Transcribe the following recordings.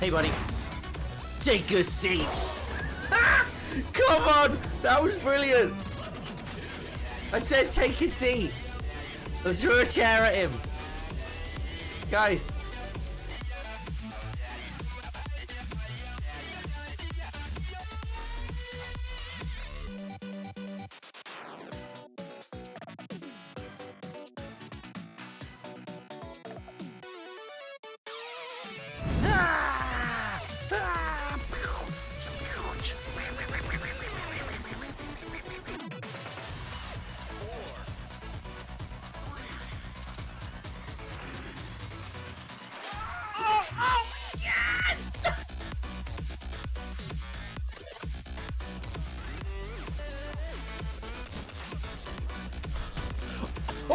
Hey, buddy. Take a seat. Come on. That was brilliant. I said take a seat. Let's throw a chair at him. Guys.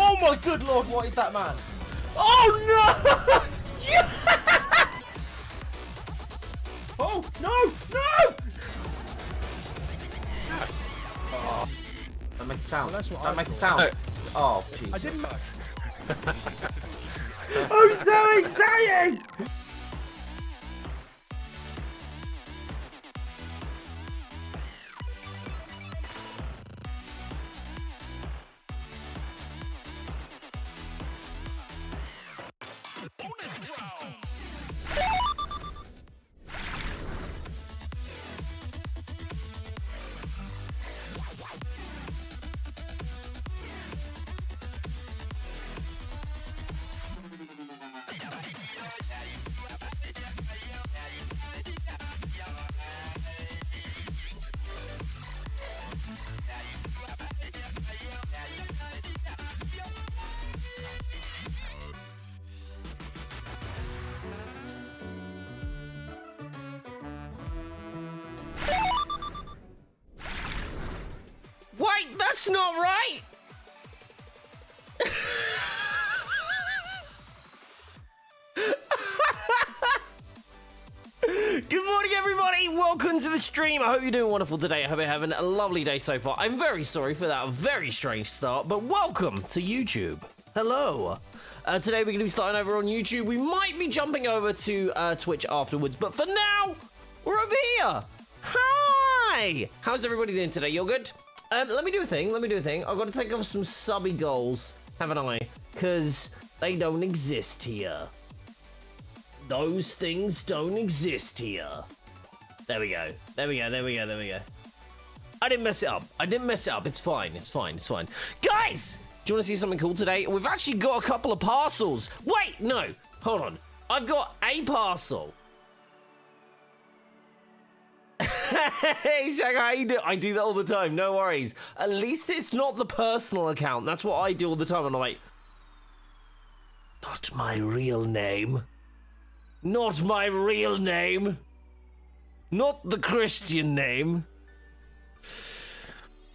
Oh my good lord, what is that, man? Oh no! Yeah! Oh no! No! Oh. Don't make a sound. Well, don't make a sound. Oh Jesus! I didn't. I'm so excited! Wait, that's not right! Good morning, everybody! Welcome to the stream. I hope you're doing wonderful today. I hope you're having a lovely day so far. I'm very sorry for that very strange start, but welcome to YouTube. Hello. Today we're going to be starting over on YouTube. We might be jumping over to Twitch afterwards, but for now, we're over here. Hi! How's everybody doing today? You're good? Let me do a thing. I've got to take off some subby goals, haven't I? Because they don't exist here. Those things don't exist here. There we go. I didn't mess it up. It's fine. Guys, do you want to see something cool today? We've actually got a couple of parcels. Wait, no. Hold on. I've got a parcel. Hey, Shag, how you doing? I do that all the time, no worries. At least it's not the personal account. That's what I do all the time. And I'm like, not my real name. Not my real name. Not the Christian name. I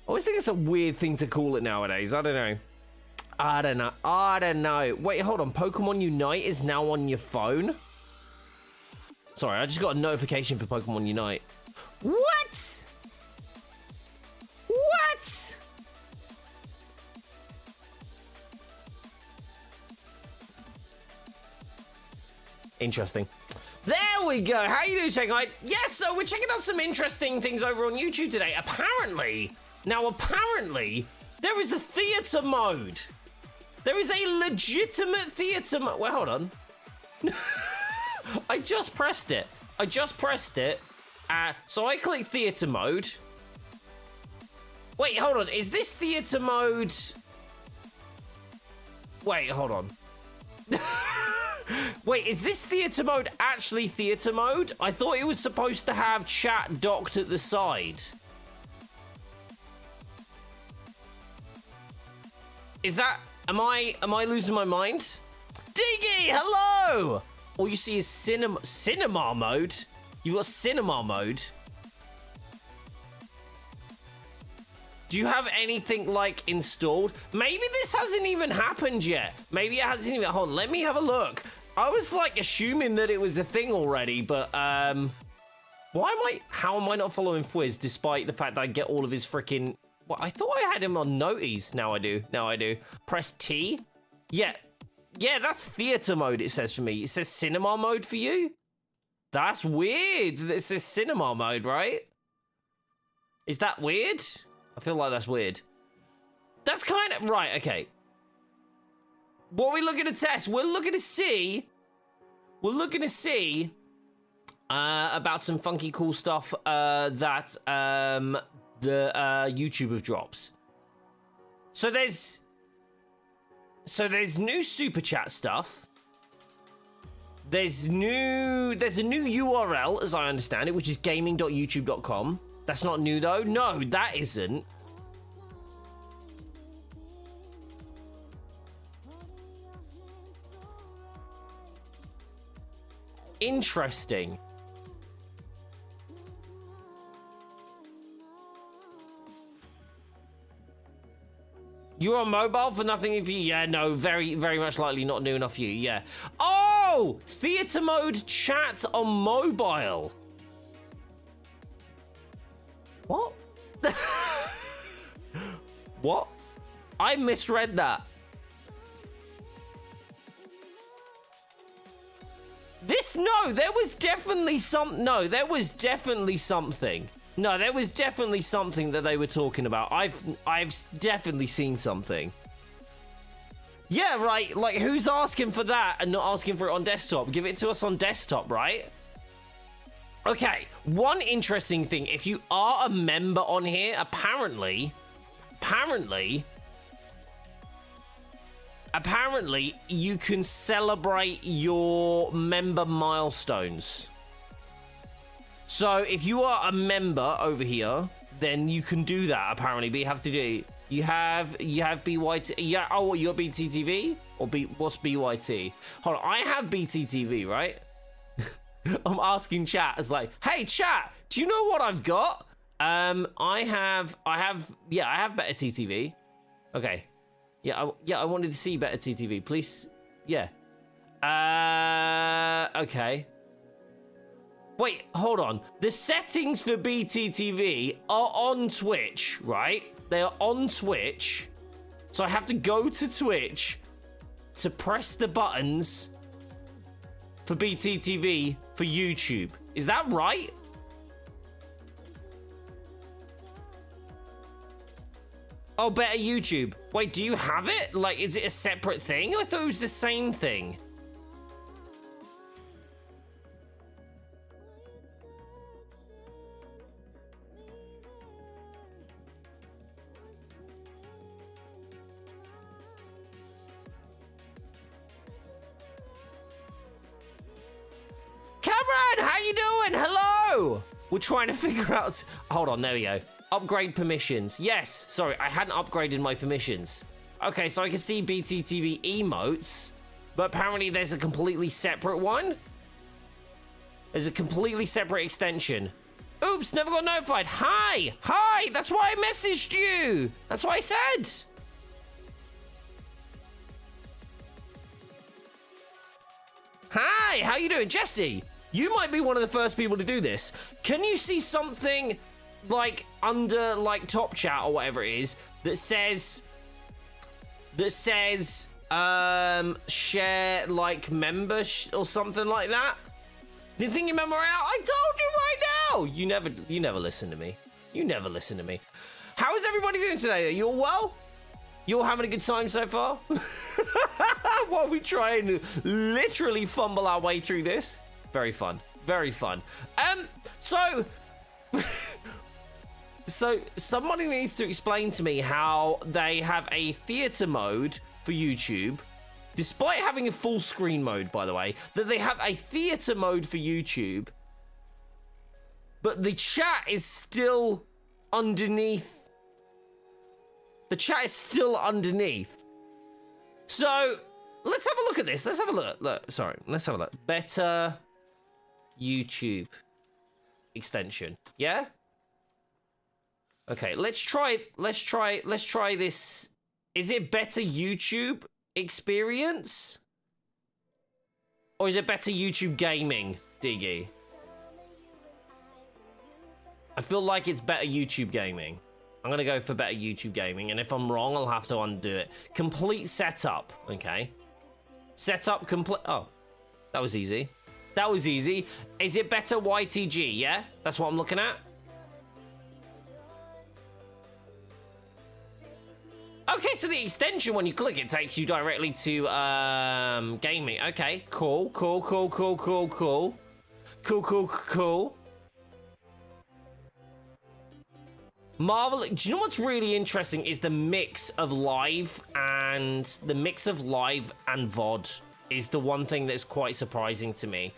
always think it's a weird thing to call it nowadays. I don't know. Wait, hold on. Pokemon Unite is now on your phone? Sorry, I just got a notification for Pokemon Unite. What? Interesting. There we go. How you doing, Shanghai? Yes, so we're checking out some interesting things over on YouTube today. Apparently, there is a theater mode. There is a legitimate theater mode. Wait, hold on. I just pressed it. So I click theater mode. Wait, hold on. Is this theater mode? Wait, hold on. Wait, is this theater mode actually theater mode? I thought it was supposed to have chat docked at the side. Is that... Am I losing my mind? Diggy, hello! All you see is cinema mode. You've got cinema mode. Do you have anything, like, installed? Maybe this hasn't even happened yet. Maybe it hasn't even... Hold on, let me have a look. I was, like, assuming that it was a thing already, but, How am I not following Fwiz, despite the fact that I get all of his freaking... Well, I thought I had him on noties. Now I do. Press T. Yeah. Yeah, that's theater mode, it says for me. It says cinema mode for you? That's weird. It says cinema mode, right? Is that weird? I feel like that's weird. That's kind of... Right, okay. What are we looking to test? We're looking to see... about some funky cool stuff that the YouTube have dropped. So there's new super chat stuff. There's a new URL, as I understand it, which is gaming.youtube.com. That's not new though. No, that isn't. Interesting. You're on mobile for nothing if you... Yeah, no, very, very much likely not new enough for you, yeah. Oh! Theater mode chat on mobile. What? What? I misread that. There was definitely something that they were talking about. I've definitely seen something. Yeah, right, like who's asking for that and not asking for it on desktop? Give it to us on desktop, right? Okay, one interesting thing, if you are a member on here, apparently, you can celebrate your member milestones. So if you are a member over here, then you can do that apparently. But you have to do. You have BYT. Yeah. Oh, what, you're BTTV or what's BYT? Hold on. I have BTTV, right? I'm asking chat. It's like, hey, chat. Do you know what I've got? I have better TTV. Okay. Yeah, I wanted to see better TTV, please. Yeah. Okay. Wait, hold on. The settings for BTTV are on Twitch, right? They are on Twitch. So I have to go to Twitch to press the buttons for BTTV for YouTube. Is that right? Oh, better YouTube. Wait, do you have it? Like, is it a separate thing? I thought it was the same thing. Cameron, how you doing? Hello! We're trying to figure out... Hold on, there we go. Upgrade permissions. Yes, sorry, I hadn't upgraded my permissions. Okay, so I can see BTTV emotes, but apparently there's a completely separate one. There's a completely separate extension. Oops, never got notified. Hi, that's why I messaged you. That's what I said. Hi, how you doing? Jesse, you might be one of the first people to do this. Can you see something like under like top chat or whatever it is that says share like member or something like that? Didn't think you remember right now? I told you right now. You never listen to me. You never listen to me. How is everybody doing today? Are you all well? You all having a good time so far? While we try and literally fumble our way through this. Very fun. Very fun. So somebody needs to explain to me how they have a theater mode for YouTube, despite having a full screen mode, by the way, that they have a theater mode for YouTube, but the chat is still underneath. The chat is still underneath. So let's have a look at this. Let's have a look. Let's have a look. Better YouTube extension. Yeah? Okay, let's try this. Is it better YouTube experience? Or is it better YouTube gaming, Diggy? I feel like it's better YouTube gaming. I'm going to go for better YouTube gaming. And if I'm wrong, I'll have to undo it. Complete setup. Okay. Setup complete. Oh, that was easy. That was easy. Is it better YTG? Yeah, that's what I'm looking at. Okay, so the extension, when you click it, takes you directly to gaming. Okay, cool. Marvel, do you know what's really interesting is the mix of live and VOD is the one thing that's quite surprising to me.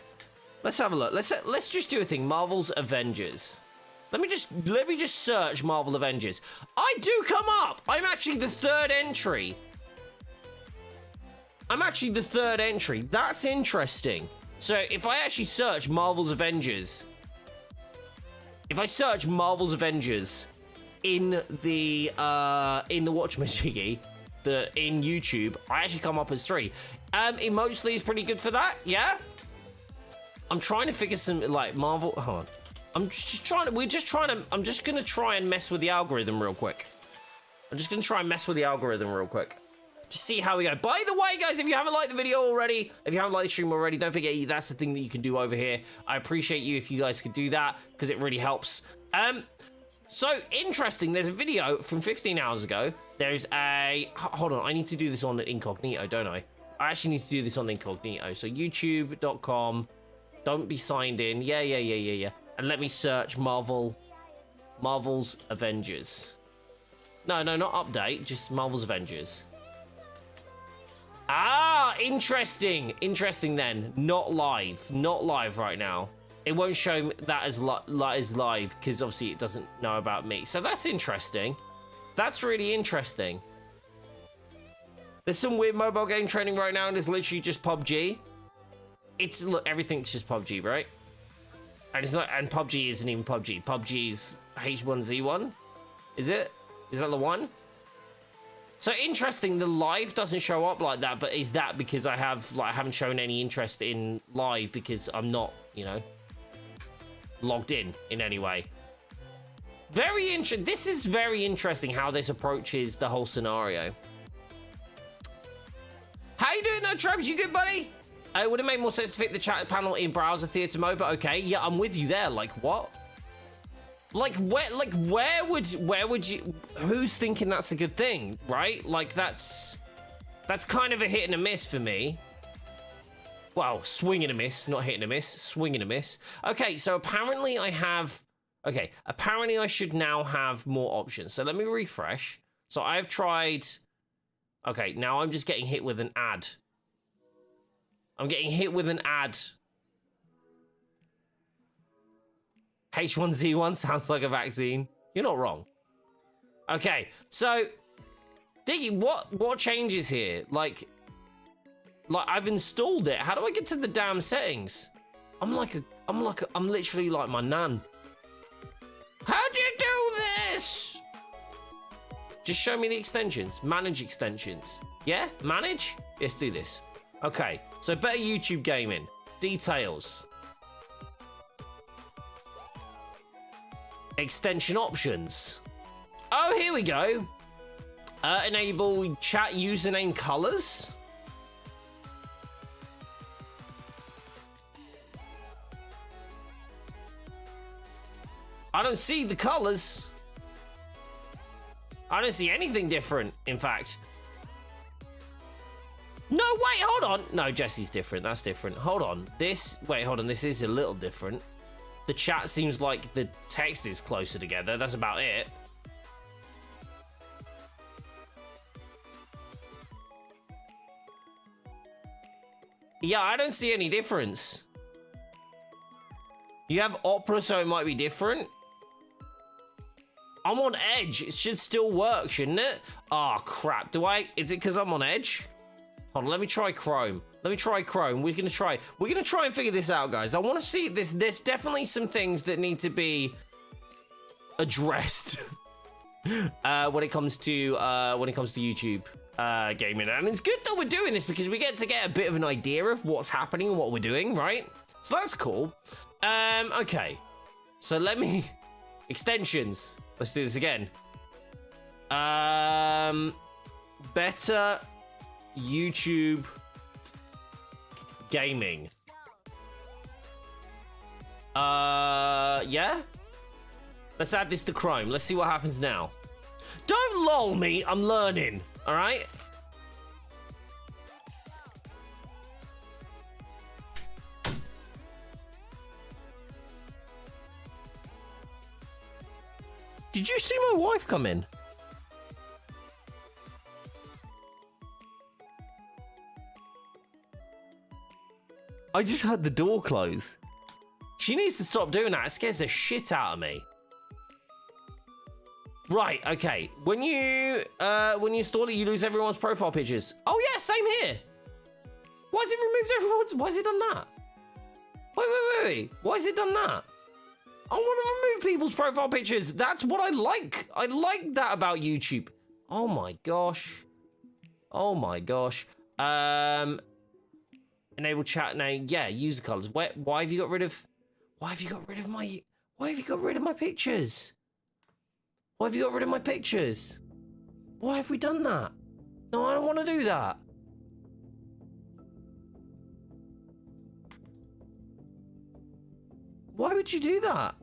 Let's have a look. Let's just do a thing. Marvel's Avengers. Let me just search Marvel Avengers. I do come up. I'm actually the third entry. That's interesting. So if I actually search Marvel's Avengers, in the Watchmajiggy, in YouTube, I actually come up as 3. Emotionally is pretty good for that. Yeah. I'm trying to figure some like Marvel. Hold on. I'm just gonna try and mess with the algorithm real quick. Just see how we go. By the way, guys, if you haven't liked the video already, if you haven't liked the stream already, don't forget that's the thing that you can do over here. I appreciate you if you guys could do that because it really helps. So interesting. There's a video from 15 hours ago. There's a hold on. I need to do this on incognito, don't I? I actually need to do this on incognito. So YouTube.com. Don't be signed in. Yeah. And let me search Marvel's Avengers. No, not update, just Marvel's Avengers. Ah, interesting then. Not live right now. It won't show that as live because obviously it doesn't know about me. So that's interesting. That's really interesting. There's some weird mobile game training right now and it's literally just PUBG. Look, everything's just PUBG, right? And it's not, and PUBG isn't even PUBG. PUBG's H1Z1. Is it? Is that the one? So interesting, the live doesn't show up like that, but is that because I haven't shown any interest in live because I'm not, logged in any way. Very interesting. This is very interesting how this approaches the whole scenario. How you doing though, Trubs? You good, buddy? It would have made more sense to fit the chat panel in browser theater mode, but okay, yeah, I'm with you there. Like what? Where would you? Who's thinking that's a good thing, right? Like that's kind of a hit and a miss for me. Well, swing and a miss, not hit and a miss, swing and a miss. Okay, so apparently I have. Okay, apparently I should now have more options. So let me refresh. So I've tried. Okay, now I'm just getting hit with an ad. I'm getting hit with an ad. H1Z1 sounds like a vaccine. You're not wrong. Okay, so Diggy, what changes here? Like I've installed it. How do I get to the damn settings? I'm literally like my nan. How do you do this? Just show me the extensions. Manage extensions. Yeah, manage. Let's do this. Okay, so better YouTube gaming. Details. Extension options. Oh, here we go. Enable chat username colors. I don't see the colors. I don't see anything different, in fact. No, wait, hold on. No, Jesse's different. That's different. Hold on. This is a little different. The chat seems like the text is closer together. That's about it. Yeah, I don't see any difference. You have Opera, so it might be different. I'm on Edge. It should still work, shouldn't it? Oh, crap. Is it because I'm on Edge? Hold on, let me try Chrome. We're gonna try and figure this out, guys. I want to see this. There's definitely some things that need to be addressed when it comes to YouTube gaming, and it's good that we're doing this because we get to get a bit of an idea of what's happening and what we're doing, right? So that's cool. Okay, so let me extensions. Let's do this again. Better YouTube gaming. Yeah? Let's add this to Chrome. Let's see what happens now. Don't lol me. I'm learning. All right? Did you see my wife come in? I just heard the door close. She needs to stop doing that. It scares the shit out of me. Right, okay. When you install it, you lose everyone's profile pictures. Oh yeah, same here. Why has it removed everyone's? Why has it done that? Wait. Why has it done that? I want to remove people's profile pictures. That's what I like. I like that about YouTube. Oh my gosh. Oh my gosh. Enable chat now. Yeah, user colors. Why have you got rid of? Why have you got rid of my? Why have you got rid of my pictures? Why have you got rid of my pictures? Why have we done that? No, I don't want to do that. Why would you do that?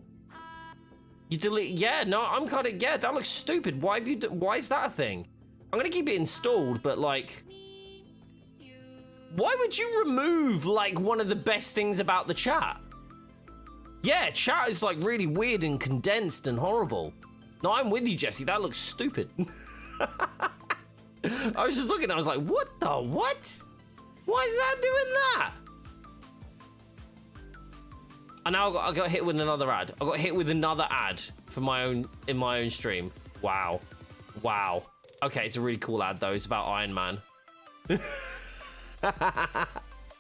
You delete? Yeah, no, I'm kind of, yeah, that looks stupid. Why have you? Why is that a thing? I'm gonna keep it installed, but like, why would you remove like one of the best things about the chat? Yeah, chat is like really weird and condensed and horrible. No, I'm with you, Jesse. That looks stupid. I was just looking, I was like, what the what? Why is that doing that? And now I got hit with another ad. I got hit with another ad for in my own stream. Wow. Wow. Okay, it's a really cool ad though. It's about Iron Man.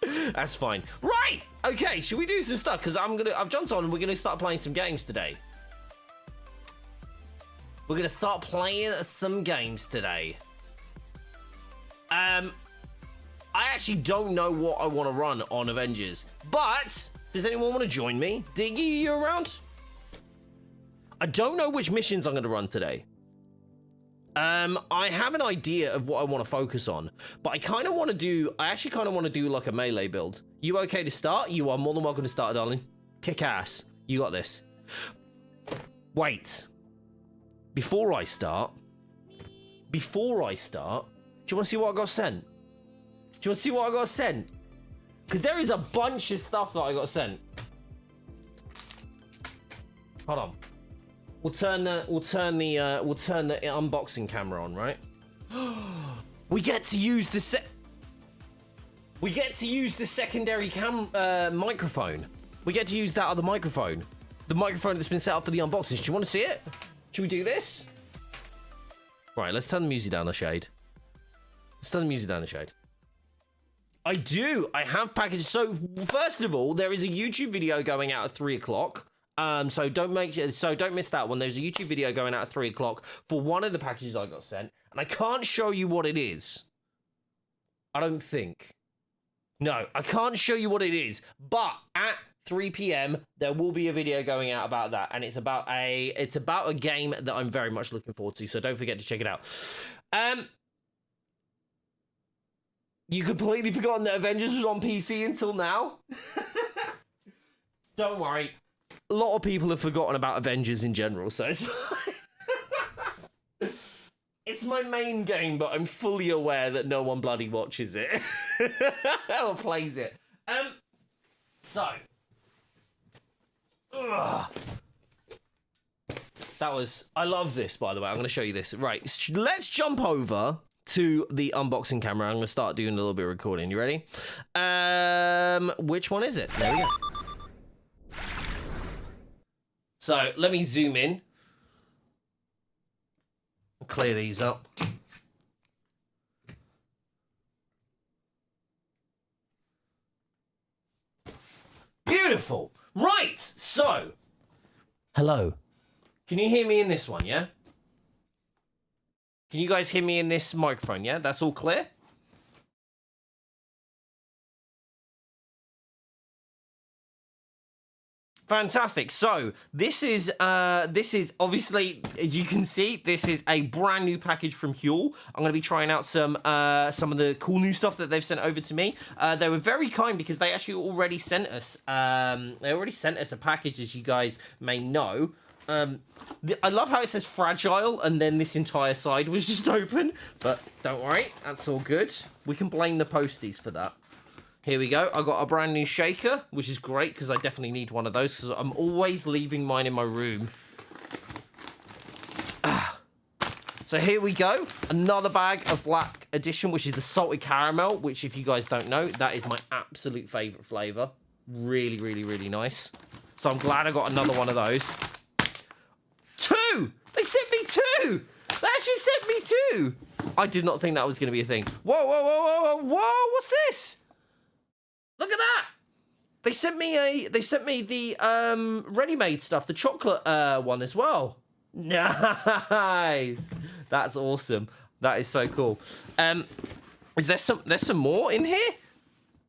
That's fine. Right. Okay, should we do some stuff? Because I've jumped on and we're gonna start playing some games today. We're gonna start playing some games today. I actually don't know what I want to run on Avengers, but does anyone want to join me? Diggy, you around? I don't know which missions I'm going to run today. I have an idea of what I want to focus on, but I actually kind of want to do like a melee build. You okay to start? You are more than welcome to start, darling. Kick ass. You got this. Wait. Before I start, do you want to see what I got sent? Do you want to see what I got sent? Because there is a bunch of stuff that I got sent. Hold on. We'll turn the unboxing camera on, right? We get to use the secondary microphone. We get to use that other microphone. The microphone that's been set up for the unboxing. Do you want to see it? Should we do this? Right, let's turn the music down a shade. I do. I have packages. So first of all, there is a YouTube video going out at 3 o'clock. So don't miss that one. There's a YouTube video going out at 3 o'clock for one of the packages I got sent, and I can't show you what it is. I don't think. No, I can't show you what it is. But at 3 p.m. there will be a video going out about that, and it's about a game that I'm very much looking forward to. So don't forget to check it out. You completely forgotten that Avengers was on PC until now? Don't worry. A lot of people have forgotten about Avengers in general, so it's fine. It's my main game, but I'm fully aware that no one bloody watches it. Or plays it. So. Ugh. I love this, by the way. I'm going to show you this. Right, let's jump over to the unboxing camera. I'm going to start doing a little bit of recording. You ready? Which one is it? There we go. So let me zoom in. Clear these up. Beautiful. Right. So, hello. Can you hear me in this one? Yeah. Can you guys hear me in this microphone? Yeah, that's all clear. Fantastic. So this is obviously, as you can see, this is a brand new package from Huel. I'm going to be trying out some of the cool new stuff that they've sent over to me. They were very kind because they actually already sent us a package, as you guys may know. I love how it says fragile and then this entire side was just open, but don't worry, that's all good. We can blame the posties for that. Here we go. I got a brand new shaker, which is great because I definitely need one of those because I'm always leaving mine in my room. So here we go. Another bag of Black Edition, which is the salted caramel, which if you guys don't know, that is my absolute favorite flavor. Really, really, really nice. So I'm glad I got another one of those. 2! They sent me 2! They actually sent me 2! I did not think that was going to be a thing. Whoa, whoa, whoa, whoa, whoa, whoa, what's this? Look at that! They sent me the ready-made stuff, the chocolate one as well. Nice. That's awesome. That is so cool. There's some more in here?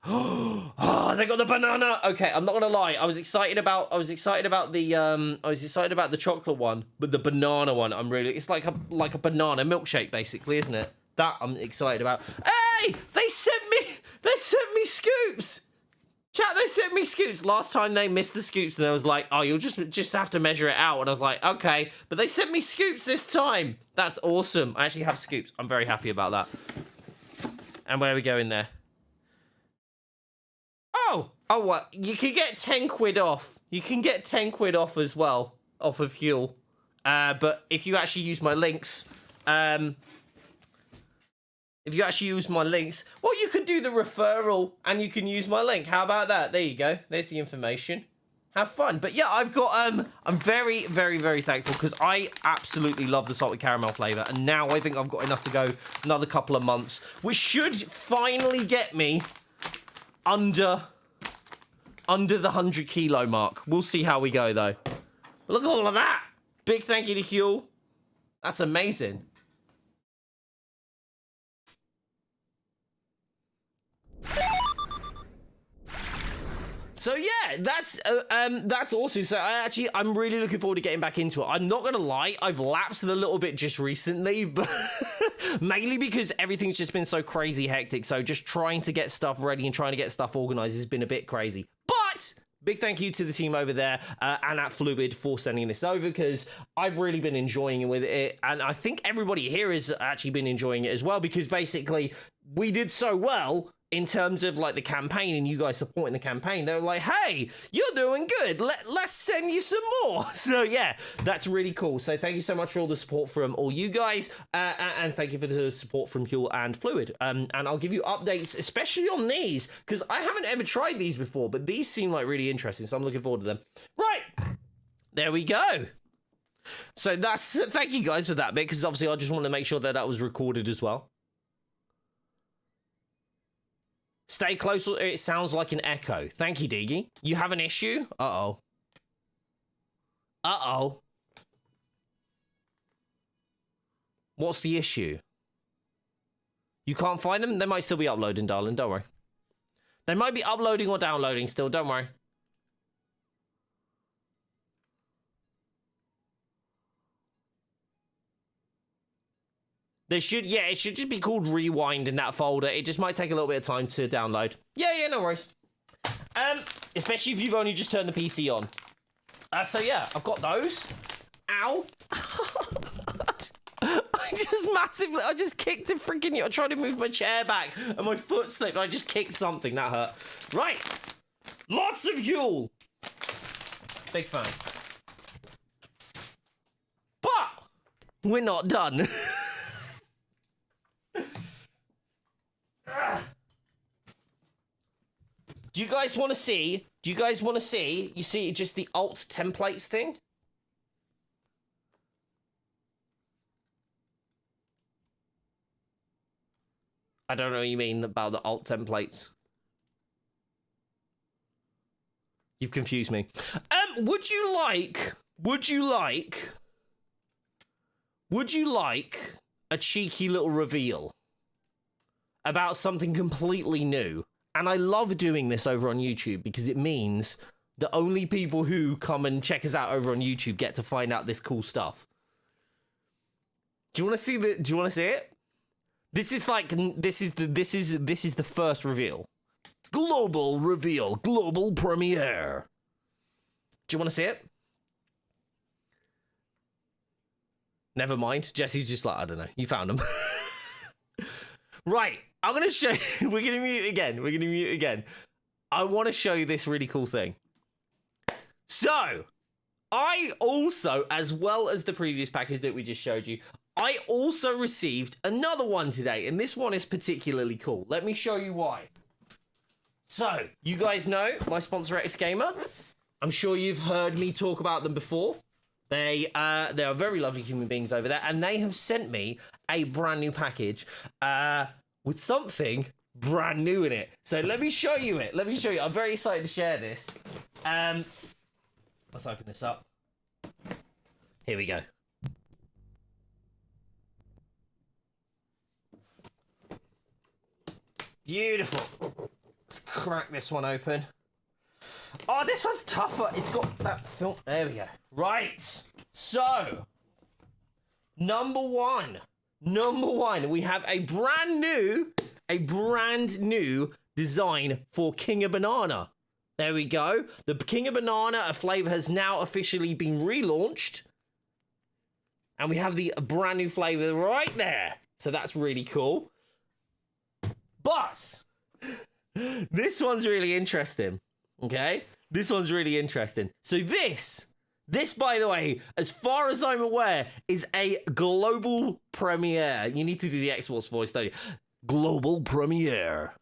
Oh, they got the banana. Okay, I'm not gonna lie. I was excited about the chocolate one, but the banana one, it's like a banana milkshake basically, isn't it? That I'm excited about. Hey, they sent me scoops. Chat, they sent me scoops. Last time they missed the scoops and I was like, oh, you'll just have to measure it out. And I was like, okay. But they sent me scoops this time. That's awesome. I actually have scoops. I'm very happy about that. And where are we going there? Oh, what? You can get 10 quid off. You can get 10 quid off as well, off of Huel. But if you actually use my links, well, you can do the referral and you can use my link. How about that? There you go. There's the information. Have fun. But yeah, I've got, I'm very, very, very thankful because I absolutely love the salted caramel flavor. And now I think I've got enough to go another couple of months, which should finally get me under the 100 kilo mark. We'll see how we go though. But look at all of that. Big thank you to Huel. That's amazing. So yeah, that's awesome. So I'm really looking forward to getting back into it. I'm not gonna lie, I've lapsed a little bit just recently, but mainly because everything's just been so crazy hectic. So just trying to get stuff ready and trying to get stuff organized has been a bit crazy. But big thank you to the team over there and at Fluid for sending this over because I've really been enjoying it with it. And I think everybody here has actually been enjoying it as well because basically we did so well in terms of like the campaign and you guys supporting the campaign. They were like, hey, you're doing good. Let's send you some more. So yeah, that's really cool. So thank you so much for all the support from all you guys. And thank you for the support from Huel and Fluid. And I'll give you updates, especially on these, because I haven't ever tried these before, but these seem like really interesting. So I'm looking forward to them. Right. There we go. So thank you guys for that bit, because obviously I just want to make sure that that was recorded as well. Stay close, it sounds like an echo. Thank you, Diggy. You have an issue? Uh-oh. Uh-oh. What's the issue? You can't find them? They might still be uploading, darling. Don't worry. They might be uploading or downloading still. Don't worry. It should just be called Rewind in that folder. It just might take a little bit of time to download. Yeah, no worries. Especially if you've only just turned the PC on. So yeah, I've got those. Ow. I just kicked a freaking, I tried to move my chair back and my foot slipped. I just kicked something, that hurt. Right. Lots of Huel. Big fan. But we're not done. Do you guys want to see? You see just the alt templates thing? I don't know what you mean about the alt templates. You've confused me. Would you like a cheeky little reveal about something completely new? And I love doing this over on YouTube because it means The only people who come and check us out over on YouTube get to find out this cool stuff. Do you want to see the? Do you want to see it? This is like this is the first reveal. Global reveal, global premiere. Do you want to see it? Never mind. Jesse's just like, I don't know. You found him. Right. I'm going to show you. We're going to mute again. I want to show you this really cool thing. So, I also, as well as the previous package that we just showed you, I also received another one today. And this one is particularly cool. Let me show you why. So, you guys know my sponsor, Xgamer. I'm sure you've heard me talk about them before. They are very lovely human beings over there, and they have sent me a brand new package with something brand new in it. So let me show you it. I'm very excited to share this. Let's open this up. Here we go. Beautiful. Let's crack this one open. Oh, this one's tougher. It's got that film. There we go. Right. So, number one, we have a brand new design for King of Banana. There we go. The King of Banana, a flavor, has now officially been relaunched. And we have the brand new flavor right there. So that's really cool. But this one's really interesting. Okay, this one's really interesting. So this, by the way, as far as I'm aware, is a global premiere. You need to do the Xbox voice, don't you? Global premiere.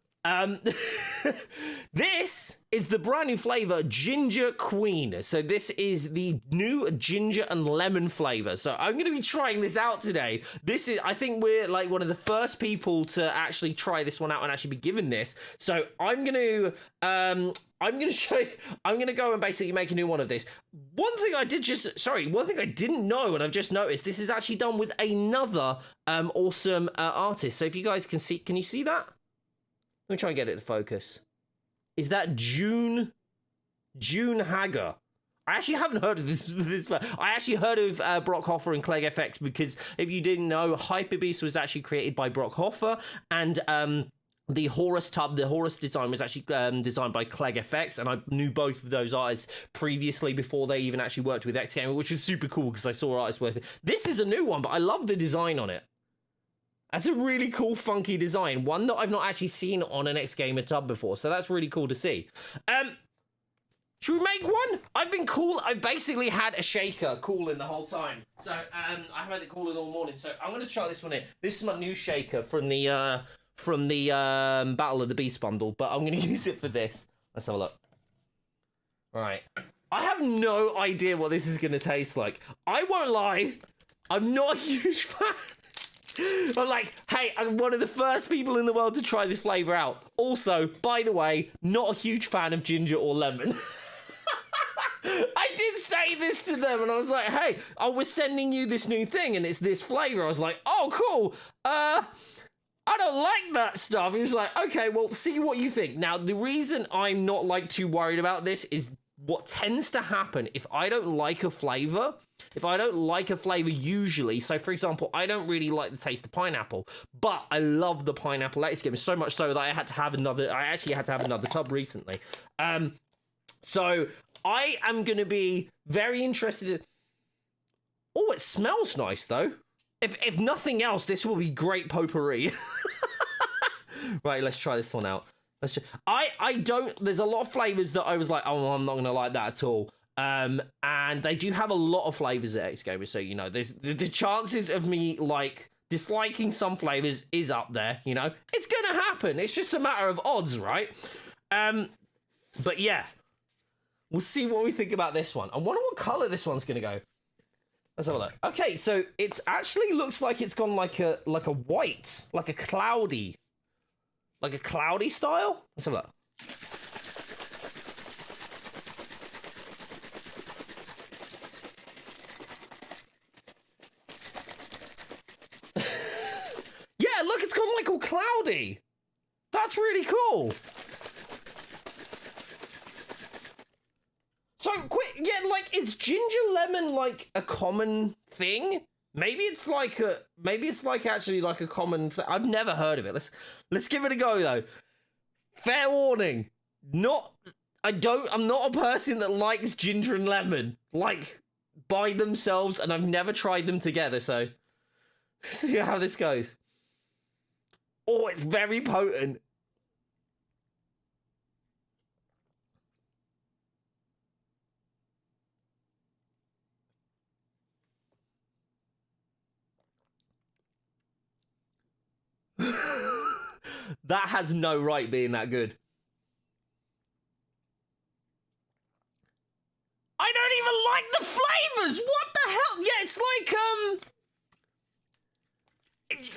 This is the brand new flavor, Ginger Queen. So this is the new ginger and lemon flavor. So I'm going to be trying this out today. I think we're like one of the first people to actually try this one out and actually be given this. So I'm going to show you, I'm going to go and basically make a new one of this. One thing I didn't know, and I've just noticed, this is actually done with another awesome artist. So if you guys can you see that? Let me try and get it to focus. Is that June Hager? I actually haven't heard of this. I actually heard of Brock Hoffer and Clegg FX, because if you didn't know, Hyperbeast was actually created by Brock Hoffer, and the Horus design was actually designed by Clegg FX, and I knew both of those artists previously before they even actually worked with Xgamer, which is super cool because I saw artists worth it. This is a new one, but I love the design on it. That's a really cool, funky design. One that I've not actually seen on an Xgamer tub before, so that's really cool to see. Should we make one? I've been cool. I've basically had a shaker cooling the whole time. So, I've had it cooling all morning. So, I'm going to try this one in. This is my new shaker from the Battle of the Beast bundle, but I'm going to use it for this. Let's have a look. Right. I have no idea what this is going to taste like. I won't lie. I'm not a huge fan. I'm like, hey, I'm one of the first people in the world to try this flavor out. Also, by the way, not a huge fan of ginger or lemon. I did say this to them, and I was like, hey, I was sending you this new thing, and it's this flavor. I was like, oh, cool. I don't like that stuff. He was like, okay, well, see what you think. Now, the reason I'm not like too worried about this is what tends to happen if I don't like a flavor. If I don't like a flavor usually, so for example, I don't really like the taste of pineapple, but I love the pineapple Latex game so much so that I actually had to have another tub recently. So I am going to be very interested. Oh, it smells nice though. If nothing else, this will be great potpourri. Right, let's try this one out. There's a lot of flavors that I was like, oh, I'm not going to like that at all. And they do have a lot of flavors at Xgamer, so you know, there's the chances of me like disliking some flavors is up there. You know, it's gonna happen. It's just a matter of odds, right? But yeah, we'll see what we think about this one. I wonder what color this one's gonna go. Let's have a look. Okay, so it's actually looks like it's gone like a white, like a cloudy style. Let's have a look. Yeah, look, it's gone like all cloudy. That's really cool. yeah, like, is ginger lemon like a common thing? Maybe it's like actually like a common thing. I've never heard of it. Let's give it a go though. Fair warning. I'm not a person that likes ginger and lemon like by themselves, and I've never tried them together, so see how this goes. Oh, it's very potent. That has no right being that good. I don't even like the flavors. What the hell? Yeah, it's like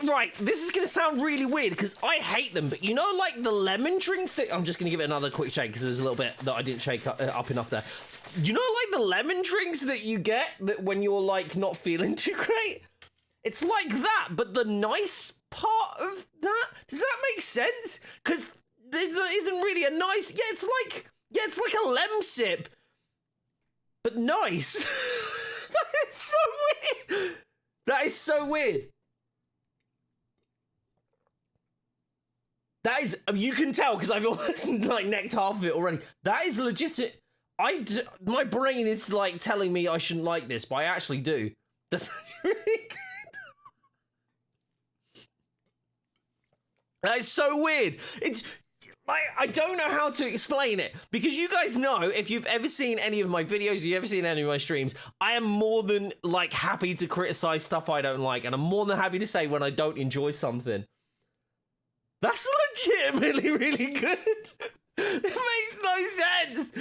right. This is gonna sound really weird because I hate them, but you know, like the lemon drinks that I'm just gonna give it another quick shake because there's a little bit that I didn't shake up enough there. You know, like the lemon drinks that you get that when you're like not feeling too great. It's like that, but the nice part of that, does that make sense? Because there isn't really a nice, it's like a lem sip, but nice. That is so weird. That is so weird. That is, you can tell because I've almost like necked half of it already. That is legit. My brain is like telling me I shouldn't like this, but I actually do. That's really good. That is so weird. It's like, I don't know how to explain it because you guys know, if you've ever seen any of my videos, you've ever seen any of my streams, I am more than like happy to criticize stuff I don't like, and I'm more than happy to say when I don't enjoy something. That's legitimately really good. It makes no sense.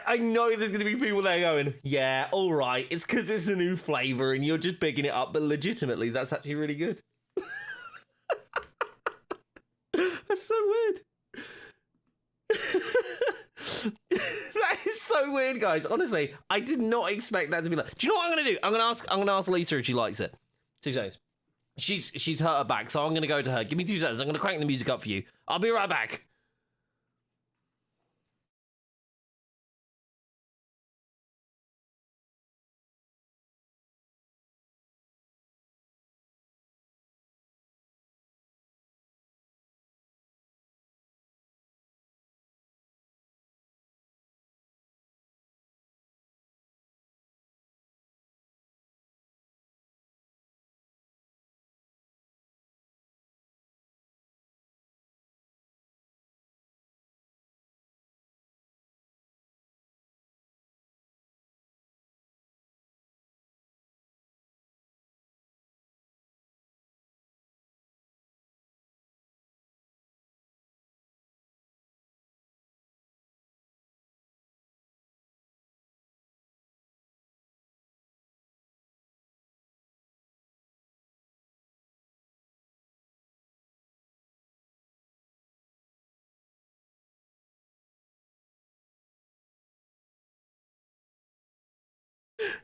I know there's going to be people there going, yeah, all right, it's because it's a new flavor and you're just bigging it up, but legitimately, that's actually really good. That's so weird. That is so weird, guys. Honestly, I did not expect that to be like. Do you know what I'm gonna do? I'm gonna ask Lisa if she likes it. 2 seconds. She's hurt her back, so I'm gonna go to her. Give me 2 seconds. I'm gonna crank the music up for you. I'll be right back.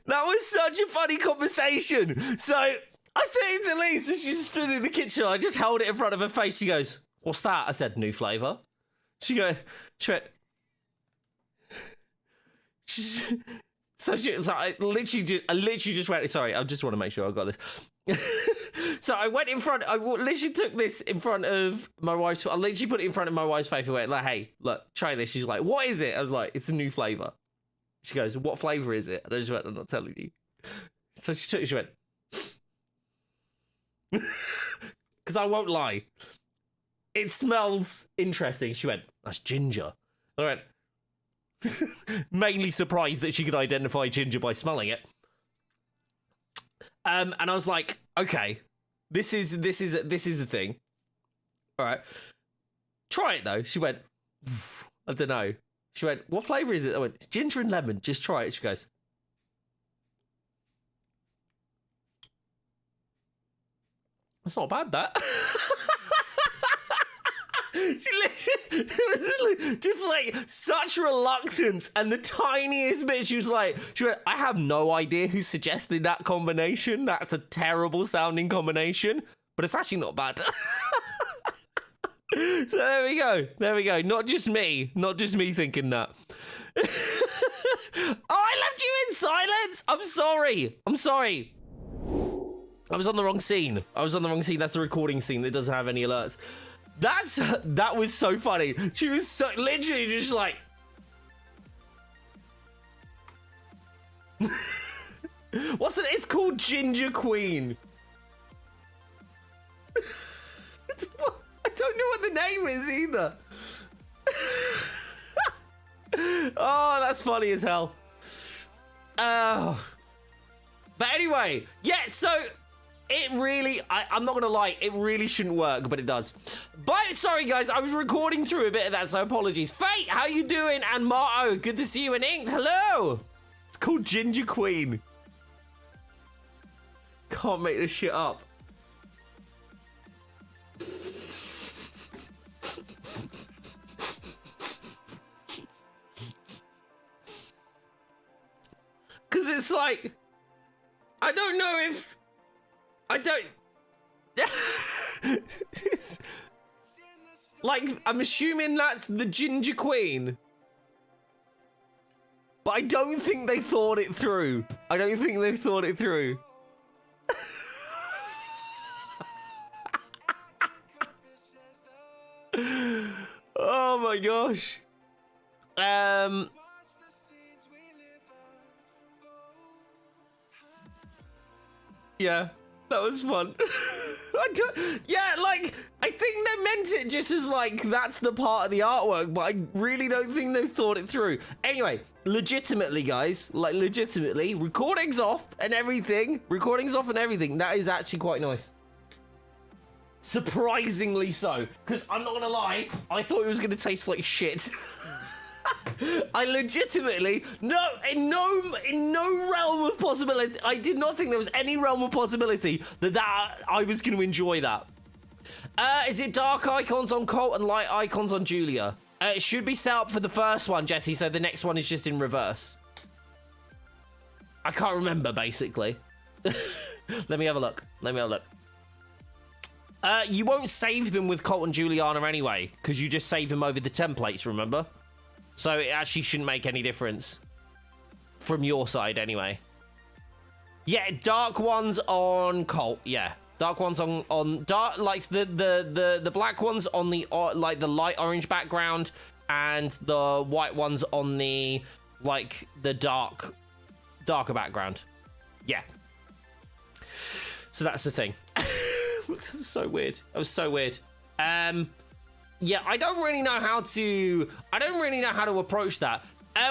That was such a funny conversation. So I said to Lisa, she stood in the kitchen. I just held it in front of her face. She goes, "What's that?" I said, "New flavor." She went, so I literally just went, sorry, I just want to make sure I got this. So I went in front, I literally took this in front of my wife's, I literally put it in front of my wife's face and went, like, "Hey, look, try this." She's like, "What is it?" I was like, "It's a new flavor." She goes, "What flavor is it?" And I just went, "I'm not telling you." So she took it, she went, because I won't lie, "It smells interesting." She went, "That's ginger." I went, mainly surprised that she could identify ginger by smelling it. And I was like, "Okay, this is the thing. All right, try it though." She went, "I don't know." She went, "What flavor is it?" I went, "It's ginger and lemon. Just try it." She goes, "That's not bad, that." She literally, just like such reluctance, and the tiniest bit, she went, "I have no idea who suggested that combination. That's a terrible sounding combination, but it's actually not bad." So there we go. Not just me thinking that. Oh, I left you in silence. I'm sorry. I'm sorry. I was on the wrong scene. That's the recording scene that doesn't have any alerts. That was so funny. She was so literally just like. What's it? It's called Ginger Queen. I don't know what the name is either. Oh, that's funny as hell. Oh. But anyway, yeah, so it really, I'm not gonna lie, it really shouldn't work, but it does. But sorry guys, I was recording through a bit of that, so apologies. Fate, how you doing? And Marto, good to see you. And Inked, hello. It's called Ginger Queen. Can't make this shit up. Because it's like, I don't know if, it's, like, I'm assuming that's the Ginger Queen. But I don't think they thought it through. Oh my gosh. Yeah, that was fun. I think they meant it just as like, that's the part of the artwork, but I really don't think they've thought it through. Anyway, legitimately, guys, like legitimately, recording's off and everything. That is actually quite nice. Surprisingly so, because I'm not gonna lie, I thought it was gonna taste like shit. I legitimately, in no realm of possibility, I did not think there was any realm of possibility that I was going to enjoy that. Is it dark icons on Colt and light icons on Julia? It should be set up for the first one, Jesse, so the next one is just in reverse. I can't remember, basically. Let me have a look. You won't save them with Colt and Juliana anyway, because you just save them over the templates, remember? So it actually shouldn't make any difference from your side anyway. Yeah, dark ones on Colt. Yeah, dark ones on dark, like the black ones on the like the light orange background, and the white ones on the like the darker background. Yeah. So that's the thing. This is so weird. That was so weird. Yeah, I don't really know how to approach that.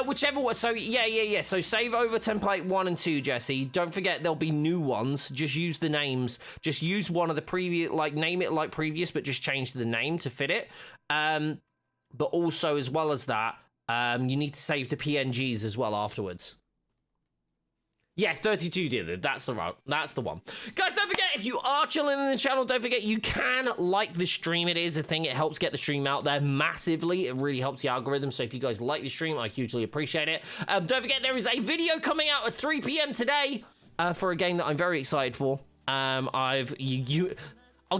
Whichever one. So yeah. So save over template 1 and 2, Jesse. Don't forget there'll be new ones. Just use the names. Just use one of the previous, like name it like previous, but just change the name to fit it. But also as well as that, you need to save the PNGs as well afterwards. Yeah, 32 did it. That's the one. Guys, don't forget, if you are chilling in the channel, don't forget you can like the stream. It is a thing. It helps get the stream out there massively. It really helps the algorithm. So if you guys like the stream, I hugely appreciate it. Don't forget, there is a video coming out at 3 p.m. today for a game that I'm very excited for. I'll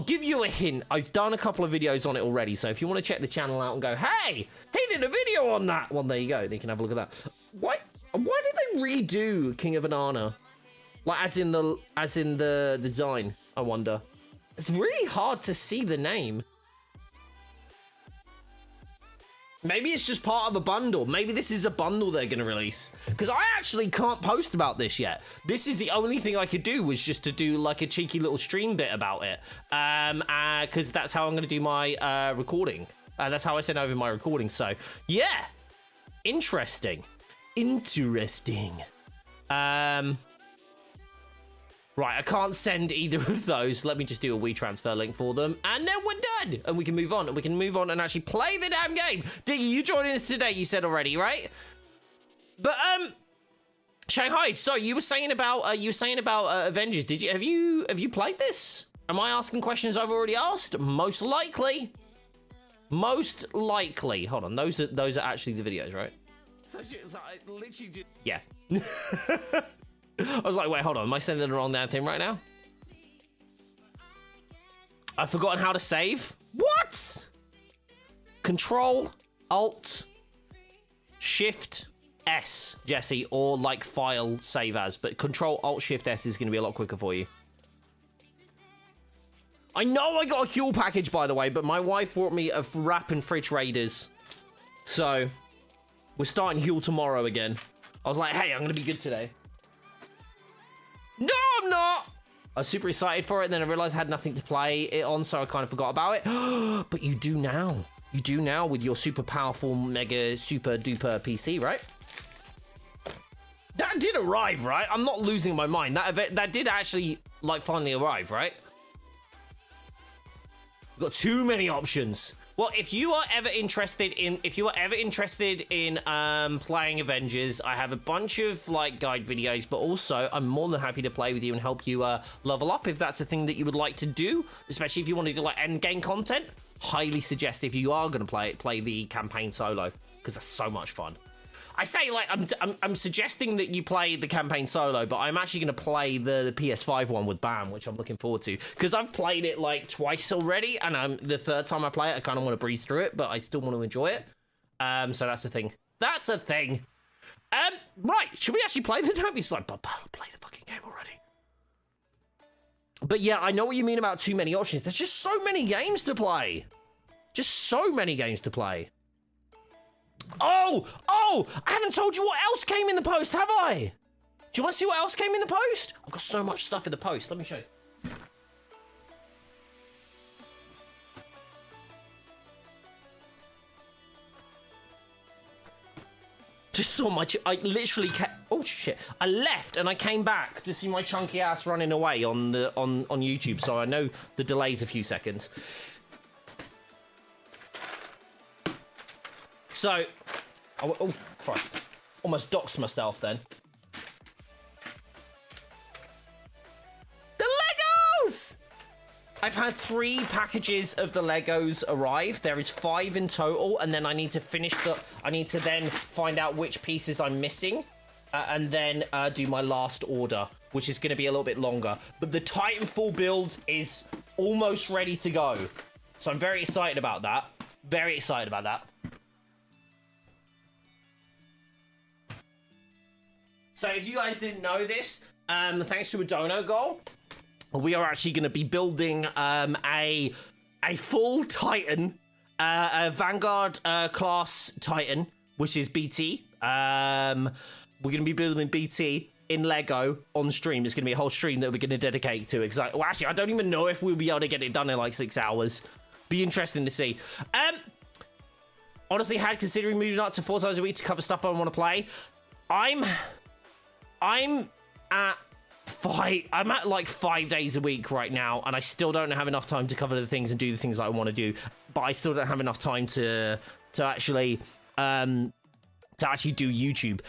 give you a hint. I've done a couple of videos on it already. So if you want to check the channel out and go, hey, he did a video on that. Well, there you go. Then you can have a look at that. Why did they redo King of Banana? Like, as in the design, I wonder. It's really hard to see the name. Maybe it's just part of a bundle. Maybe this is a bundle they're going to release. Because I actually can't post about this yet. This is the only thing I could do, was just to do like a cheeky little stream bit about it. Because that's how I'm going to do my recording. That's how I send over my recording. So, yeah. Interesting. Right, I can't send either of those. Let me just do a WeTransfer link for them, and then we're done, and we can move on, and actually play the damn game. Diggy, you joined us today, you said already, right? But Shanghai, so you were saying about Avengers. Have you played this? Am I asking questions I've already asked? Most likely. Hold on, those are actually the videos, right? So I literally just... Yeah. I was like, wait, hold on. Am I sending the wrong damn thing right now? I've forgotten how to save. What? Control, Alt, Shift, S, Jesse, or like file save as, but Control Alt Shift S is going to be a lot quicker for you. I know I got a Huel package, by the way, but my wife brought me a wrap and fridge raiders. So, we're starting Huel tomorrow again. I was like, hey, I'm going to be good today. No, I'm not! I was super excited for it, and then I realized I had nothing to play it on, so I kind of forgot about it. But you do now. You do now with your super powerful, mega, super duper PC, right? That did arrive, right? I'm not losing my mind. That did actually, like, finally arrive, right? We've got too many options. Well, if you are ever interested in playing Avengers, I have a bunch of like guide videos, but also I'm more than happy to play with you and help you level up if that's a thing that you would like to do, especially if you want to do like end game content. Highly suggest if you are going to play the campaign solo, because that's so much fun. I say, like, I'm suggesting that you play the campaign solo, but I'm actually going to play the PS5 one with Bam, which I'm looking forward to, because I've played it, like, twice already, and the third time I play it, I kind of want to breeze through it, but I still want to enjoy it. So that's the thing. That's a thing. Right, should we actually play the game? He's like, but play the fucking game already. But yeah, I know what you mean about too many options. There's just so many games to play. Just so many games to play. Oh, I haven't told you what else came in the post, have I? Do you want to see what else came in the post? I've got so much stuff in the post. Let me show you. Just saw my... I literally... Oh, shit. I left and I came back to see my chunky ass running away on YouTube, so I know the delay's a few seconds. So... Oh, Christ. Almost doxed myself then. The Legos! I've had 3 packages of the Legos arrive. There is 5 in total, and then I need to finish I need to then find out which pieces I'm missing, and then do my last order, which is going to be a little bit longer. But the Titanfall build is almost ready to go. So I'm very excited about that. Very excited about that. So if you guys didn't know this, thanks to a dono goal, we are actually going to be building a full Titan, a Vanguard class Titan, which is BT. We're going to be building BT in Lego on stream. It's going to be a whole stream that we're going to dedicate to it. Well, actually, I don't even know if we'll be able to get it done in like 6 hours. Be interesting to see. Honestly, had considering moving up to 4 times a week to cover stuff I want to play. I'm at like 5 days a week right now, and I still don't have enough time to cover the things and do the things that I want to do. But I still don't have enough time to actually do YouTube.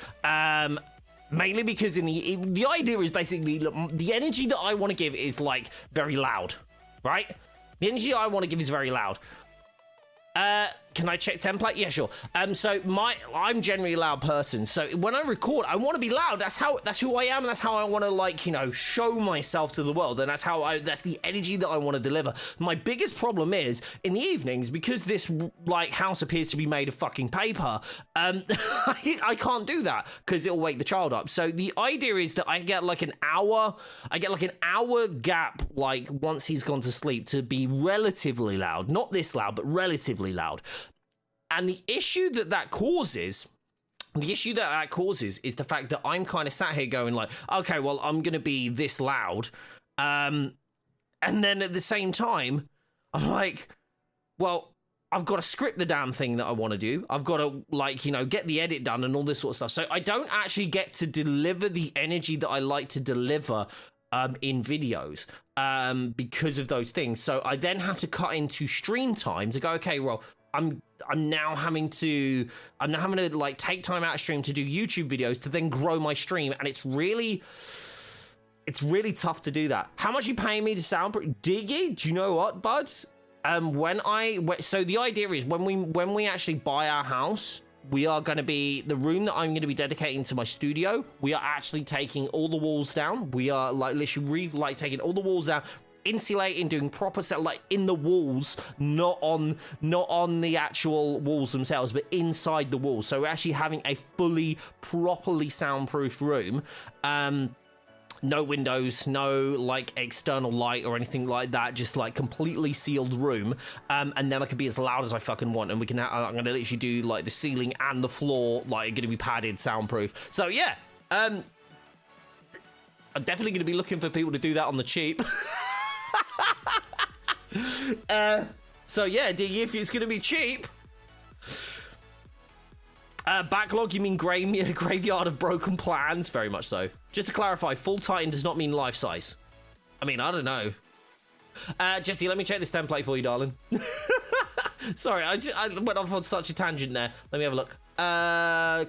Mainly because the idea is basically the energy that I want to give is like very loud, right? The energy I want to give is very loud. Can I check template? Yeah, sure. So I'm generally a loud person. So when I record, I want to be loud. That's who I am. And that's how I want to, like, you know, show myself to the world. And that's the energy that I want to deliver. My biggest problem is in the evenings, because this like house appears to be made of fucking paper. I can't do that because it'll wake the child up. So the idea is that I get like an hour gap, like once he's gone to sleep, to be relatively loud. Not this loud, but relatively loud. And the issue that causes is the fact that I'm kind of sat here going like, okay, well, I'm going to be this loud. And then at the same time, I'm like, well, I've got to script the damn thing that I want to do. I've got to, like, you know, get the edit done and all this sort of stuff. So I don't actually get to deliver the energy that I like to deliver in videos because of those things. So I then have to cut into stream time to go, okay, well, I'm now having to like take time out of stream to do YouTube videos to then grow my stream, and it's really tough to do that. How much are you paying me to sound? Diggy? Do you know what, bud? So the idea is when we actually buy our house, we are going to be the room that I'm going to be dedicating to my studio. We are actually taking all the walls down. We are like literally taking all the walls down, insulating, doing proper set, like in the walls, not on the actual walls themselves, but inside the walls. So we're actually having a fully, properly soundproofed room. No windows, no like external light or anything like that, just like completely sealed room. And then I can be as loud as I fucking want, and we can. I'm gonna literally do like the ceiling and the floor like gonna be padded, soundproof. So yeah, I'm definitely gonna be looking for people to do that on the cheap. So yeah, if it's gonna be cheap. Backlog, you mean graveyard of broken plans? Very much so. Just to clarify, full Titan does not mean life size. I mean, I don't know. Jesse, let me check this template for you, darling. Sorry, I went off on such a tangent there. Let me have a look.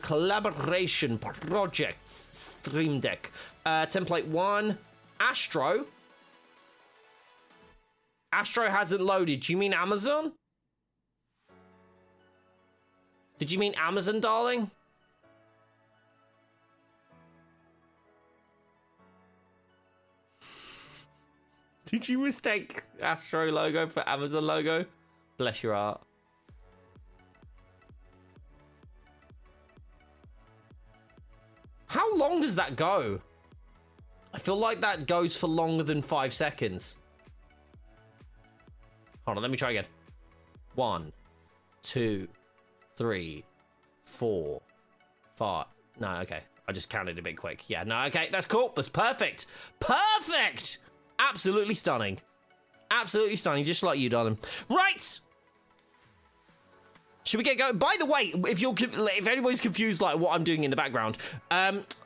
Collaboration projects, Stream Deck. Template 1, Astro. Astro hasn't loaded. Do you mean Amazon? Did you mean Amazon, darling? Did you mistake Astro logo for Amazon logo? Bless your heart. How long does that go? I feel like that goes for longer than 5 seconds. Hold on, let me try again. 1, 2, 3, 4, 5. No, okay. I just counted a bit quick. Yeah, no, okay. That's cool. That's perfect. Perfect! Absolutely stunning. Absolutely stunning. Just like you, darling. Right! Should we get going? By the way, if anybody's confused, like what I'm doing in the background,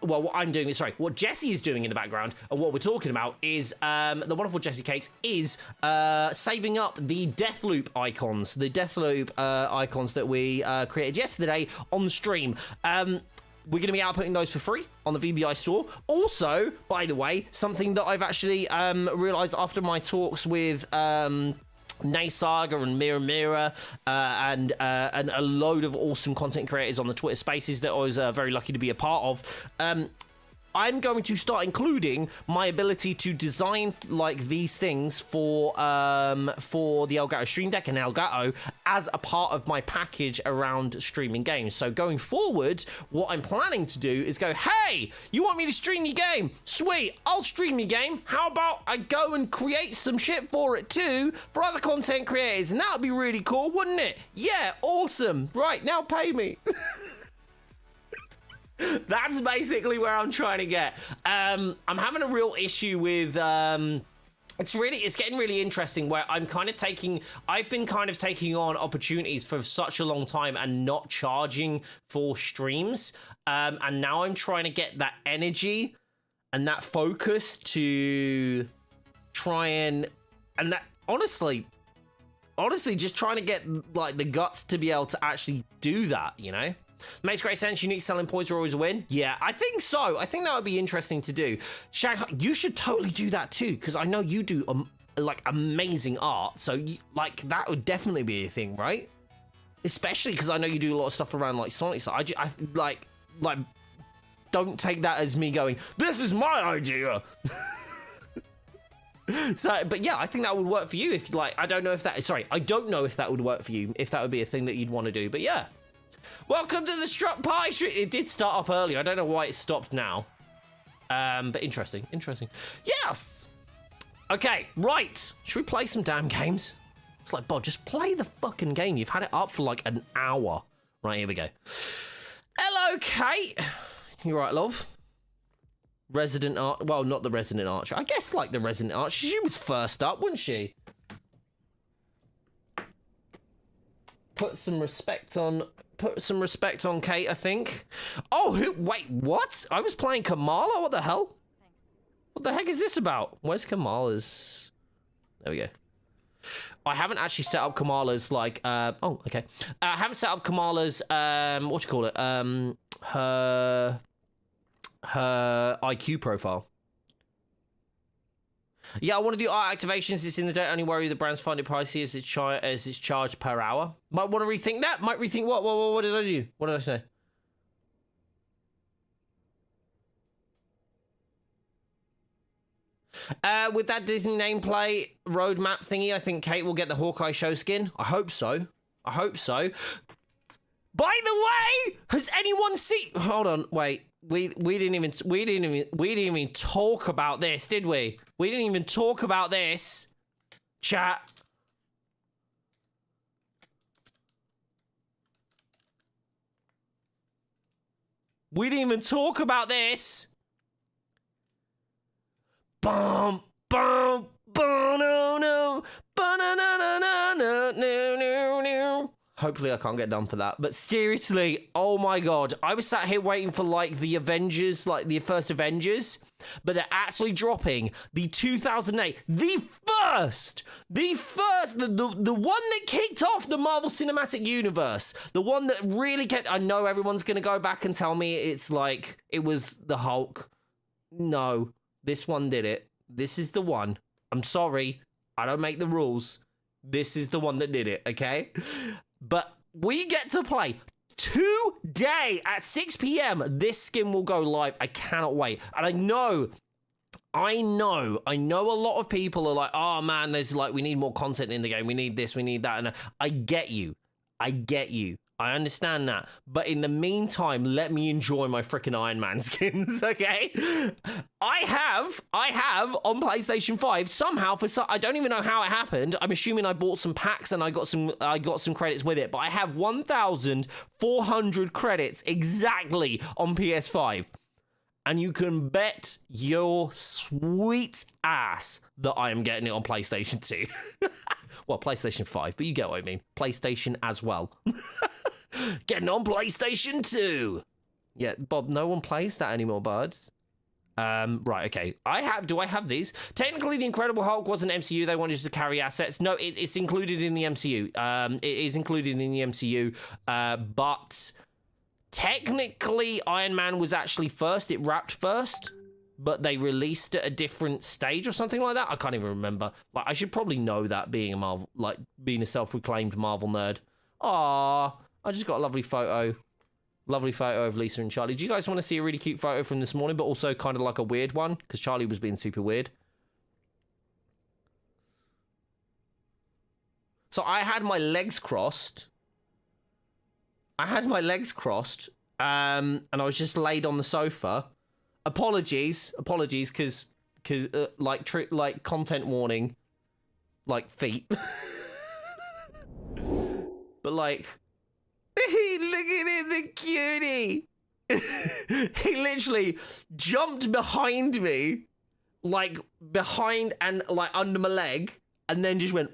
what Jesse is doing in the background, and what we're talking about is the wonderful Jesse Cakes is saving up the Deathloop icons, that we created yesterday on the stream. We're going to be outputting those for free on the VBI store. Also, by the way, something that I've actually realized after my talks with Nay Saga and Mira and a load of awesome content creators on the Twitter Spaces that I was very lucky to be a part of. I'm going to start including my ability to design like these things for the Elgato Stream Deck and Elgato as a part of my package around streaming games. So going forward, what I'm planning to do is go, hey, you want me to stream your game? Sweet, I'll stream your game. How about I go and create some shit for it too for other content creators? And that would be really cool, wouldn't it? Yeah, awesome. Right, now pay me. That's basically where I'm trying to get. I'm having a real issue with it's getting really interesting where I've been kind of taking on opportunities for such a long time and not charging for streams. And now I'm trying to get that energy and that focus to try and that honestly just trying to get like the guts to be able to actually do that, you know? Makes great sense. Unique selling points are always a win. Yeah, I think so. I think that would be interesting to do. Shanghai, you should totally do that too, because I know you do like amazing art. So like that would definitely be a thing, right? Especially because I know you do a lot of stuff around like Sonic. So I like don't take that as me going, this is my idea. So, but yeah, I think that would work for you. If like, I don't know if that would work for you. If that would be a thing that you'd want to do. But yeah. Welcome to the Struck Pie Street. It did start up earlier. I don't know why it stopped now. But interesting. Yes! Okay, right. Should we play some damn games? It's like, Bob, just play the fucking game. You've had it up for like an hour. Right, here we go. Hello, Kate. You right, love? Resident Archer. Well, not the Resident Archer. I guess like the Resident Archer. She was first up, wasn't she? Put some respect on Kate, I think. Oh, wait, what? I was playing Kamala? What the hell? Thanks. What the heck is this about? Where's Kamala's? There we go. I haven't actually set up Kamala's, like, oh, okay. I haven't set up Kamala's, what you call it? Her IQ profile. Yeah, I want to do art activations. It's in the don't only worry the brands find it pricey as it's charged per hour. Might want to rethink that. Might rethink what? What did I do? What did I say? With that Disney nameplate roadmap thingy, I think Kate will get the Hawkeye show skin. I hope so. I hope so. By the way, has anyone seen? Hold on, wait. We didn't even talk about this, did we? We didn't even talk about this. Chat. We didn't even talk about this. Bum, bum, bum, no, no, no, no, no, no, no, no. Hopefully I can't get done for that. But seriously, oh my god. I was sat here waiting for, like, the Avengers, like, the first Avengers. But they're actually dropping the 2008, the one that kicked off the Marvel Cinematic Universe. The one that really kept, I know everyone's going to go back and tell me it's like, it was the Hulk. No, this one did it. This is the one. I'm sorry. I don't make the rules. This is the one that did it, okay? But we get to play today at 6 p.m. This skin will go live. I cannot wait. And I know a lot of people are like, oh man, there's like, we need more content in the game. We need this, we need that. And I get you. I understand that. But in the meantime, let me enjoy my freaking Iron Man skins, okay? I have on PlayStation 5 somehow I don't even know how it happened. I'm assuming I bought some packs and I got some credits with it, but I have 1,400 credits exactly on PS5. And you can bet your sweet ass that I am getting it on PlayStation 2. Well, PlayStation 5, but you get what I mean. PlayStation as well. Getting on PlayStation 2. Yeah, Bob, no one plays that anymore, buds. Right, okay. Do I have these? Technically, the Incredible Hulk wasn't MCU. They wanted to carry assets. No, it's included in the MCU. It is included in the MCU, but technically, Iron Man was actually first. It wrapped first, but they released at a different stage or something like that. I can't even remember. Like, I should probably know that, being a self-proclaimed Marvel nerd. Aww, I just got a lovely photo. Lovely photo of Lisa and Charlie. Do you guys want to see a really cute photo from this morning, but also kind of like a weird one? Because Charlie was being super weird. So I had my legs crossed. And I was just laid on the sofa. Apologies, because like content warning, like feet. But like, look at it, the cutie. He literally jumped behind me, like behind and like under my leg, and then just went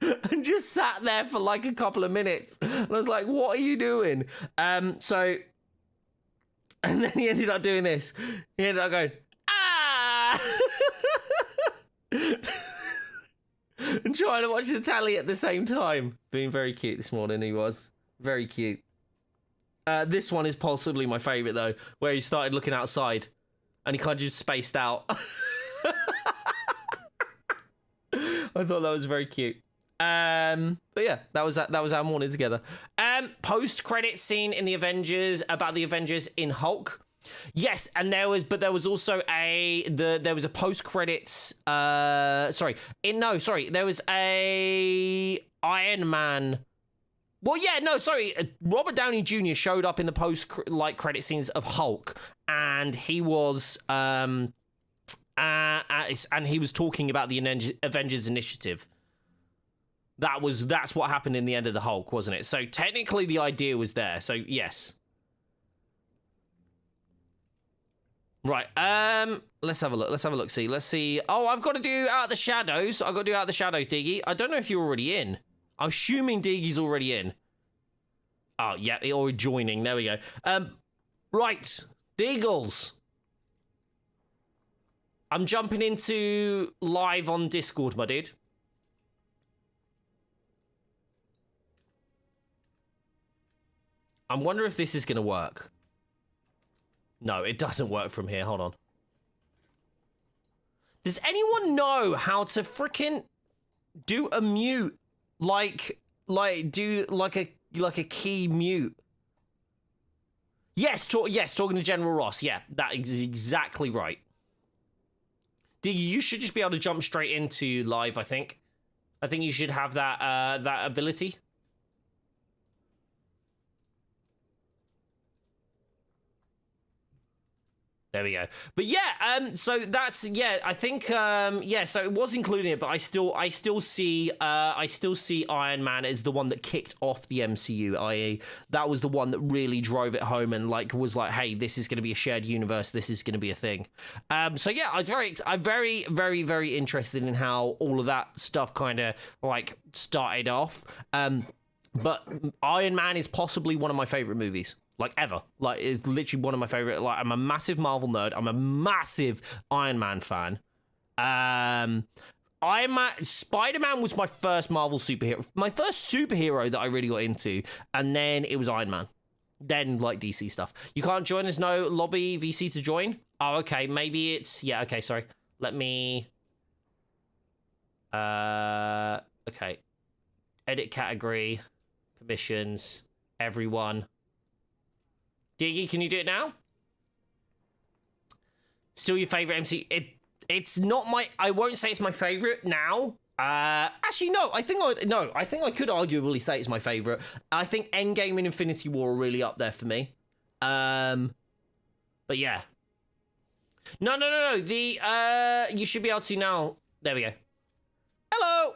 bloop, and just sat there for like a couple of minutes. And I was like, "What are you doing?" So, and then he ended up doing this. He ended up going, ah. And trying to watch the tally at the same time. Being very cute this morning, he was. Very cute. This one is possibly my favourite, though, where he started looking outside and he kind of just spaced out. I thought that was very cute. But yeah, that was our morning together. Post-credit scene in the Avengers, about the Avengers in Hulk. Yes, and there was also there was a post-credits, there was a Iron Man. Well, yeah, no, sorry. Robert Downey Jr. showed up in the post-credit scenes of Hulk, and he was and he was talking about the Avengers Initiative. That's what happened in the end of the Hulk, wasn't it? So technically, the idea was there. So yes. Right, let's have a look. See, let's see. Oh, I've got to do Out of the Shadows. Diggy. I don't know if you're already in. I'm assuming Diggy's already in. Oh, yeah, or joining. There we go. Right, Deagles. I'm jumping into live on Discord, my dude. I wonder if this is going to work. No, it doesn't work from here. Hold on. Does anyone know how to freaking do a mute? Do a key mute? Yes, talking to General Ross. Yeah, that is exactly right. Diggy, you should just be able to jump straight into live, I think. I think you should have that that ability. There we go. But yeah, so that's I think so it was including it, but I still see Iron Man as the one that kicked off the MCU, i.e. that was the one that really drove it home and like was like, hey, this is going to be a shared universe, this is going to be a thing. So yeah, I'm very interested in how all of that stuff kind of like started off. But Iron Man is possibly one of my favorite movies. Like, ever. Like, it's literally one of my favorite. Like, I'm a massive Marvel nerd. I'm a massive Iron Man fan. Spider-Man was my first Marvel superhero. My first superhero that I really got into. And then it was Iron Man. Then, like, DC stuff. You can't join. There's no lobby VC to join. Oh, okay. Maybe it's... Yeah, okay, sorry. Let me... Okay. Edit category. Permissions. Everyone. Diggy, can you do it now? Still your favorite MC? It's not my. I won't say it's my favorite now. Actually, no. I think I could arguably say it's my favorite. I think Endgame and Infinity War are really up there for me. But yeah. No. The you should be able to now. There we go. Hello.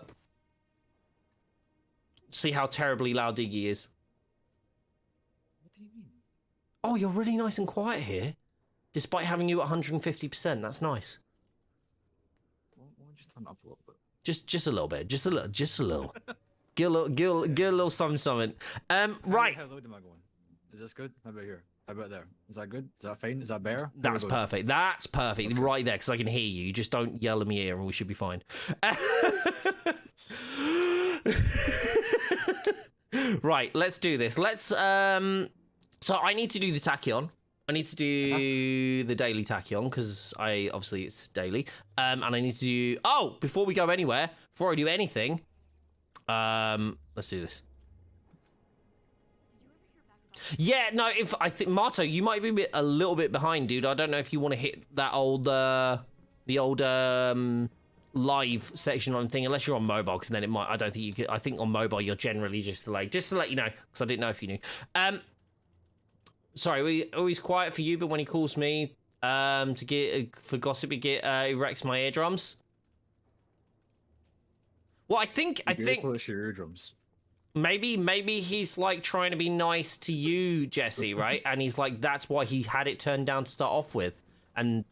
See how terribly loud Diggy is. Oh, you're really nice and quiet here, despite having you at 150%. That's nice. Why don't you just turn it up a little bit? Just a little bit. Just a little. Get a little something. Right. How loud am I going? Is this good? How about here? How about there? Is that good? Is that fine? Is that better? That's perfect. That's perfect. Okay. Right there, because I can hear you. You just don't yell in my ear, and we should be fine. Right. Let's do this. Let's So I need to do the tachyon. I need to do the daily tachyon because obviously it's daily. And I need to do. Oh, before we go anywhere, before I do anything, let's do this. Yeah, no. If I think Marto, you might be a little bit behind, dude. I don't know if you want to hit that old, live section on thing, unless you're on mobile, because then it might. I don't think you could. I think on mobile you're generally just delayed. Just to let you know, because I didn't know if you knew. Sorry, we always quiet for you, but when he calls me to get for gossip, he wrecks my eardrums. Well, I think your eardrums. Maybe he's like trying to be nice to you, Jesse, right? And he's like, that's why he had it turned down to start off with.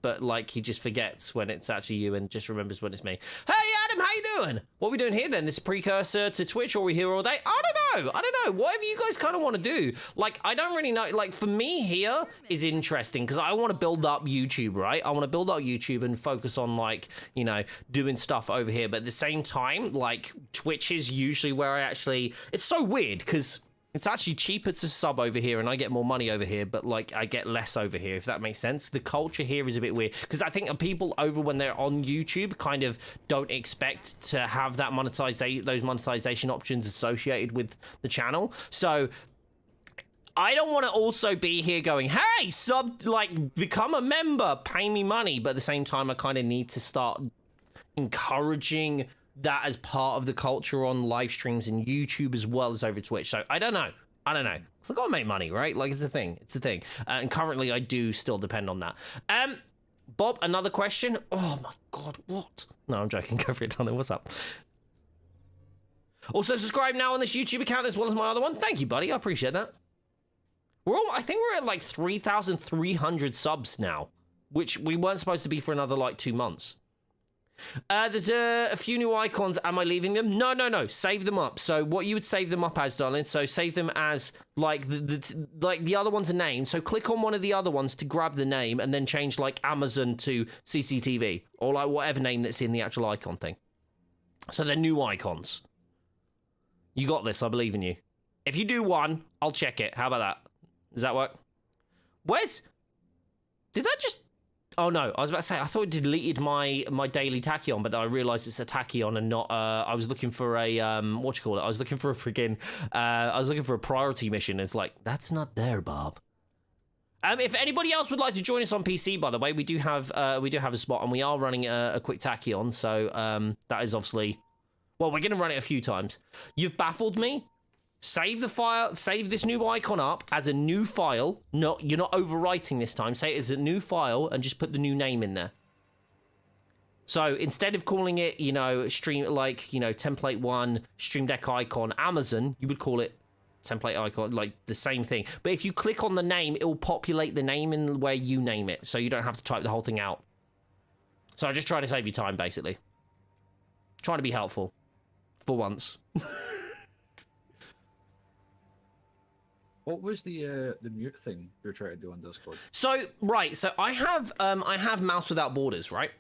But like he just forgets when it's actually you and just remembers when it's me. Hey Adam, how you doing? What are we doing here then? This precursor to Twitch, or are we here all day? I don't know. Whatever you guys kind of want to do. Like, I don't really know. Like, for me here is interesting because I want to build up YouTube, right? I want to build up YouTube and focus on, like, you know, doing stuff over here. But at the same time, like, Twitch is usually where I actually... It's so weird because... It's actually cheaper to sub over here and I get more money over here, but like I get less over here, if that makes sense. The culture here is a bit weird because I think people over when they're on YouTube kind of don't expect to have that those monetization options associated with the channel. So I don't want to also be here going, hey, become a member, pay me money. But at the same time, I kind of need to start encouraging that as part of the culture on live streams and YouTube as well as over Twitch. So I don't know. So I gotta make money, right? Like, it's a thing. And currently I do still depend on that. Bob, another question. Oh my God, what? No, I'm joking. Go for it, Donna. What's up? Also, subscribe now on this YouTube account as well as my other one. Thank you, buddy. I appreciate that. I think we're at like 3,300 subs now, which we weren't supposed to be for another like 2 months. There's a few new icons. Am I leaving them? No. Save them up. So what you would save them up as, darling? So save them as like the other one's a name. So click on one of the other ones to grab the name and then change like Amazon to CCTV or like whatever name that's in the actual icon thing. So they're new icons. You got this. I believe in you. If you do one, I'll check it. How about that? Does that work? Did that just... Oh no, I was about to say, I thought it deleted my daily tachyon, but I realized it's a tachyon and not, I was looking for a, I was looking for a friggin', I was looking for a priority mission. It's like, that's not there, Bob. If anybody else would like to join us on PC, by the way, we do have a spot, and we are running a quick tachyon. So that is obviously, well, we're going to run it a few times. You've baffled me. Save the file. Save this new icon up as a new file. No, you're not overwriting this time. Say it as a new file, and just put the new name in there. So instead of calling it, template 1 Stream Deck icon Amazon, you would call it template icon, like the same thing. But if you click on the name, it will populate the name in where you name it, so you don't have to type the whole thing out. So I just try to save you time, basically. Trying to be helpful. For once. What was the mute thing you were trying to do on Discord? So I have mouse without borders, right?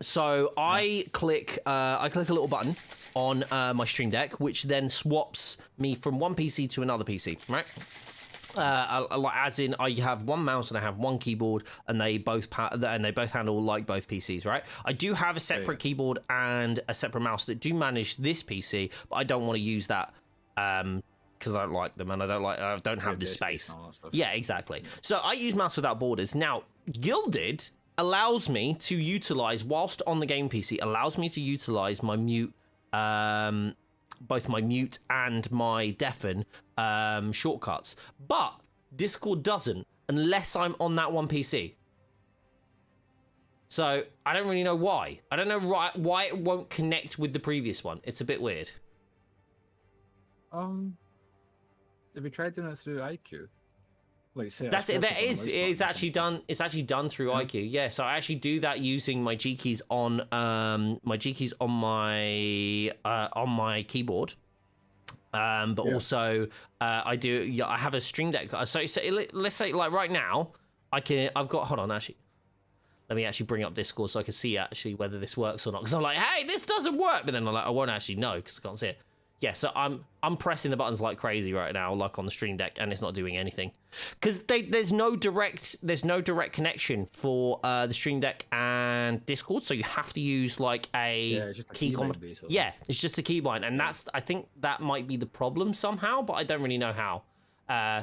So I click a little button on my Stream Deck, which then swaps me from one PC to another PC, right? As in, I have one mouse and I have one keyboard, and they both handle like both PCs, right? I do have a separate keyboard and a separate mouse that do manage this PC, but I don't want to use that because I don't like them and I don't have the space. Yeah, exactly. So I use mouse without borders. Now, Gilded allows me to utilize, whilst on the game PC, allows me to utilize my mute, both my mute and my deafen shortcuts. But Discord doesn't, unless I'm on that one PC. So I don't really know why. I don't know why it won't connect with the previous one. It's a bit weird. Have you tried doing it through IQ? Like, say that's it. It's actually done. It's actually done through IQ. Yeah. So I actually do that using my G keys on my keyboard. But also I do. Yeah, I have a Stream Deck. So let's say like right now, I've got. Hold on, actually. Let me actually bring up Discord so I can see actually whether this works or not. Because I'm like, hey, this doesn't work. But then I'm like, I won't actually know because I can't see it. Yeah, so I'm pressing the buttons like crazy right now, like on the Stream Deck, and it's not doing anything because there's no direct connection for the Stream Deck and Discord, so you have to use like a key combination. Yeah, it's just a keybind, and I think that might be the problem somehow, but I don't really know how.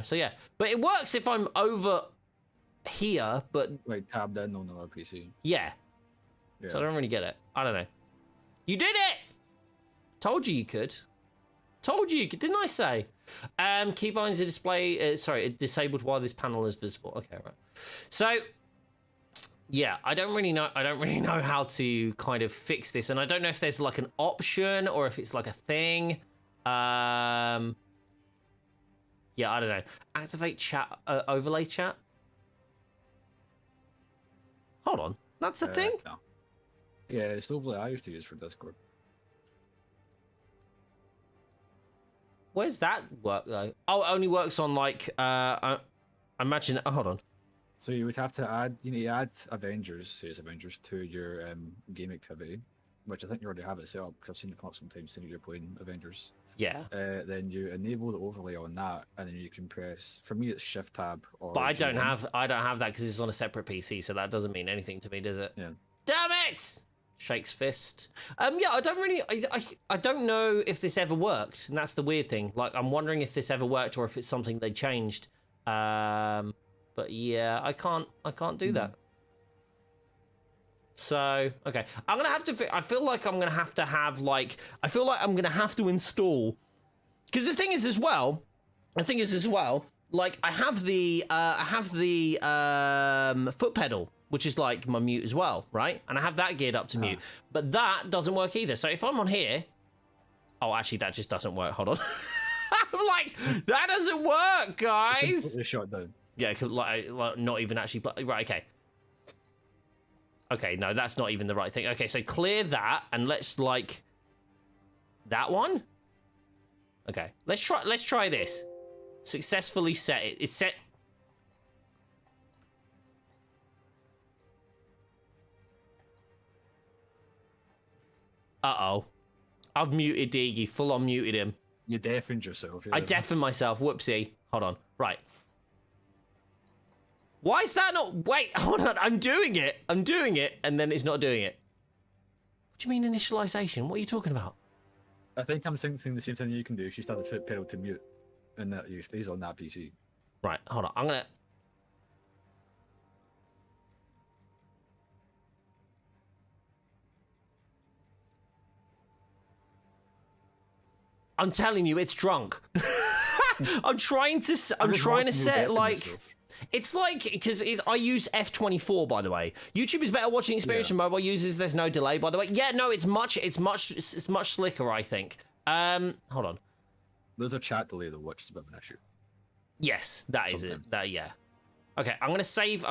So yeah, but it works if I'm over here, but like tabbed in on another PC. Yeah. So I don't really get it. I don't know. You did it! Told you could. Told you, didn't I say? Keybinds are disabled while this panel is visible. Okay, right. So, yeah, I don't really know how to kind of fix this, and I don't know if there's like an option or if it's like a thing. Yeah, I don't know. Activate chat, overlay chat. Hold on, that's a thing. No. Yeah, it's the overlay I used to use for Discord. Where's that work though? Oh, it only works on like I imagine. Oh, hold on. So you would have to add, you add Avengers, say it's Avengers, to your game activity, which I think you already have it set up because I've seen it come up sometimes when you're playing Avengers. Yeah. Then you enable the overlay on that, and then you can press. For me, it's Shift Tab. Or but I don't have that because it's on a separate PC, so that doesn't mean anything to me, does it? Yeah. Damn it! Shakes fist. Yeah, I don't really. I don't know if this ever worked, and that's the weird thing. Like, I'm wondering if this ever worked or if it's something they changed. But yeah, I can't do that. So okay, I'm gonna have to. I feel like I'm gonna have to have like. I feel like I'm gonna have to install. Because the thing is as well. Like I have the foot pedal, which is like my mute as well, right? And I have that geared up to mute, but that doesn't work either. So if I'm on here, oh, actually, that just doesn't work. Hold on. I'm like, that doesn't work, guys. It's shut down. Yeah, like not even actually. Right, okay. Okay, no, that's not even the right thing. Okay, so clear that and let's like that one. Okay, let's try this. Successfully set it. It's set. Uh-oh. I've muted Deegy. Full on muted him. You deafened yourself. I deafened myself. Whoopsie. Hold on. Right. Why is that not... Wait, hold on. I'm doing it. And then it's not doing it. What do you mean initialization? What are you talking about? I think I'm thinking the same thing you can do if you start the foot pedal to mute. And that stays on that PC. Right. Hold on. I'm going to... I'm telling you, it's drunk. I'm trying to set like. It's like, because I use F24, by the way. YouTube is better watching experience than mobile users. There's no delay, by the way. Yeah, no, it's much slicker, I think. Hold on. There's a chat delay though, which is a bit of an issue. Yes, that is it. Yeah. Okay, I'm gonna save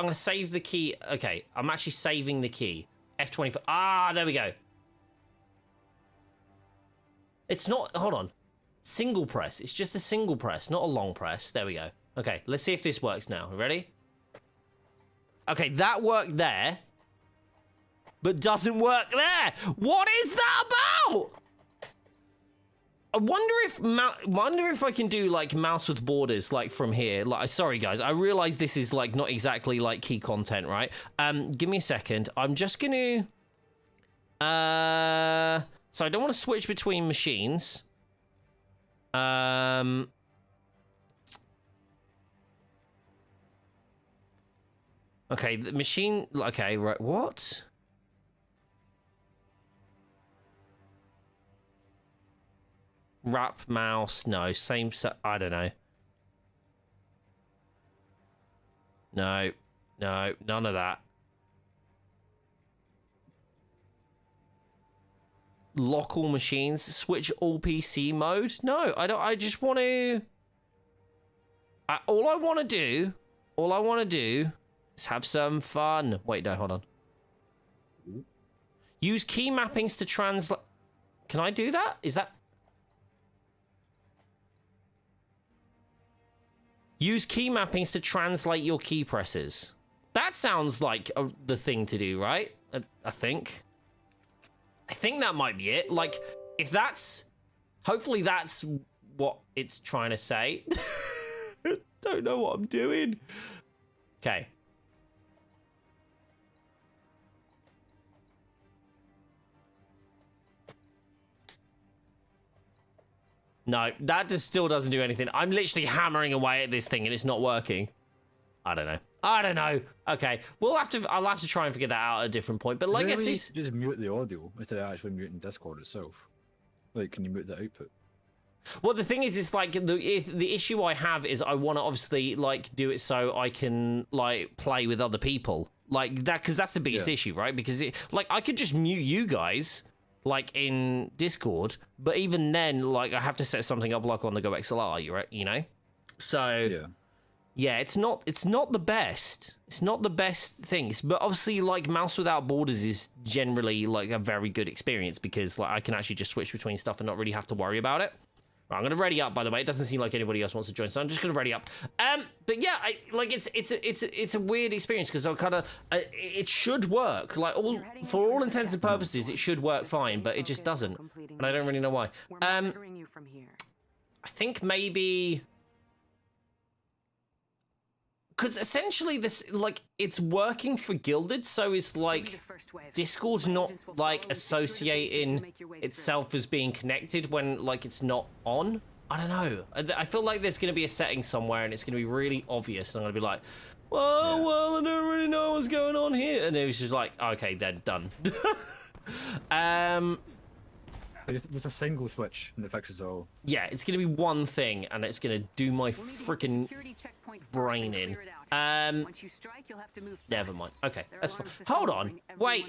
the key. Okay, I'm actually saving the key. F24. Ah, there we go. It's not. Hold on. Single press. It's just a single press, not a long press. There we go. Okay, let's see if this works now. Ready? Okay, that worked there, but doesn't work there. What is that about? I wonder if I can do like mouse with borders like from here. Like, sorry guys, I realize this is like not exactly like key content, right? Give me a second. I'm just gonna. So I don't want to switch between machines. Okay, the machine. Okay, right. What? Wrap mouse. No, same set. I don't know. No, none of that. Lock all machines. Switch all PC mode. No, I don't. I just want to. All I want to do is have some fun. Wait, no, hold on. Use key mappings to translate. Can I do that? Is that? Use key mappings to translate your key presses. That sounds like the thing to do, right? I think. I think that might be it. Like, if that's... Hopefully that's what it's trying to say. Don't know what I'm doing. Okay. No, that just still doesn't do anything. I'm literally hammering away at this thing and it's not working. I don't know. Okay, I'll have to try and figure that out at a different point. But like, it's just mute the audio instead of actually muting Discord itself. Like, can you mute the output? Well, the thing is, it's like the issue I have is I want to obviously like do it so I can like play with other people like that, because that's the biggest issue, right? Because like I could just mute you guys like in Discord, but even then, like I have to set something up like on the Go XLR, you know. So yeah, it's not the best. It's not the best things, but obviously like Mouse Without Borders is generally like a very good experience because like I can actually just switch between stuff and not really have to worry about it. Right, I'm gonna ready up, by the way. It doesn't seem like anybody else wants to join, so I'm just gonna ready up. But yeah, it's a weird experience because I kind of it should work like for all intents and purposes it should work fine, but it just doesn't, and I don't really know why. I think maybe. Because essentially this, like, it's working for Gilded, so it's like Discord's not like associating itself as being connected when like it's not on. I don't know. I feel like there's going to be a setting somewhere and it's going to be really obvious and I'm going to be like, well, I don't really know what's going on here. And it was just like, okay, then done. With a single switch and it fixes all. Yeah, it's going to be one thing and it's going to do my freaking brain in. Never mind. Okay, that's fine. Hold on. Wait.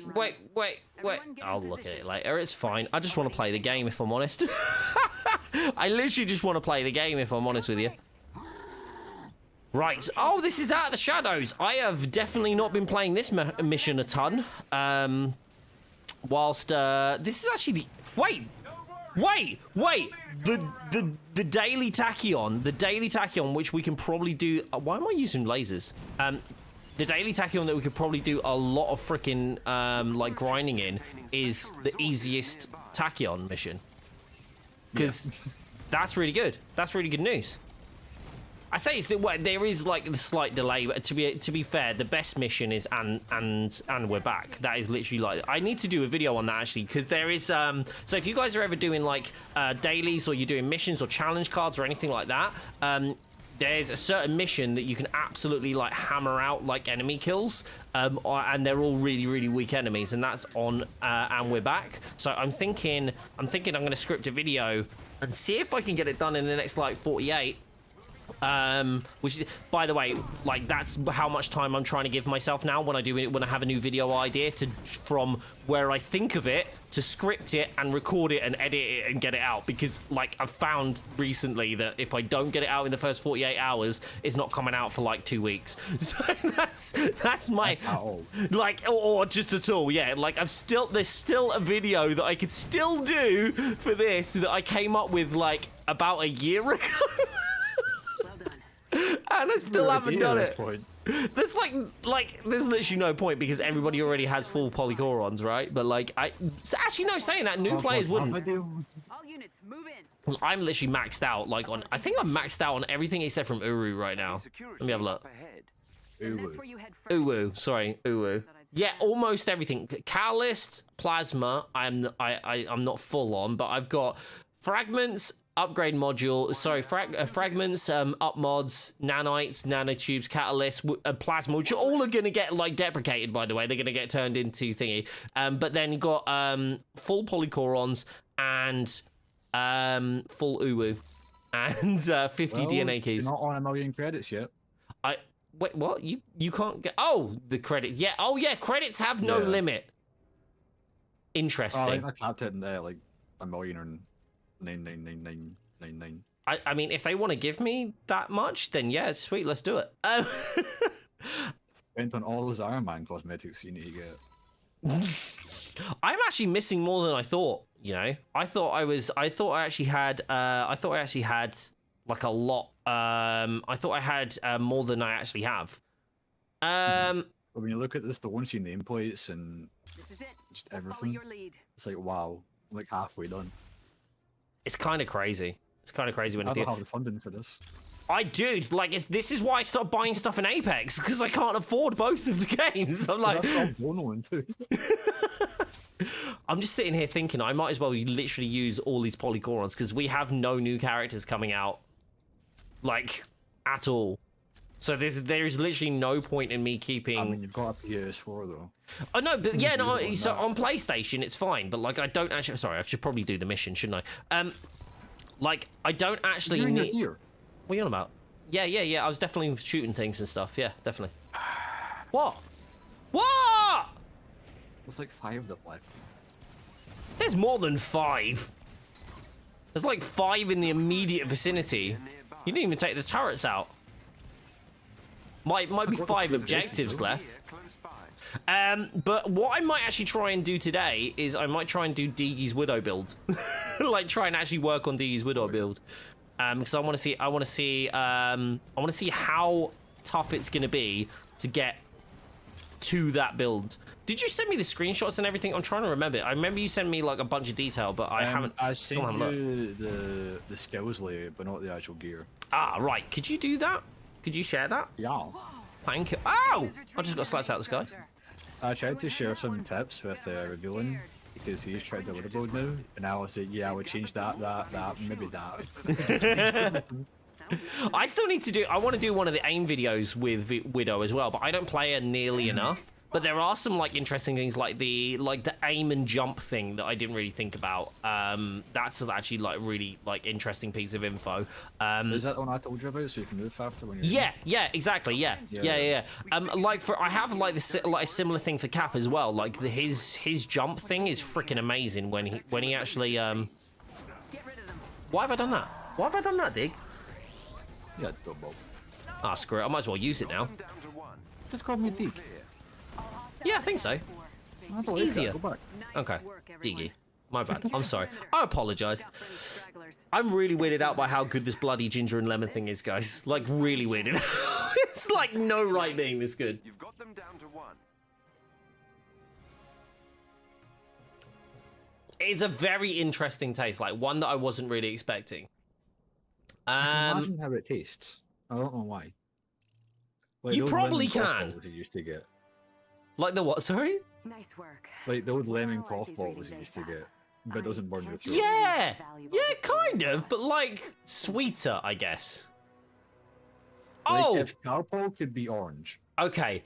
I'll look at it later. It's fine. I just want to play the game, if I'm honest. I literally just want to play the game, if I'm honest with you. Right. Oh, this is Out of the Shadows. I have definitely not been playing this mission a ton. Whilst this is actually the... Wait! The daily tachyon, which we can probably do. Why am I using lasers? The daily tachyon that we could probably do a lot of freaking like grinding in is the easiest tachyon mission, because that's really good. That's really good news. I say it's there is like the slight delay, but to be fair, the best mission is and we're back. That is literally like I need to do a video on that actually, because there is so if you guys are ever doing like dailies or you're doing missions or challenge cards or anything like that, there's a certain mission that you can absolutely like hammer out like enemy kills, and they're all really, really weak enemies, and that's on And We're Back. So I'm thinking I'm going to script a video and see if I can get it done in the next like 48. Which is, by the way, like that's how much time I'm trying to give myself now when I have a new video idea, to from where I think of it to script it and record it and edit it and get it out, because like I've found recently that if I don't get it out in the first 48 hours, it's not coming out for like 2 weeks. So that's my like, or just at all. Yeah, like there's still a video that I could still do for this that I came up with like about a year ago. And I still haven't done it. There's there's literally no point because everybody already has full polychorons, right? But like, actually no, saying that, new players wouldn't. All units move in. I'm literally maxed out, like on, I think I'm maxed out on everything except from Uru right now. Let me have a look. Uwu, sorry, Uwu. Yeah, almost everything. Catalyst, Plasma, I'm not full on, but I've got Fragments, upgrade module, sorry, fragments, up mods, nanites, nanotubes, catalysts, plasma, which all are going to get like deprecated, by the way. They're going to get turned into thingy. But then you got full polychorons and full Uwu and 50 DNA keys. You're not on 1 million credits yet. Wait, what? You can't get... Oh, the credits. Yeah. Oh, yeah. Credits have no limit. Interesting. I think I capped it in there, like 1 million or 99999. I mean, if they want to give me that much, then yeah, sweet, let's do it. Depends on all those Iron Man cosmetics you need to get. I'm actually missing more than I thought. You know, I thought I actually had like a lot. I thought I had more than I actually have. But when you look at the stones, your nameplates and just everything, it's like wow, I'm like halfway done. It's kind of crazy. It's kind of crazy when I don't have the funding for this. I do. Like, this is why I stopped buying stuff in Apex, because I can't afford both of the games. I'm like, I'm just sitting here thinking I might as well literally use all these polychorons because we have no new characters coming out, like, at all. So there's literally no point in me keeping. I mean, you've got a PS4 though. Oh no, but yeah, no. So on PlayStation, it's fine. But like, I don't actually. Sorry, I should probably do the mission, shouldn't I? Like, I don't actually need. What are you on about? Yeah. I was definitely shooting things and stuff. Yeah, definitely. What? What? There's like 5 of them left. There's more than 5. There's like 5 in the immediate vicinity. You didn't even take the turrets out. Might be 5 objectives left. But what I might actually try and do today is I might try and do Deegee's Widow build. Like, try and actually work on Deegee's Widow build. Because I want to see how tough it's going to be to get to that build. Did you send me the screenshots and everything? I'm trying to remember. I remember you sent me like a bunch of detail, but I haven't. I sent you the skills layout, but not the actual gear. Ah, right. Could you do that? Could you share that? Yeah. Thank you. Oh! I just got slapped out of the sky. I tried to share some tips with revealing because he's tried to build now, and I was like, yeah, I would change that, maybe that. I still need to do. I want to do one of the aim videos with Widow as well, but I don't play her nearly enough. But there are some like interesting things like the aim and jump thing that I didn't really think about. That's actually like really like interesting piece of info. Is that the one I told you about, so you can move faster when you're yeah, exactly, yeah. Like I have like a similar thing for Cap as well. Like his jump thing is freaking amazing when he actually Why have I done that? Why have I done that, Dig? Yeah, double. Ah, screw it. I might as well use it now. Just call me Dig. Yeah, I think so. It's easier. Okay, Diggy. My bad. I'm sorry. I apologize. I'm really weirded out by how good this bloody ginger and lemon thing is, guys. Like, really weirded out. It's like no right being this good. You've got them down to 1. It's a very interesting taste, like one that I wasn't really expecting. Imagine how it tastes. I don't know why. Like you probably can. You used to get. Like the what? Sorry. Nice work. Like the old lemon cough bottles you used to get, but it doesn't burn your throat. Yeah, kind of, but like sweeter, I guess. Oh! Like, if Carpal could be orange. Okay.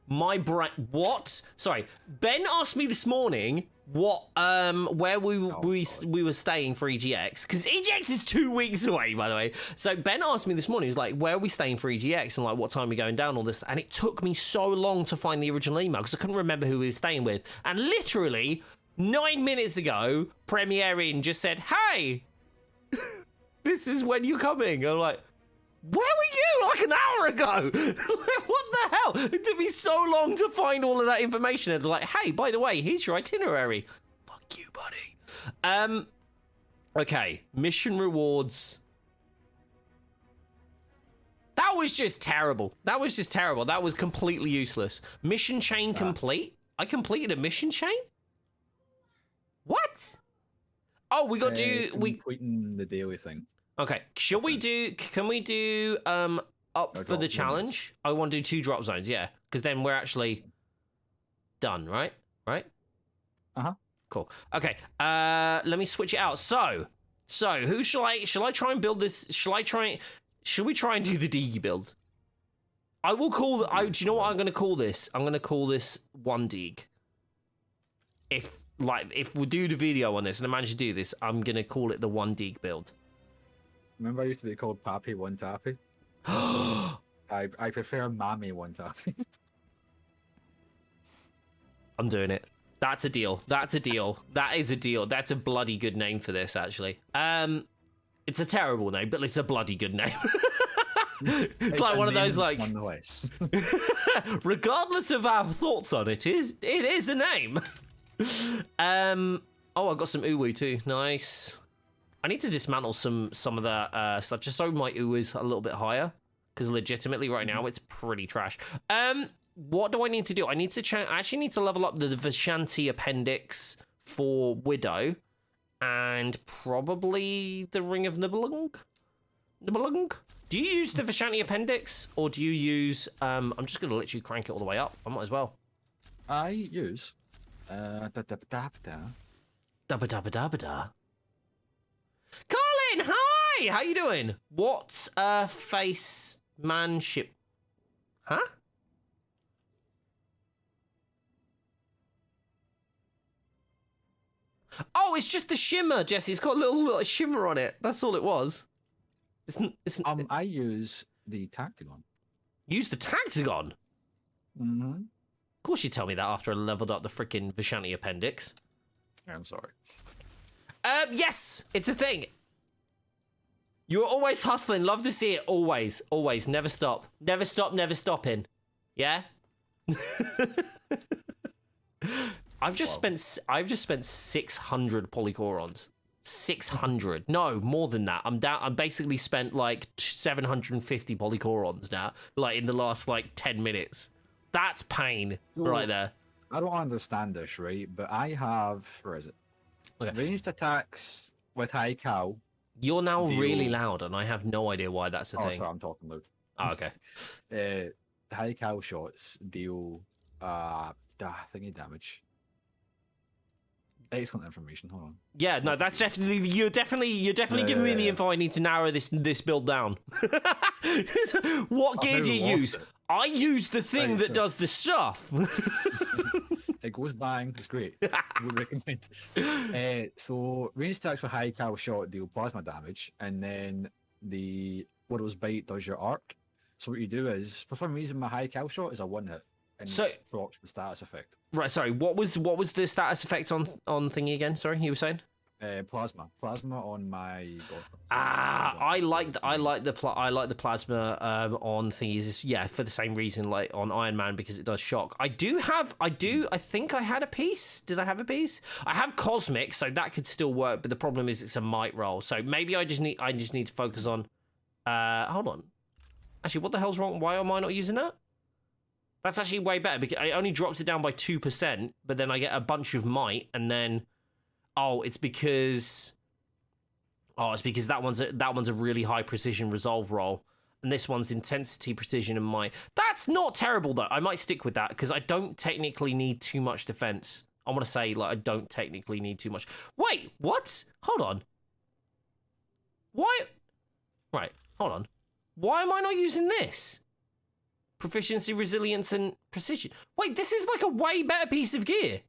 My brain. What? Sorry. Ben asked me this morning what where we were staying for EGX, because EGX is 2 weeks away, by the way. So Ben asked me this morning, he's like, where are we staying for EGX and like what time are we going down, all this, and it took me so long to find the original email because I couldn't remember who we were staying with. And literally 9 minutes ago, Premiere Inn just said, hey, this is when you're coming. I'm like, where were you like an hour ago? What the hell? It took me so long to find all of that information. And they're like, hey, by the way, here's your itinerary. Fuck you, buddy. Okay, mission rewards. That was just terrible. That was completely useless. Mission chain complete. I completed a mission chain? What? Oh, we got to completing the daily thing. Okay, can we do up for the challenge? I want to do 2 drop zones, yeah, because then we're actually done, right? Uh-huh. Cool. Okay, let me switch it out. So who shall I try and build this? Should we try and do the Digi build? I will call do you know what I'm gonna call this? I'm gonna call this 1 Dig. If we do the video on this and I manage to do this, I'm gonna call it the 1 Dig build. Remember I used to be called Pappy One Tappy? I prefer Mammy One Tappy. I'm doing it. That's a deal. That is a deal. That's a bloody good name for this, actually. It's a terrible name, but it's a bloody good name. it's like one of those, like, nonetheless. regardless of our thoughts on it, it is a name. Oh, I got some uwu too. Nice. I need to dismantle some of the stuff just so my uwu is a little bit higher, because legitimately right now it's pretty trash. What do I need to do? I need to I actually need to level up the Vishanti appendix for Widow, and probably the Ring of Nibelung. Do you use the Vishanti appendix, or do you use? I'm just gonna literally crank it all the way up. I might as well. I use. Dabba dabba dabba da. Colin, hi! How you doing? What face manship? Huh? Oh, it's just the shimmer, Jesse. It's got a little shimmer on it. That's all it was. I use the Tactagon. Use the Tactagon? Mm-hmm. Of course you tell me that after I leveled up the freaking Vishanti appendix. I'm sorry. Yes, it's a thing. You're always hustling. Love to see it. Always. Never stop. Never stop, never stopping. Yeah? I've just spent 600 polychorons. 600. No, more than that. I'm basically spent like 750 polychorons now, like in the last like 10 minutes. That's pain right there. I don't understand this, right? But I have, where is it? Okay. Ranged attacks with high cow. You're now really loud, and I have no idea why that's a thing. Sorry, I'm talking loud. Oh, okay. High cow shots deal thingy damage. Excellent information. Hold on. Yeah, no, that's definitely you're definitely giving me the info I need to narrow this build down. What gear do you use? I use the thing that does the stuff. It goes bang. It's great. Would recommend. So ranged attacks for high cow shot deal plasma damage, and then the Widow's Bite does your arc. So what you do is, for some reason, my high cow shot is a 1-hit, and it procs the status effect. Right. Sorry. What was the status effect on thingy again? Sorry, you were saying? Plasma on my god. I like the plasma on thingies. Yeah, for the same reason, like on Iron Man, because it does shock. I think I had a piece. Did I have a piece? I have cosmic, so that could still work. But the problem is it's a might roll. So maybe I just need to focus on. Hold on. Actually, what the hell's wrong? Why am I not using that? That's actually way better because it only drops it down by 2%, but then I get a bunch of might, and then. Oh, it's because that one's a really high precision resolve roll, and this one's intensity, precision, and might. That's not terrible though. I might stick with that because I don't technically need too much defense. I want to say like I don't technically need too much. Wait, what? Hold on. Why? Right, hold on. Why am I not using this? Proficiency, resilience, and precision. Wait, this is like a way better piece of gear.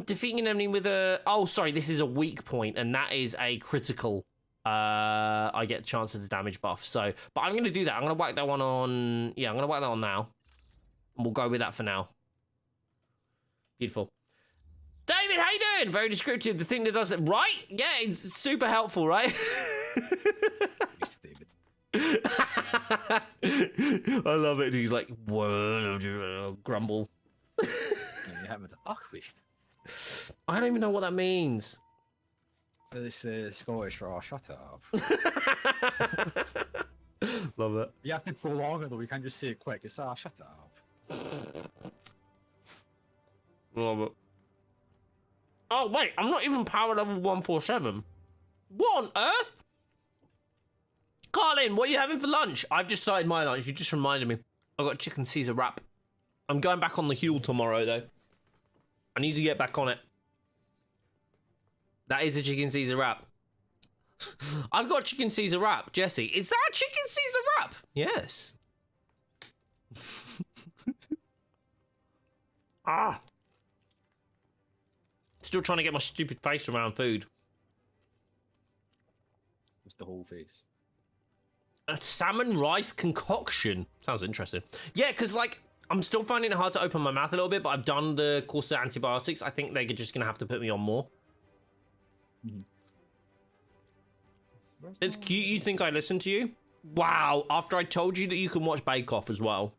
Defeating an enemy with a... Oh, sorry, this is a weak point, and that is a critical. I get the chance of the damage buff. So, but I'm going to do that. I'm going to whack that one on... Yeah, I'm going to whack that on now. And we'll go with that for now. Beautiful. David, how you doing? Very descriptive. The thing that does it right? Yeah, it's super helpful, right? Yes, David. I love it. He's like, whoa, grumble. Yeah, you have it. Wait. I don't even know what that means. It's Scottish for shut up. Love it. You have to prolong it though. You can't just say it quick. It's shut up. Love it. Oh wait, I'm not even power level 147. What on earth? Carlin, what are you having for lunch? I've just started my lunch. You just reminded me. I've got a chicken Caesar wrap. I'm going back on the Huel tomorrow, though. I need to get back on it. That is a chicken Caesar wrap. I've got chicken Caesar wrap. Jesse, is that a chicken Caesar wrap? Yes. Ah. Still trying to get my stupid face around food. It's the whole face. A salmon rice concoction. Sounds interesting. Yeah, because, like, I'm still finding it hard to open my mouth a little bit, but I've done the course of antibiotics. I think they're just going to have to put me on more. It's cute you think I listen to you? Wow, after I told you that you can watch Bake Off as well.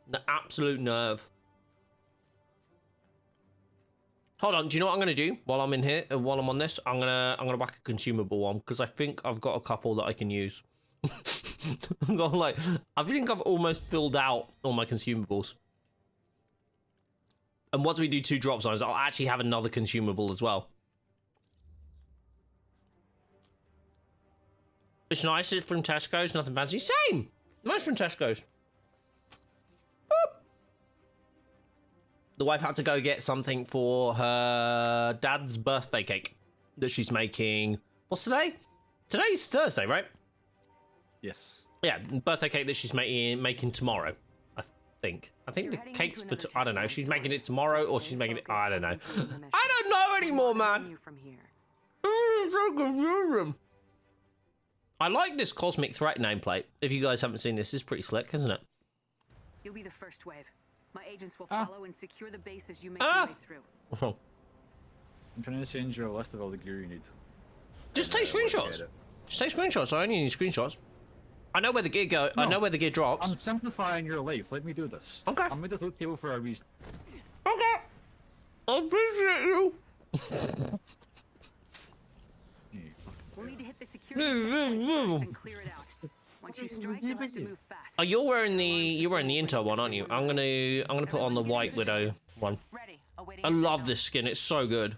The absolute nerve. Hold on, do you know what I'm going to do while I'm in here, while I'm on this? I'm going to whack a consumable one, because I think I've got a couple that I can use. I'm going like, I think I've almost filled out all my consumables. And once we do 2 drop zones, I'll actually have another consumable as well. It's nice, it's from Tesco's, nothing fancy. Same! Nice from Tesco's. Boop. The wife had to go get something for her dad's birthday cake that she's making. What's today? Today's Thursday, right? Yes. Yeah, birthday cake that she's making tomorrow, I think. I think the cake's for... I don't know. She's making it tomorrow or she's making it... I don't know. I don't know anymore, man. It's so confusing. I like this Cosmic Threat nameplate. If you guys haven't seen this, it's pretty slick, isn't it? You'll be the first wave. My agents will follow and secure the base as you make your way through. Oh. I'm trying to send you a list of all the gear you need. Just take screenshots. Just take screenshots. I only need screenshots. I know where the gear go. No, I know where the gear drops. I'm simplifying your life. Let me do this. Okay. I made this look table for a reason. Okay. I appreciate you. We'll need to hit the security first and clear it out. Once you strike, you'll have to move fast. Oh, you're wearing the Intel one, aren't you? I'm gonna put on the White Widow one. Ready. I love this skin. It's so good.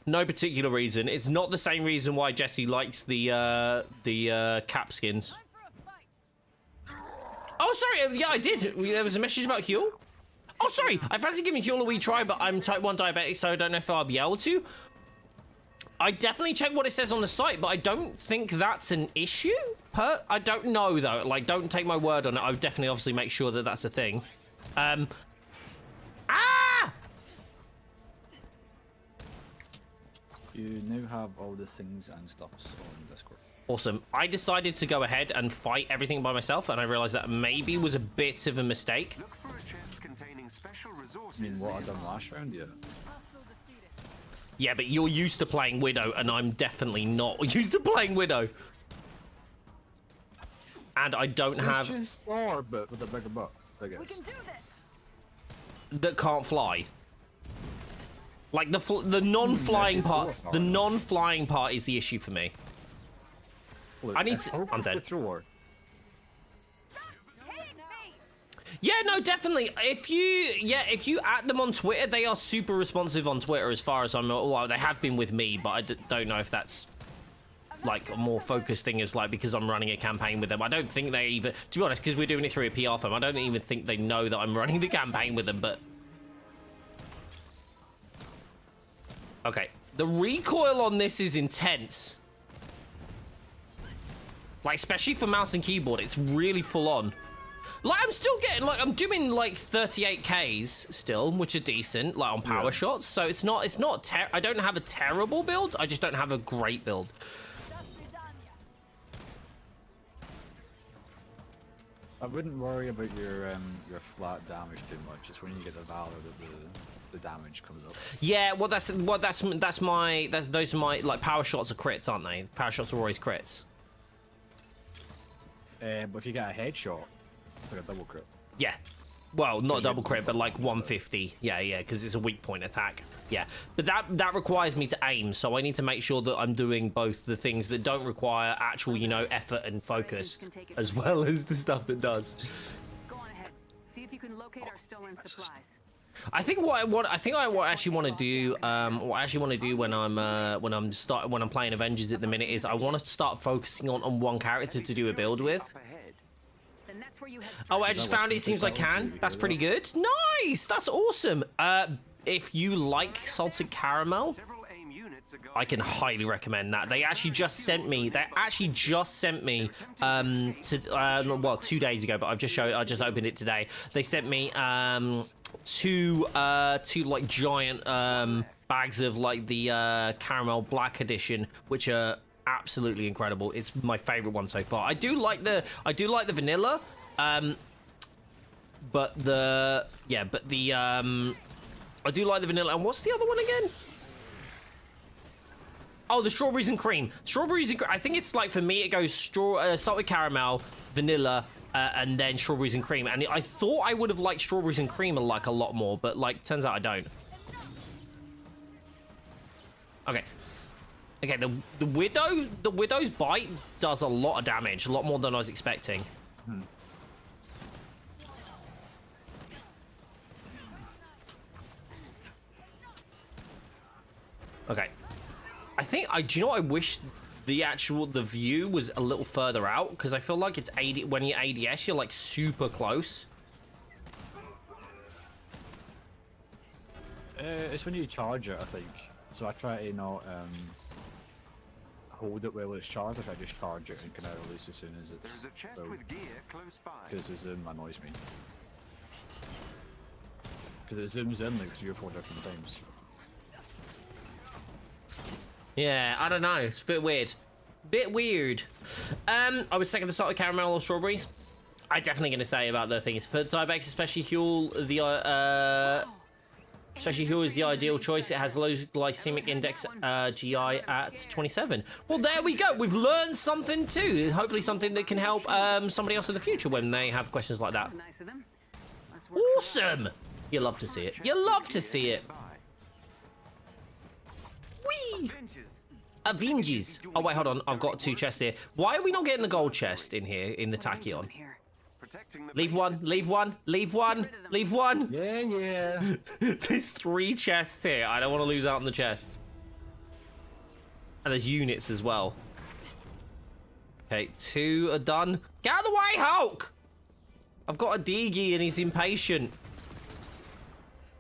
No particular reason. It's not the same reason why Jesse likes the cap skins. Oh, sorry. Yeah, I did. There was a message about Huel. Oh, sorry. I fancy giving Huel a wee try, but I'm type 1 diabetic, so I don't know if I'll be able to. I definitely check what it says on the site, but I don't think that's an issue. I don't know, though. Like, don't take my word on it. I would definitely, obviously, make sure that that's a thing. Ah! You now have all the things and stuffs on Discord. Awesome. I decided to go ahead and fight everything by myself, and I realized that maybe was a bit of a mistake. Look for a chest containing special resources. I mean, what I done last round, yeah. Yeah, but you're used to playing Widow, and I'm definitely not used to playing Widow. And I don't have... It's just far, but with a bigger butt, I guess. We can do this. That can't fly. Like, the non-flying part... The non-flying part is the issue for me. Look, I need to... I'm dead. Yeah, no, definitely. If you at them on Twitter, they are super responsive on Twitter as far as I'm... Well, they have been with me, but I don't know if that's... like more focused thing is like because I'm running a campaign with them. I don't think they even, to be honest, because we're doing it through a PR firm, I don't even think they know that I'm running the campaign with them. But okay, the recoil on this is intense. Like, especially for mouse and keyboard, it's really full on. Like, I'm still getting, like, I'm doing, like, 38 Ks still, which are decent, like, on power shots. So it's not, I don't have a terrible build. I just don't have a great build. I wouldn't worry about your flat damage too much. It's when you get the valor that the damage comes up. Yeah, well, those are my, like, power shots are crits, aren't they? Power shots are always crits. But if you get a headshot, it's like a double crit. Yeah. Well, not a double crit, but like 150. Yeah, because it's a weak point attack. Yeah. But that requires me to aim, so I need to make sure that I'm doing both the things that don't require actual, you know, effort and focus, as well as the stuff that does. Go on ahead. See if you can locate our stolen supplies. I think what I actually want to do, when I'm playing Avengers at the minute is I want to start focusing on one character to do a build with. Then that's where you head. Oh, I just found it. Seems I can. That's pretty good. Nice. That's awesome. If you like salted caramel, I can highly recommend that. They actually just sent me. Well, 2 days ago, but I just opened it today. They sent me two like giant bags of like the caramel black edition, which are absolutely incredible. It's my favorite one so far. I do like the vanilla, I do like the vanilla. And what's the other one again? Oh, the strawberries and cream. I think it's like, for me, it goes salted caramel, vanilla, and then strawberries and cream. And I thought I would have liked strawberries and cream like a lot more, but like, turns out I don't. Okay. Okay, the widow's bite does a lot of damage, a lot more than I was expecting. Okay. Do you know what I wish the view was a little further out, because I feel like it's when you're ADS, you're like super close. It's when you charge it, I think. So I try to not hold it while it's charged. I try to just charge it and kind of release as soon as it's There's a chest with gear close by. because the zoom annoys me. Because it zooms in like 3 or 4 different times. Yeah, I don't know. It's a bit weird. I was second the salted caramel or strawberries. I'm definitely going to say about the things for diabetics, especially Huel. Especially Huel is the ideal choice. It has low glycemic index, GI at 27. Well, there we go. We've learned something too. Hopefully, something that can help somebody else in the future when they have questions like that. Nice of them. Let's work Awesome. You love to see it. You love to see it. Whee! Avengers. Oh, wait, hold on. I've got 2 chests here. Why are we not getting the gold chest in here, in the tachyon? here. Leave one, leave one, leave one, leave one. Yeah. There's 3 chests here. I don't want to lose out on the chest. And there's units as well. Okay, 2 are done. Get out of the way, Hulk! I've got a Digi and he's impatient.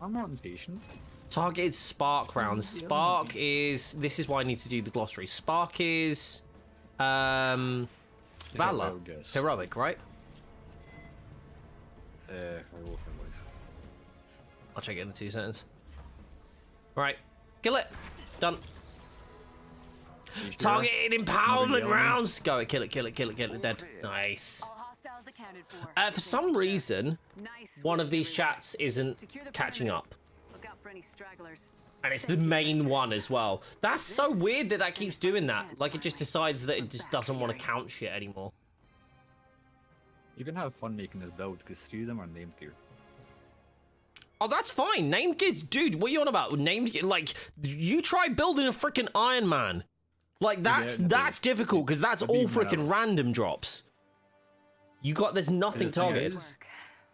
I'm not impatient. Targeted spark rounds. Spark is... This is why I need to do the glossary. Spark is... Valor. Heroic, right? I'll check it in 2 seconds. Right. Kill it. Done. Targeted empowerment rounds. Go it. Kill it. Kill it. Kill it. Kill it. Dead. Nice. All hostiles accounted for. For some reason, Nice one work, of these everyone. chats isn't Secure the catching perimeter. up. Look out for any stragglers. And it's the main one as well. That's so weird that keeps doing that. Like, it just decides that it just doesn't want to count shit anymore. You can have fun making this build because 3 of them are named gear. Oh, that's fine. Named kids, dude. What are you on about? Named, like, you try building a freaking Iron Man. Like, that's difficult because that's all freaking random drops. There's nothing targeted. Work.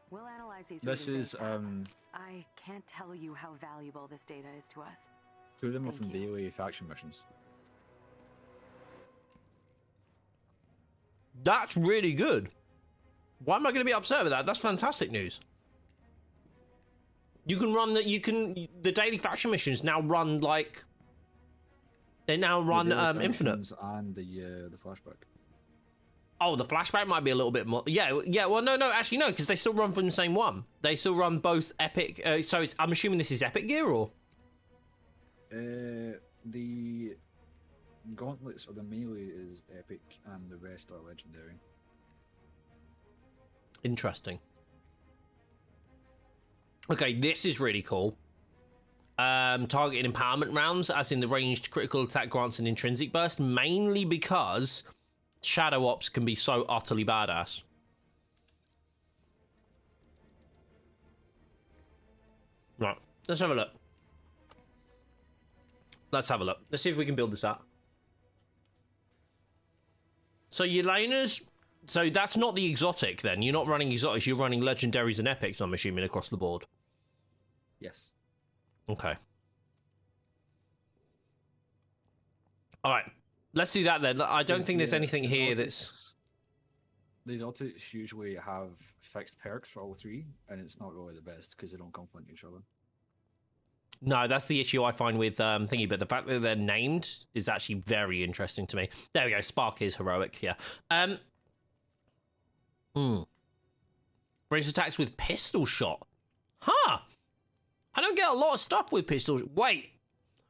We'll analyze these This readings is later. I can't tell you how valuable this data is to us. 2 of them are Thank from you. daily faction missions. That's really good. Why am I going to be upset with that? That's fantastic news. You can run that. The daily faction missions now run like. They now run infinite. And the flashback. Oh, the flashback might be a little bit more. Yeah. Well, no, actually, no, because they still run from the same one. They still run both epic. So I'm assuming this is epic gear, or the gauntlets or the melee is epic, and the rest are legendary. Interesting. Okay, this is really cool. Targeting empowerment rounds, as in the ranged critical attack grants an intrinsic burst, mainly because Shadow Ops can be so utterly badass. Right, let's have a look. Let's see if we can build this up. So your laners, so that's not the exotic then. You're not running exotics, you're running legendaries and epics, I'm assuming, across the board. Yes. Okay. All right. Let's do that then. I don't think there's anything here that's... These exotics usually have fixed perks for all three, and it's not really the best because they don't complement each other. No, that's the issue I find with thingy, but the fact that they're named is actually very interesting to me. There we go. Spark is heroic, yeah. Raise attacks with pistol shot. Huh. I don't get a lot of stuff with pistols. Wait.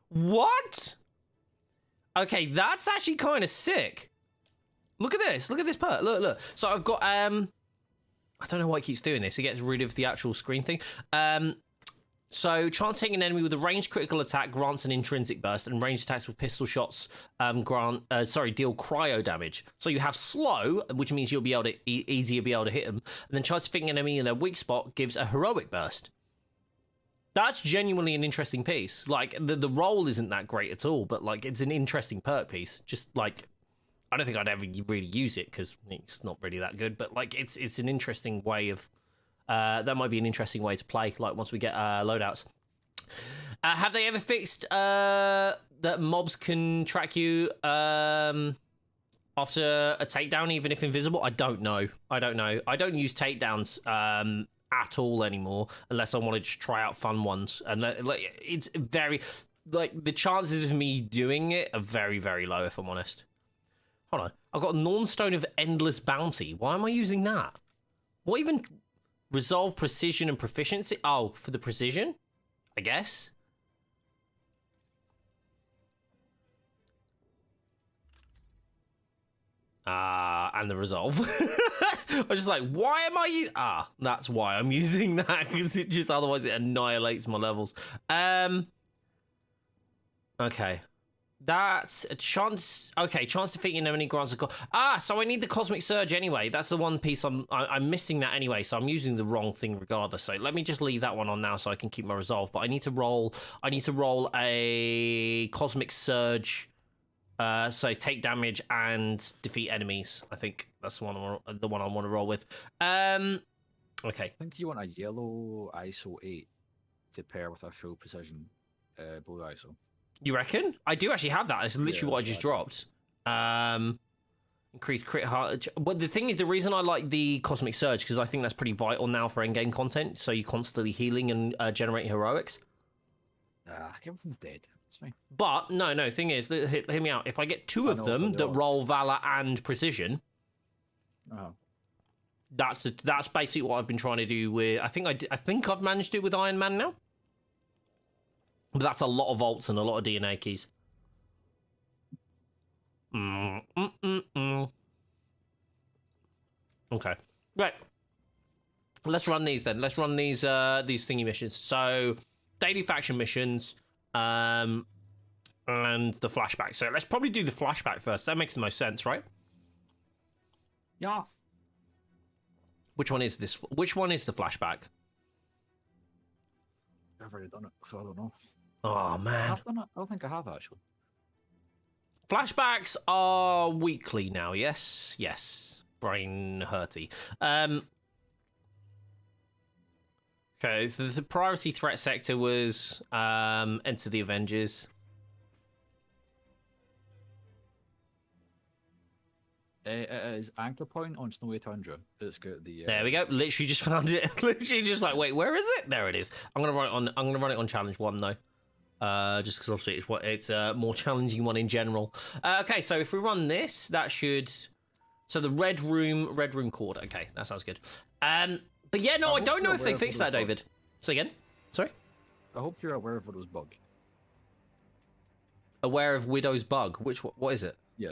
What? Okay, that's actually kind of sick. Look at this. Look at this perk. Look. So I've got I don't know why it keeps doing this. It gets rid of the actual screen thing. So chance hitting an enemy with a ranged critical attack grants an intrinsic burst, and ranged attacks with pistol shots deal cryo damage. So you have slow, which means you'll be able to easier be able to hit them, and then chance hitting an enemy in their weak spot gives a heroic burst. That's genuinely an interesting piece. Like the roll isn't that great at all, but like it's an interesting perk piece. Just like I don't think I'd ever really use it because it's not really that good, but like it's an interesting way of. That might be an interesting way to play, like once we get loadouts. Have they ever fixed that mobs can track you after a takedown, even if invisible? I don't know. I don't use takedowns at all anymore, unless I want to just try out fun ones. And it's very... Like, the chances of me doing it are very, very low, if I'm honest. Hold on. I've got a Nornstone of Endless Bounty. Why am I using that? What even... Resolve precision and proficiency? Oh, for the precision? I guess. And the resolve. I was just like, why am I using... that's why I'm using that, because it just, otherwise it annihilates my levels. Okay. That's a chance. Okay, chance defeating enemy grants a so I need the Cosmic Surge anyway. That's the one piece I'm missing that anyway, so I'm using the wrong thing regardless. So let me just leave that one on now so I can keep my resolve. But I need to roll a Cosmic Surge, so take damage and defeat enemies. I think that's the one I want to roll with. Okay. I think you want a yellow ISO 8 to pair with a full precision blue ISO. You reckon? I do actually have that. It's literally what I just dropped. Increased crit heart. But the thing is, the reason I like the Cosmic Surge, because I think that's pretty vital now for endgame content, so you're constantly healing and generating heroics. Get from the dead. It's fine. But, no, thing is, hear me out. If I get two of them that roll Valor and Precision, that's basically what I've been trying to do with... I think I've managed to do it with Iron Man now. But that's a lot of ults and a lot of DNA keys. Okay. Right. Let's run these then. Let's run these thingy missions. So, daily faction missions, and the flashback. So let's probably do the flashback first. That makes the most sense, right? Yes. Which one is this? Which one is the flashback? I've already done it, so I don't know. Oh, man. I've done it. I don't think I have, actually. Flashbacks are weekly now, yes? Yes. Brain hurty. Okay, so the priority threat sector was Enter the Avengers. It is Anchor Point on Snowy Tundra. It's got the. There we go. Literally just found it. Literally just like, wait, where is it? There it is. I'm gonna run it on challenge 1 though. Just because obviously it's a more challenging one in general. Okay, so if we run this, that should. So the red room cord. Okay, that sounds good. But yeah, no, I don't know if they fixed that, David. So again, sorry. I hope you're aware of Widow's bug. Aware of Widow's bug. What is it? Yeah.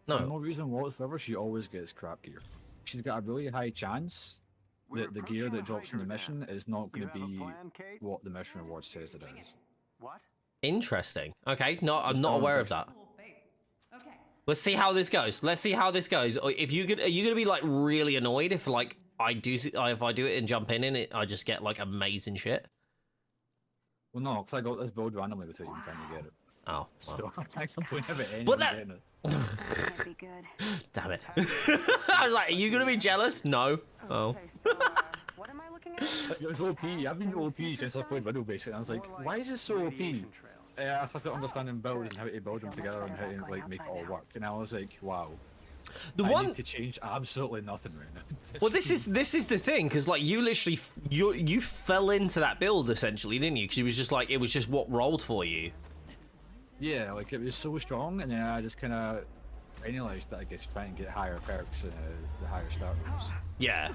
No. For no reason whatsoever, she always gets crap gear. She's got a really high chance that the gear that drops in the mission is not going to be what the mission reward says it is. What? Interesting. Okay, no, I'm not aware of that. Okay. Let's see how this goes. Let's see how this goes. If you are you gonna be like really annoyed if like if I do it and jump in it, I just get like amazing shit? Well, no, because I got this build randomly without even trying to get it. Oh, well. So I can't complain about anyone But that- getting it. That might be good. Damn it. I was like, are you gonna be jealous? No. Oh. Okay, so, what am I looking at? It was OP. I've been OP since I played Widow basically. I was like, why is this so OP? I started understanding builds and how to build them together and how to like make it all work. And I was like, wow. The I one need to change absolutely nothing right now. Well, this is the thing, because like you literally you fell into that build essentially, didn't you? Because it was just like it was just what rolled for you. Yeah, like it was so strong, and then I just kind of realized that I guess trying to get higher perks and the higher start rules. Yeah.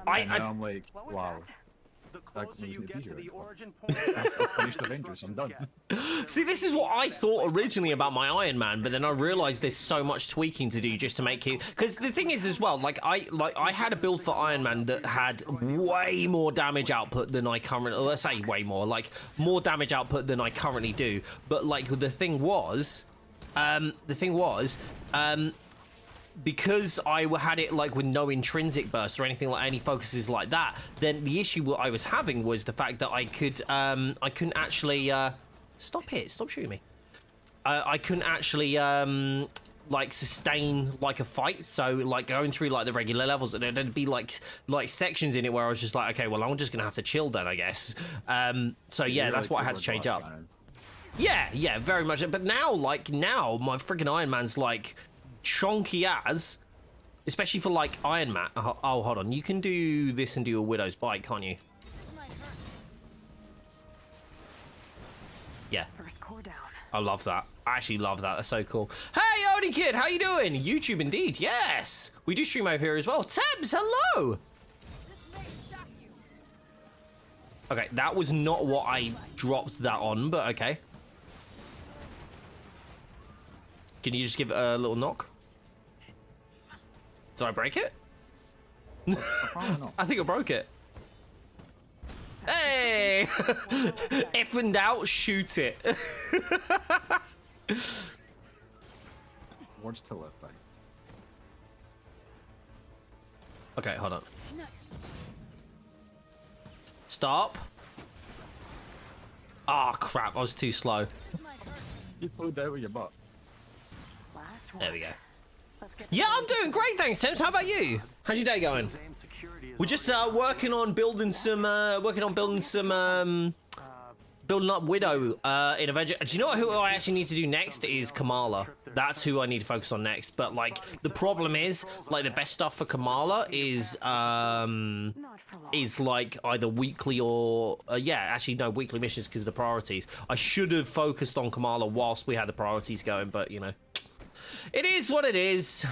And now I'm like, What was wow. that? The closer you get to the origin point, I've finished Avengers, I'm done. See, this is what I thought originally about my Iron Man, but then I realized there's so much tweaking to do just to make it. Because the thing is, as well, like I had a build for Iron Man that had way more damage output than I currently. Let's say way more, like more damage output than I currently do. But like the thing was, because I had it like with no intrinsic burst or anything like any focuses like that, then the issue I was having was the fact that I couldn't actually stop shooting me. I couldn't actually like sustain like a fight. So like going through like the regular levels, and there'd be like sections in it where I was just like, okay, well I'm just gonna have to chill then, I guess. So yeah, that's what I had to change up. Yeah, very much. But now my freaking Iron Man's like chonky as, especially for like Iron Man. Oh, hold on, you can do this and do a Widow's Bite, can't you? Yeah, First core down. I love that. I actually love that. That's so cool. Hey, Odie Kid, how you doing? YouTube indeed. Yes, we do stream over here as well. Tebs, hello. Okay, that was not what I dropped that on, but okay. Can you just give it a little knock? Did I break it? I think I broke it. Hey! If in doubt, shoot it. Words to live by. Okay, hold on. Stop. Ah, crap, I was too slow. You pulled out with your butt. Last one. There we go. Let's get Yeah, I'm doing great, thanks, Tim. How about you? How's your day going? aim security is We're just working on building building up Widow in Avengers. Do you know who I actually need to do next is Kamala. That's who I need to focus on next. But like the problem is, like the best stuff for Kamala is like either weekly or weekly missions because of the priorities. I should have focused on Kamala whilst we had the priorities going, but you know, it is what it is.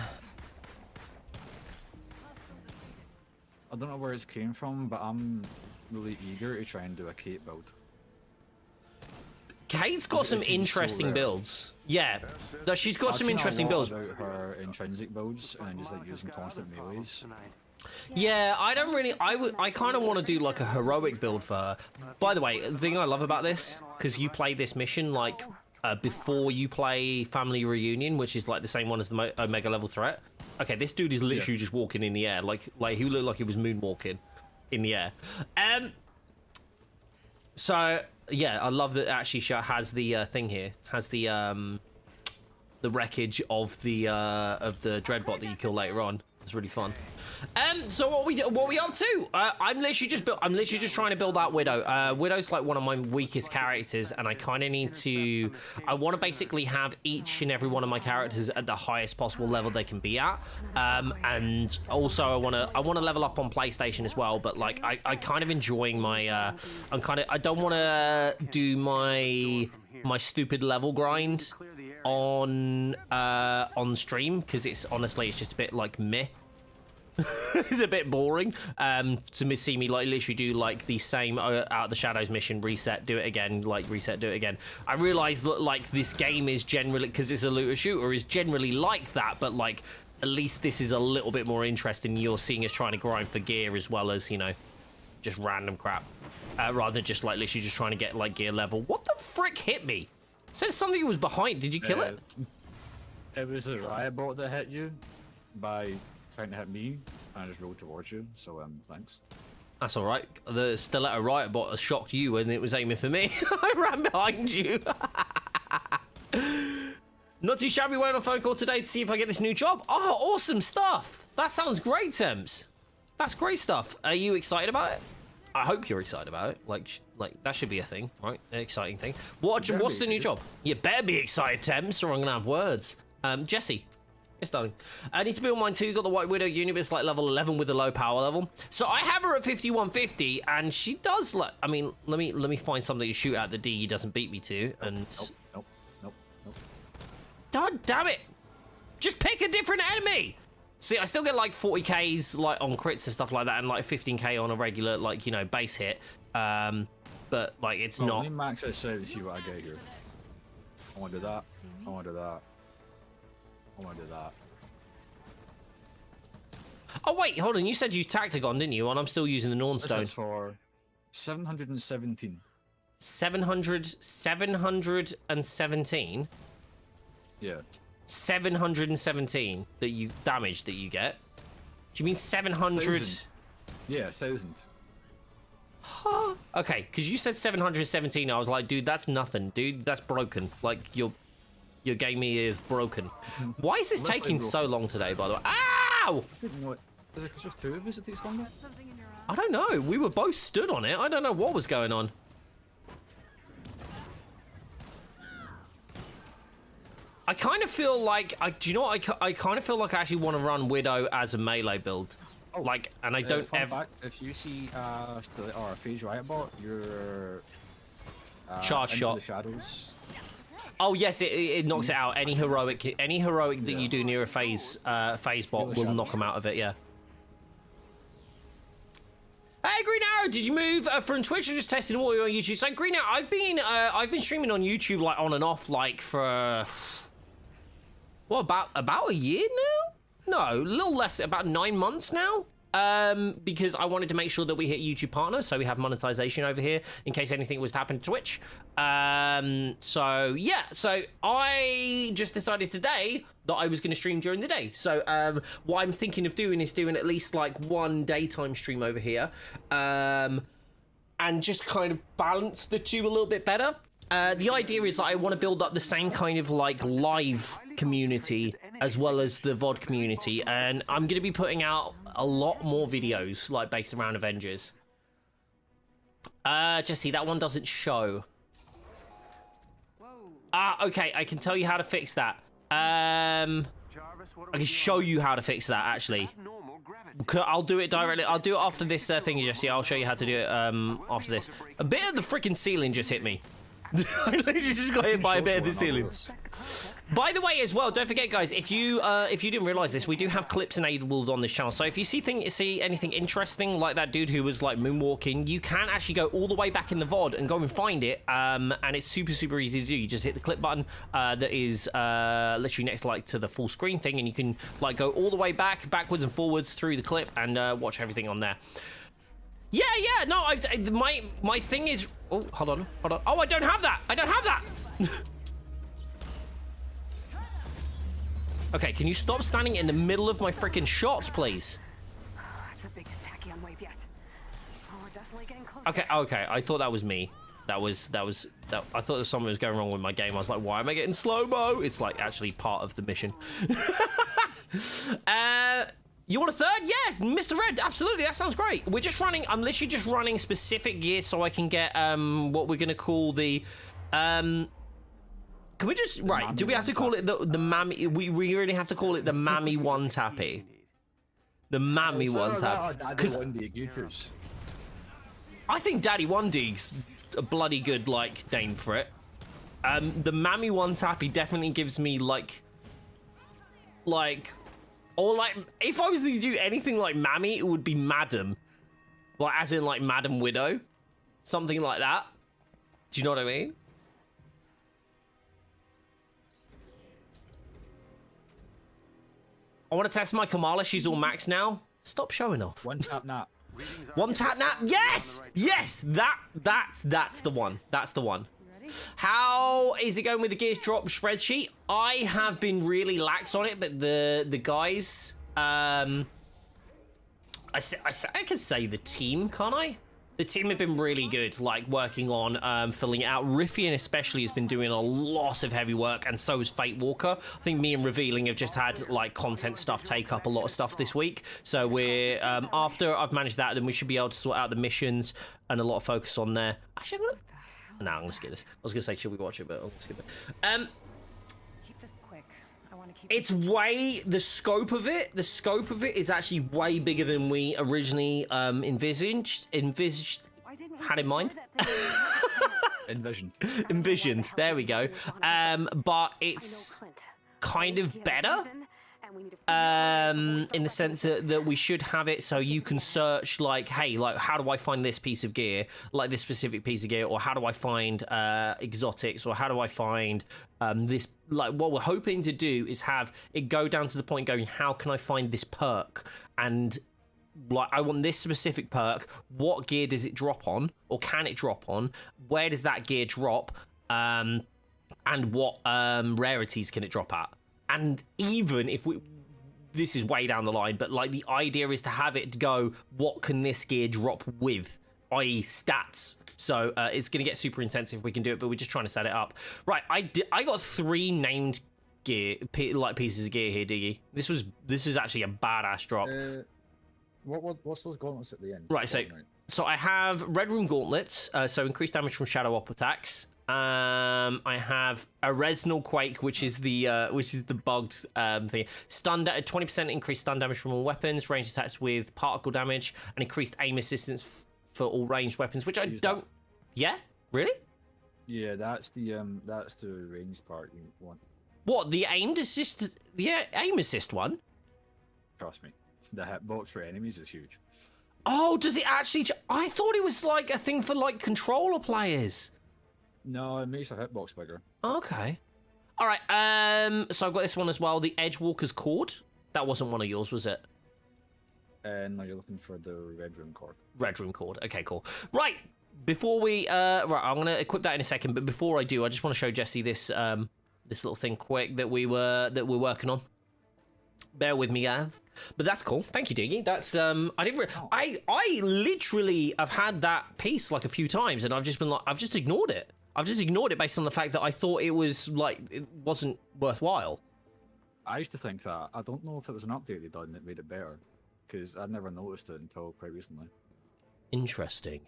I don't know where it came from, but I'm really eager to try and do a Kate build. Kate's got some It seems so interesting rare. builds. Yeah, she's got I've some seen a interesting lot builds. about her intrinsic builds and just like using constant melees. Yeah, I don't really. I kind of want to do like a heroic build for her. By the way, the thing I love about this, because you play this mission like before you play Family Reunion, which is like the same one as the Omega level threat. Okay, this dude is literally just walking in the air, like he looked like he was moonwalking in the air. So yeah, I love that actually she has the thing here, has the wreckage of the Dreadbot that you kill later on. It's really fun. So what we up to? I'm literally just trying to build that Widow. Widow's like one of my weakest characters, and I kind of need to. I want to basically have each and every one of my characters at the highest possible level they can be at. And also I want to level up on PlayStation as well. But like I kind of enjoying my. I don't want to do my stupid level grind on stream, because it's just a bit like meh. It's a bit boring to see me like literally do like the same out of the shadows mission, reset, do it again, like reset, do it again. I realize that like this game is generally, because it's a looter shooter, is generally like that, but like at least this is a little bit more interesting. You're seeing us trying to grind for gear as well as, you know, just random crap, rather than just like literally just trying to get like gear level. What the frick hit me? It said something was behind. Did you kill it? It was a riot bot that hit you by trying to hit me, and I just rolled towards you, so thanks. That's all right. The Stiletto riot bot has shocked you when it was aiming for me. I ran behind you. Not too shabby, waiting on a phone call today to see if I get this new job. Oh, awesome stuff. That sounds great, Temps. That's great stuff. Are you excited about it? I hope you're excited about it. Like that should be a thing, right? An exciting thing. What's the new job? You better be excited, Temps, or I'm gonna have words. Jesse. Yes, darling. I need to build mine too. Got the White Widow unit, but it's like level 11 with a low power level. So I have her at 5150, and she does like. I mean, let me find something to shoot at the D doesn't beat me to. And Nope. God damn it! Just pick a different enemy. See, I still get like 40Ks like on crits and stuff like that, and like 15K on a regular like, you know, base hit. But like it's not. Let me max this out and see what I get here. I want to do that. I want to do that. I want to do that. Oh wait, hold on. You said you used Tactagon, didn't you? And I'm still using the Nornstone. This is for 717. 717. Yeah. 717 that you damage that you get. Do you mean 700? 1,000. Yeah, 1,000. Huh? Okay, because you said 717. I was like, dude, that's nothing, dude. That's broken. Like your game is broken. Why is this taking so long today, by the way? Ow! What? Is it just two of us that takes longer? I don't know. We were both stood on it. I don't know what was going on. I kind of feel like, do you know what? I kind of feel like I actually want to run Widow as a melee build. Oh, like, and I don't fun ever. fact, if you see or a phase riot bot, you're Charge into shot. the shadows. Oh yes, it knocks it out. Any heroic that you do near a phase bot will knock them out of it. Yeah. Hey Green Arrow, did you move from Twitch or just testing audio on YouTube? So Green Arrow, I've been streaming on YouTube like on and off like for what about a year now? No, a little less, about 9 months now. Because I wanted to make sure that we hit YouTube partner, so we have monetization over here in case anything was to happen to Twitch. So yeah, so I just decided today that I was going to stream during the day. So what I'm thinking of doing is doing at least like one daytime stream over here, and just kind of balance the two a little bit better. The idea is that I want to build up the same kind of like live community as well as the VOD community, and I'm going to be putting out a lot more videos like based around Avengers. Jesse, that one doesn't show. Okay, I can tell you how to fix that. I can show you how to fix that actually. I'll do it directly. I'll do it after this thing, Jesse. I'll show you how to do it after this. A bit of the freaking ceiling just hit me. I literally just got hit by a bit of the ceiling. By the way, as well, don't forget, guys, if you didn't realize this, we do have clips enabled on this channel. So if you see anything interesting, like that dude who was like moonwalking, you can actually go all the way back in the VOD and go and find it. And it's super easy to do. You just hit the clip button that is literally next like to the full screen thing, and you can like go all the way backwards and forwards through the clip and watch everything on there. Yeah, no, my thing is... Oh, hold on. Oh, I don't have that. Okay, can you stop standing in the middle of my freaking shots, please? That's the biggest tachyon wave yet. Oh, we're definitely getting closer. Okay, I thought that was me. I thought there was something was going wrong with my game. I was like, why am I getting slow-mo? It's like actually part of the mission. You want a third? Yeah, Mr. Red, absolutely. That sounds great. We're just running. I'm literally just running specific gear so I can get what we're gonna call the Can we just do we have to call it the mammy? We really have to call it the mammy one tappy. The mammy one tap. Because I think Daddy One Dig's a bloody good like name for it. The mammy one tappy definitely gives me like. Or like, if I was to do anything like Mammy, it would be Madam. Like, as in like Madam Widow. Something like that. Do you know what I mean? I want to test my Kamala. She's all max now. Stop showing off. One tap nap. One tap nap. Yes! Yes! That's the one. That's the one. How is it going with the gears drop spreadsheet? I have been really lax on it, but the guys, I can say the team, can't I? The team have been really good, like working on filling it out. Riffian especially has been doing a lot of heavy work, and so has Fate Walker. I think me and Revealing have just had like content stuff take up a lot of stuff this week. So we're after I've managed that, then we should be able to sort out the missions and a lot of focus on there. Actually, I'm gonna skip this. I was gonna say should we watch it, but I'm gonna skip it. Keep this quick. I want to keep It's way the scope of it is actually way bigger than we originally envisaged had in mind. Envisioned. There we go. But it's kind of better. In the sense that we should have it so you can search like, hey, like how do I find this piece of gear, like this specific piece of gear, or how do I find exotics, or how do I find this, like what we're hoping to do is have it go down to the point going, how can I find this perk, and like I want this specific perk, what gear does it drop on, or can it drop on, where does that gear drop, and what rarities can it drop at. And even if this is way down the line, but like the idea is to have it go, what can this gear drop with, i.e. stats. So it's going to get super intense if we can do it, but we're just trying to set it up. Right, I got 3 named gear, like pieces of gear here, Diggy. This is actually a badass drop. What's those gauntlets at the end? Right, so I have Red Room Gauntlets, so increased damage from Shadow Op attacks. I have a Resnal Quake, which is the bugged thing. Stunned at a 20% increased stun damage from all weapons, ranged attacks with particle damage, and increased aim assistance for all ranged weapons, which I don't. That. Yeah, really? Yeah, that's the ranged part you want. What, the aim assist? The aim assist one? Trust me, the hitbox for enemies is huge. Oh, does it actually? I thought it was like a thing for like controller players. No, it makes a hitbox bigger. Okay. All right. So I've got this one as well. The Edgewalker's Cord. That wasn't one of yours, was it? No, you're looking for the Red Room Cord. Red Room Cord. Okay, cool. Right. Before we right, I'm gonna equip that in a second. But before I do, I just want to show Jesse this this little thing quick that we're working on. Bear with me, guys. But that's cool. Thank you, Diggy. That's I literally have had that piece like a few times, and I've just ignored it. I've just ignored it based on the fact that I thought it was like it wasn't worthwhile. I used to think that. I don't know if it was an update they done that made it better, because I'd never noticed it until quite recently. Interesting.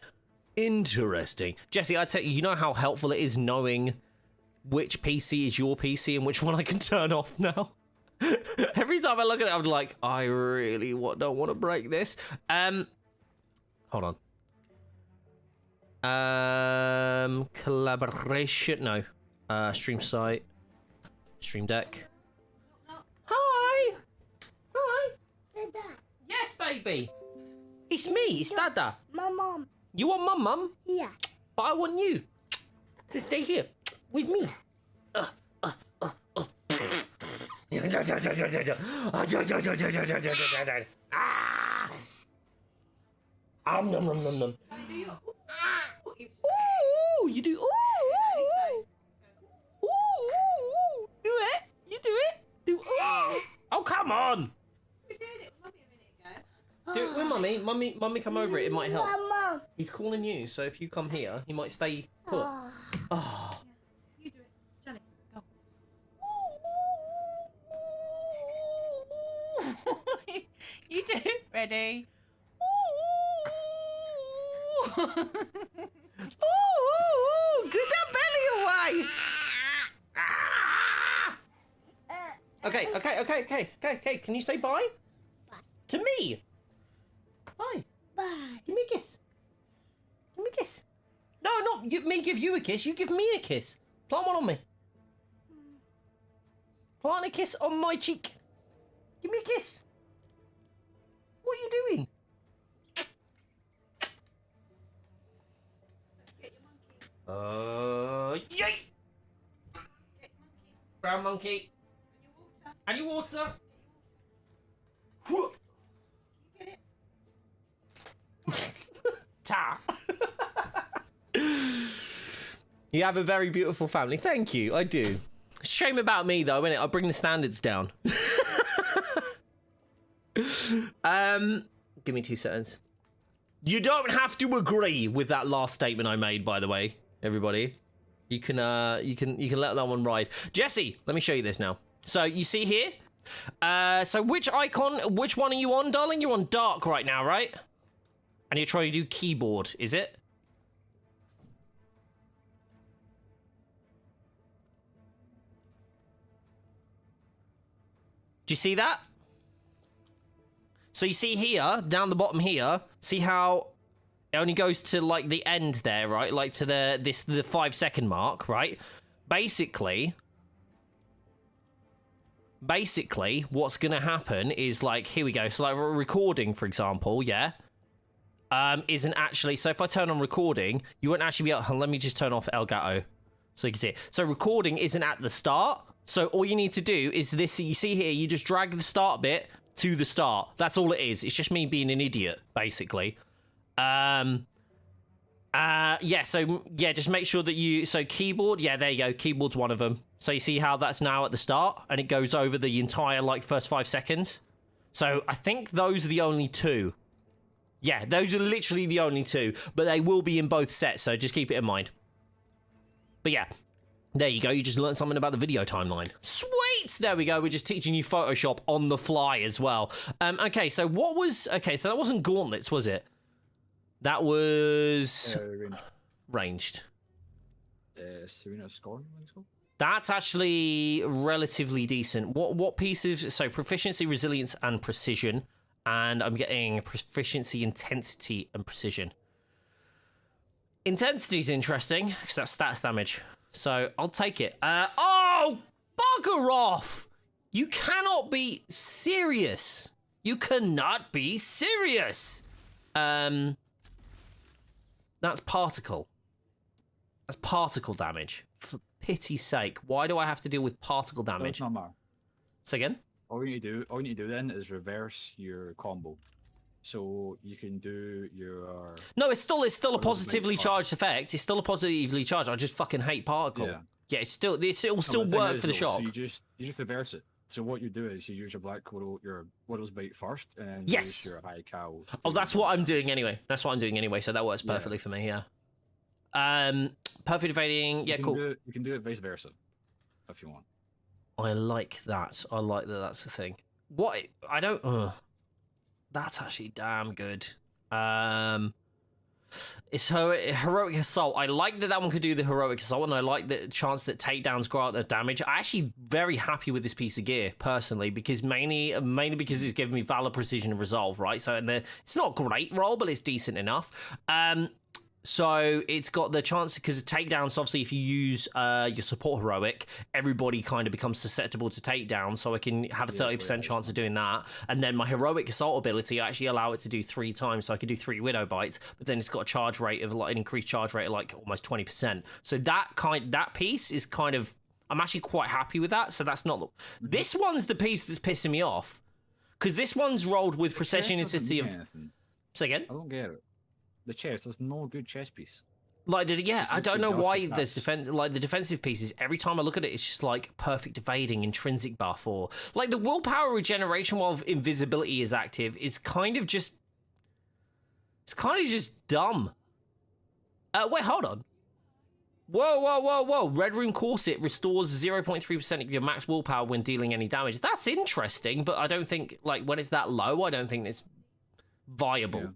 Jesse, I tell you, you know how helpful it is knowing which PC is your PC and which one I can turn off now. Every time I look at it, I'm like, I really don't want to break this. Hold on. Collaboration. No. Stream site. Stream deck. Hi. Dada. Yes, baby. It's me. It's Dada. My mom. You want my mum? Yeah. But I want you to stay here with me. Nom nom nom nom. Ooh, you do. Ooh, ooh, ooh. Do it. You do it. Do. Ooh. Oh, come on. We were doing it with Mummy a minute ago. Do it with Mummy. Mummy, come over it. It might help. Mama. He's calling you, so if you come here, he might stay put. Oh. You do it. Johnny, go. You do. Ready? Ooh, get that belly away! Okay. Can you say bye? To me? Bye. Bye. Give me a kiss. Give me a kiss. No, not me give you a kiss. You give me a kiss. Plant one on me. Plant a kiss on my cheek. Give me a kiss. What are you doing? Get your monkey. Yay! Get monkey. Brown monkey. And your water. And your water. Can you get it? Ta. You have a very beautiful family. Thank you. I do. Shame about me though, innit? I bring the standards down. Give me 2 seconds. You don't have to agree with that last statement I made, by the way, everybody. You can let that one ride. Jesse, let me show you this now. So you see here. So which one are you on, darling? You're on dark right now, right? And you're trying to do keyboard, is it? Do you see that? So you see here, down the bottom here, see how it only goes to like the end there, right? Like to the 5 second mark, right? Basically, what's gonna happen is like, here we go. So like recording, for example, yeah, isn't actually. So if I turn on recording, you won't actually be able. Let me just turn off Elgato so you can see it. So recording isn't at the start. So all you need to do is this. You see here, you just drag the start bit to the start. That's all it is. It's just me being an idiot, basically. Yeah, so yeah, just make sure that so keyboard, yeah, there you go. Keyboard's one of them. So you see how that's now at the start and it goes over the entire like first 5 seconds. So I think those are the only two. Yeah, those are literally the only two, but they will be in both sets. So just keep it in mind. But yeah, there you go. You just learned something about the video timeline. Sweet! There we go. We're just teaching you Photoshop on the fly as well. Okay, so so that wasn't gauntlets, was it? That was ranged. Serena Scorn, I think it's called. That's actually relatively decent. What pieces? So proficiency, resilience, and precision. And I'm getting proficiency, intensity, and precision. Intensity is interesting because that's stats damage. So I'll take it. Oh, bugger off! You cannot be serious. You cannot be serious. That's particle. That's particle damage. For pity's sake, why do I have to deal with particle damage? No matter. Say again? All you need to do then is reverse your combo. So you can do your... No, it's still a positively charged effect. It's still a positively charged. I just fucking hate particle. Yeah, it'll still work for the shock. So you just reverse it. So what you do is you use your Black Widow, your Widow's Bite first, and yes, use your High Cow. Oh, that's what I'm doing anyway. So that works perfectly for me. Yeah. Perfect evading. Yeah, cool. You can do it vice versa, if you want. I like that. I like that. That's the thing. What I don't. That's actually damn good. It's heroic assault. I like that one could do the heroic assault, and I like the chance that takedowns grant the damage. I'm actually very happy with this piece of gear personally, because mainly because it's giving me valor, precision, and resolve. Right. So it's not a great roll, but it's decent enough. So it's got the chance, because takedowns, obviously, if you use your support heroic, everybody kind of becomes susceptible to takedown. So I can have a 30% chance of doing that. And then my heroic assault ability, I actually allow it to do 3 times. So I can do 3 widow bites, but then it's got a charge rate of like an increased charge rate of like almost 20%. So that piece is kind of, I'm actually quite happy with that. So that's not, this one's the piece that's pissing me off, because this one's rolled with precision intensity of, say again? I don't get it. The chest, there's no good chest piece. Like, I don't know why there's defense. Like the defensive pieces, every time I look at it, it's just like perfect evading, intrinsic buff, or like the willpower regeneration while invisibility is active is kind of just. It's kind of just dumb. Wait, hold on. Whoa, whoa, whoa, whoa. Red Room Corset restores 0.3% of your max willpower when dealing any damage. That's interesting, but I don't think, like, when it's that low, I don't think it's viable. Yeah.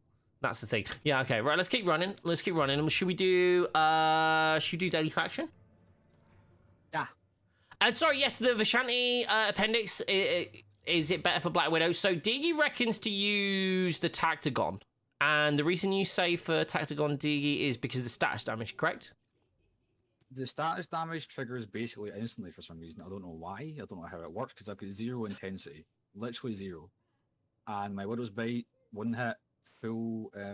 That's the thing. Yeah, okay, right, let's keep running. Should we do Daily Faction? Yeah. And sorry, yes, the Vishanti appendix, is it better for Black Widow? So Digi reckons to use the Tactagon. And the reason you say for Tactagon Digi is because of the status damage, correct? The status damage triggers basically instantly for some reason. I don't know why. I don't know how it works because I've got 0 intensity, literally 0, and my Widow's Bite one hit full. What's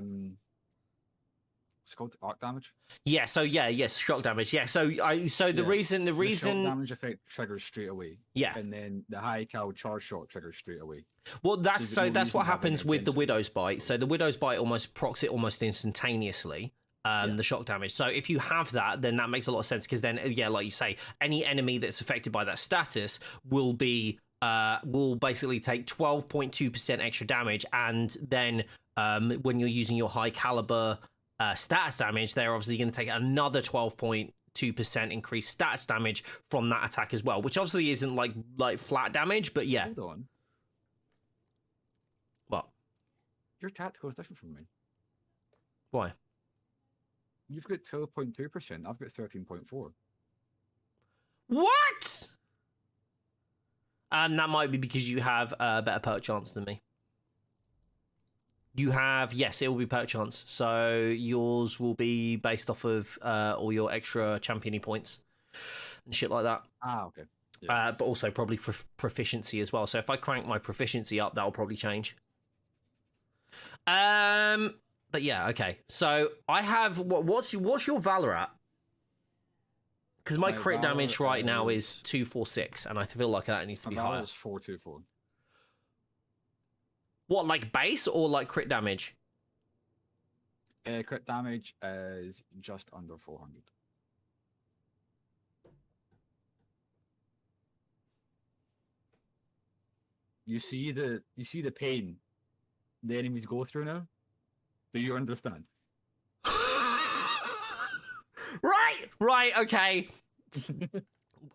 it called? Arc damage. Yeah. So yes, shock damage. Yeah. So the reason The shock damage effect triggers straight away. Yeah. And then the high cal charge shot triggers straight away. Well, that's no that's reason what to have any happens with the intensity. Widow's Bite. So the Widow's Bite almost procs it almost instantaneously. The shock damage. So if you have that, then that makes a lot of sense because then, yeah, like you say, any enemy that's affected by that status will basically take 12.2% extra damage, and then when you're using your high caliber status damage, they're obviously going to take another 12.2% increased stats damage from that attack as well, which obviously isn't like flat damage, but yeah. Hold on. What? Your tactical is different from me. Why? You've got 12.2%. I've got 13.4. What? That might be because you have a better perk chance than me. You have, yes, it will be perk chance. So yours will be based off of all your extra championing points and shit like that. Ah, okay. But also probably proficiency as well. So if I crank my proficiency up, that'll probably change. But yeah, okay. So I have what's your Valor at? Because my crit Valor damage right now is 246, and I feel like that needs to be higher. It's 424. What, like base or like crit damage? Crit damage is just under 400. You see the pain the enemies go through now? Do you understand? Right, okay.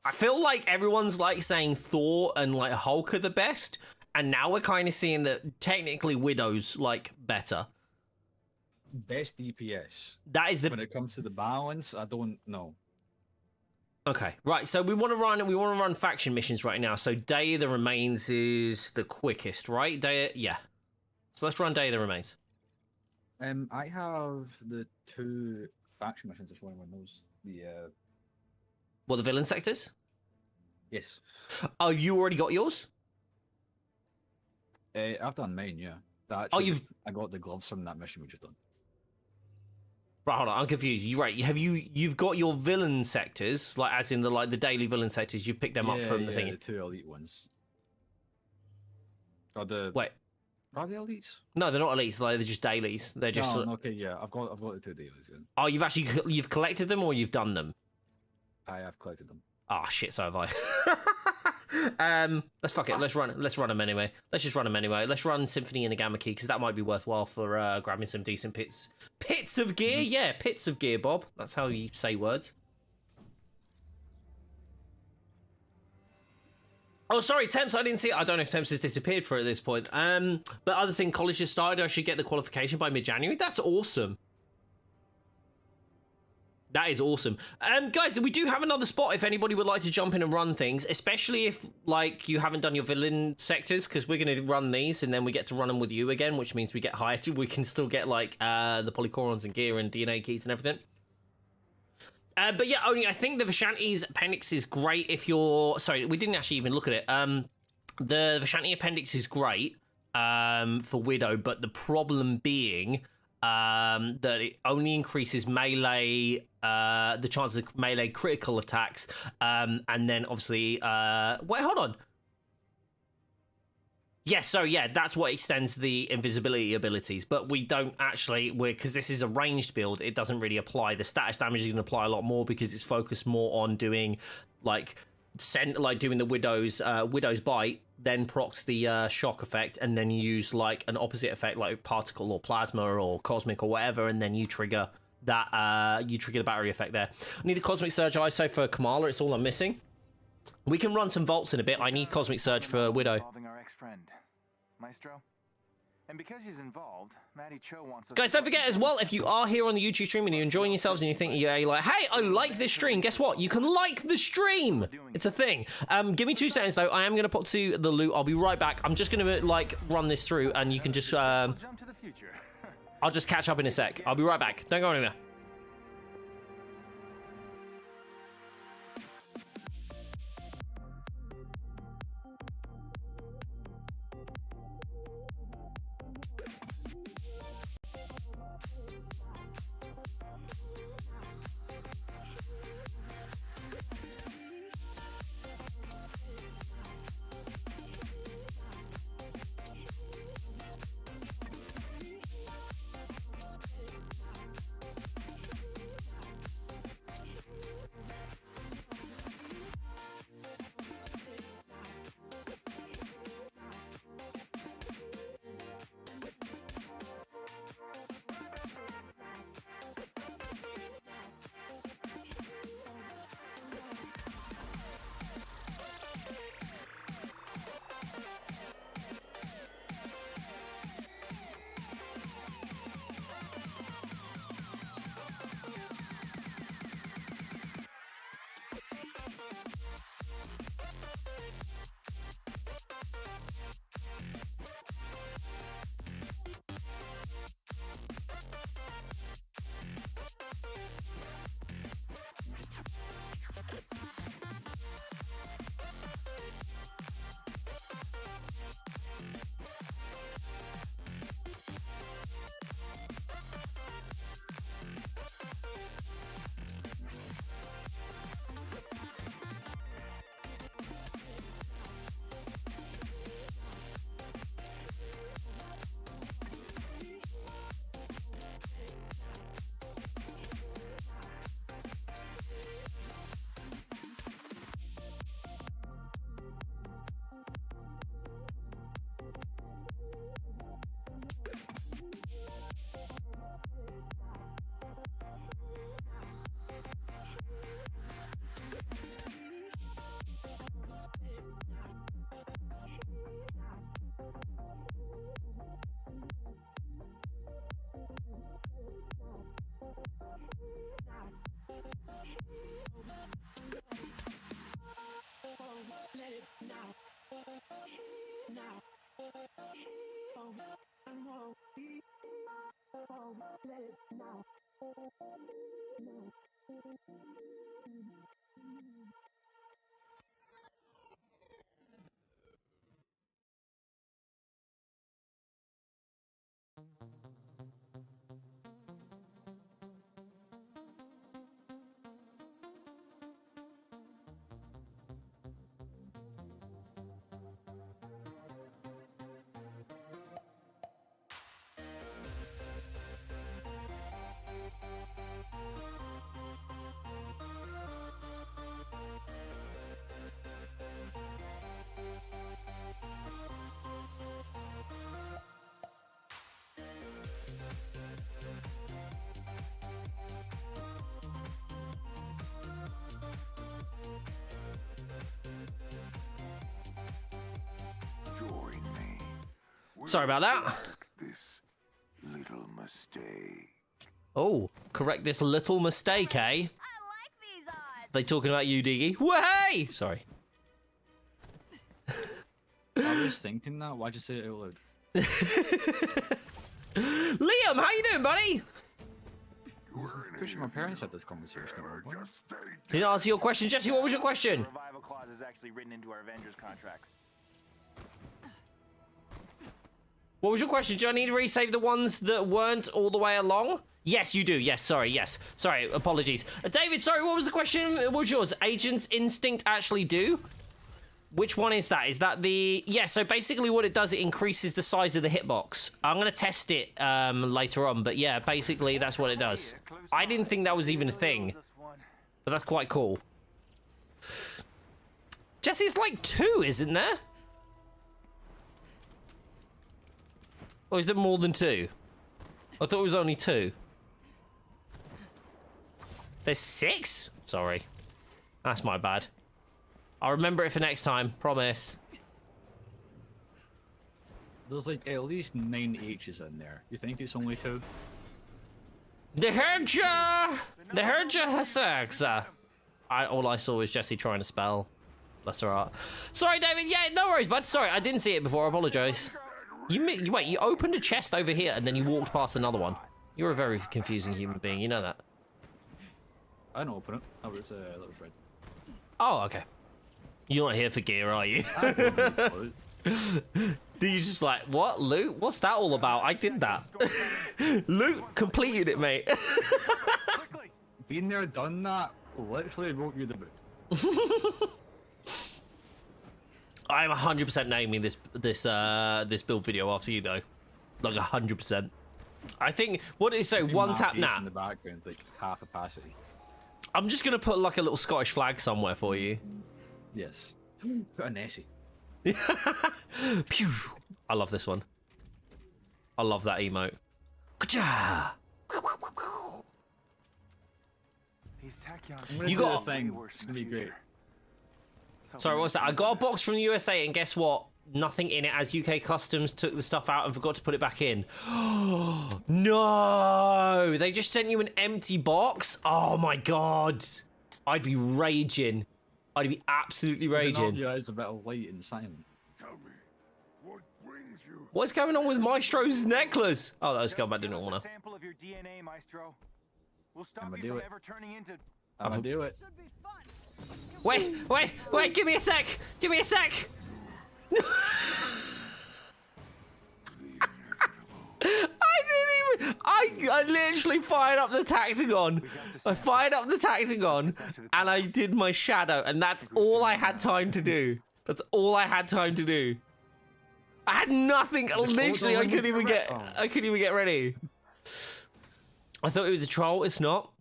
I feel like everyone's like saying Thor and like Hulk are the best, and now we're kind of seeing that technically Widow's like better. Best DPS. That is When it comes to the balance, I don't know. Okay, right. So we want to run faction missions right now. So Day of the Remains is the quickest, right? Yeah. So let's run Day of the Remains. I have the 2 faction missions if you want to run those. What, the villain sectors? Yes. Oh, you already got yours? I've done mine, yeah. I got the gloves from that mission we just done. Right, hold on, I'm confused. You're right. You've got your villain sectors, like as in the daily villain sectors. You picked them up from the thing. The 2 elite ones. Wait, Are they elites? no, they're not elites. Like, they're just dailies. They're just. Okay, yeah. I've got the 2 dailies. Yeah. Oh, you've collected them or you've done them? I have collected them. Ah, shit. So have I. Let's fuck it. Let's run them anyway. Let's just run them anyway. Let's run Symphony and the Gamma Key because that might be worthwhile for grabbing some decent pits of gear. Yeah, pits of gear, Bob. That's how you say words. Oh, sorry, Temps. I didn't see it. I don't know if Temps has disappeared for at this point. But other thing, college has started. I should get the qualification by mid-January. That's awesome. That is awesome. Guys, we do have another spot if anybody would like to jump in and run things, especially if, like, you haven't done your villain sectors, because we're going to run these, and then we get to run them with you again, which means we get hired. We can still get, like, the polychorons and gear and DNA keys and everything. But yeah, only I think the Vishanti's appendix is great if you're... Sorry, we didn't actually even look at it. The Vishanti appendix is great for Widow, but the problem being... that it only increases melee, the chances of melee critical attacks, and then obviously, wait, hold on. Yes, so yeah, that's what extends the invisibility abilities, but we don't actually, because this is a ranged build, it doesn't really apply. The status damage is going to apply a lot more because it's focused more on doing, like doing the Widow's Bite, then procs the shock effect, and then you use like an opposite effect like particle or plasma or cosmic or whatever, and then you trigger that you trigger the battery effect there. I need a Cosmic Surge ISO for Kamala. It's all I'm missing. We can run some vaults in a bit. I need Cosmic Surge for Widow. Our ex-friend, Maestro. And because he's involved, Matty Cho wants us Guys, don't forget as well, if you are here on the YouTube stream and you're enjoying yourselves and you think you're like, hey, I like this stream, guess what? You can like the stream. It's a thing. Give me 2 seconds though. I am going to pop to the loot. I'll be right back. I'm just going to like run this through and you can just, jump to the future. I'll just catch up in a sec. I'll be right back. Don't go anywhere. Sorry about that. This little mistake. Oh, correct this little mistake, eh? I like these odds. They talking about you, Diggy? Way! Sorry. I was thinking that. Why'd you say it out loud? Liam, how you doing, buddy? Pushing my parents had this conversation at one point. Didn't answer your question, Jesse. What was your question? Revival clause is actually written into our Avengers contracts. What was your question? Do I need to resave the ones that weren't all the way along? Yes, you do. Yes, sorry. Yes. Sorry, apologies. David, sorry, what was the question? What was yours? Agent's Instinct actually do? Which one is that? Is that the... Yeah, so basically what it does, it increases the size of the hitbox. I'm going to test it later on, but yeah, basically that's what it does. I didn't think that was even a thing, but that's quite cool. Jesse's like 2, isn't there? Or is it more than 2? I thought it was only 2. There's 6? Sorry. That's my bad. I'll remember it for next time. Promise. There's like at least 9 H's in there. You think it's only 2? They heard ya! They heard ya, sex. All I saw was Jesse trying to spell. That's alright. Sorry, David. Yeah, no worries, bud. Sorry, I didn't see it before. I apologize. Wait, you opened a chest over here and then you walked past another one. You're a very confusing human being. You know that. I didn't open it. That was red. Oh, okay. You're not here for gear, are you? I don't know. You just like, what, loot? What's that all about? I did that. Loot completed it, mate. Been there, done that. Literally wrote you the book. I'm 100% naming this build video after you though, like 100%. I think what did it say? One tap nap. In the background, like half opacity. I'm just gonna put like a little Scottish flag somewhere for you. Yes. Put a Nessie. Pew. I love this one. I love that emote. Ka-cha! These You got a thing. It's gonna be great. Sorry, what's that? I got a box from the USA, and guess what? Nothing in it, as UK Customs took the stuff out and forgot to put it back in. No! They just sent you an empty box? Oh my god. I'd be raging. I'd be absolutely raging. Your eyes a bit of light and silent. Tell me, what brings you? What's going on with Maestro's necklace? Oh, that was going back to normal now. Sample of your DNA, Maestro. We'll stop I'ma you do from it. ever turning into. I'm gonna do it. Wait, give me a sec! Give me a sec! I literally fired up the Tactagon. I fired up the Tactagon and I did my shadow, and that's all I had time to do. That's all I had time to do. I had nothing. Literally, I couldn't even get ready. I thought it was a troll. It's not.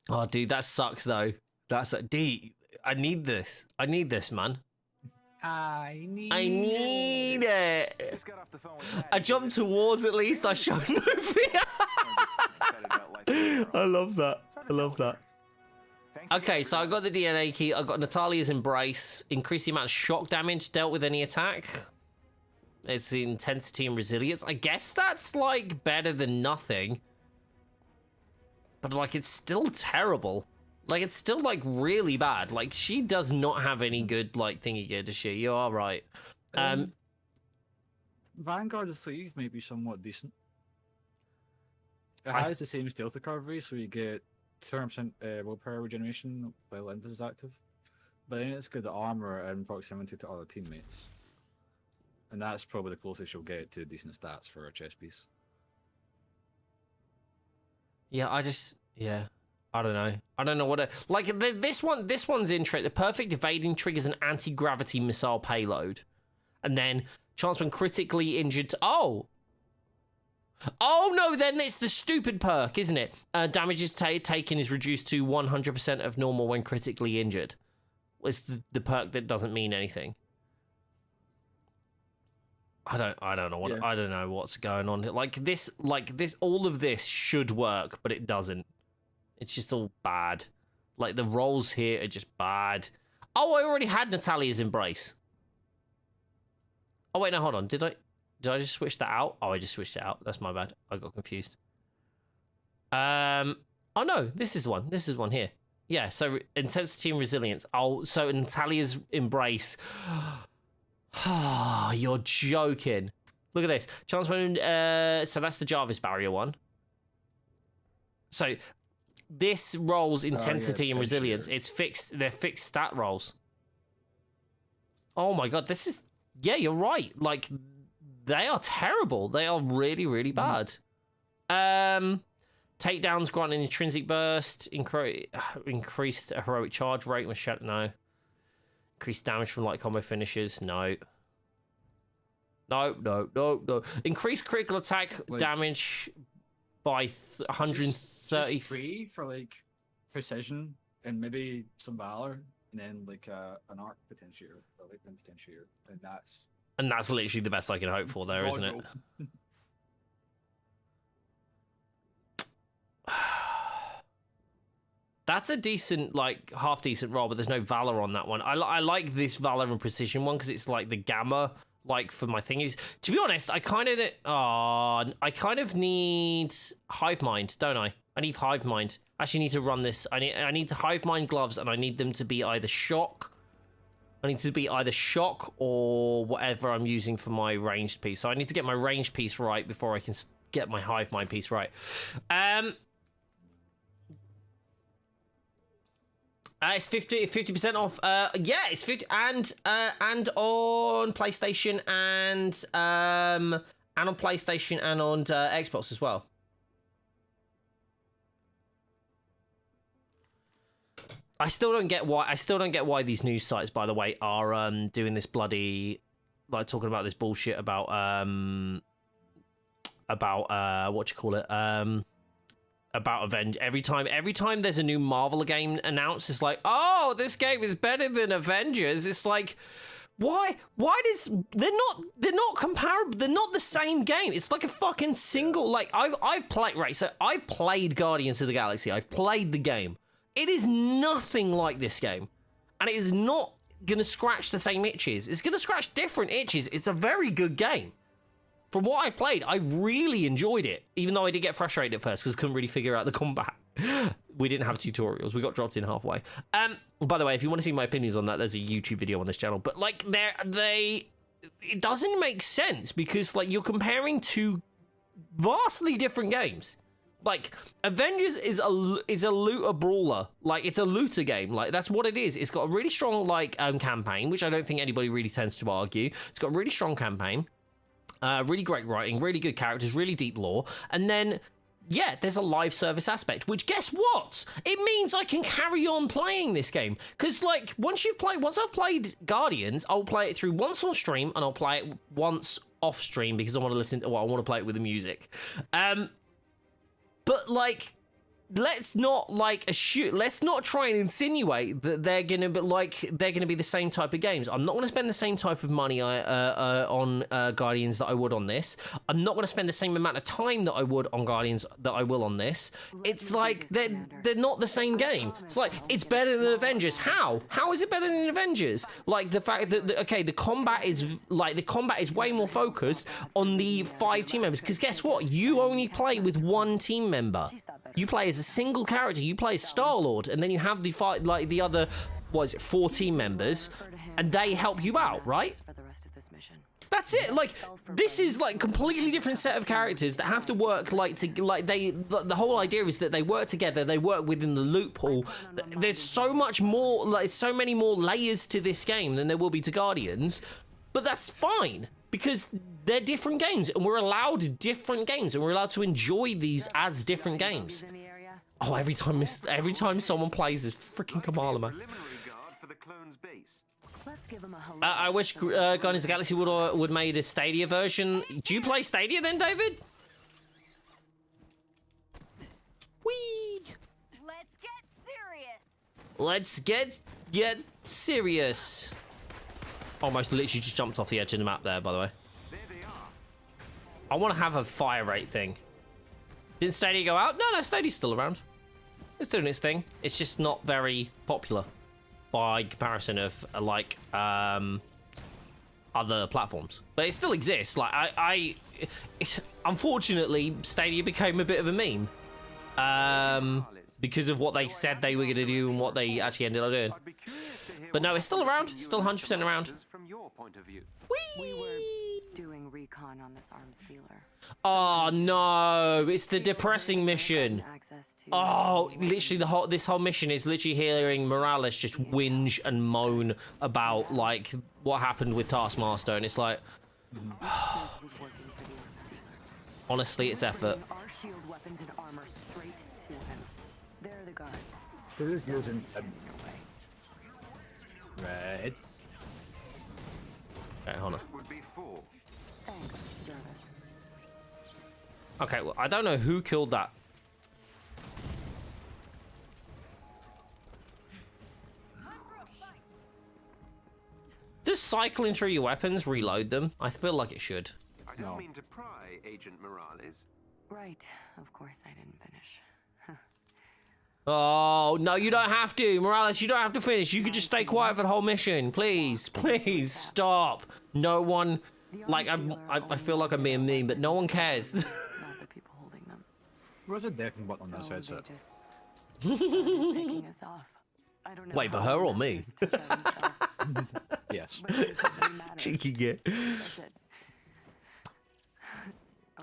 Oh, dude, that sucks though. That's D. I need this. I need this, man. I need it. Just got off the phone with I jumped towards at least. I showed no fear. I love that. I love that. Okay, so I got the DNA key. I got Natalia's Embrace. Increase the amount of shock damage dealt with any attack. It's the intensity and resilience. I guess that's like better than nothing. But like, it's still terrible. Like, it's still like really bad. Like, she does not have any good like thingy gear, does she? You are right. Vanguard's sleeve may be somewhat decent. It has the same stealth recovery, so you get 200% willpower regeneration while Indus is active. But then it's got the armor and proximity to other teammates. And that's probably the closest you'll get to decent stats for a chess piece. Yeah, I don't know. I don't know what like this one's interesting. The perfect evading triggers an anti-gravity missile payload, and then chance when critically injured. Oh no! Then it's the stupid perk, isn't it? Damage is taken is reduced to 100% of normal when critically injured. It's the perk that doesn't mean anything. I don't know what I don't know what's going on. Like this, all of this should work, but it doesn't. It's just all bad. Like, the rolls here are just bad. Oh, I already had Natalia's Embrace. Oh, wait, no, hold on. Did I just switch that out? Oh, I just switched it out. That's my bad. I got confused. Oh, no. This is the one. This is one here. Yeah, so intensity and resilience. Oh, so Natalia's Embrace. You're joking. Look at this. Chance when... so that's the Jarvis barrier one. So... This rolls intensity and resilience. It's fixed. They're fixed stat rolls. Oh my god, this is... Yeah, you're right. Like, they are terrible. They are really, really bad. Takedowns grant an intrinsic burst. Increased heroic charge rate with shadow. No. Increased damage from light combo finishes. No. No. Increased critical attack damage by 133 for like precision and maybe some valor, and then like an arc potentiator, a lightning potentiator, and that's literally the best I can hope for there, isn't it? That's a decent, like, half decent roll, but there's no Valor on that one. I like this Valor and Precision one because it's like the Gamma, like, for my thingies. To be honest, I kind of need Hive Mind, don't I? I need Hive Mind. Actually need to run this. I need to Hive Mind gloves, and I need them to be either shock. I need to be either shock or whatever I'm using for my ranged piece. So I need to get my ranged piece right before I can get my Hive Mind piece right. It's 50% off. Yeah, it's 50 and on PlayStation and on PlayStation and on Xbox as well. I still don't get why these news sites, by the way, are doing this bloody, like, talking about this bullshit about what you call it, about Avengers. Every time there's a new Marvel game announced, it's like, oh, this game is better than Avengers. It's like, why does they're not comparable, they're not the same game. It's like a fucking single, like, I've played Guardians of the Galaxy. I've played the game. It is nothing like this game, and it is not gonna scratch the same itches. It's gonna scratch different itches. It's a very good game. From what I played, I really enjoyed it, even though I did get frustrated at first because I couldn't really figure out the combat. We didn't have tutorials. We got dropped in halfway. By the way, if you want to see my opinions on that, there's a YouTube video on this channel. But, like, it doesn't make sense because, like, you're comparing two vastly different games. Like, Avengers is a looter brawler. Like, it's a looter game. Like, that's what it is. It's got a really strong, like, campaign, which I don't think anybody really tends to argue. It's got a really strong campaign. Really great writing, really good characters, really deep lore. And then, yeah, there's a live service aspect, which, guess what? It means I can carry on playing this game. Because, like, once I've played Guardians, I'll play it through once on stream, and I'll play it once off stream because I want to play it with the music. But, like, let's not try and insinuate that they're gonna be the same type of games. I'm not gonna spend the same type of money on Guardians that I would on this. I'm not gonna spend the same amount of time that I would on Guardians that I will on this. It's like they're not the same game. It's like it's better than Avengers. How is it better than Avengers? Like the fact that the combat is way more focused on the 5 team members. Because guess what? You only play with 1 team member. You play as a single character. You play as Star-Lord, and then you have the other, 4 team members, and they help you out, right? That's it. Like, this is like completely different set of characters that have to work the whole idea is that they work together, they work within the loophole. There's so much more, like, so many more layers to this game than there will be to Guardians, but that's fine. Because they're different games, and we're allowed different games, and we're allowed to enjoy these as different games. Oh, every time someone plays as freaking Kamala, man. I wish Guardians of the Galaxy would made a Stadia version. Do you play Stadia then, David? Whee! Let's get serious. Almost literally just jumped off the edge of the map there, by the way. I want to have a fire rate thing. Didn't Stadia go out? No, Stadia's still around. It's doing its thing. It's just not very popular by comparison of other platforms. But it still exists. Like unfortunately, Stadia became a bit of a meme. Because of what they said they were going to do and what they actually ended up doing. But no, it's still around. Still 100% around. Whee! We were doing recon on this arms dealer. Oh no, it's the depressing mission. Oh, literally this whole mission is literally hearing Morales just whinge and moan about like what happened with Taskmaster, and it's like, honestly, it's effort. Our shield weapons and armor straight to him. They're the guards. Who's using red? Okay, hold on. Thanks, Jarvis. Okay, well, I don't know who killed that. Does cycling through your weapons reload them? I feel like it should. I don't mean to pry, Agent Morales. Right, of course I didn't finish. Oh, no, you don't have to. Morales, you don't have to finish. You could just stay quiet for the whole mission. Please, please, stop. No one... Like, I feel like I'm being mean, but no one cares. Not the people holding them. Where's the deafening button on this So headset? they just started taking us off. I don't know Wait, for how her or the me? Avengers took out themselves, Yes. but it doesn't really matter. Cheeky git. That's it.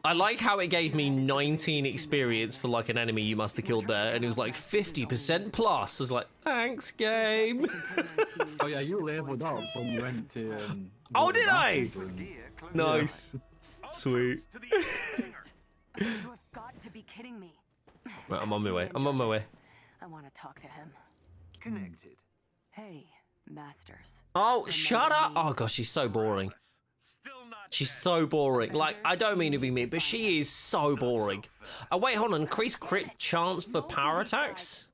I like how it gave me 19 experience for like an enemy you must have killed there, and it was like 50% plus. I was like, thanks, game. Oh yeah, you leveled up when you went to. Oh, did I? I? Nice. Sweet. You have got to be kidding me. Right, I'm on my way. I'm on my way. I want to talk to him. Connected. Hey, Masters. Oh, shut up. Oh, gosh, she's so boring. She's so boring. Like, I don't mean to be mean, but she is so boring. Oh, wait, hold on. Increase crit chance for power attacks?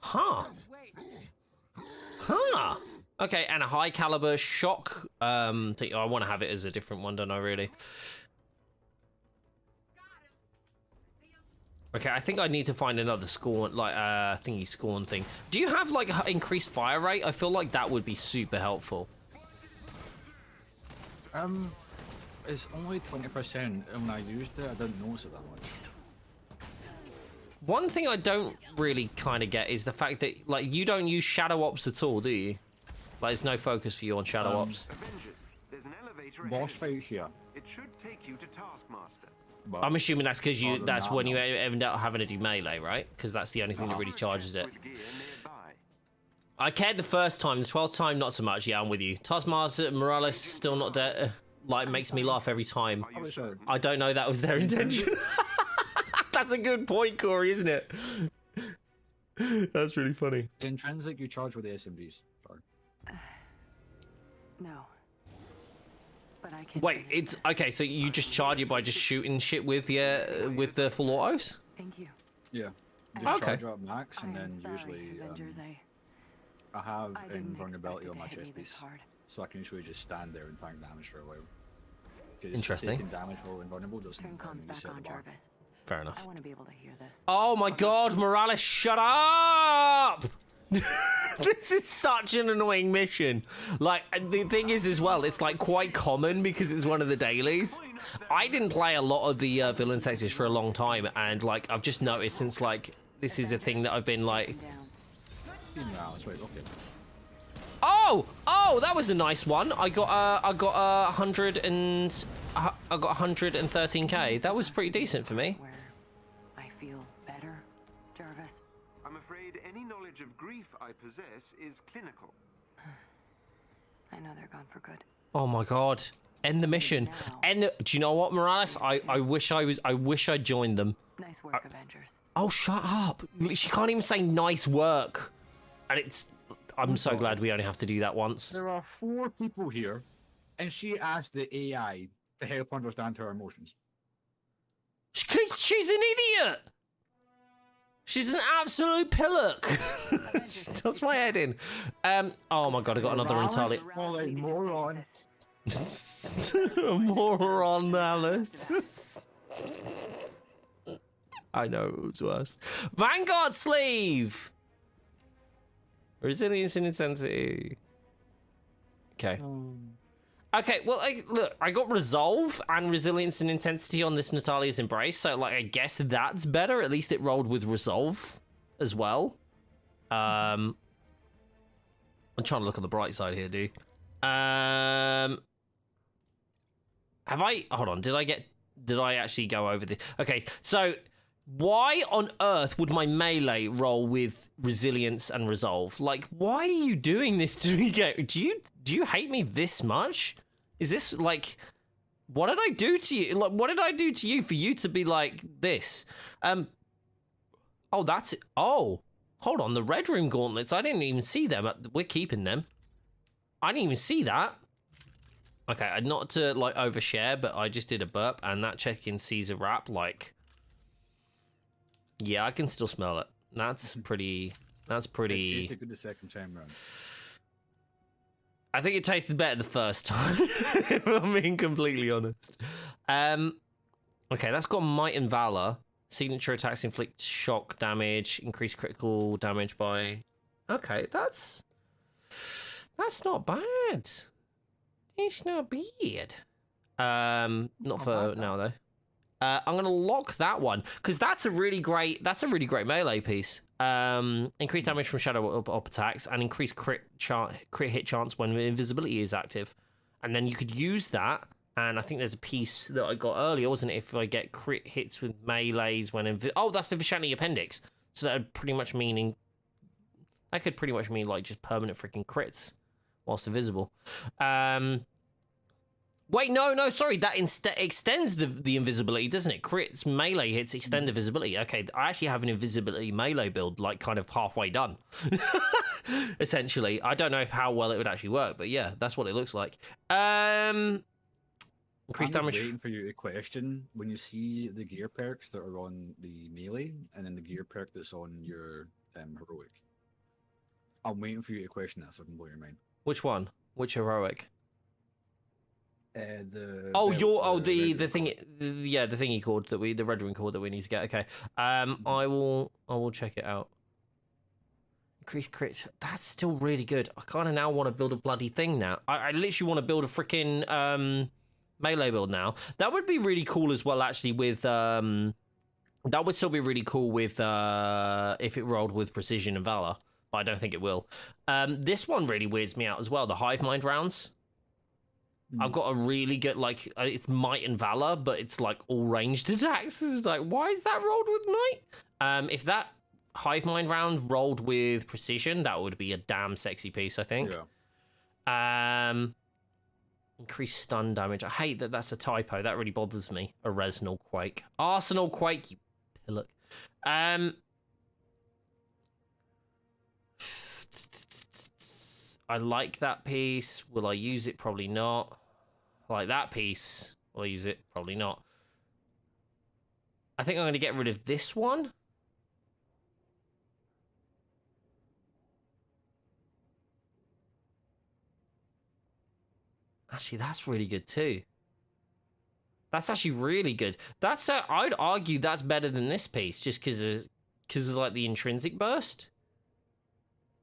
Huh. Huh. Okay, and a high caliber shock. I want to have it as a different one, don't I, really? Okay, I think I need to find another scorn, like, thingy scorn thing. Do you have, like, increased fire rate? I feel like that would be super helpful. It's only 20%, and when I used it, I didn't notice it that much. One thing I don't really kind of get is the fact that, like, you don't use shadow ops at all, do you? Like, there's no focus for you on shadow ops. Avengers, there's an elevator Boss ahead. fight here. It should take you to Taskmaster. But I'm assuming that's because other than that's that, when you no. end up having to do melee, right? Because that's the only thing that really charges it. With gear nearby. I cared the first time, the 12th time, not so much. Yeah, I'm with you. Taskmaster Morales still not dead. Like, makes me laugh every time. I wish I- I don't know that was their intention. That's a good point, Corey, isn't it? That's really funny. Intrinsic, you charge with the SMGs. Sorry. No. But I can. Wait, it's okay. So you just charge it by just shooting shit with the full autos? Thank you. Yeah. Just Okay. charge up max, and I am then sorry, usually Avengers, I have I didn't invulnerability on expect my it to hit chest me this piece, hard. so I can usually just stand there and tank damage for a while. 'Cause Interesting. Taking damage while invulnerable doesn't Turn comms back reset the on, bar. Jarvis. Fair enough. I want to be able to hear this. Oh my god, Morales, shut up! This is such an annoying mission. Like, the thing is as well, it's like quite common because it's one of the dailies. I didn't play a lot of the villain sectors for a long time, and like, I've just noticed since like, this is a thing that I've been like, Down. No, that's right, okay. oh, that was a nice one. I got 113k. That was pretty decent for me. Where I feel better, Jarvis. I'm afraid any knowledge of grief I possess is clinical. I know they're gone for good. Oh my god. End the mission. Do you know what, Morales? I wish I joined them. Nice work, Avengers. Oh, shut up. She can't even say nice work. And I'm so glad we only have to do that once. There are 4 people here, and she asked the AI to help understand her emotions. She's an idiot. She's an absolute pillock. She does my head in. Oh my god, I got another entirely... More like moron. Moron, Alice. I know it was worse. Vanguard sleeve. Resilience and intensity. Okay. Okay, well, look, I got resolve and resilience and intensity on this Natalia's Embrace, so like I guess that's better. At least it rolled with resolve as well. I'm trying to look on the bright side here, dude. Have I? Hold on. Did I actually go over the? Okay, so why on earth would my melee roll with resilience and resolve? Like, why are you doing this to me? Do you hate me this much? Is this like, what did I do to you? Like, what did I do to you for you to be like this? Oh, that's it. Oh, hold on. The Red Room gauntlets. I didn't even see them. We're keeping them. I didn't even see that. Okay, not to like overshare, but I just did a burp, and that check-in sees a wrap. Like, yeah, I can still smell it. That's pretty. That's pretty. It tasted good the second time round. I think it tasted better the first time, if I'm being completely honest. Okay, that's got Might and Valor. signature attacks inflict shock damage, increase critical damage by... Okay, that's not bad. It's not bad. Not for now though. I'm gonna lock that one because that's a really great melee piece. Increase damage from shadow up attacks and increase crit hit chance when invisibility is active. And then you could use that. And I think there's a piece that I got earlier, wasn't it? If I get crit hits with melees when oh, that's the Vishanti appendix. So that would pretty much mean like just permanent freaking crits whilst invisible. Wait, no, sorry. That extends the invisibility, doesn't it? Crits, melee hits extend the visibility. Okay, I actually have an invisibility melee build, like, kind of halfway done. Essentially. I don't know how well it would actually work, but yeah, that's what it looks like. Increased damage. Waiting for you to question when you see the gear perks that are on the melee, and then the gear perk that's on your heroic. I'm waiting for you to question that so I can blow your mind. Which one? Which heroic? The thingy cord that the red ring cord that we need to get. Okay, I will check it out. Increased crit. That's still really good. I kind of now want to build a bloody thing now. I literally want to build a freaking melee build now. That would be really cool as well. Actually, with that would still be really cool with if it rolled with precision and valor. But I don't think it will. This one really weirds me out as well. The hive mind rounds. I've got a really good, like, it's might and valor, but it's like all ranged attacks. It's like, why is that rolled with might? If that hive mind round rolled with precision, that would be a damn sexy piece, I think. Yeah. Increased stun damage. I hate that that's a typo. That really bothers me. Arsenal Quake. Arsenal Quake, you pillock. I like that piece. Will I use it? Probably not. I like that piece. Will I use it? Probably not. I think I'm going to get rid of this one. Actually, that's really good too. That's actually really good. That's I'd argue that's better than this piece just because of like the intrinsic burst.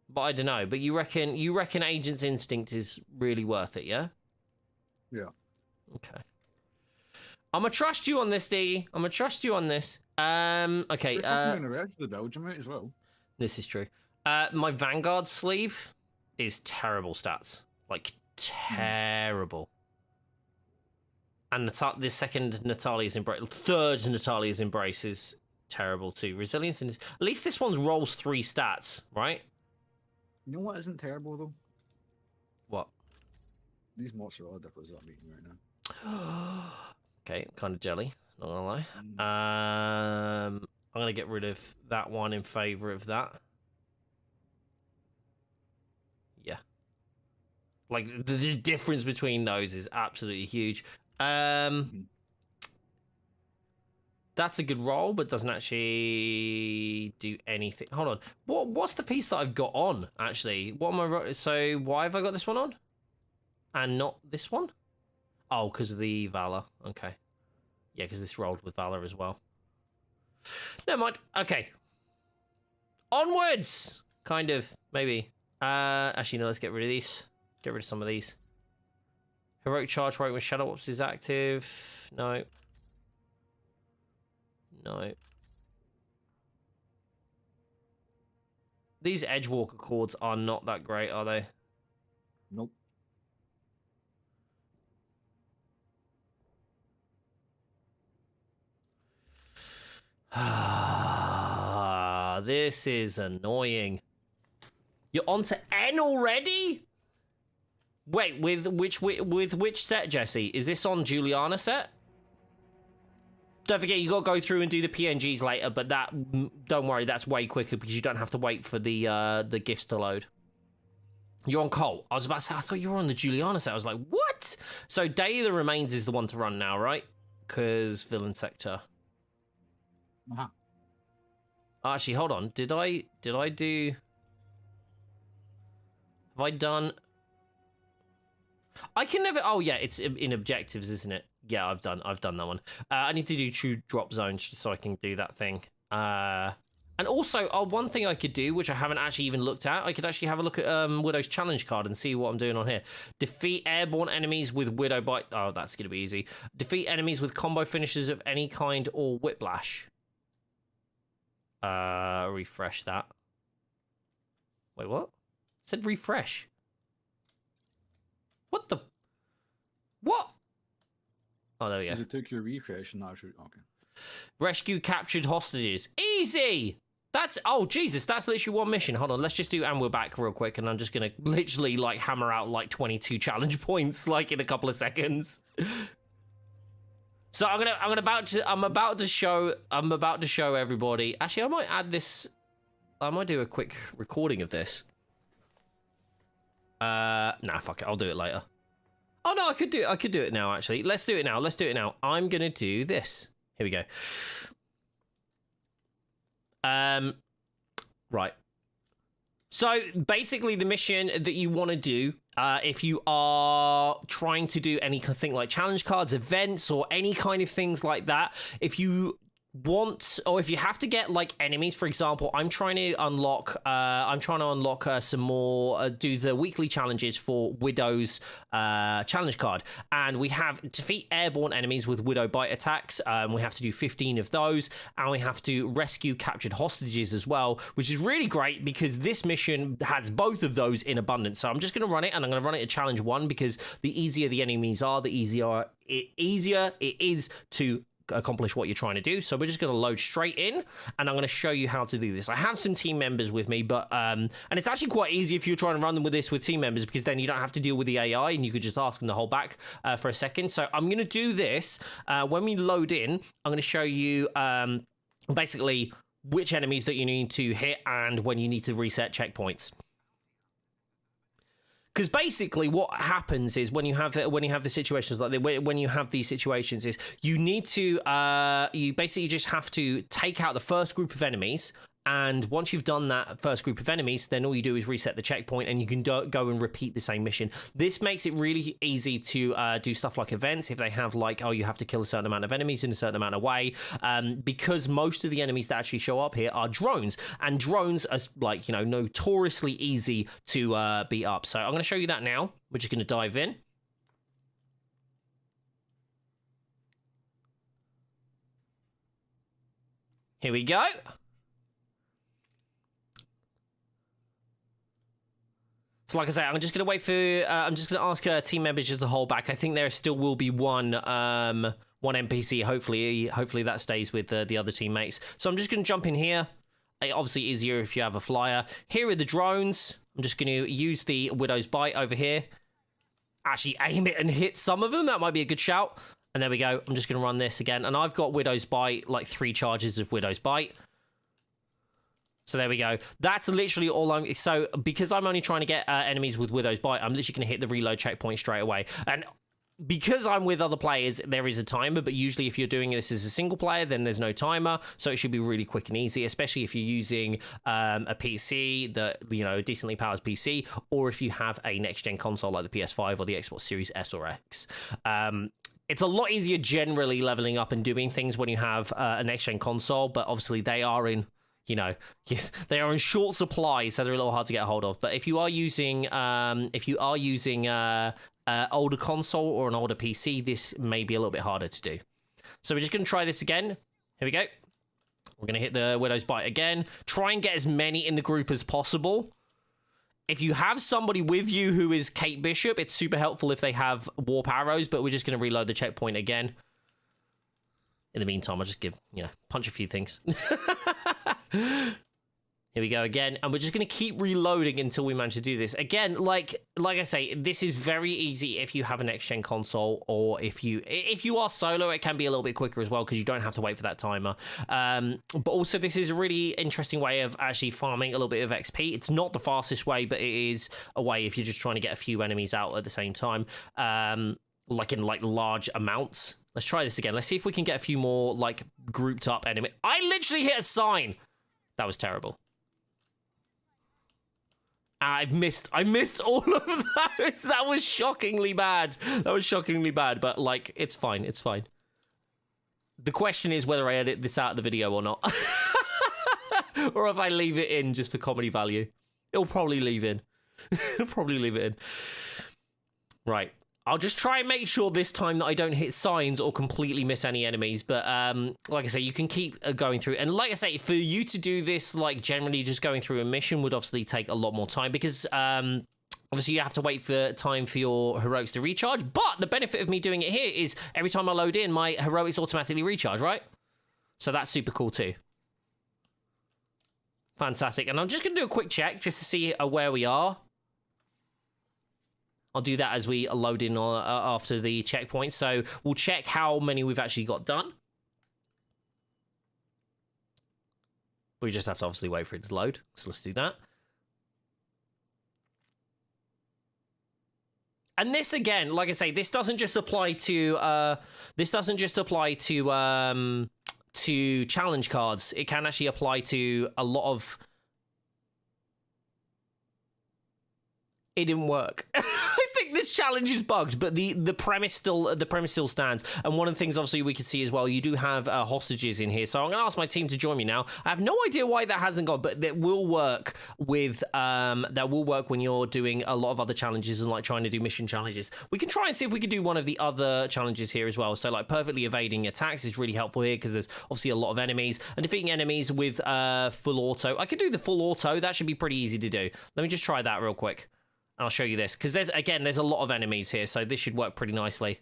But I don't know. But you reckon Agent's Instinct is really worth it, yeah? Yeah. Okay. I'm gonna trust you on this, D. I'm gonna trust you on this. Okay. The rest of the Belgium as well. This is true. My Vanguard sleeve is terrible stats. Like terrible. And the second Natalia's Embrace, third Natalia's Embrace is terrible too. Resilience, at least this one rolls 3 stats, right? You know what isn't terrible though? What? These mods are all different that I'm eating right now. Okay, kind of jelly, not gonna lie. I'm gonna get rid of that one in favor of that. Yeah. Like the difference between those is absolutely huge. That's a good roll, but doesn't actually do anything. Hold on. What's the piece that I've got on, actually? What am I... So, why have I got this one on? And not this one? Oh, because of the Valor. Okay. Yeah, because this rolled with Valor as well. Never mind. Okay. Onwards! Kind of. Maybe. Actually, no, let's get rid of these. Get rid of some of these. Heroic Charge rate when Shadow Ops is active. No. No. These Edgewalker chords are not that great, are they? Nope. This is annoying. You're on to N already? Wait, with which set, Jesse? Is this on Juliana set? Don't forget, you got to go through and do the PNGs later, but don't worry, that's way quicker because you don't have to wait for the gifts to load. You're on Colt. I was about to say, I thought you were on the Juliana set. I was like, what? So Day of the Remains is the one to run now, right? Because Villain Sector. Uh-huh. Actually, hold on. Did I do... Have I done... I can never... Oh, yeah, it's in objectives, isn't it? Yeah, I've done that one. I need to do 2 drop zones just so I can do that thing. And also, one thing I could do, which I haven't actually even looked at, I could actually have a look at Widow's challenge card and see what I'm doing on here. Defeat airborne enemies with Widow Bite. Oh, that's going to be easy. Defeat enemies with combo finishes of any kind or whiplash. Refresh that. Wait, what? It said refresh. What the? What? Oh, there we go. Because it took your refresh and that's okay. Rescue captured hostages. Easy! That's, oh, Jesus, that's literally 1 mission. Hold on, let's just do, and we're back real quick, and I'm just gonna literally, like, hammer out, like, 22 challenge points, like, in a couple of seconds. So I'm about to show everybody. Actually, I might add this, I might do a quick recording of this. Nah, fuck it, I'll do it later. Oh, no, I could do it now, actually. Let's do it now. I'm gonna do this. Here we go. Right. So basically the mission that you want to do, if you are trying to do anything like challenge cards, events, or any kind of things like that, if you want, or if you have to get like enemies, for example, I'm trying to unlock some more, do the weekly challenges for Widow's challenge card, and we have defeat airborne enemies with Widow Bite attacks. We have to do 15 of those, and we have to rescue captured hostages as well, which is really great because this mission has both of those in abundance. So I'm just going to run it, and I'm going to run it at challenge 1 because the easier the enemies are, the easier it is to accomplish what you're trying to do. So we're just going to load straight in, and I'm going to show you how to do this. I have some team members with me, but and it's actually quite easy if you're trying to run them with this with team members, because then you don't have to deal with the AI and you could just ask them to hold back for a second. So I'm going to do this when we load in. I'm going to show you basically which enemies that you need to hit and when you need to reset checkpoints. Because basically what happens is when you have the situations like when you have these situations is you need to you basically just have to take out the first group of enemies, and once you've done that first group of enemies, then all you do is reset the checkpoint and you can go and repeat the same mission. This makes it really easy to do stuff like events if they have like, oh, you have to kill a certain amount of enemies in a certain amount of way, because most of the enemies that actually show up here are drones, and drones are like, you know, notoriously easy to beat up. So I'm going to show you that now. We're just going to dive in. Here we go. So like I say, I'm just going to wait for, I'm just going to ask team members just to hold back. I think there still will be one NPC. Hopefully that stays with the other teammates. So I'm just going to jump in here. Obviously easier if you have a flyer. Here are the drones. I'm just going to use the Widow's Bite over here. Actually aim it and hit some of them. That might be a good shout. And there we go. I'm just going to run this again. And I've got Widow's Bite, like 3 charges of Widow's Bite. So there we go. That's literally all so because I'm only trying to get enemies with Widow's Bite, I'm literally going to hit the reload checkpoint straight away. And because I'm with other players, there is a timer, but usually if you're doing this as a single player, then there's no timer. So it should be really quick and easy, especially if you're using a PC, a decently powered PC, or if you have a next-gen console like the PS5 or the Xbox Series S or X. It's a lot easier generally leveling up and doing things when you have a next-gen console, but obviously they are in... they are in short supply, so they're a little hard to get a hold of. But if you are using, older console or an older PC, this may be a little bit harder to do. So we're just going to try this again. Here we go. We're going to hit the Widow's Bite again. Try and get as many in the group as possible. If you have somebody with you who is Kate Bishop, it's super helpful if they have warp arrows, but we're just going to reload the checkpoint again. In the meantime, I'll just punch a few things. Here we go again, and we're just going to keep reloading until we manage to do this. Again, like I say, this is very easy if you have a next-gen console, or if you are solo, it can be a little bit quicker as well because you don't have to wait for that timer. But also, this is a really interesting way of actually farming a little bit of XP. It's not the fastest way, but it is a way if you're just trying to get a few enemies out at the same time, like in large amounts. Let's try this again. Let's see if we can get a few more grouped up enemy. I literally hit a sign. That was terrible. I missed all of those. That was shockingly bad. But like, it's fine. It's fine. The question is whether I edit this out of the video or not. Or if I leave it in just for comedy value. It'll probably leave in. Right. I'll just try and make sure this time that I don't hit signs or completely miss any enemies. But like I say, you can keep going through. And like I say, for you to do this, like generally just going through a mission would obviously take a lot more time because obviously you have to wait for time for your heroics to recharge. But the benefit of me doing it here is every time I load in, my heroics automatically recharge, right? So that's super cool too. Fantastic. And I'm just going to do a quick check just to see where we are. I'll do that as we load in after the checkpoint. So we'll check how many we've actually got done. We just have to obviously wait for it to load. So let's do that. And this again, like I say, this doesn't just apply to challenge cards. It can actually apply to a lot of. It didn't work. I think this challenge is bugged, but the premise still stands. And one of the things obviously we can see as well, you do have hostages in here. So I'm gonna ask my team to join me now. I have no idea why that hasn't gone, but that will work with when you're doing a lot of other challenges and like trying to do mission challenges. We can try and see if we can do one of the other challenges here as well. So like perfectly evading attacks is really helpful here because there's obviously a lot of enemies and defeating enemies with full auto. I could do the full auto. That should be pretty easy to do. Let me just try that real quick. I'll show you this, because there's a lot of enemies here, so this should work pretty nicely.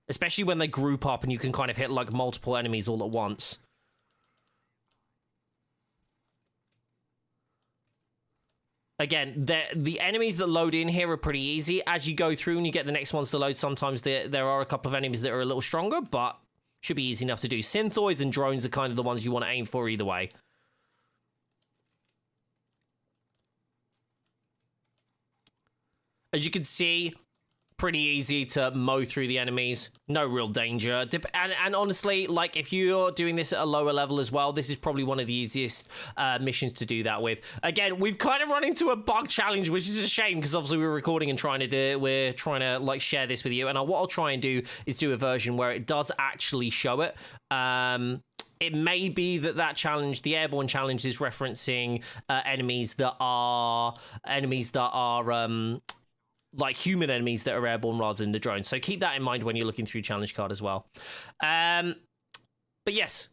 Especially when they group up and you can kind of hit, like, multiple enemies all at once. Again, the enemies that load in here are pretty easy. As you go through and you get the next ones to load, sometimes there are a couple of enemies that are a little stronger, but should be easy enough to do. Synthoids and drones are kind of the ones you want to aim for either way. As you can see, pretty easy to mow through the enemies. No real danger. And honestly, like, if you're doing this at a lower level as well, this is probably one of the easiest missions to do that with. Again, we've kind of run into a bug challenge, which is a shame, because obviously we're recording and we're trying to, like, share this with you. And what I'll try and do is do a version where it does actually show it. It may be that challenge, the airborne challenge, is referencing enemies that are like human enemies that are airborne rather than the drones. So keep that in mind when you're looking through challenge card as well. But yes,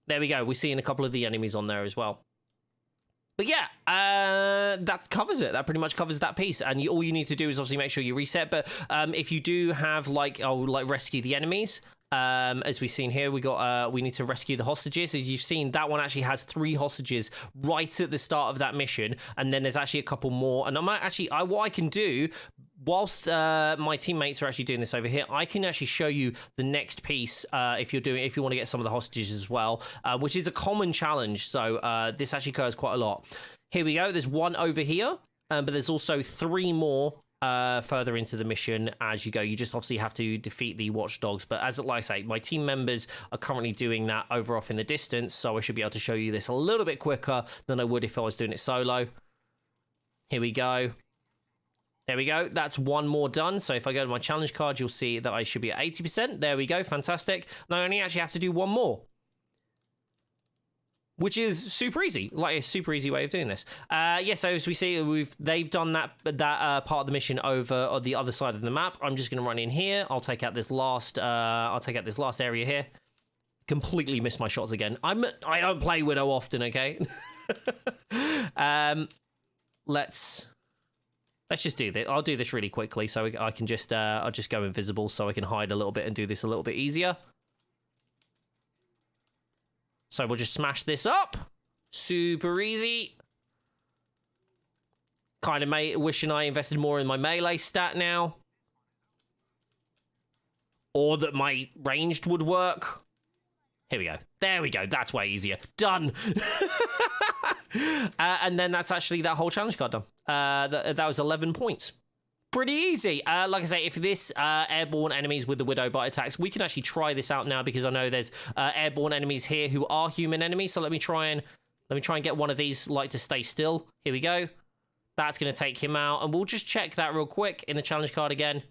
there we go. We're seeing a couple of the enemies on there as well. But yeah, that covers it. That pretty much covers that piece. And all you need to do is obviously make sure you reset. But if you do have like rescue the enemies, as we've seen here, we need to rescue the hostages. As you've seen, that one actually has 3 hostages right at the start of that mission, and then there's actually a couple more. And what I can do, whilst my teammates are actually doing this over here, I can actually show you the next piece if you want to get some of the hostages as well, which is a common challenge. So this actually occurs quite a lot. Here we go. There's one over here, but there's also 3 more further into the mission as you go. You just obviously have to defeat the watchdogs, but like I say, my team members are currently doing that over off in the distance, so I should be able to show you this a little bit quicker than I would if I was doing it solo. Here we go. There we go. That's one more done. So if I go to my challenge card, you'll see that I should be at 80%. There we go. Fantastic. Now I only actually have to do one more, which is super easy, like a super easy way of doing this. Yeah, so as we see, they've done that part of the mission over on the other side of the map. I'm just going to run in here. I'll take out this last area here. Completely missed my shots again. I don't play Widow often, okay? Let's just do this. I'll do this really quickly so I can just I'll just go invisible so I can hide a little bit and do this a little bit easier. So we'll just smash this up. Super easy. Kind of wishing I invested more in my melee stat now. Or that my ranged would work. Here we go. There we go. That's way easier. Done. And then that's actually that whole challenge card done. That was 11 points. Pretty easy. Like I say, if this airborne enemies with the Widow bite attacks, we can actually try this out now because I know there's airborne enemies here who are human enemies. So let me try and Let me try and get one of these like to stay still. Here we go. That's going to take him out, and we'll just check that real quick in the challenge card again.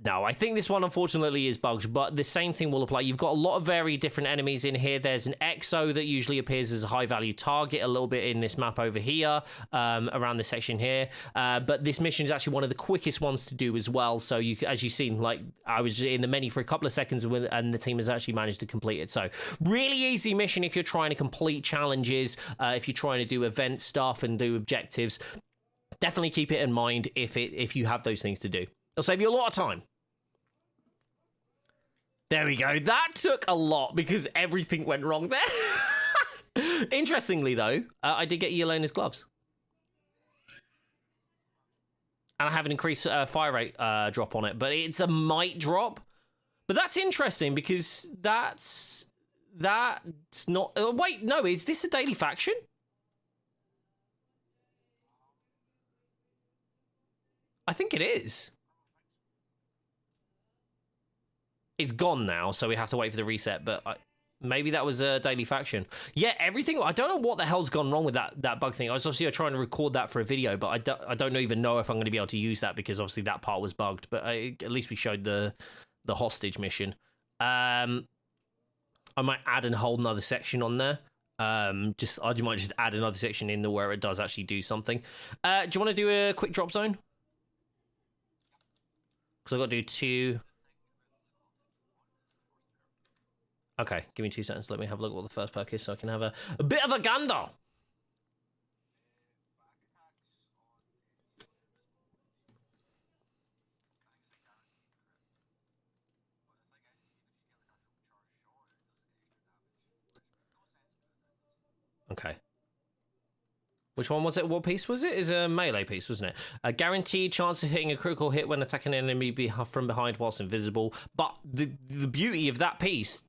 No, I think this one, unfortunately, is bugged, but the same thing will apply. You've got a lot of very different enemies in here. There's an Exo that usually appears as a high-value target a little bit in this map over here, around this section here. But this mission is actually one of the quickest ones to do as well. So, as you've seen, like, I was in the menu for a couple of seconds, and the team has actually managed to complete it. So, really easy mission if you're trying to complete challenges, if you're trying to do event stuff and do objectives. Definitely keep it in mind if you have those things to do. It'll save you a lot of time. There we go. That took a lot because everything went wrong there. Interestingly, though, I did get Yelena's gloves. And I have an increased fire rate drop on it, but it's a might drop. But that's interesting because that's not... wait, no, is this a daily faction? I think it is. It's gone now, so we have to wait for the reset, but maybe that was a daily faction. Yeah, everything... I don't know what the hell's gone wrong with that bug thing. I was obviously trying to record that for a video, but I don't even know if I'm going to be able to use that because obviously that part was bugged, but at least we showed the hostage mission. I might add a whole nother section on there. I might just add another section in there where it does actually do something. Do you want to do a quick drop zone? Because I've got to do 2... Okay, give me 2 seconds. Let me have a look at what the first perk is so I can have a bit of a gander. Okay. Which one was it? What piece was it? It's a melee piece, wasn't it? A guaranteed chance of hitting a critical hit when attacking an enemy from behind whilst invisible. But the beauty of that piece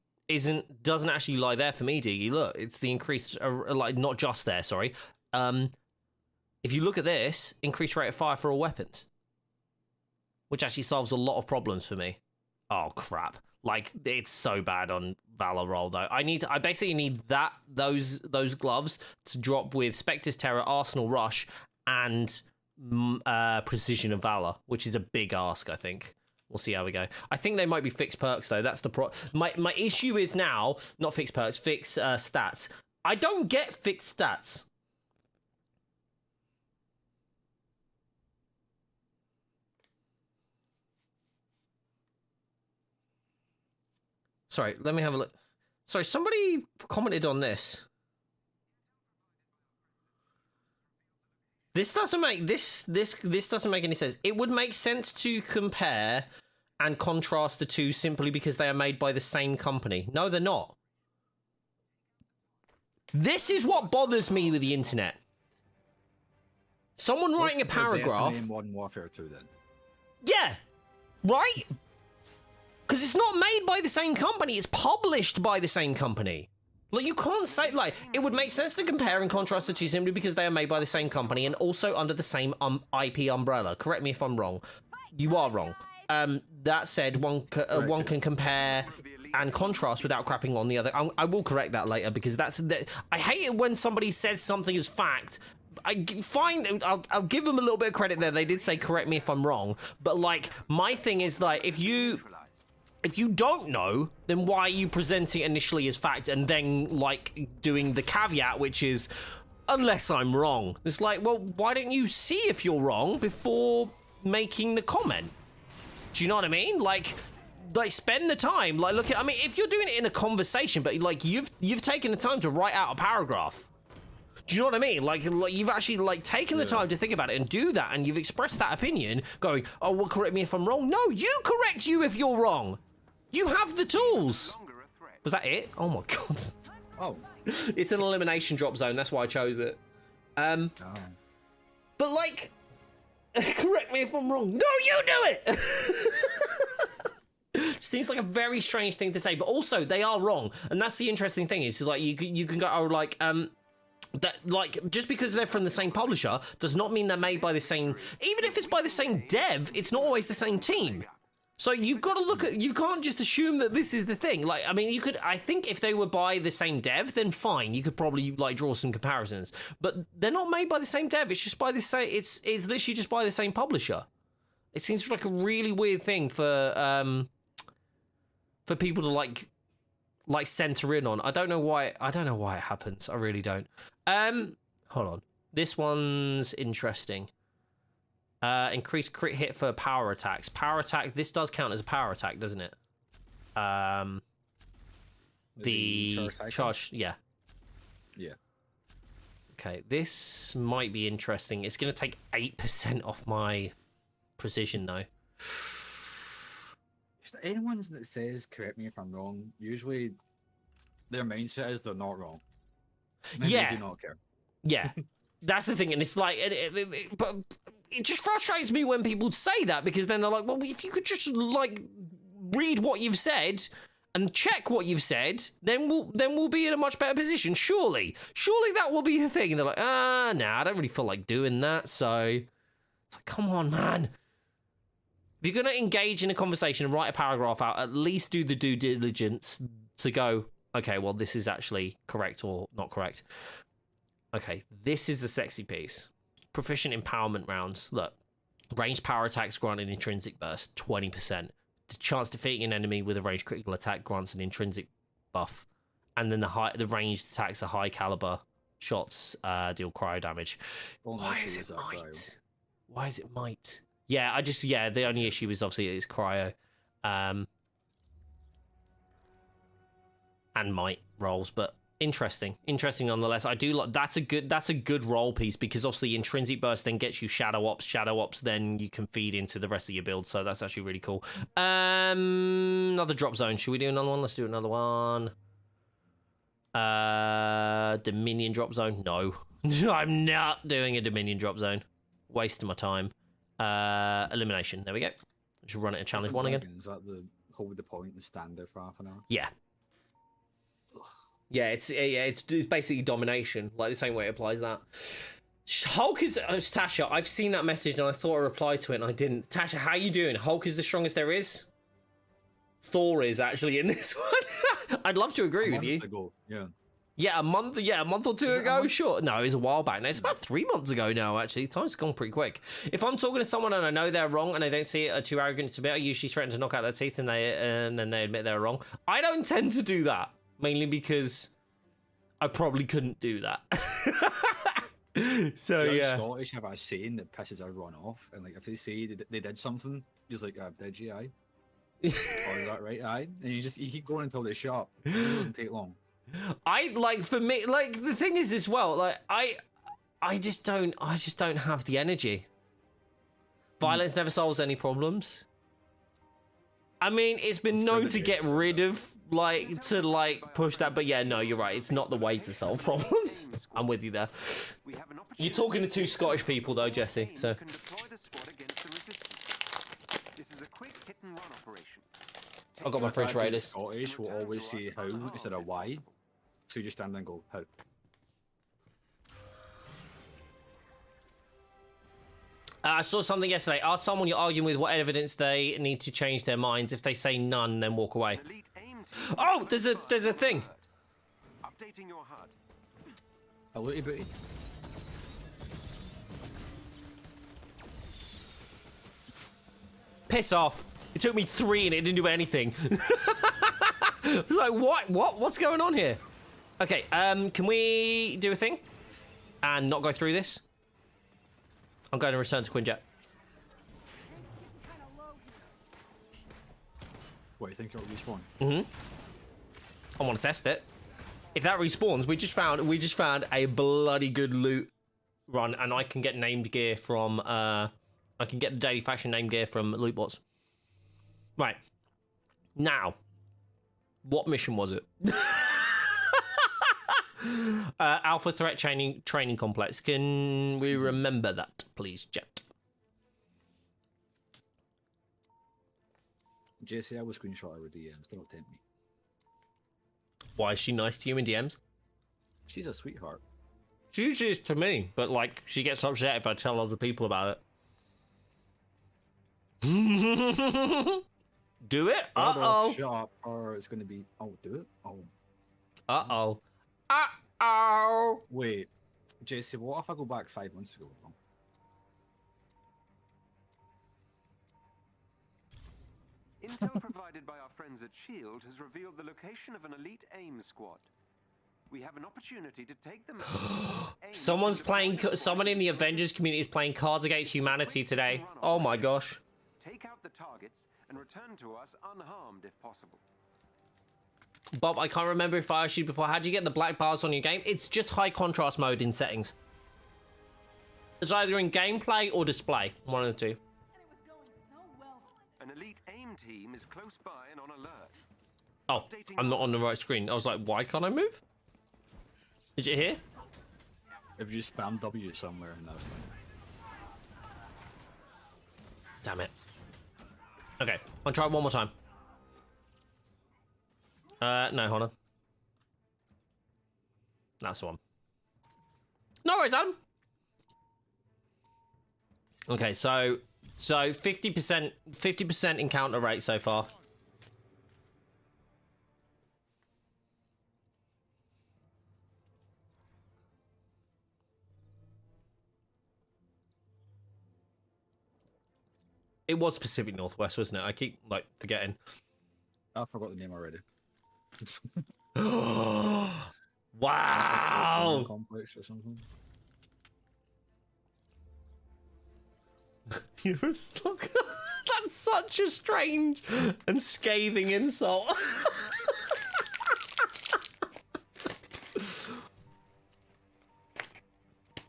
doesn't actually lie there for me, Diggy. Look, it's the increased, like, not just there, sorry. If you look at this, increased rate of fire for all weapons, which actually solves a lot of problems for me. Oh crap! Like, it's so bad on Valor roll though. I basically need those gloves to drop with Spectre's Terror, Arsenal Rush, and Precision of Valor, which is a big ask, I think. We'll see how we go. I think they might be fixed perks, though. That's the my issue is now, not fixed perks, fixed stats. I don't get fixed stats. Sorry, let me have a look. Sorry, somebody commented on this. This doesn't make this doesn't make any sense. It would make sense to compare and contrast the two simply because they are made by the same company. No, they're not. This is what bothers me with the internet. Someone writing a paragraph. In Modern Warfare 2 then. Yeah, right. Because it's not made by the same company. It's published by the same company. Like, you can't say, like, it would make sense to compare and contrast the two simply because they are made by the same company and also under the same IP umbrella. Correct me if I'm wrong. You are wrong. That said, one can compare and contrast without crapping on the other. I will correct that later because I hate it when somebody says something is fact. I'll give them a little bit of credit there. They did say correct me if I'm wrong. But, like, my thing is, like, if you don't know, then why are you presenting it initially as fact and then, like, doing the caveat, which is, unless I'm wrong? It's like, well, why don't you see if you're wrong before making the comment? Do you know what I mean? Like spend the time. Like, look at, I mean, if you're doing it in a conversation, but, like, you've taken the time to write out a paragraph. Do you know what I mean? Like you've actually, like, taken the time to think about it and do that, and you've expressed that opinion, going, oh, well, correct me if I'm wrong. No, you correct you if you're wrong. You have the tools. Was that it? Oh my god. Oh. It's an elimination drop zone. That's why I chose it. But, like, correct me if I'm wrong. No, you do it. Seems like a very strange thing to say, but also they are wrong, and that's the interesting thing. Is like you can go, oh, like that, like, just because they're from the same publisher does not mean they're made by the same. Even if it's by the same dev, it's not always the same team. So you've got to look at, you can't just assume that this is the thing. Like, I mean, you could, I think if they were by the same dev, then fine, you could probably like draw some comparisons. But they're not made by the same dev. It's just by the same, it's literally just by the same publisher. It seems like a really weird thing for people to like center in on. I don't know why it happens. I really don't. Hold on. This one's interesting. Increased crit hit for power attacks. Power attack, this does count as a power attack, doesn't it? The charge, yeah. Yeah. Okay, this might be interesting. It's going to take 8% off my precision, though. Just anyone that says, correct me if I'm wrong, usually their mindset is they're not wrong. Yeah. They do not care. Yeah. That's the thing, and it's like, but it just frustrates me when people say that, because then they're like, well, if you could just like read what you've said and check what you've said, then we'll be in a much better position. Surely that will be the thing. And they're like, nah, I don't really feel like doing that. So it's like, come on, man. If you're gonna engage in a conversation and write a paragraph out, at least do the due diligence to go, okay, well, this is actually correct or not correct. Okay, this is the sexy piece. Proficient empowerment rounds. Look, ranged power attacks grant an intrinsic burst, 20%. The chance defeating an enemy with a ranged critical attack grants an intrinsic buff. And then the ranged attacks are high caliber shots deal cryo damage. Why is it might? Why is it might? Yeah, the only issue is obviously it's cryo. And might rolls, but interesting nonetheless. I do like that's a good role piece, because obviously intrinsic burst then gets you shadow ops then you can feed into the rest of your build, so that's actually really cool. Another drop zone. Should we do another one? Let's do another one. Dominion drop zone. No. I'm not doing a Dominion drop zone. Wasting my time. Elimination. There we go. Just run it at challenge 1 again. Is that the hold the point and stand there for half an hour? Yeah. Yeah, it's basically domination, like the same way it applies that. Hulk is Tasha. I've seen that message and I thought I replied to it and I didn't. Tasha, how you doing? Hulk is the strongest there is. Thor is actually in this one. I'd love to agree with you. Ago. Yeah. Yeah, a month or two ago. Sure. No, it was a while back. No, it's about 3 months ago now. Actually, time's gone pretty quick. If I'm talking to someone and I know they're wrong and they don't see it or too arrogant to admit, I usually threaten to knock out their teeth and then they admit they're wrong. I don't tend to do that. Mainly because I probably couldn't do that. So yeah. Scottish have a saying that pisses everyone off, and like if they say they did something, you're like, did you? Aye. Oh, is that right? Aye. And you keep going until they shut up. It doesn't take long. I like, for me, like the thing is as well, like I just don't have the energy. Violence never solves any problems. I mean, it's been known to get rid of, push that, but yeah, no, you're right. It's not the way to solve problems. I'm with you there. You're talking to two Scottish people, though, Jesse, so. I've got my fridge raiders. Scottish will always say how instead of why, so you just stand there and go, how. I saw something yesterday. Ask someone you're arguing with what evidence they need to change their minds. If they say none, then walk away. Oh, there's a thing. Updating your HUD. A little bit. Piss off. It took me 3 and it didn't do anything. I was like, what's going on here? Okay, can we do a thing and not go through this? I'm going to return to Quinjet. What, you think it'll respawn? I want to test it. If that respawns, we just found a bloody good loot run, and I can get named gear from I can get the daily faction named gear from loot bots. Right. Now, what mission was it? Alpha Threat Training Complex. Can we remember that, please, Jet? Jesse, I will screenshot her with DMs. Don't tempt me. Why is she nice to you in DMs? She's a sweetheart. She usually is to me, but like she gets upset if I tell other people about it. Do it. Either Uh-oh. shut up, or it's going to be. Oh, do it. Oh, Uh-oh. Uh-oh. wait, Jesse. What if I go back 5 months ago? Intel provided by our friends at SHIELD has revealed the location of an elite AIM squad. We have an opportunity to take them. Someone's playing. Someone in the Avengers community is playing Cards Against Humanity today. Oh my gosh. Take out the targets and return to us unharmed if possible. Bob, I can't remember if I asked you before. How'd you get the black bars on your game? It's just high contrast mode in settings. It's either in gameplay or display. One of the two. And it was going so well. An elite AIM team is close by and on alert. Oh, I'm not on the right screen. I was like, why can't I move? Is it here? If you spam W somewhere, and that's like. Damn it. Okay, I'll try one more time. No, hold on. That's the one. No worries, Adam. Okay, so 50% encounter rate so far. It was Pacific Northwest, wasn't it? I keep like forgetting. I forgot the name already. Wow! Complex or something. You're a stalker. That's such a strange and scathing insult.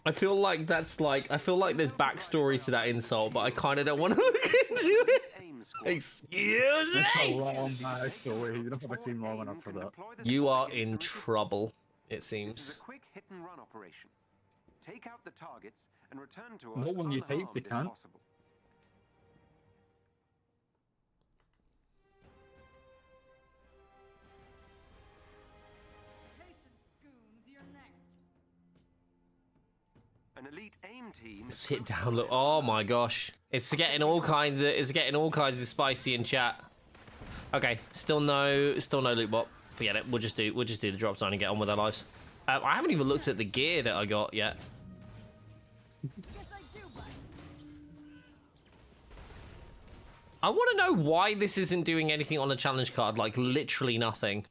I feel like there's backstory to that insult, but I kind of don't want to look into it. AIM squad. Excuse A me. long backstory. You don't have a team long enough for that. Deploy the You squad are against in enemy trouble, it This is seems. a quick hit and run operation. Take out the targets and return to us No, when you type, unharmed they if can't. possible. Patience, goons, you're next. An elite AIM team is Sit close down. by Look. and Oh on my alert. gosh, it's getting all kinds of spicy in chat. Okay, still no loot bot. Forget it. We'll just do the drop zone and get on with our lives. I haven't even looked at the gear that I got yet. Guess I do, but I want to know why this isn't doing anything on the challenge card. Like literally nothing.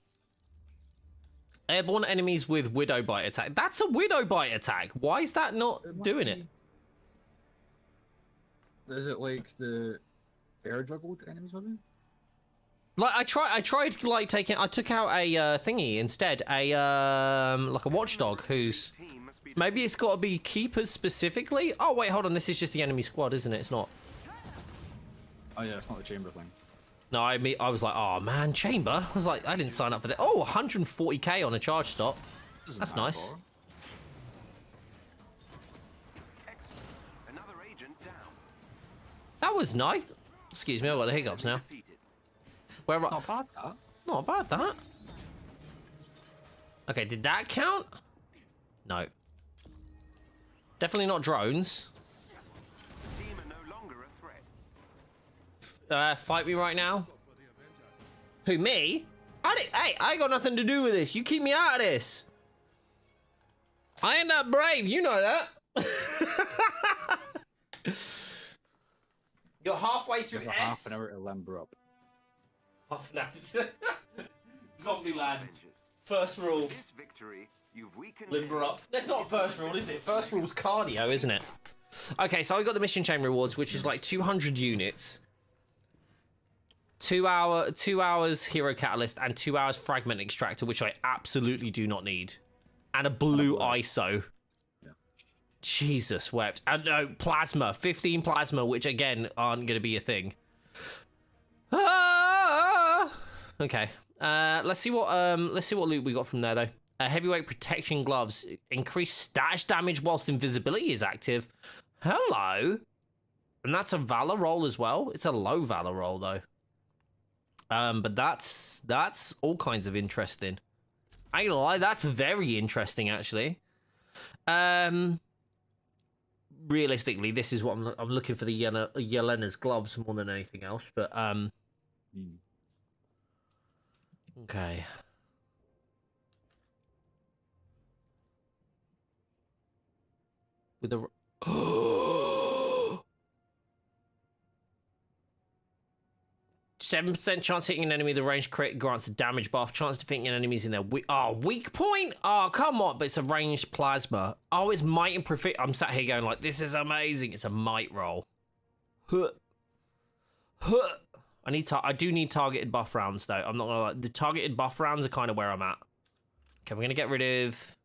Airborne enemies with Widow Bite attack. That's a Widow Bite attack. Why is that not doing it? Is it like the air juggled enemies, maybe? Like I tried like taking. I took out a thingy instead. A like a watchdog who's. Team must be Maybe it's got to be keepers specifically. Oh wait, hold on. This is just the enemy squad, isn't it? It's not. Oh yeah, it's not the chamber thing. No, I was like, oh man, chamber. I was like, I didn't sign up for that. Oh, 140k on a charge stop. That's nice. excellent. Another agent down. That was nice. Excuse me, I've got the hiccups now. Defeated. Where? Not bad, that. Not bad that. Okay, did that count? No. Definitely not drones. Team are no longer a threat. Fight me right now. Who, me? Hey, I got nothing to do with this. You keep me out of this. I ain't that brave. You know that. You're halfway through Give it S. half an hour to limber up. Half an hour. Zombie land. Avengers. First rule. This victory, you've weakened. Limber up. That's not first rule, is it? First rule's cardio, isn't it? Okay, so I got the mission chain rewards, which is like 200 units. 2 hours hero catalyst and 2 hours fragment extractor, which I absolutely do not need. And a blue ISO. Yeah. Jesus wept. And no, plasma. 15 plasma, which again aren't going to be a thing. Ah! Okay. Let's see what loot we got from there though. Heavyweight protection gloves. Increased stash damage whilst invisibility is active. Hello. And that's a valor roll as well. It's a low valor roll though. But that's all kinds of interesting. I ain't gonna lie, that's very interesting actually. Realistically, this is what I'm looking for, the Yelena's gloves more than anything else. But Mm. Okay. With a 7% chance hitting an enemy with a ranged crit grants a damage buff. Chance defeating enemies in their weak point. Oh, come on, but it's a ranged plasma. Oh, it's might and profit. I'm sat here going like, this is amazing. It's a might roll. Huh. Huh. I do need targeted buff rounds though. I'm not gonna lie. The targeted buff rounds are kind of where I'm at. Okay, we're gonna get rid of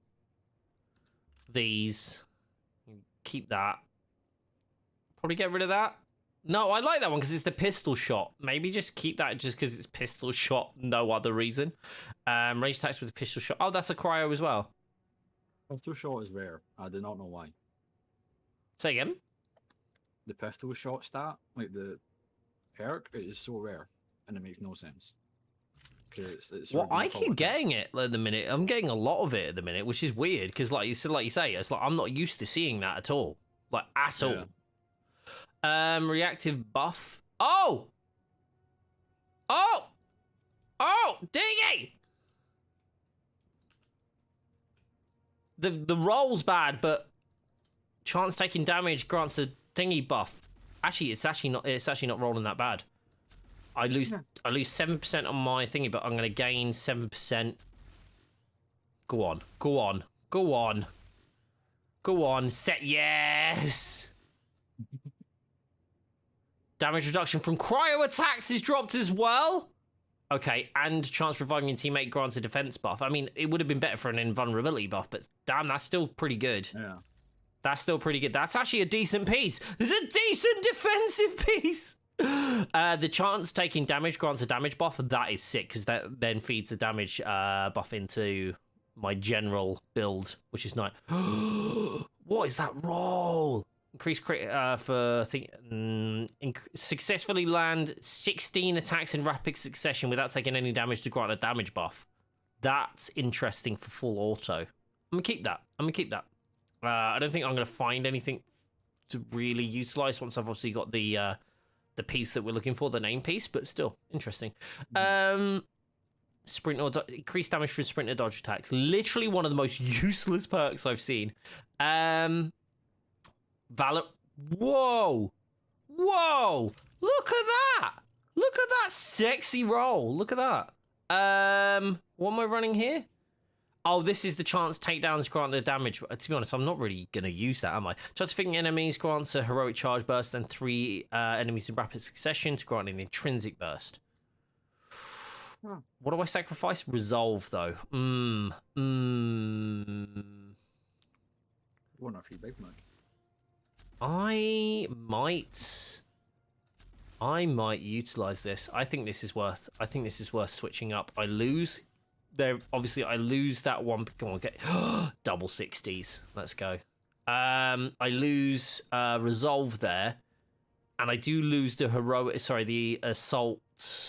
these. Keep that. Probably get rid of that. No, I like that one because it's the pistol shot. Maybe just keep that just because it's pistol shot, no other reason. Range attacks with a pistol shot. Oh, that's a cryo as well. Pistol shot is rare. I do not know why. Say again? The pistol shot stat, like the perk, it is so rare, and it makes no sense. It's Well, I keep getting it at the minute. I'm getting a lot of it at the minute, which is weird because, like you say, it's like I'm not used to seeing that at all, like at all. Reactive buff. Oh, diggy. The roll's bad, but chance taking damage grants a thingy buff. Actually, it's actually not rolling that bad. I lose 7% on my thingy, but I'm gonna gain 7%. Go on. Set, yes. Damage reduction from cryo attacks is dropped as well. Okay, and chance reviving your teammate grants a defense buff. I mean, it would have been better for an invulnerability buff, but damn, that's still pretty good. Yeah. That's still pretty good. That's actually a decent piece. There's a decent defensive piece. The chance taking damage grants a damage buff. That is sick because that then feeds a damage buff into my general build, which is nice. What is that roll? Increase crit for successfully land 16 attacks in rapid succession without taking any damage to grant a damage buff. That's interesting for full auto. I'm gonna keep that. I don't think I'm gonna find anything to really utilize once I've obviously got the piece that we're looking for, the name piece, but still interesting. Sprint or increased damage from sprint or dodge attacks. Literally one of the most useless perks I've seen. Valor. Whoa! Look at that sexy roll. Look at that. What am I running here? Oh, this is the chance takedowns grant a damage. To be honest, I'm not really going to use that, am I? Chance of hitting enemies grants a heroic charge burst and 3 enemies in rapid succession to grant an intrinsic burst. What do I sacrifice? Resolve, though. One off you, big man. I might utilize this. I think this is worth switching up. I lose that one. Come on, get double 60s. Let's go. I lose resolve there, and I do lose the assault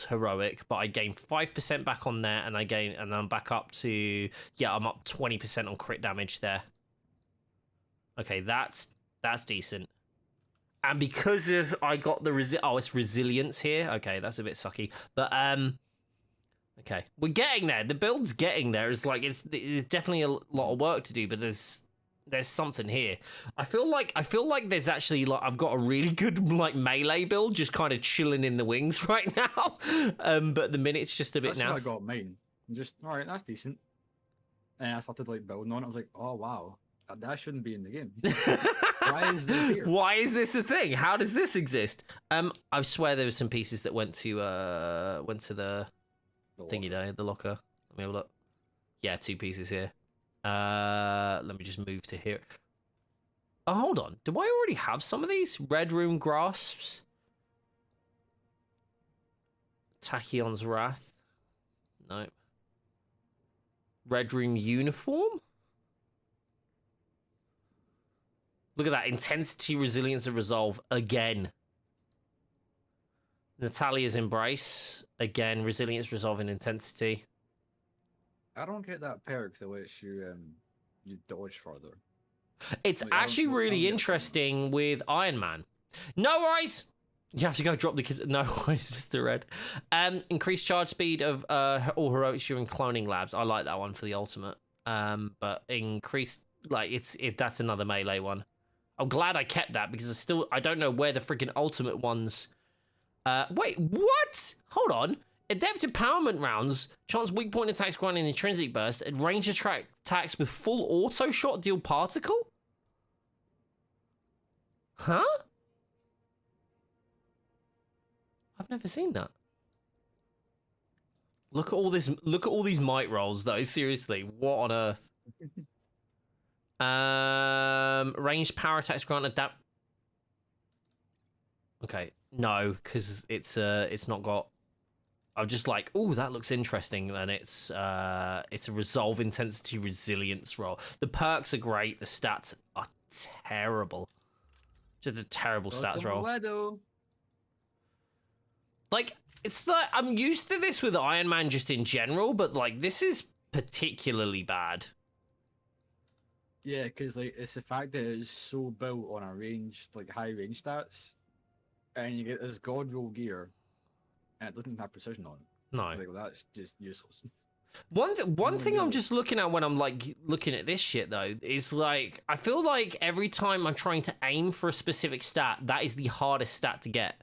heroic, but I gain 5% back on there, and I'm back up to I'm up 20% on crit damage there. Okay, that's decent. And because of I got the it's resilience here. Okay, that's a bit sucky. But okay, we're getting there. The build's getting there. It's like it's definitely a lot of work to do, but there's something here. I feel like there's actually like I've got a really good like melee build just kind of chilling in the wings right now. But the minute's just a bit That's now. What I got mine. Just all right, that's decent. And I started like building on it. I was like, oh wow, that shouldn't be in the game. Why is this here? Why is this a thing? How does this exist? I swear there were some pieces that went to the thingy day, the locker. Let me have a look. Yeah, 2 pieces here. Let me just move to here. Oh, hold on. Do I already have some of these? Red Room Grasps. Tachyon's Wrath. No. Red Room Uniform? Look at that. Intensity, Resilience, and Resolve. Again. Natalia's Embrace. Again. Resilience, Resolve, and Intensity. I don't get that perk that lets you dodge further. It's like, actually really interesting with Iron Man. No worries. You have to go drop the kids. No, it's Mr. Red. Increased charge speed of all heroics during cloning labs. I like that one for the ultimate. But increased, like, that's another melee one. I'm glad I kept that because I don't know where the freaking ultimate ones. Wait, what? Hold on. Adept empowerment rounds. Chance weak point attacks grant an intrinsic burst. And range attacks with full auto shot deal particle? Huh? I've never seen that. Look at all this. Look at all these might rolls, though. Seriously, what on earth? Ranged power attacks grant adapt. Okay, no, because it's not got. I'm just like, oh, that looks interesting, and it's a resolve intensity resilience roll. The perks are great. The stats are terrible. Just a terrible stats roll. Like, it's like I'm used to this with Iron Man just in general, but like this is particularly bad. Yeah, because like it's the fact that it's so built on a range, like high range stats, and you get this god roll gear, and it doesn't even have precision on it. No, like well, that's just useless. One thing I'm just looking at when I'm like looking at this shit though is like I feel like every time I'm trying to aim for a specific stat, that is the hardest stat to get.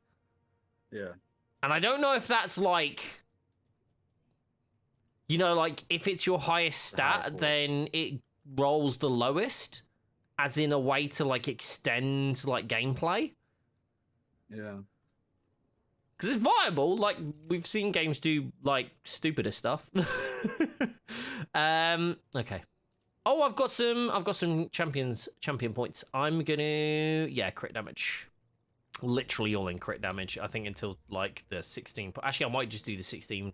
Yeah. And I don't know if that's like, you know, like if it's your highest stat, then it rolls the lowest, as in a way to like extend like gameplay. Yeah. Because it's viable. Like we've seen games do like stupider stuff. Okay. Oh, I've got some champion points. I'm gonna crit damage. Literally all in crit damage, I think, until like the 16. Actually, I might just do the 16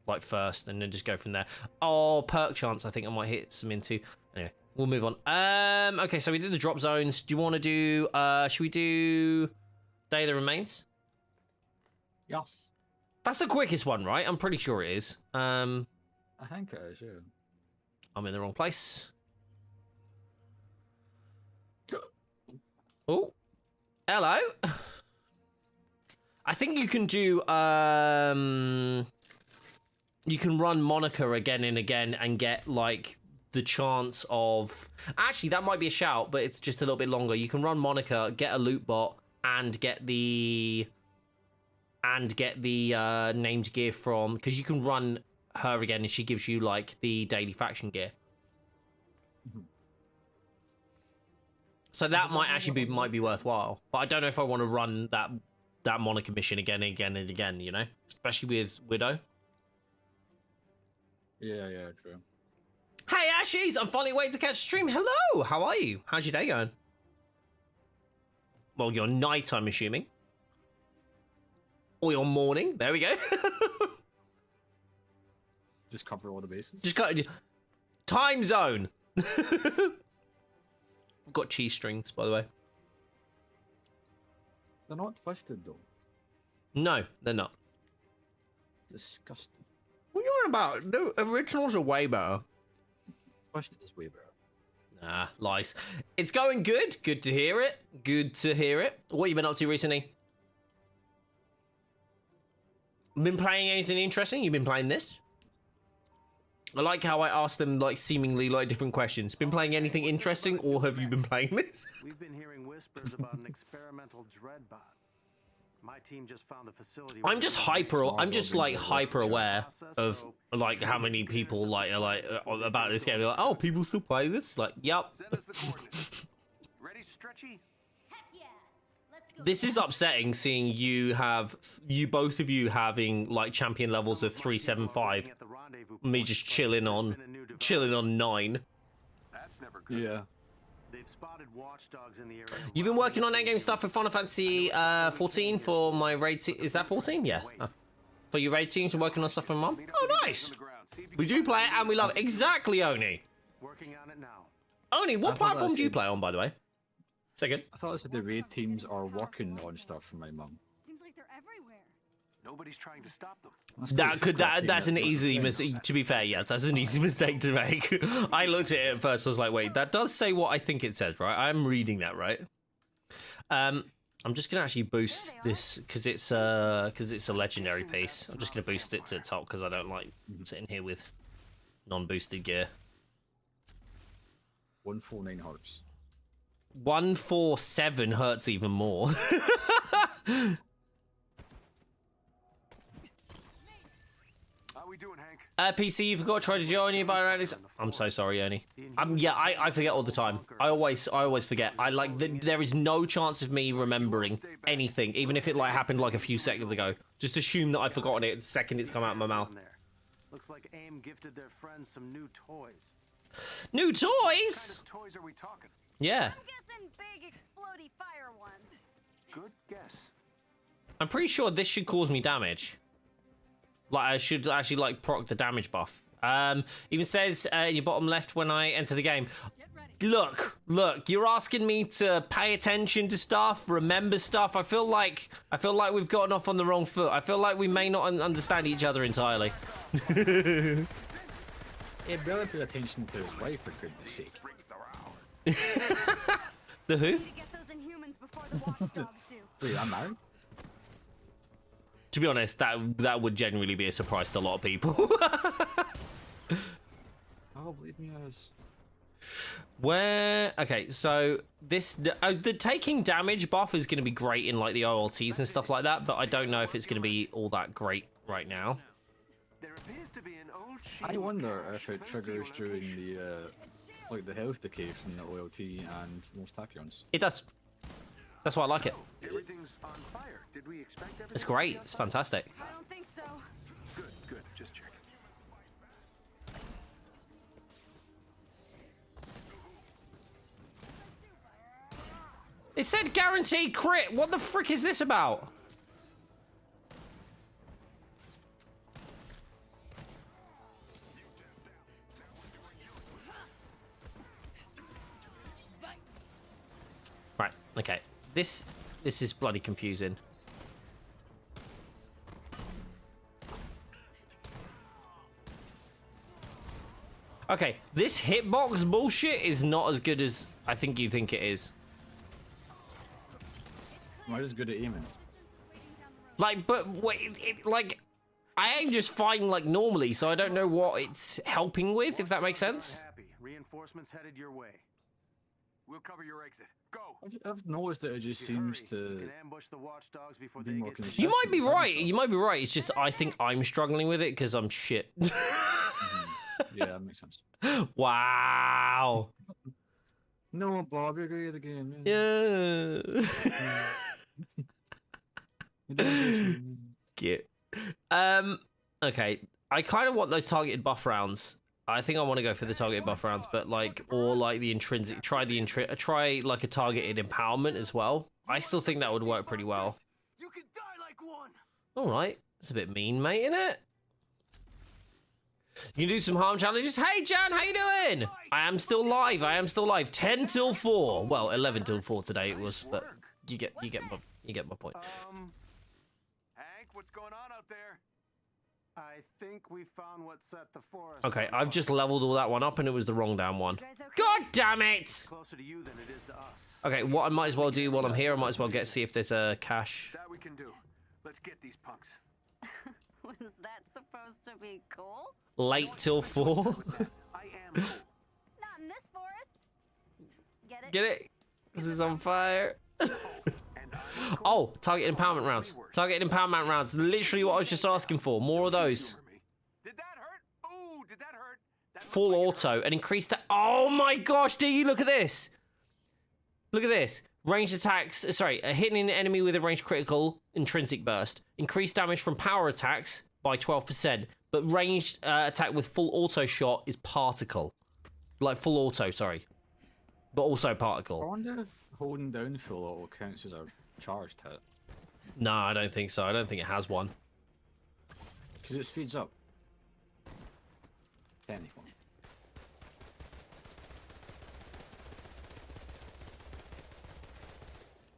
like first and then just go from there. Oh, perk chance, I think I might hit some into. Anyway, we'll move on. Okay, so we did the drop zones. Do you want to do should we do Day That Remains? Yes. That's the quickest one, right? I'm pretty sure it is. I think it is, yeah. I'm in the wrong place. Oh. Hello. I think you can do you can run Monica again and again and get like the chance of actually that might be a shout, but it's just a little bit longer. You can run Monica, get a loot bot, and get the named gear from, because you can run her again and she gives you like the daily faction gear. So that might actually be worthwhile, but I don't know if I want to run that Monica mission again and again and again, you know, especially with Widow. Yeah, true. Hey Ashies, I'm finally waiting to catch a stream. Hello, how are you? How's your day going? Well, your night, I'm assuming, or your morning. There we go. Just cover all the bases. Just got time zone. I've got cheese strings, by the way. They're not twisted though. No, they're not. Disgusting. What are you on about? The originals are way better. Twisted is way better. Nah, lies. It's going good. Good to hear it. Good to hear it. What have you been up to recently? Been playing anything interesting? You've been playing this? I like how I asked them like seemingly like different questions. Been playing anything interesting, or have you been playing this? We've been hearing whispers about an experimental dreadbot. My team just found the facility. I'm just hyper aware of like how many people like are like about this game. They're like, oh, people still play this? Like, yep. Send us the coordinates. Ready, Stretchy? Heck yeah. Let's go. This is upsetting seeing you both of you having like champion levels of 375. Me just chilling on 9. That's never good. Yeah. They've spotted watchdogs in the area. You've been working on endgame stuff for Final Fantasy 14 for my raid team. Is that 14? Yeah. For your raid teams, you're working on stuff for Mom? Oh, nice. We do play it and we love it. Exactly, Oni. Working on it now. Oni, what platform do you play on, by the way? Second. I thought it said the raid teams are working on stuff for my mum. Seems like they're everywhere. Nobody's trying to stop them. That's an easy mistake. To be fair, yes, that's an easy mistake to make. I looked at it at first. I was like, wait, that does say what I think it says, right? I'm reading that right. I'm just gonna actually boost this because it's a legendary piece. I'm just gonna boost it to the top because I don't like sitting here with non-boosted gear. 149 hertz. 147 hurts even more. How we doing, Hank? PC, you forgot to try to join you by around this. I'm so sorry, Ernie. Yeah, I forget all the time. I always forget. I like there is no chance of me remembering anything, even if it like happened like a few seconds ago. Just assume that I've forgotten it the second it's come out of my mouth. Looks like AIM gifted their friends some new toys. New toys? What kind of toys are we talking? Yeah. I'm guessing big explodey fire ones. Good guess. I'm pretty sure this should cause me damage. Like, I should actually, like, proc the damage buff. Even says in your bottom left when I enter the game. Look, you're asking me to pay attention to stuff, remember stuff. I feel like we've gotten off on the wrong foot. I feel like we may not understand each other entirely. Yeah, barely pay attention to his wife, for goodness sake. The who? Need to get those Inhumans before the watchdogs do. Wait, I'm married? To be honest, that would genuinely be a surprise to a lot of people. Oh, believe me, as. Where? Okay, so this the taking damage buff is going to be great in like the OLTs and stuff like that, but I don't know if it's going to be all that great right now. There appears to be an old I wonder if it triggers during the like the health decay from the OLT and most tachyons. It does. That's why I like it. Everything's on fire. Did we expect everything? It's great. It's fantastic. I don't think so. Good. Just checking. It said guaranteed crit. What the frick is this about? Right. Okay. This is bloody confusing. Okay, this hitbox bullshit is not as good as I think you think it is. Why is good at aiming? Like, but wait, like, I aim just fine like normally, so I don't know what it's helping with, if that makes sense. Happy. Reinforcements headed your way. We'll cover your exit. Go. I've noticed that it just seems You to can ambush the watchdogs before be they more get consistent. You might be with other right. stuff. You might be right. It's just I think I'm struggling with it because I'm shit. Yeah, that makes sense. Wow. No, Bob, you're great at the game. Man. Yeah. You did this with me. Cute. Okay. I kind of want those targeted buff rounds. I think I want to go for the targeted buff rounds, but like, or like the intrinsic. Try like a targeted empowerment as well. I still think that would work pretty well. You can die like one. All right. It's a bit mean, mate, isn't it? You can do some harm challenges. Hey, Jan, how you doing? I am still live. 10 till 4. Well, 11 till 4 today it was, but you get my point. Hank, what's going on out there? I think we found what set the forest. Okay, on I've just fire. leveled all that one up and it was the wrong damn one. You guys okay? God damn it! Closer to you than it is to us. Okay, what I might as well do while I'm here, I might as well see if there's a cache. That we can do. Let's get these punks. Was that supposed to be cool? Late till 4. I am cool. Not in this forest. Get it? Get it? This is on fire. And I'm cool. Oh, target empowerment rounds. Target empowerment rounds. Literally what I was just asking for. More of those. Humor me. Did that hurt? Ooh, did that hurt? That Full looked like it auto and increase that. Oh my gosh, Diggy, look at this. Look at this. Ranged attacks. Sorry, hitting an enemy with a ranged critical intrinsic burst. Increased damage from power attacks by 12%. But ranged attack with full auto shot is particle. Like full auto, sorry. But also I particle. wonder if holding down full auto counts as a charged hit. No, I don't think so. I don't think it has one. Because it speeds up. Technically.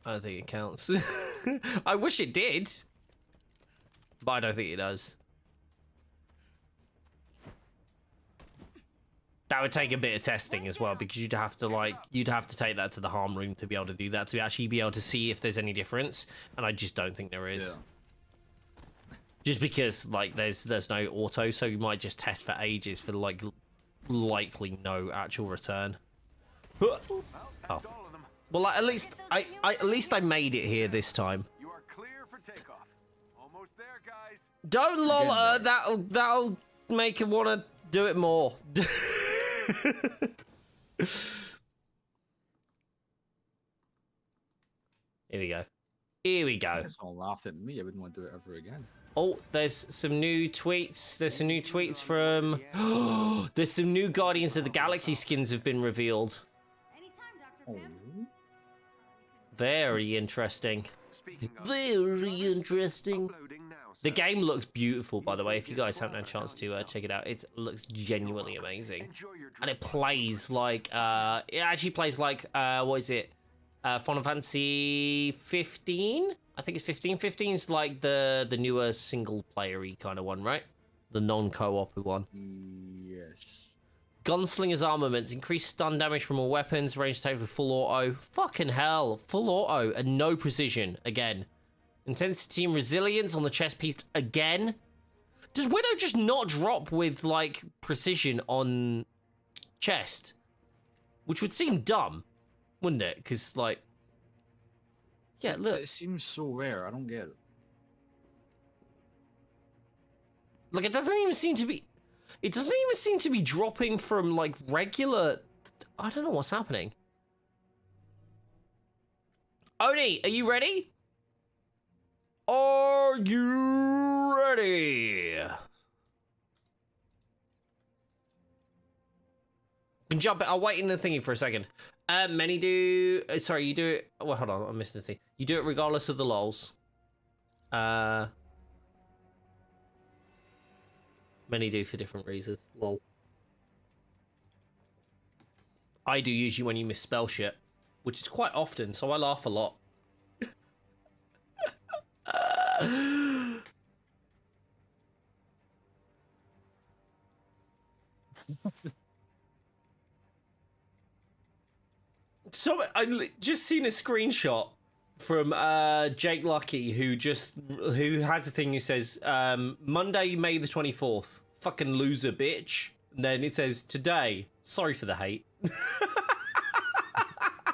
I don't think it counts. I wish it did. But I don't think it does. That would take a bit of testing as well, because you'd have to take that to the harm room to be able to do that, to actually be able to see if there's any difference, and I just don't think there is. Yeah. Just because like there's no auto, so you might just test for ages for like likely no actual return. Oh. Well, like, at least I made it here this time. You are clear for takeoff. Almost there, guys. Don't lol, that'll make her want to do it more. Here we go. Here we go. Someone laughed at me. I wouldn't want to do it ever again. Oh, there's some new tweets. There's some new tweets from... There's some new Guardians of the Galaxy skins have been revealed. Anytime, Dr. Pym. Very interesting. Very interesting. The game looks beautiful, by the way. If you guys haven't had a chance to check it out, it looks genuinely amazing. And it plays like... it actually plays like... what is it? Final Fantasy 15? I think it's 15. 15 is like the newer single-player-y kind of one, right? The non-co-op one. Yes. Gunslinger's armaments. Increased stun damage from all weapons. Range attack with full auto. Fucking hell. Full auto and no precision. Again. Intensity and resilience on the chest piece. Again. Does Widow just not drop with, like, precision on chest? Which would seem dumb, wouldn't it? Because, like... Yeah, look. It seems so rare. I don't get it. Like, it doesn't even seem to be... It doesn't even seem to be dropping from, like, regular... I don't know what's happening. Oni, are you ready? Are you ready? Can jump it. I'll wait in the thingy for a second. Many do... sorry, you do it... Well, hold on. I'm missing this thing. You do it regardless of the lols. Many do for different reasons. Lol. I do usually when you misspell shit, which is quite often, so I laugh a lot. So I just seen a screenshot from Jake Lucky who has a thing who says Monday, May the 24th. Fucking loser, bitch. And then it says today. Sorry for the hate.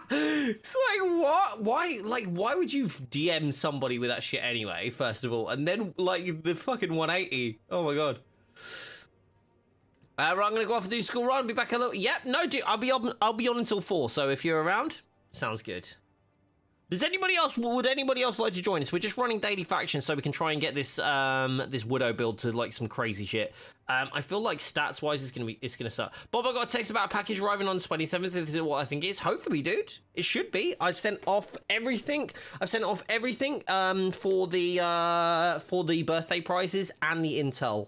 It's like, what? Why would you DM somebody with that shit anyway, first of all? And then, like, the fucking 180. Oh my god. Right, I'm gonna go off and do school run. Be back a little... Yep, no, dude, I'll be on until 4, so if you're around, sounds good. Would anybody else like to join us? We're just running daily factions so we can try and get this this Widow build to like some crazy shit. I feel like stats wise it's gonna suck. Bob, I got a text about a package arriving on the 27th. This is what I think it is. Hopefully, dude. It should be. I've sent off everything. For the birthday prizes and the Intel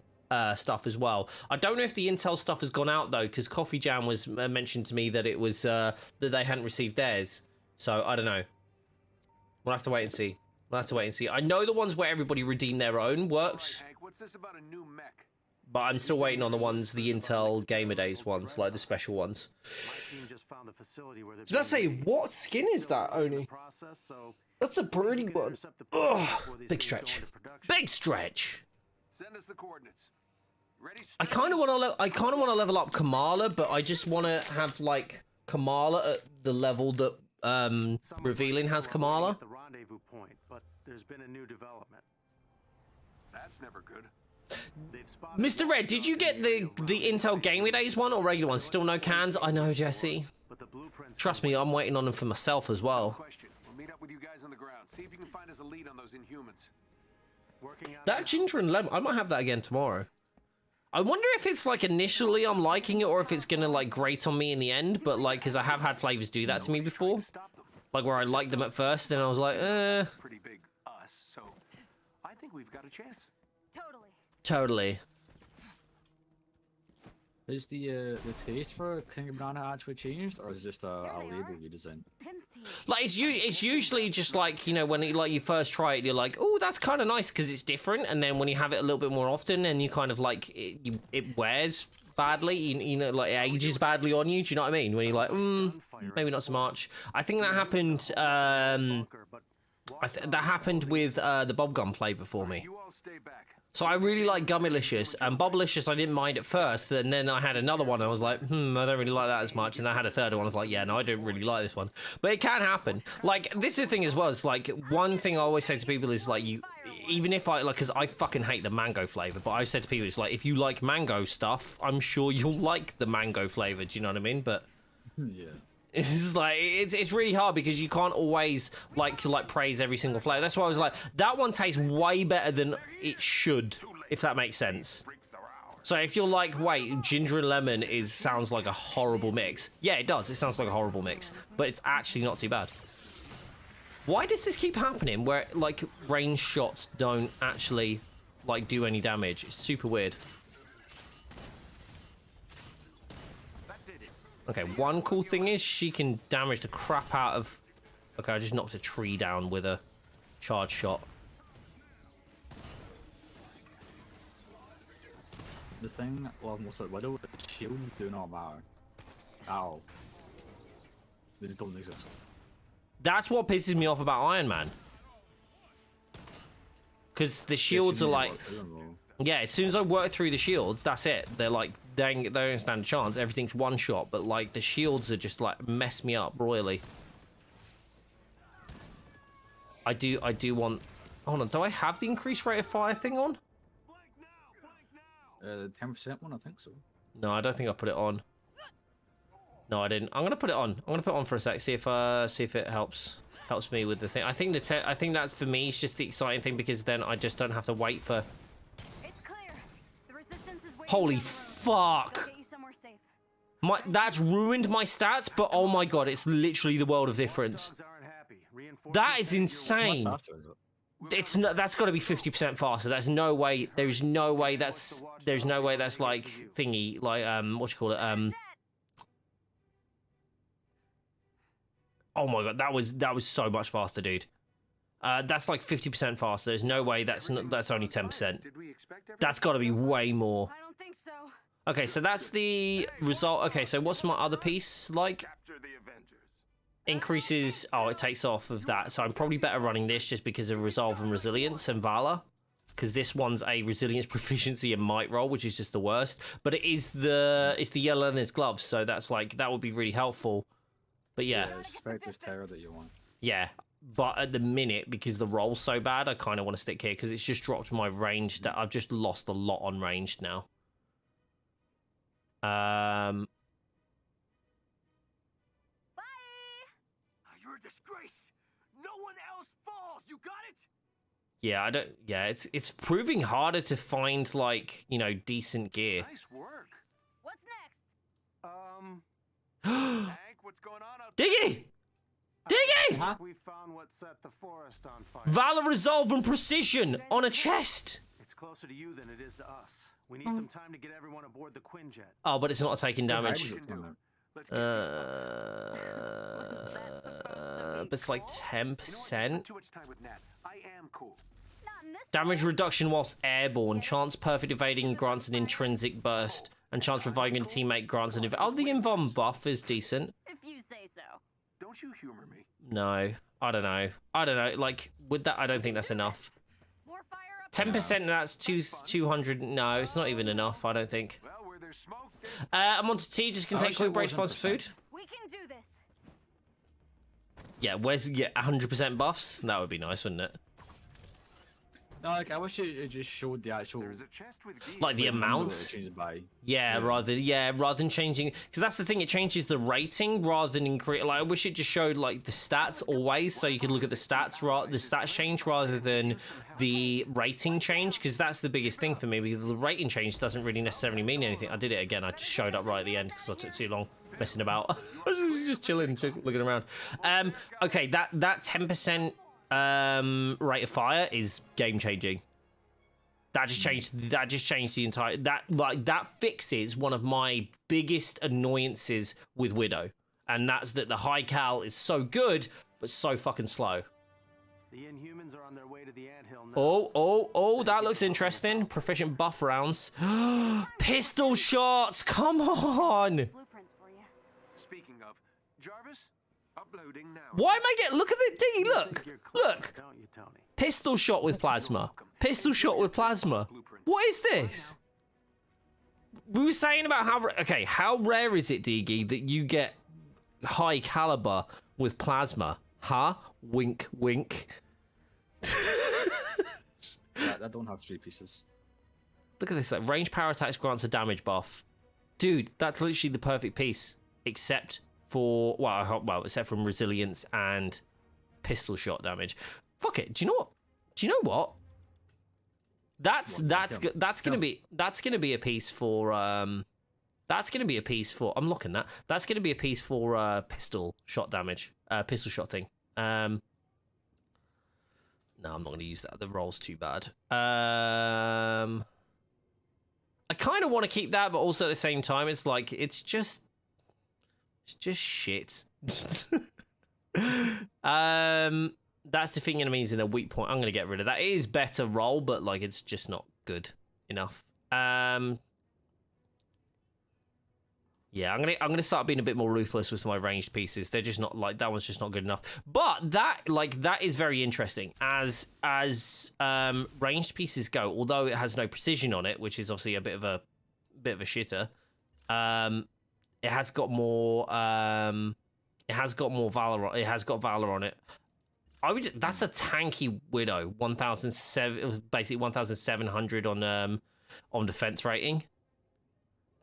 stuff as well. I don't know if the Intel stuff has gone out though, because Coffee Jam was mentioned to me that it was that they hadn't received theirs. So I don't know. We'll have to wait and see. I know the ones where everybody redeemed their own works. Hank, what's this about a new mech? But I'm still waiting on the Intel Gamer Days ones, like the special ones. My team just found the facility where I was about to say, what skin is that, Oni? That's a pretty one. Ugh, big stretch. Big stretch. Send us the coordinates. Ready? I kind of want to level up Kamala, but I just want to have like Kamala at the level that Revealing has Kamala. The rendezvous point, but there's been a new development. That's never good. Mr. Red, did you get the Intel Gamer Days one or regular one? Still no cans? I know, Jesse. Trust me, I'm waiting on them for myself as well. We'll meet up with you guys on the ground. See if you can find us a lead on those Inhumans. That ginger and lemon, I might have that again tomorrow. I wonder if it's like initially I'm liking it or if it's gonna like grate on me in the end, but like, because I have had flavors do that to me before. Like where I liked them at first, then I was like, Pretty big us, so I think we've got a chance. Totally. Is the taste for King of Banana actually changed, or is it just a label redesign? Like it's usually just like, you know, when you first try it, you're like, oh, that's kind of nice because it's different, and then when you have it a little bit more often, and you kind of like it wears badly. You know, like it ages badly on you. Do you know what I mean? When you're like, maybe not so much. I think that happened. That happened with the Bobgum flavor for me. You all stay back. So I really like Gummylicious, and Boblicious I didn't mind at first, and then I had another one, and I was like, I don't really like that as much, and I had a third one, I was like, yeah, no, I don't really like this one. But it can happen. Like, this is the thing as well, it's like, one thing I always say to people is, like, even if I, like, because I fucking hate the mango flavor, but I said to people, it's like, if you like mango stuff, I'm sure you'll like the mango flavor, do you know what I mean? But... Yeah. It's just like it's really hard because you can't always like to praise every single flavor. That's why I was like, that one tastes way better than it should, if that makes sense. So if you're like, wait, ginger and lemon sounds like a horrible mix. Yeah, it does. It sounds like a horrible mix, but it's actually not too bad. Why does this keep happening where like range shots don't actually like do any damage? It's super weird. Okay, one cool thing is she can damage the crap out of... Okay, I just knocked a tree down with a charge shot. The thing I love most about Widow is shields do not matter. At all. They don't exist. That's what pisses me off about Iron Man. Because the shields are like... Yeah, as soon as I work through the shields, that's it. They're like, they don't stand a chance. Everything's one shot, but like the shields are just like mess me up royally. I do want. Hold on, do I have the increased rate of fire thing on? 10% one, I think so. No, I don't think I put it on. No, I didn't. I'm gonna put it on. I'm gonna put it on for a sec. See if it helps me with the thing. I think that for me is just the exciting thing because then I just don't have to wait for. Holy fuck! That's ruined my stats, but oh my god, it's literally the world of difference. That is insane. It's not. That's got to be 50% faster. There's no way. There's no way that's like thingy. Like what you call it? Oh my god, that was so much faster, dude. That's like 50% faster. There's no way that's only 10%. That's got to be way more. I don't think so. Okay, so that's the result. Okay, so what's my other piece like? Increases. Oh, it takes off of that. So I'm probably better running this just because of resolve and resilience and valor, because this one's a resilience, proficiency, and might roll, which is just the worst. But it's the yellow and his gloves, so that's like that would be really helpful. But yeah, Spectre's terror that you want. Yeah. But at the minute, because the roll's so bad, I kind of want to stick here because it's just dropped my range. That I've just lost a lot on ranged now. Bye. You're a disgrace. No one else falls. You got it? Yeah, I don't. Yeah, it's proving harder to find like decent gear. Nice work. What's next? Hank, what's going on out Diggy! Diggy! We found what set the forest on fire. Valor, resolve, and precision on a chest. It's closer to you than it is to us. We need some time to get everyone aboard the Quinjet. Oh, but it's not taking damage. Let's But it's like 10%. too much time with Nat. I am cool. Not in this Damage reduction whilst airborne. Chance perfect evading grants an intrinsic burst. And chance reviving a teammate grants an... Oh, the Invuln buff is decent. if you say so. Don't you humor me. No, I don't know. Like, with that, I don't think that's enough. More fire up. 10%, that's 200. No, it's not even enough, I don't think. Well, where there's smoke, I'm on to tea. Just can take quick breaks for food. We can do this. Yeah, where's 100% buffs? That would be nice, wouldn't it? No, like I wish it just showed the actual there's a chest with gear. Like the number amount. that it changes by. Yeah, rather than changing, because that's the thing, it changes the rating rather than increase. Like, I wish it just showed like the stats always, so you could look at the stats change rather than the rating change, because that's the biggest thing for me. Because the rating change doesn't really necessarily mean anything. I did it again. I just showed up right at the end because I took too long messing about. I was just chilling, looking around. Okay, that 10% rate of fire is game changing. That just changed the entire that fixes one of my biggest annoyances with Widow, and that's that the high cal is so good but so fucking slow. The Inhumans are on their way to the anthill now. Oh, that looks interesting. Proficient buff rounds. Pistol shots, come on. Blueprints for you. Speaking of, Jarvis, uploading now. Why am I getting, look at the D, You look, think you're clever, look. don't you, Tony? Pistol shot with plasma. Pistol shot with plasma. What is this? We were saying about how rare is it, Digi, that you get high caliber with plasma? Huh? Wink, wink. I don't have 3 pieces. Look at this, like, range power attacks grants a damage buff. Dude, that's literally the perfect piece. Except for, except from resilience and pistol shot damage. Fuck it, do you know what? That's gonna be a piece for I'm looking that. That's gonna be a piece for pistol shot damage. Pistol shot thing. No, I'm not gonna use that. The roll's too bad. I kind of want to keep that, but also at the same time, it's like it's just shit. That's defeating enemies in a weak point. I'm gonna get rid of that. It is better roll, but like it's just not good enough. Yeah, I'm gonna start being a bit more ruthless with my ranged pieces. They're just not like that one's just not good enough. But that is very interesting as ranged pieces go. Although it has no precision on it, which is obviously a bit of a shitter. It has got more valor. It has got valor on it. That's a tanky Widow. 1,007, basically 1,700 on defense rating.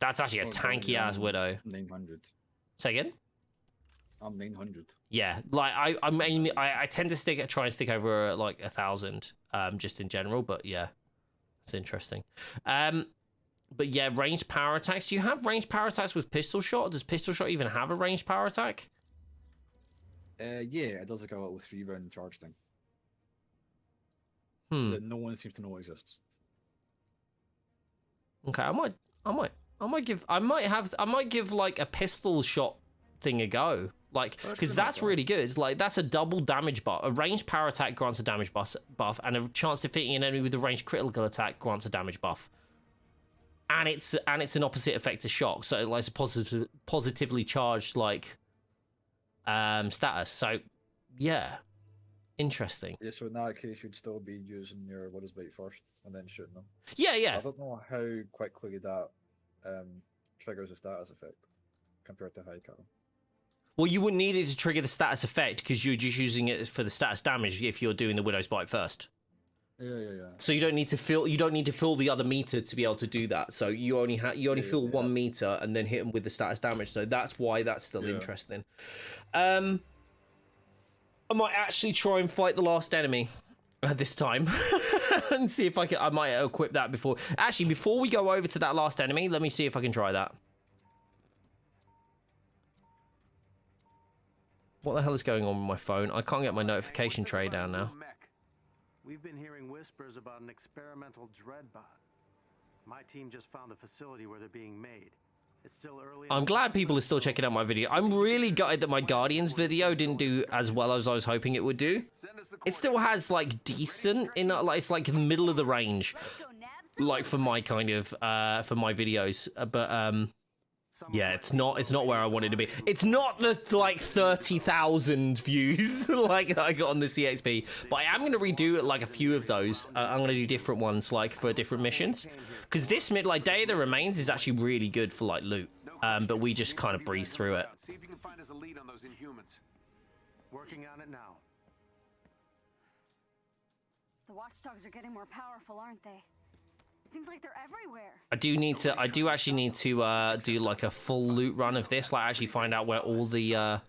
That's actually a tanky ass Widow. 900. Say again? I'm 900. Yeah, like I tend to try and stick over like 1,000, just in general. But yeah, it's interesting. But yeah, ranged power attacks. Do you have ranged power attacks with pistol shot? Does pistol shot even have a ranged power attack? Yeah, it does like a little 3-round charge thing. That no one seems to know exists. Okay, I might give like a pistol shot thing a go. Like, because that's really good. Like, that's a double damage buff. A ranged power attack grants a damage buff, and a chance defeating an enemy with a ranged critical attack grants a damage buff. And it's an opposite effect to shock, so like it's a positively charged like status. So yeah, interesting. Yeah, so in that case, you'd still be using your Bite first and then shooting them. Yeah. I don't know how quickly that triggers a status effect compared to high cal. Well, you wouldn't need it to trigger the status effect because you're just using it for the status damage if you're doing the Widow's Bite first. Yeah. So you don't need to fill the other meter to be able to do that. So you only fill 1 meter and then hit them with the status damage. So that's why that's still interesting. I might actually try and fight the last enemy this time and see if I might equip that before. Actually, before we go over to that last enemy, let me see if I can try that. What the hell is going on with my phone? I can't get my notification tray down now. We've been hearing whispers about an experimental dreadbot. My team just found the facility where they're being made. It's still early. I'm glad people are still checking out my video. I'm really gutted that my Guardians video didn't do as well as I was hoping it would do. It still has like decent like it's like in the middle of the range, like for my kind of for my videos. But yeah, it's not where I wanted to be. It's not the like 30,000 views like I got on the CXP, but I am going to redo like a few of those. I'm going to do different ones like for different missions, because this Day of the Remains is actually really good for like loot. But we just kind of breeze through it. See if you can find us a lead on those Inhumans. Working on it now. The watchdogs are getting more powerful, aren't they? Seems like they're everywhere. I do actually need to do like a full loot run of this, like actually find out where all the I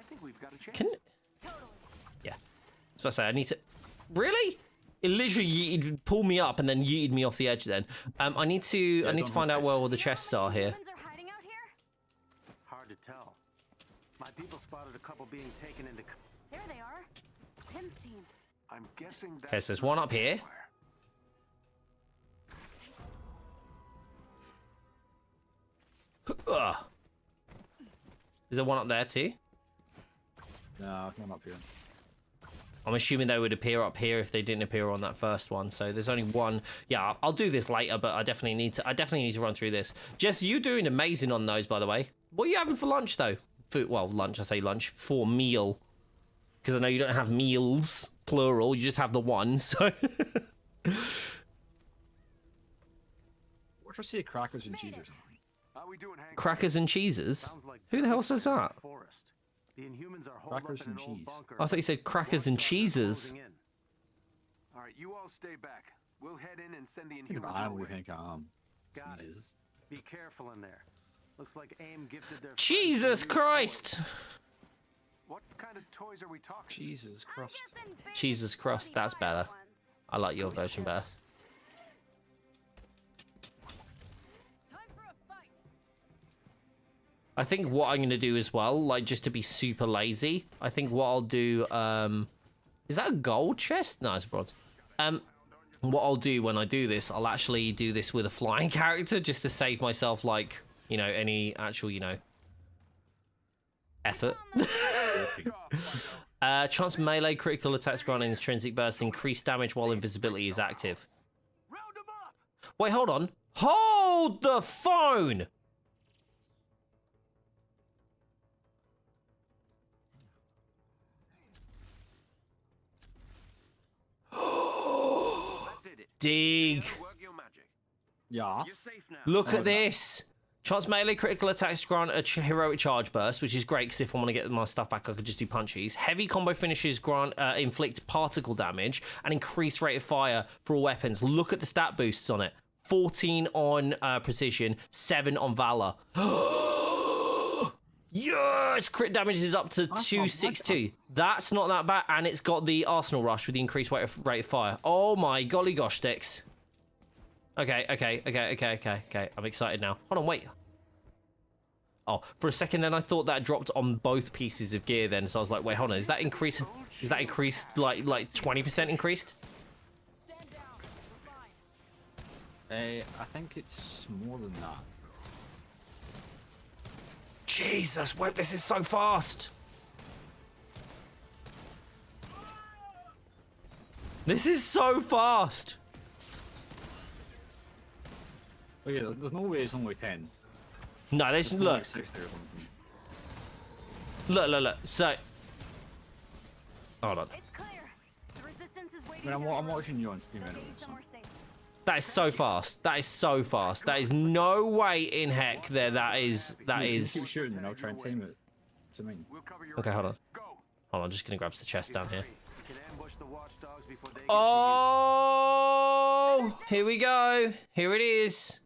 think we've got a chance. Yeah. I was about to say I need to. Really? It literally pulled me up and then yeeted me off the edge. Then I need to find out where all the chests are here. Hard to tell. My people spotted a couple being taken into. There they are. Tim's team. I'm guessing that. Okay, so there's one up here. Is there one up there too? No, none up here. I'm assuming they would appear up here if they didn't appear on that first one. So there's only one. Yeah, I'll do this later, but I definitely need to run through this. Jess, you doing amazing on those, by the way. What are you having for lunch though? Food, well, lunch. I say lunch for meal, because I know you don't have meals plural. You just have the one. So. What should I say? Crackers and cheese or something. How we doing, Hank? Crackers and cheeses. Sounds like Who the hell says that? forest. The Inhumans are holed Crackers up in and an old cheese. bunker. I thought you said crackers and Watchdogs are cheeses. closing in. All right, you all stay back. We'll head in and send the Think of Inhumans animal away. you think I am. Got it. Jesus. Be careful in there. Looks like AIM gifted their friends Jesus some new Christ! toys. What kind of toys are we talking? Jesus crust. Jesus Christ, that's better. I like your version better. I think what I'm gonna do as well, like just to be super lazy, I think what I'll do, is that a gold chest? No, it's bronze. What I'll do when I do this, I'll actually do this with a flying character just to save myself, like, you know, any actual, you know, effort. Chance melee critical attacks grant an intrinsic burst, increased damage while invisibility is active. Round 'em up! Wait, hold on. Hold the phone! Dig. Work your magic. Yes. You're safe now. Look at this. Chance melee critical attacks grant a heroic charge burst, which is great because if I want to get my stuff back, I could just do punchies. Heavy combo finishes grant inflict particle damage and increase rate of fire for all weapons. Look at the stat boosts on it. 14 on precision, 7 on valor. Yes! Crit damage is up to 262. That's not that bad. And it's got the Arsenal Rush with the increased rate of fire. Oh my golly gosh sticks. Okay. I'm excited now. Hold on, wait. Oh, for a second then I thought that dropped on both pieces of gear then. So I was like, wait, hold on. Is that increased like 20% increased? I think it's more than that. Jesus, wait, this is so fast. This is so fast. Oh yeah, there's no way it's only 10. No, there's It's more look. like 60 or something. Look. So, hold on. It's clear. The resistance is waiting. I mean, there I'm for us. watching you on stream Let's anyway, get so. somewhere safe. That is so fast. That is so fast. That is no way in heck there. That is. You keep shooting and I'll try and time it. That's what I mean. We'll cover your Okay, hold on. Go. Hold on, I'm just gonna grab the chest down here. You can ambush the watchdogs before they get Oh, here we go. Here it is.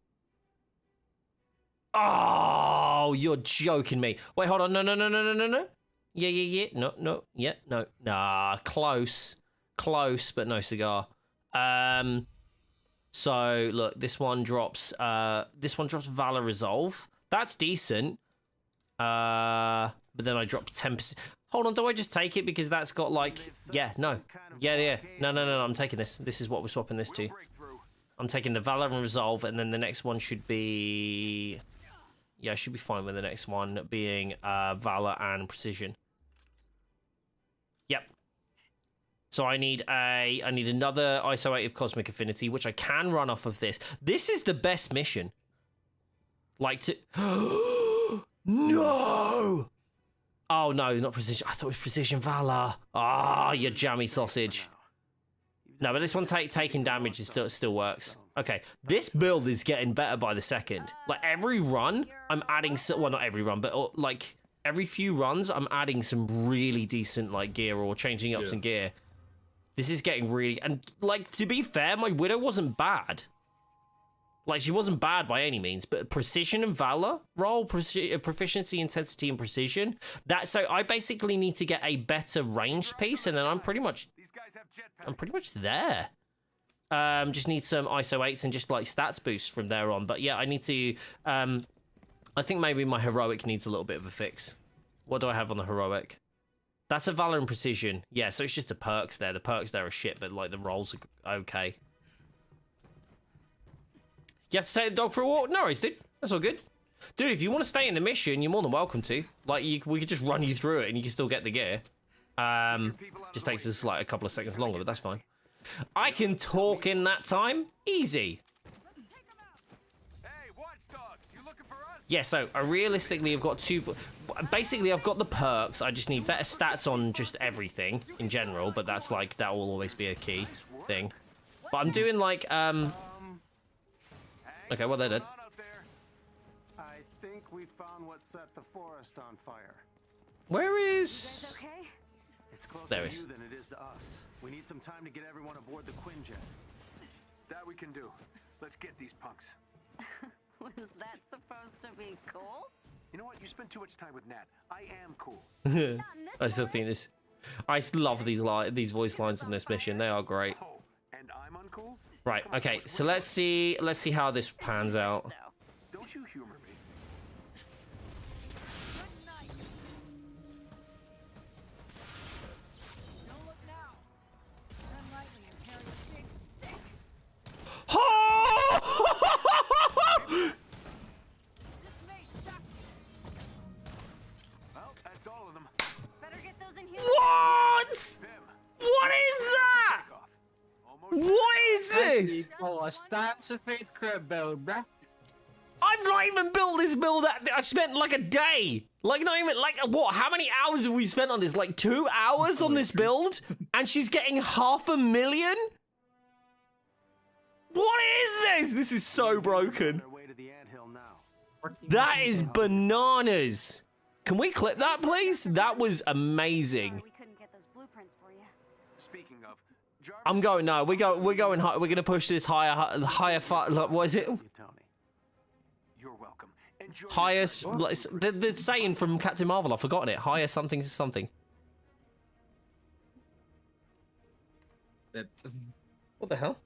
Oh, you're joking me. Wait, hold on. No. Yeah. No. Yeah, no. Nah, close, but no cigar. So look, this one drops Valor Resolve. That's decent. But then I dropped 10%. Hold on, do I just take it because that's got like, yeah, no. Yeah. No, I'm taking this. This is what we're swapping this to. I'm taking the Valor and Resolve, and then the next one should be, yeah, I should be fine with the next one being Valor and Precision. Yep. So I need another ISO 8 of Cosmic Affinity, which I can run off of this. This is the best mission. Like to... No! Oh, no, not Precision. I thought it was Precision Valor. Ah, you jammy sausage. No, but this one taking damage is still works. Okay, this build is getting better by the second. Like, every run, I'm adding... Well, not every run, but, like, every few runs, I'm adding some really decent, like, gear or changing up some gear. This is getting really... And, like, to be fair, my Widow wasn't bad. Like, she wasn't bad by any means, but Precision and Valor roll, Proficiency, Intensity, and Precision. So I basically need to get a better ranged piece, and then I'm pretty much there. Just need some ISO 8s and just, like, stats boosts from there on. But, yeah, I need to... I think maybe my Heroic needs a little bit of a fix. What do I have on the Heroic? That's a Valor and Precision. Yeah, so it's just the perks there. The perks there are shit, but, like, the rolls are okay. You have to take the dog for a walk? No worries, dude. That's all good. Dude, if you want to stay in the mission, you're more than welcome to. Like, we could just run you through it and you can still get the gear. Just takes us like a couple of seconds longer, but that's fine. I can talk in that time. Easy. Hey, watchdogs, you looking for us? Yeah, so realistically, I've got two. Basically, I've got the perks. I just need better stats on just everything in general, but that's like, that will always be a key thing. But I'm doing like, okay, well, they're dead. I think we found what set the forest on fire. Where You is... guys okay? It's closer There to is. you than it is to us. We need some time to get everyone aboard the Quinjet. That we can do. Let's get these punks. Was that supposed to be cool? You know what? You spend too much time with Nat. I am cool. I still think this... I love these voice lines in this mission. They are great. Oh, and I'm uncool? Right, okay, so let's see how this pans out. Don't you humor me. Well, that's all of them. Better get those in here. What? Them. What is that? Almost. What is this? Oh, a stats effect crib build, bruh. I've not even built this build. I spent like a day. Like, not even, like, what? How many hours have we spent on this? Like 2 hours on this build? And she's getting 500,000? What is this? This is so broken. Their way to the anthill now. That is bananas. Can we clip that, please? That was amazing. We couldn't get those blueprints for you. Speaking of, Jarvis, I'm going, no, we're going high. We're going to push this higher, what is it? You, Tony. you're welcome. Enjoy your Highest, time. like, the saying from Captain Marvel, I've forgotten it. Higher something something. What the hell?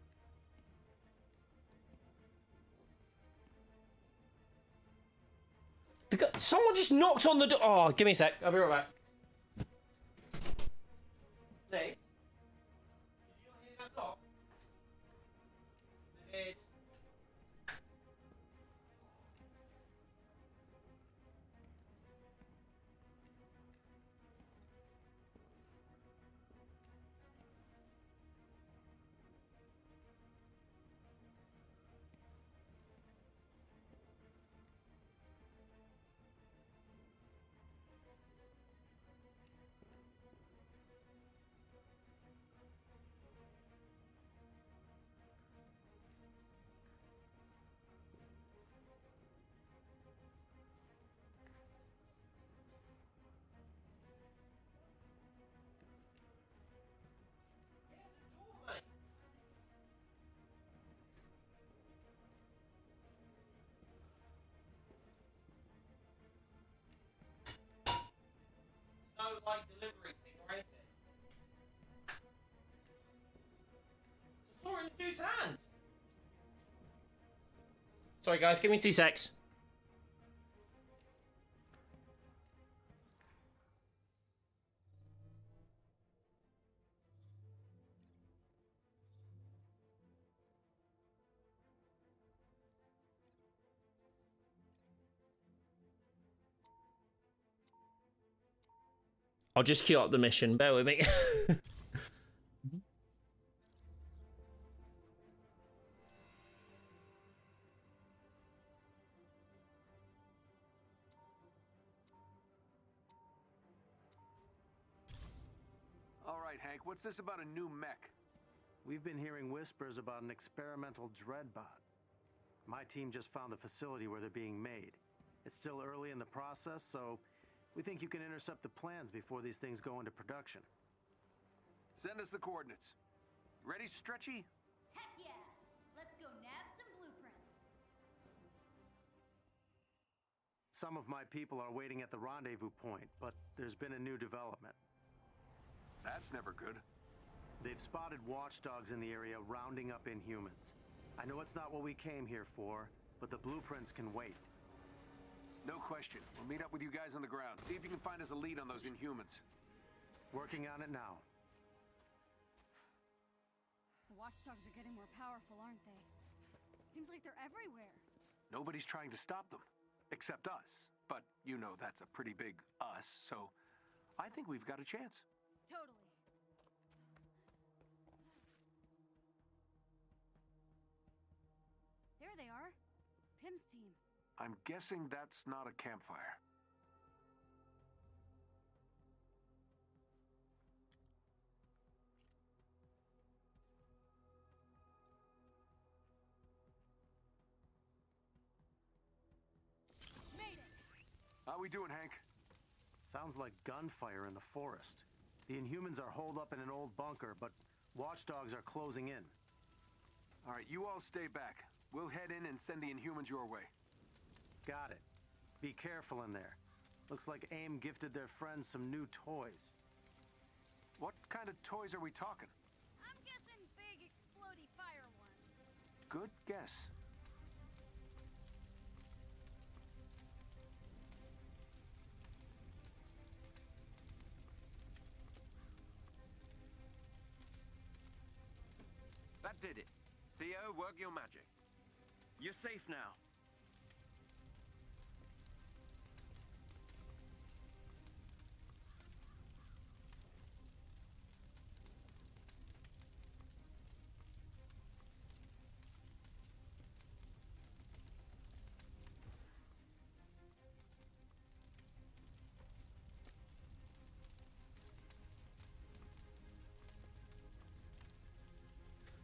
Someone just knocked on the door. Oh, give me a sec. I'll be right back. Nate? Did you not hear that knock? I did. No, like, delivery thing or anything. I saw it in the dude's hand. Sorry, guys, give me 2 secs. I'll just queue up the mission. Bear with me. All right, Hank, what's this about a new mech? We've been hearing whispers about an experimental dreadbot. My team just found the facility where they're being made. It's still early in the process, so we think you can intercept the plans before these things go into production. Send us the coordinates. Ready, Stretchy? Heck yeah! Let's go nab some blueprints. Some of my people are waiting at the rendezvous point, but there's been a new development. That's never good. They've spotted watchdogs in the area rounding up Inhumans. I know it's not what we came here for, but the blueprints can wait. No question. We'll meet up with you guys on the ground. See if you can find us a lead on those Inhumans. Working on it now. The watchdogs are getting more powerful, aren't they? Seems like they're everywhere. Nobody's trying to stop them, except us. But you know that's a pretty big us, so I think we've got a chance. Totally. There they are. Pim's team. I'm guessing that's not a campfire. Made it. How we doing, Hank? Sounds like gunfire in the forest. The Inhumans are holed up in an old bunker, but watchdogs are closing in. All right, you all stay back. We'll head in and send the Inhumans your way. Got it. Be careful in there. Looks like AIM gifted their friends some new toys. What kind of toys are we talking? I'm guessing big explodey fire ones. Good guess. That did it. Theo, work your magic. You're safe now.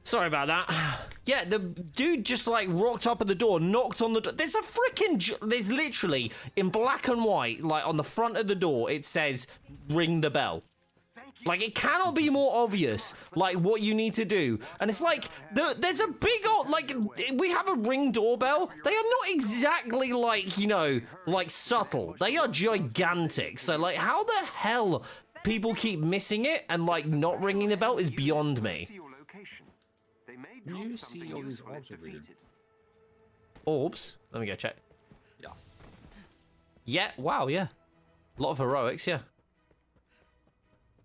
Sorry about that. Yeah, the dude just like rocked up at the door, knocked on the door. There's a freaking, there's literally in black and white, like on the front of the door, it says ring the bell. Like it cannot be more obvious, like what you need to do. And it's like, there's a big old, like we have a ring doorbell. They are not exactly like, you know, like subtle. They are gigantic. So like how the hell people keep missing it and like not ringing the bell is beyond me. Can you see all these orbs over there? Orbs? Let me go check. Yes. Yeah, wow, yeah. A lot of heroics, yeah.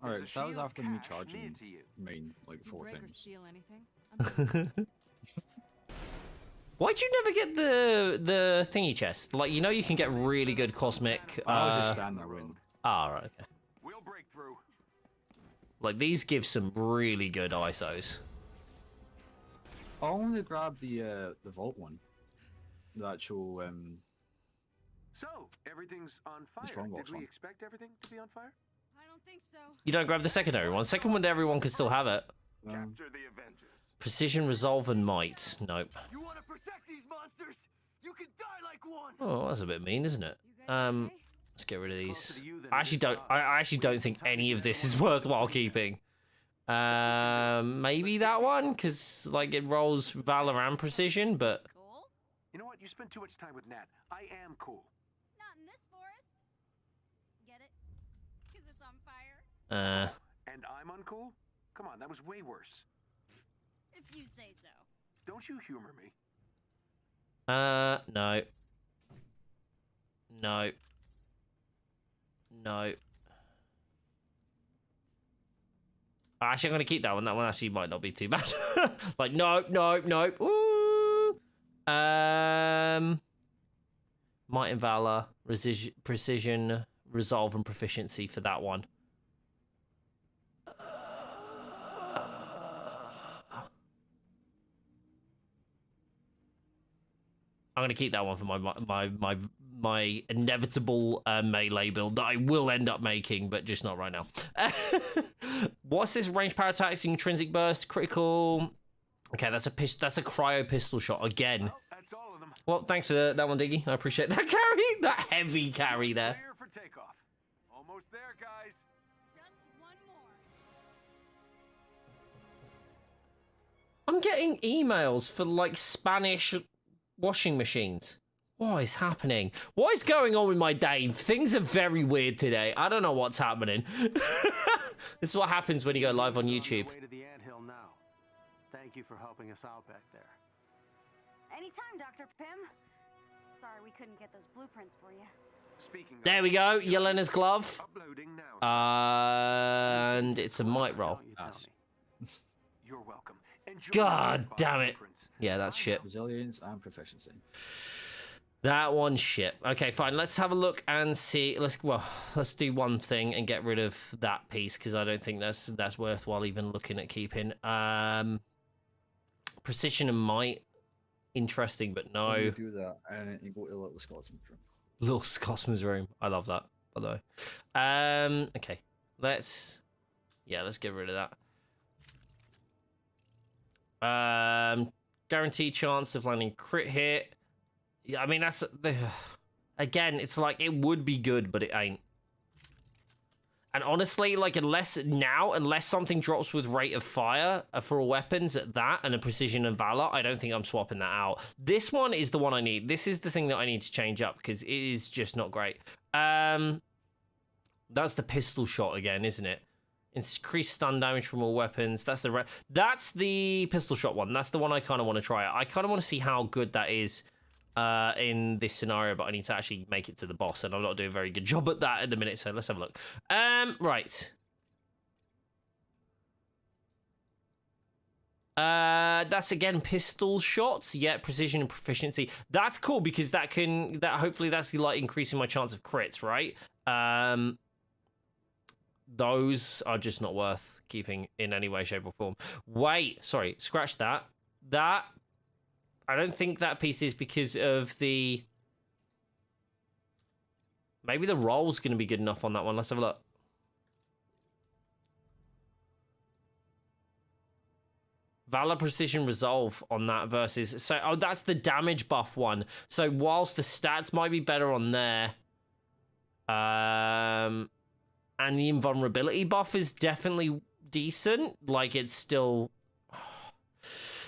Alright, so that was after me charging mine like 4 times. Steal anything? Why'd you never get the thingy chest? Like, you know you can get really good cosmic... I was just standing there waiting. Ah, right, okay. We'll break through. Like, these give some really good ISOs. I want to grab the vault one. The actual So, everything's on fire. Strongbox Did we one. expect everything to be on fire? I don't think so. You don't grab the secondary one. Second one, everyone can still have it. Capture the Avengers. Precision, resolve, and might. Nope. You want to protect these monsters? You can die like one. Oh, that's a bit mean, isn't it? You guys okay? Let's get rid of these. Closer to you than I it actually is to don't. us. I actually don't think any of this is worthwhile keeping. Maybe that one, because like it rolls valor and precision, but Cool? You know what? You spend too much time with Nat. I am cool. Not in this forest. Get it? Because it's on fire. And I'm uncool? Come on, that was way worse. If you say so. Don't you humor me. no. No. No. Actually, I'm going to keep that one. That one actually might not be too bad. Like, no, no, no. Ooh. Might and Valor, Precision, Resolve, and Proficiency for that one. I'm going to keep that one for my inevitable melee build that I will end up making, but just not right now. What's this? Range power attacks, intrinsic burst, critical. Okay, that's a cryo pistol shot again. Well, that's all of them. Well, thanks for that one, Diggy. I appreciate that carry, that heavy carry there. Clear for takeoff. Almost there, guys. Just one more. I'm getting emails for like Spanish washing machines. What is happening? What is going on with my day? Things are very weird today. I don't know what's happening. This is what happens when you go live on YouTube. Way to the anthill now. Thank you for helping us out back there. Anytime, Dr. Pym. Sorry we couldn't get those blueprints for you. Speaking of, There we go. Yelena's glove. uploading now. And it's a might roll. Don't you tell Nice. me. You're welcome. Enjoy God the damn it. blueprints. Yeah, that's shit. Resilience and proficiency. That one's shit. Okay, fine. Let's have a look and see. Let's do one thing and get rid of that piece because I don't think that's worthwhile even looking at keeping. Precision and might, interesting, but no. You do that, and then you go to the Little Scotsman's room. Little Scotsman's room. I love that, by the way. Okay, let's get rid of that. Guaranteed chance of landing crit hit. Yeah, I mean that's again. It's like it would be good, but it ain't. And honestly, like unless something drops with rate of fire for weapons at that and a precision and valor, I don't think I'm swapping that out. This one is the one I need. This is the thing that I need to change up because it is just not great. That's the pistol shot again, isn't it? Increase stun damage from all weapons. That's the pistol shot one. That's the one I kind of want to try out. I kind of want to see how good that is in this scenario, but I need to actually make it to the boss, and I'm not doing a very good job at that at the minute, so let's have a look. Right. That's again pistol shots. Yeah, precision and proficiency. That's cool because hopefully that's like increasing my chance of crits, right? Those are just not worth keeping in any way, shape, or form. Wait, sorry, scratch that. I don't think that piece is because of the... Maybe the roll's going to be good enough on that one. Let's have a look. Valor, Precision, Resolve on that versus... So, oh, that's the damage buff one. So, whilst the stats might be better on there... and the invulnerability buff is definitely decent. Like, it's still...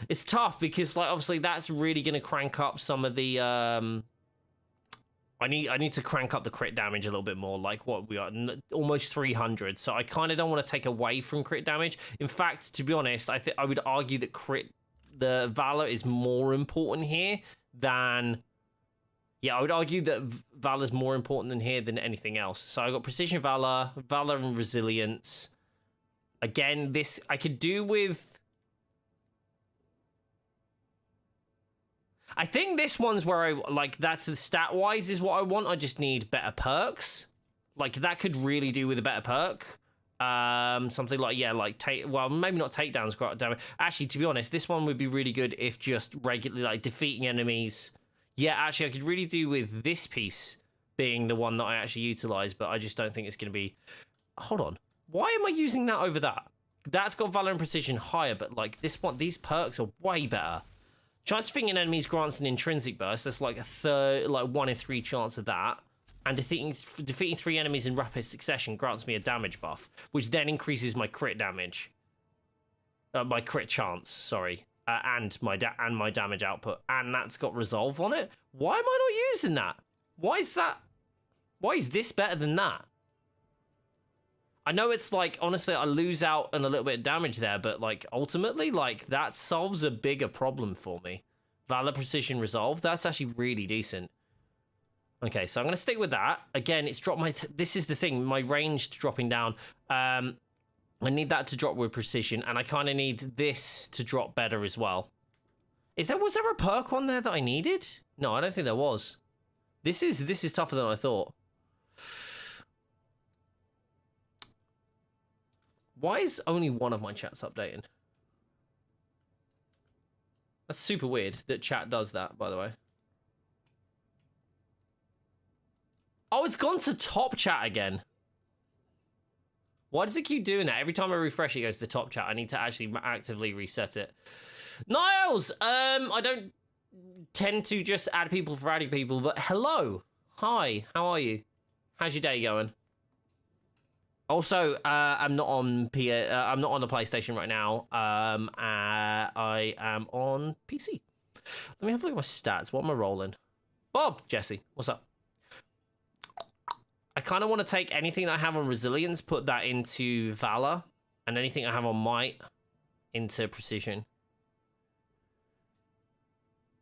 It's tough because, like, obviously that's really going to crank up some of the, I need to crank up the crit damage a little bit more, like what we are, almost 300. So I kind of don't want to take away from crit damage. In fact, to be honest, I would argue that the Valor is more important here than, I would argue that Valor is more important than anything else. So I got Precision Valor, Valor and Resilience. Again, this I could do with... I think this one's where that's the stat-wise is what I want. I just need better perks. Like, that could really do with a better perk. Something like, maybe not takedowns, damage. Actually, to be honest, this one would be really good if just regularly, like, defeating enemies. Yeah, actually, I could really do with this piece being the one that I actually utilize, but I just don't think it's going to be... Hold on. Why am I using that over that? That's got Valor and Precision higher, but, like, these perks are way better. Chance of defeating enemies grants an intrinsic burst. That's like a 1 in 3 chance of that. And defeating 3 enemies in rapid succession grants me a damage buff, which then increases my crit damage. My crit chance, sorry. And my damage output. And that's got resolve on it. Why am I not using that? Why is that? Why is this better than that? I know it's like, honestly, I lose out on a little bit of damage there, but like ultimately, like that solves a bigger problem for me. Valor, Precision, Resolve, that's actually really decent. Okay, so I'm going to stick with that. Again, it's dropped this is the thing, my range dropping down. I need that to drop with Precision, and I kind of need this to drop better as well. Was there a perk on there that I needed? No, I don't think there was. This is tougher than I thought. Why is only one of my chats updating? That's super weird that chat does that, by the way. Oh, it's gone to top chat again. Why does it keep doing that? Every time I refresh, it goes to top chat. I need to actually actively reset it. Niles! I don't tend to just add people for adding people, but hello. Hi, how are you? How's your day going? Also, I'm not on I'm not on the PlayStation right now. I am on PC. Let me have a look at my stats. What am I rolling? Bob, Jesse, what's up? I kind of want to take anything that I have on Resilience, put that into Valor, and anything I have on Might into Precision.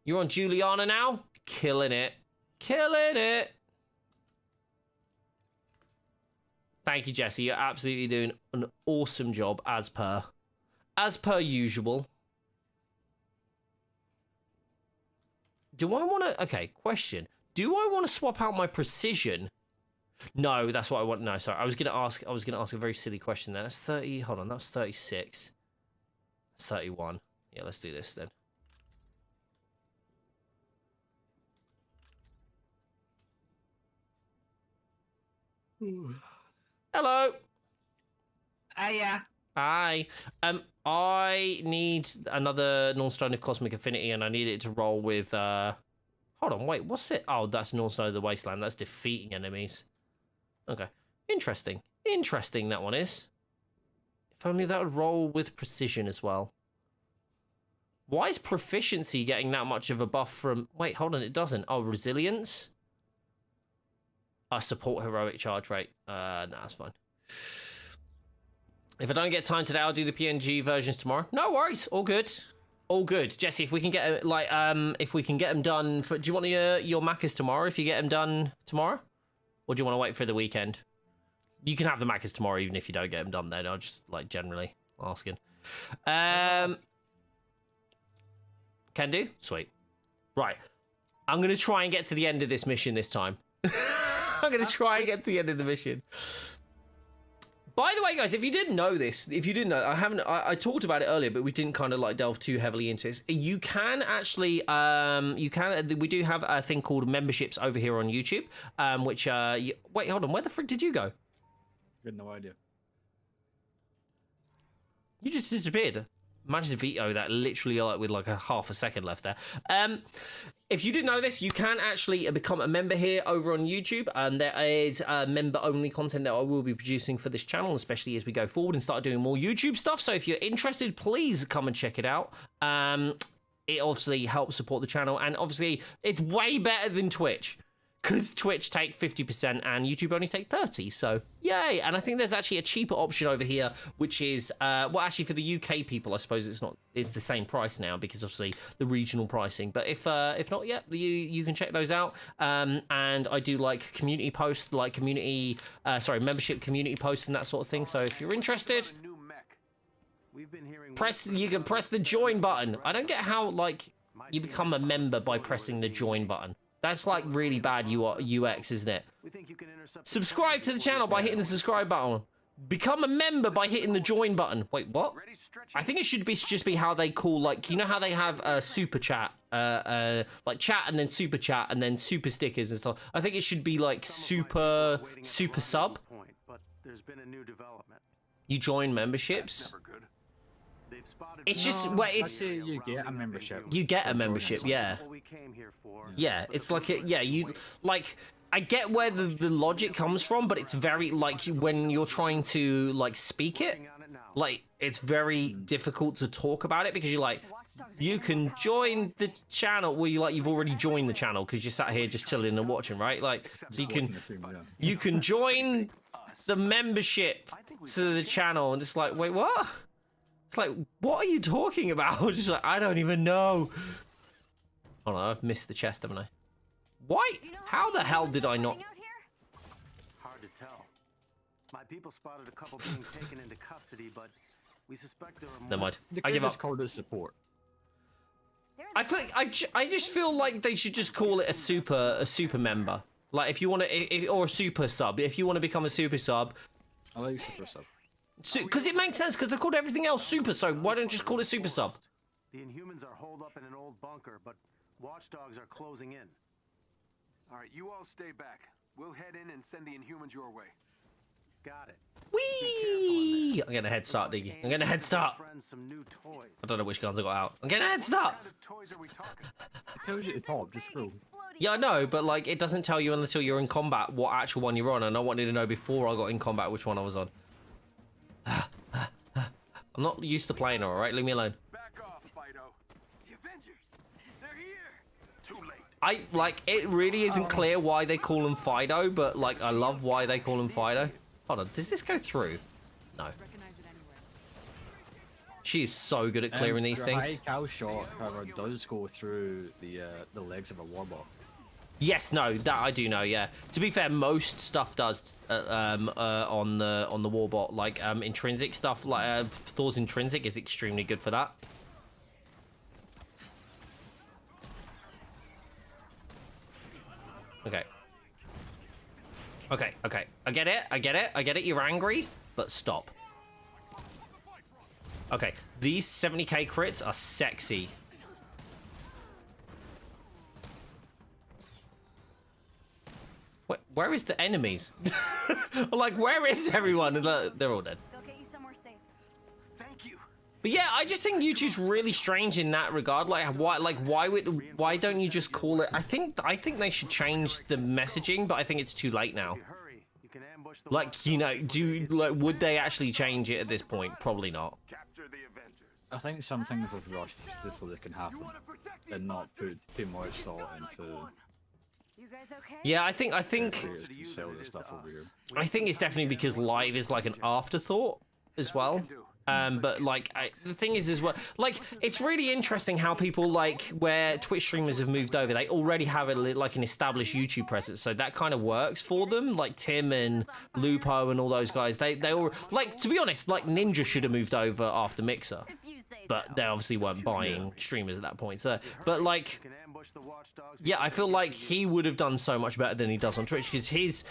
You're on Juliana now? Killing it. Killing it. Thank you, Jesse. You're absolutely doing an awesome job as per usual. Do I want to... Okay, question. Do I want to swap out my precision? No, that's what I want. No, sorry. I was gonna ask a very silly question there. That's 30. Hold on, that's 36. That's 31. Yeah, let's do this then. Hello. Yeah. Hi. I need another Nornstone of Cosmic Affinity, and I need it to roll with. Hold on, wait. What's it? Oh, that's Nornstone of the Wasteland. That's defeating enemies. Okay. Interesting. Interesting. That one is. If only that would roll with precision as well. Why is proficiency getting that much of a buff from... Wait, hold on, it doesn't. Oh, resilience? Support heroic charge rate. Nah, that's fine. If I don't get time today, I'll do the PNG versions tomorrow. No worries, all good. All good. Jesse, if we can get, if we can get them done... Do you want your Macas tomorrow if you get them done tomorrow? Or do you want to wait for the weekend? You can have the Macas tomorrow even if you don't get them done then. I'll just, generally asking. Can do? Sweet. Right. I'm going to try and get to the end of this mission this time. I'm going to try and get to the end of the mission. By the way, guys, if you didn't know this, I talked about it earlier, but we didn't kind of delve too heavily into this. You can actually, we do have a thing called memberships over here on YouTube, which, wait, hold on, where the frick did you go? I had no idea. You just disappeared. Managed to veto that literally with a half a second left there. If you didn't know this, you can actually become a member here over on YouTube. There is member-only content that I will be producing for this channel, especially as we go forward and start doing more YouTube stuff. So if you're interested, please come and check it out. It obviously helps support the channel, and obviously it's way better than Twitch, because Twitch take 50% and YouTube only take 30%, so yay. And I think there's actually a cheaper option over here, which is, well, actually for the UK people, I suppose it's the same price now, because obviously the regional pricing. But if not, yeah, you can check those out. And I do community posts, membership community posts and that sort of thing. So if you're interested, you can press the join button. I don't get how, you become a member by pressing the join button. That's really bad UX, isn't it? Subscribe to the channel by hitting the subscribe button. Become a member by hitting the join button. Wait, what? I think it should just be how they call, you know how they have super chat, chat and then super chat and then super stickers and stuff. I think it should be super sub. You join memberships. It's just, you get a membership. You get a membership, yeah. Yeah, it's I get where the logic comes from, but it's very, when you're trying to, speak it, it's very difficult to talk about it, because you're you can join the channel, well, you've already joined the channel, because you're sat here just chilling and watching, right? So you can join the membership to the channel, and it's wait, what? It's what are you talking about? Just I don't even know. Hold on, I've missed the chest, haven't I? Why? How the hell did I not? Hard to tell. My people spotted a couple being taken into custody, but we suspect there are more. Never mind. I give up. Called it support. I just feel like they should just call it a super member. If you want to, or a super sub. If you want to become a super sub. I like super sub. Because it makes sense, because they called everything else super, so why don't you just call it super sub? The Inhumans are holed up in an old bunker, but watchdogs are closing in. All right, you all stay back. We'll head in and send the Inhumans your way. Got it. Whee! I'm getting a head start, Diggy. I'm getting a head start. I don't know which guns I got out. I'm getting a head start! Toys are we talking? It tells you at the top, just scroll. Yeah, I know, but it doesn't tell you until you're in combat what actual one you're on, and I wanted to know before I got in combat which one I was on. I'm not used to playing her, alright? Leave me alone. Back off, Fido. The Avengers! They're here! Too late. It really isn't clear why they call him Fido, but, I love why they call him Fido. Hold on, does this go through? No. She is so good at clearing these things. High cow shot, however, does go through the legs of a warbot. Yes, no, that I do know. Yeah. To be fair, most stuff does on the warbot, intrinsic stuff, Thor's intrinsic is extremely good for that. Okay. Okay, okay. I get it, I get it, I get it. You're angry, but stop. Okay, these 70k crits are sexy. Where is the enemies? Like, where is everyone? They're all dead. They'll get you somewhere safe. Thank you. But yeah, I just think YouTube's really strange in that regard. Like, why don't you just call it? I think they should change the messaging, but I think it's too late now. Hurry. You can ambush the Like, you know, would they actually change it at this point? Probably not. Capture the Avengers. I think some things have rushed before they can happen, and not put too much thought into You guys okay? Yeah, I think creators can sell their stuff over here. I think it's definitely because live is like an afterthought as well. But like the thing is as well, like it's really interesting how people like where Twitch streamers have moved over, they already have like an established YouTube presence, so that kind of works for them. Like Tim and Lupo and all those guys, they all like, to be honest, like Ninja should have moved over after Mixer, If you say but so. they obviously weren't buying streamers at that point. So, but like, yeah, I feel like he would have done so much better than he does on Twitch, because his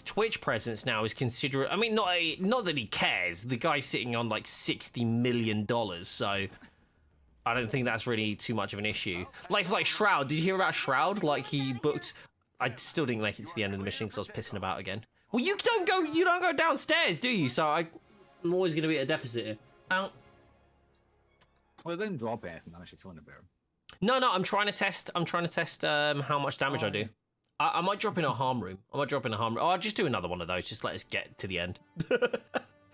Twitch presence now is considerate. I mean, not that he cares. The guy's sitting on like $60 million, so I don't think that's really too much of an issue. Like, it's like Shroud. Did you hear about Shroud? Like, he booked. I still didn't make it to the end of the mission because I was pissing about again. Well, you don't go downstairs, do you? So I'm always going to be at a deficit here. Out. Well, it didn't drop anything. I'm actually feeling it better. No, I'm trying to test. how much damage I do. I might drop in a harm room. Oh, I'll just do another one of those. Just let us get to the end.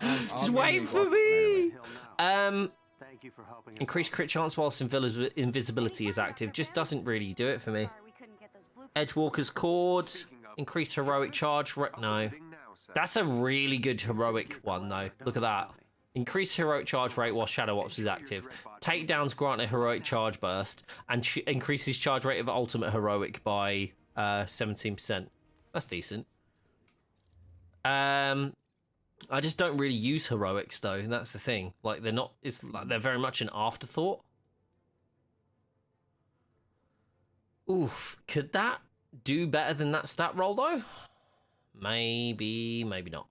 Just wait for me. Thank you for helping. Increased crit chance whilst invisibility is active. Just doesn't really do it for me. Sorry, we couldn't get those blueprints. Edgewalker's Cord. Increased heroic charge. No. That's a really good heroic one, though. Look at that. Increased heroic charge rate while Shadow Ops is active. Takedowns grant a heroic charge burst. And increases charge rate of ultimate heroic by 17%. That's decent. I just don't really use heroics, though. That's the thing. Like, they're not... It's like they're very much an afterthought. Oof. Could that do better than that stat roll, though? Maybe, maybe not.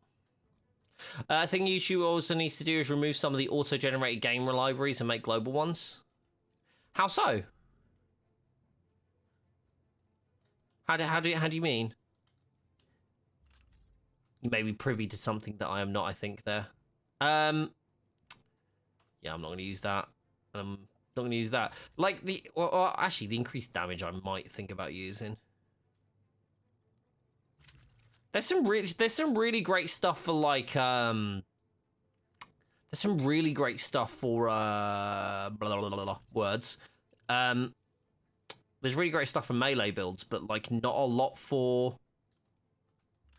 I think YouTube also needs to do is remove some of the auto-generated game libraries and make global ones. How so? How do you mean? You may be privy to something that I am not, I think, there. Yeah, I'm not going to use that. I'm not going to use that. Like, actually, the increased damage I might think about using. There's some really great stuff for, like, there's some really great stuff for, words. There's really great stuff for melee builds, but, like, not a lot for...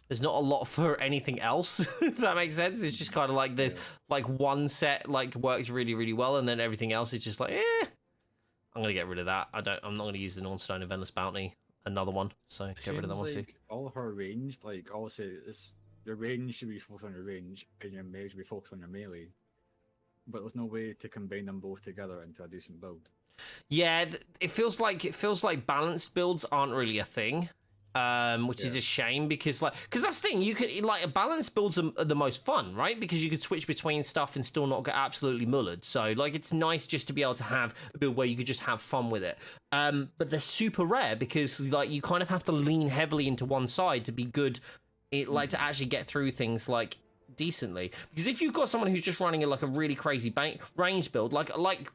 There's not a lot for anything else, if that makes sense. It's just kind of like there's like one set like works really, really well, and then everything else is just like, I'm gonna get rid of that. I'm not gonna use the Nornstone of Endless Bounty, another one. So get rid of that one too. All her range, like obviously, your range should be focused on your range, and your melee should be focused on your melee. But there's no way to combine them both together into a decent build. Yeah, it feels like balanced builds aren't really a thing. Which is a shame because that's the thing, you could like a balanced builds are the most fun, right? Because you could switch between stuff and still not get absolutely mullered. So like it's nice just to be able to have a build where you could just have fun with it. But they're super rare because like you kind of have to lean heavily into one side to be good. To actually get through things like decently, because if you've got someone who's just running like a really crazy range build like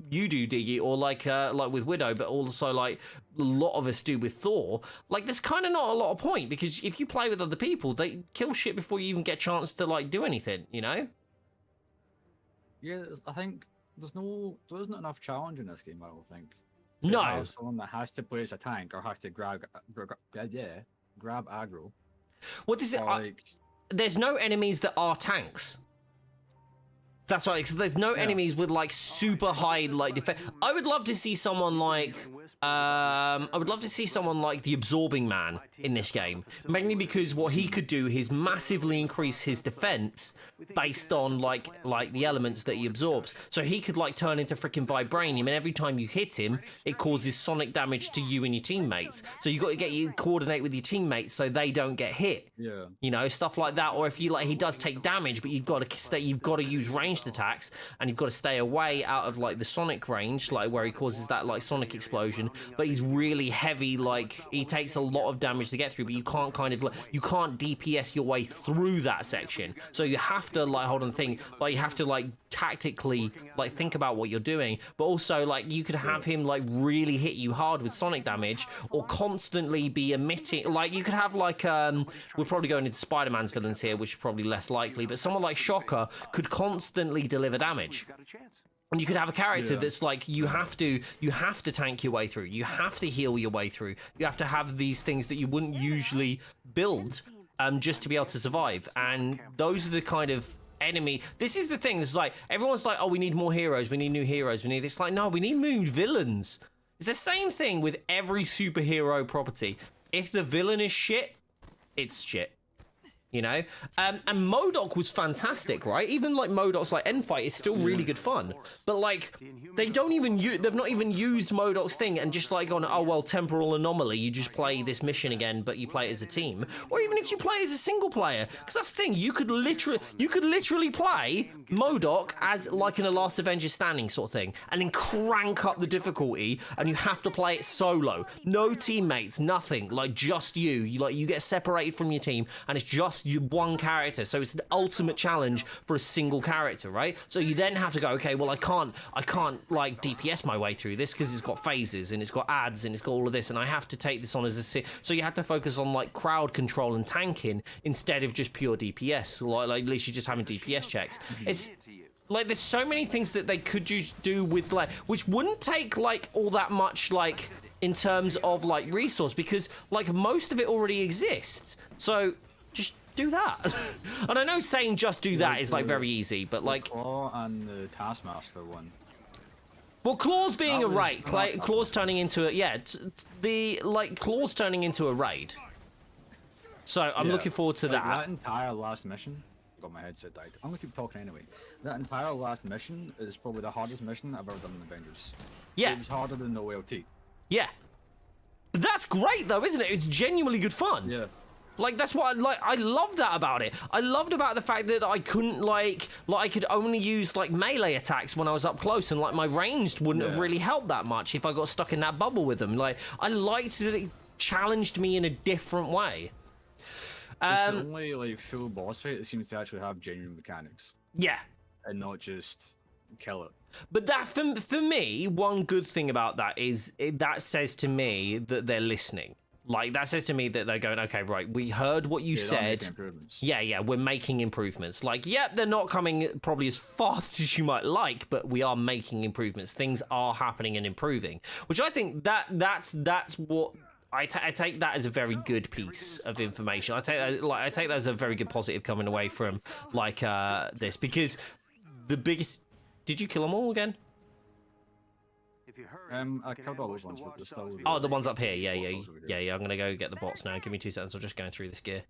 you do, Diggy, or like with Widow, but also like a lot of us do with Thor, like there's kind of not a lot of point, because if you play with other people, they kill shit before you even get a chance to like do anything, you know? Yeah, I think there isn't enough challenge in this game, I don't think. No. Someone that has to play as a tank or has to grab aggro. What is it? Like... There's no enemies that are tanks. That's right, because there's no enemies with like super high like defense. I would love to see someone like the Absorbing Man in this game, mainly because what he could do is massively increase his defense based on like the elements that he absorbs. So he could like turn into freaking vibranium, and every time you hit him, it causes sonic damage to you and your teammates. So you got to coordinate with your teammates so they don't get hit. Yeah. You know, stuff like that. Or if you like, he does take damage, but you've got to use ranged attacks, and you've got to stay away out of like the sonic range, like where he causes that like sonic explosion. But he's really heavy, like he takes a lot of damage to get through, but you can't you can't DPS your way through that section. So you have to like you have to like tactically like think about what you're doing, but also like you could have him like really hit you hard with sonic damage, or constantly be emitting, like you could have like we're probably going into Spider-Man's villains here, which is probably less likely, but someone like Shocker could constantly deliver damage. And you could have a character that's like, you have to tank your way through, you have to heal your way through, you have to have these things that you wouldn't usually build just to be able to survive. And those are the kind of enemy. This is the thing, it's like everyone's like, oh, we need more heroes, we need new heroes, we need this. Like, no, we need new villains. It's the same thing with every superhero property. If the villain is shit, it's shit. You know, and MODOK was fantastic, right? Even like MODOK's like end fight is still really good fun, but like they've not even used MODOK's thing and just like gone, oh well, temporal anomaly, you just play this mission again, but you play it as a team, or even if you play as a single player, because that's the thing, you could literally play MODOK as like in a Last Avengers Standing sort of thing, and then crank up the difficulty, and you have to play it solo, no teammates, nothing, like just you get separated from your team, and it's just you one character, so it's the ultimate challenge for a single character, right? So you then have to go, okay, well I can't like DPS my way through this because it's got phases and it's got ads and it's got all of this, and I have to take this on as a so you have to focus on like crowd control and tanking instead of just pure DPS, like at least you're just having DPS checks. It's like there's so many things that they could just do with like, which wouldn't take like all that much like in terms of like resource, because like most of it already exists, so just do that. And I know saying just do that is like very easy, but like Claw and the Taskmaster one. Well, Claw's being a raid. Claw's turning into a Claw's turning into a raid. So I'm looking forward to that. That entire last mission. Got my headset died. I'm gonna keep talking anyway. That entire last mission is probably the hardest mission I've ever done in Avengers. Yeah. It was harder than the OLT. Yeah. But that's great though, isn't it? It's genuinely good fun. Yeah. Like, that's what I love that about it. I loved about the fact that I couldn't, like I could only use, like, melee attacks when I was up close, and, like, my ranged wouldn't have really helped that much if I got stuck in that bubble with them. Like, I liked that it challenged me in a different way. It's the only, like, full boss fight that seems to actually have genuine mechanics. Yeah. And not just kill it. But that, for me, one good thing about that is that says to me that they're listening. Like, that says to me that they're going, okay, right, we heard what you said. Yeah, we're making improvements. Like, yep, they're not coming probably as fast as you might like, but we are making improvements. Things are happening and improving, which I think that's what I take that as a very good piece of information. I take that as a very good positive coming away from like this, because the biggest. Did you kill them all again? I killed all those ones, but there's still... Oh, the ones up here. Yeah. I'm gonna go get the bots now. Give me 2 seconds. I'm just going through this gear.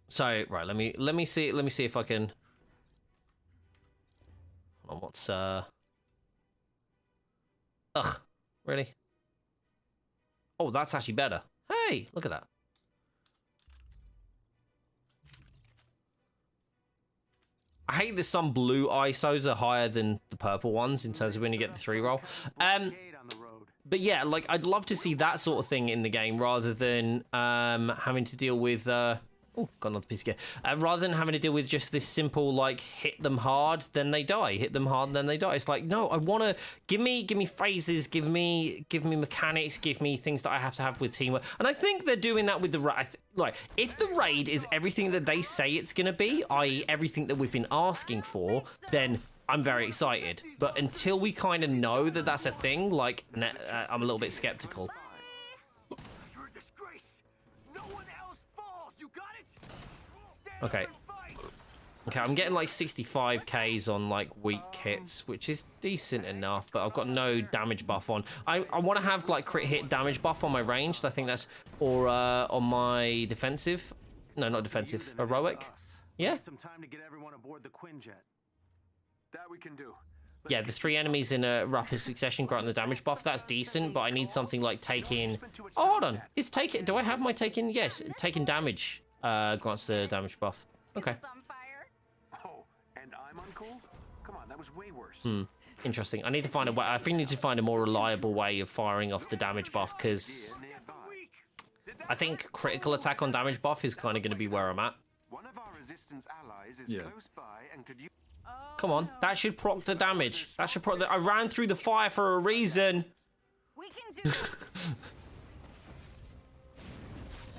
So right, let me see if I can. Hold on, what's Ugh, really? Oh, that's actually better. Hey, look at that. I hate that some blue ISOs are higher than the purple ones in terms of when you get the 3-roll. But yeah, like, I'd love to see that sort of thing in the game rather than having to deal with... Oh, got another piece of gear. Rather than having to deal with just this simple, like, hit them hard, then they die. Hit them hard, then they die. It's like, no, I want to... Give me phases, give me mechanics, give me things that I have to have with teamwork. And I think they're doing that with the... Like, if the raid is everything that they say it's going to be, i.e. everything that we've been asking for, then I'm very excited. But until we kind of know that that's a thing, like, I'm a little bit skeptical. Okay. Okay, I'm getting like 65Ks on like weak hits, which is decent enough, but I've got no damage buff on. I want to have like crit hit damage buff on my ranged. I think that's, or on my defensive. No, not defensive, heroic. Yeah. Some time to get everyone aboard the Quinjet. That we can do. Yeah, the 3 enemies in a rapid succession granting the damage buff. That's decent, but I need something like taking. Oh, hold on. Is taking? Do I have my taking? Yes, taking damage grants the damage buff. Okay. Oh, and I'm uncool? Come on, that was way worse. Interesting. I need to find a way. I think I need to find a more reliable way of firing off the damage buff, because I think critical attack on damage buff is kind of going to be where I'm at. One of our resistance allies is close by and could use. Come on, that should proc the damage. That should proc the. I ran through the fire for a reason. We can do it.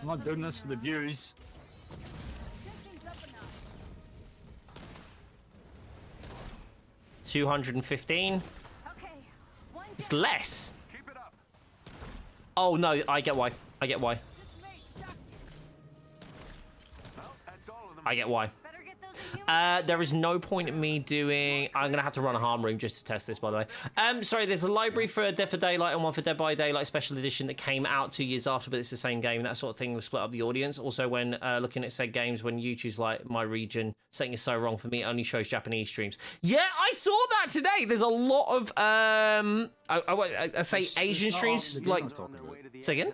I'm not doing this for the views. 215. Okay. One It's less. Keep it up. Oh no, I get why. I get why. Well, that's all of them. I get why. better get those inhumans. There is no point in me doing. I'm gonna have to run a harm room just to test this, by the way. Sorry, there's a library for Dead for Daylight and one for Dead by Daylight Special Edition that came out 2 years after, but it's the same game. That sort of thing will split up the audience. Also, when looking at said games, when YouTube's like my region, something is so wrong for me, it only shows Japanese streams. Yeah, I saw that today. There's a lot of I say Asian streams like. Say again?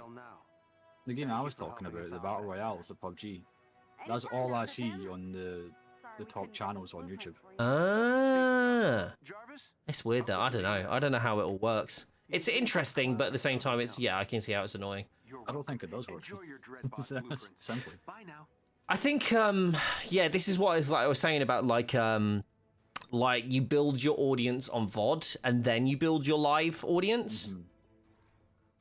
The game I was talking about, the Battle Royale, is the PUBG. That's all I see on the top channels on YouTube. Ah, Jarvis? it's weird though. I don't know. I don't know how it all works. It's interesting, but at the same time, it's I can see how it's annoying. I don't think it does work. Enjoy your Dreadbot blueprints. Simply. Bye now. I think yeah, this is what is like I was saying about like you build your audience on VOD and then you build your live audience.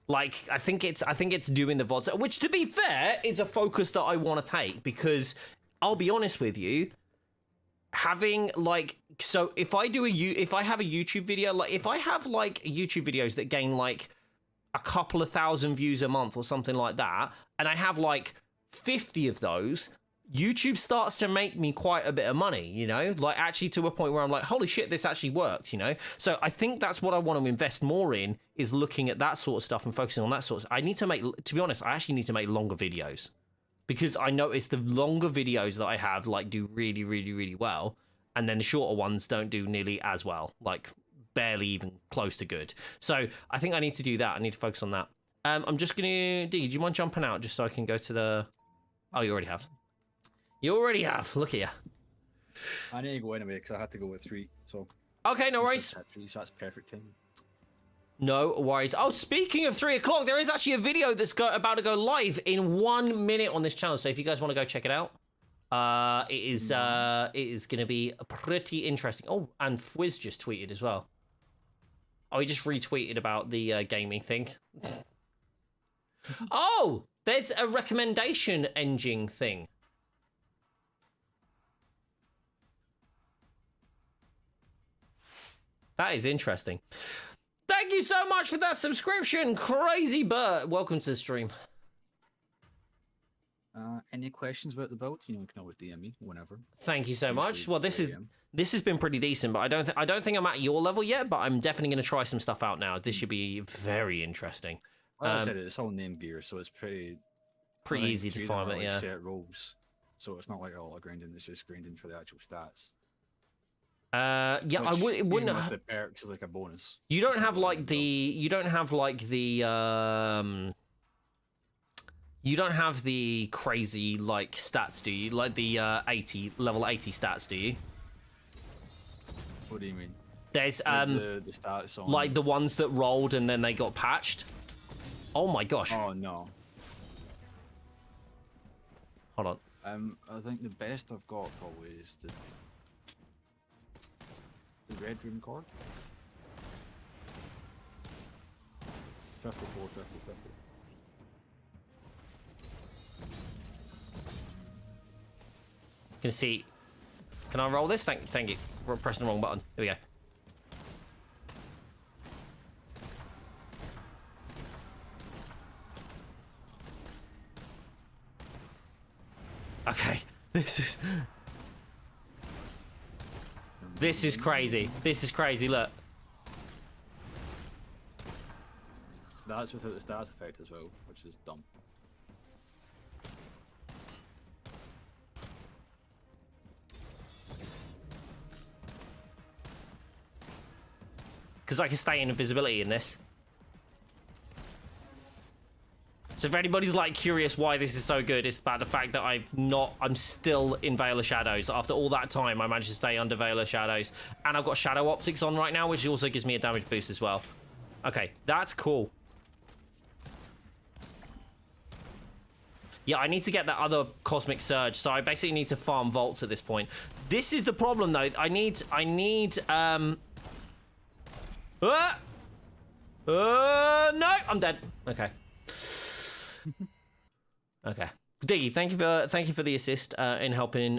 Like I think it's doing the VODs, which to be fair is a focus that I want to take, because I'll be honest with you, having like, so if I have a YouTube video, like if I have like YouTube videos that gain like a couple of thousand views a month or something like that, and I have like 50 of those, YouTube starts to make me quite a bit of money, you know, like actually to a point where I'm like, holy shit, this actually works, you know? So I think that's what I want to invest more in, is looking at that sort of stuff and focusing on that sort of stuff. I need to make, to be honest, I actually need to make longer videos, because I notice the longer videos that I have like do really, really, really well. And then the shorter ones don't do nearly as well, like barely even close to good. So I think I need to do that. I need to focus on that. I'm just going to, do you mind jumping out just so I can go to the, oh, you already have. You already have. Look at you. I need to go anyway because I had to go at 3. So okay, no worries. At 3, so that's perfect time. No worries. Oh, speaking of 3 o'clock, there is actually a video that's about to go live in 1 minute on this channel. So if you guys want to go check it out, it is going to be pretty interesting. Oh, and Fwiz just tweeted as well. Oh, he just retweeted about the gaming thing. Oh, there's a recommendation engine thing. That is interesting. Thank you so much for that subscription, Crazy Bert. Welcome to the stream. Any questions about the build? You know, you can always DM me whenever. Thank you so much. Well, this has been pretty decent, but I don't think I'm at your level yet. But I'm definitely going to try some stuff out now. This should be very interesting. Like I said, it's all name gear, so it's pretty easy to farm it. Yeah. Set roles, so it's not like a lot of grinding. It's just grinding for the actual stats. Yeah, Which, it wouldn't have the perks as like a bonus. You don't have like the you don't have the crazy like stats, do you? Like the level 80 stats, do you? What do you mean? There's the stats on... like the ones that rolled and then they got patched. Oh my gosh. Oh no. Hold on. I think the best I've got probably is the red room card. 54, 50, 50. Can see. Can I roll this? Thank you. We're pressing the wrong button. Here we go. Okay. This is. This is crazy. This is crazy. Look. That's without the status effect as well, which is dumb. Because I can stay in invisibility in this. So if anybody's like curious why this is so good, it's about the fact that I'm still in Veil of Shadows. After all that time, I managed to stay under Veil of Shadows. And I've got Shadow Optics on right now, which also gives me a damage boost as well. Okay, that's cool. Yeah, I need to get that other Cosmic Surge, so I basically need to farm vaults at this point. This is the problem, though. I need, no, I'm dead. Okay. Okay. Diggy, thank you for the assist in helping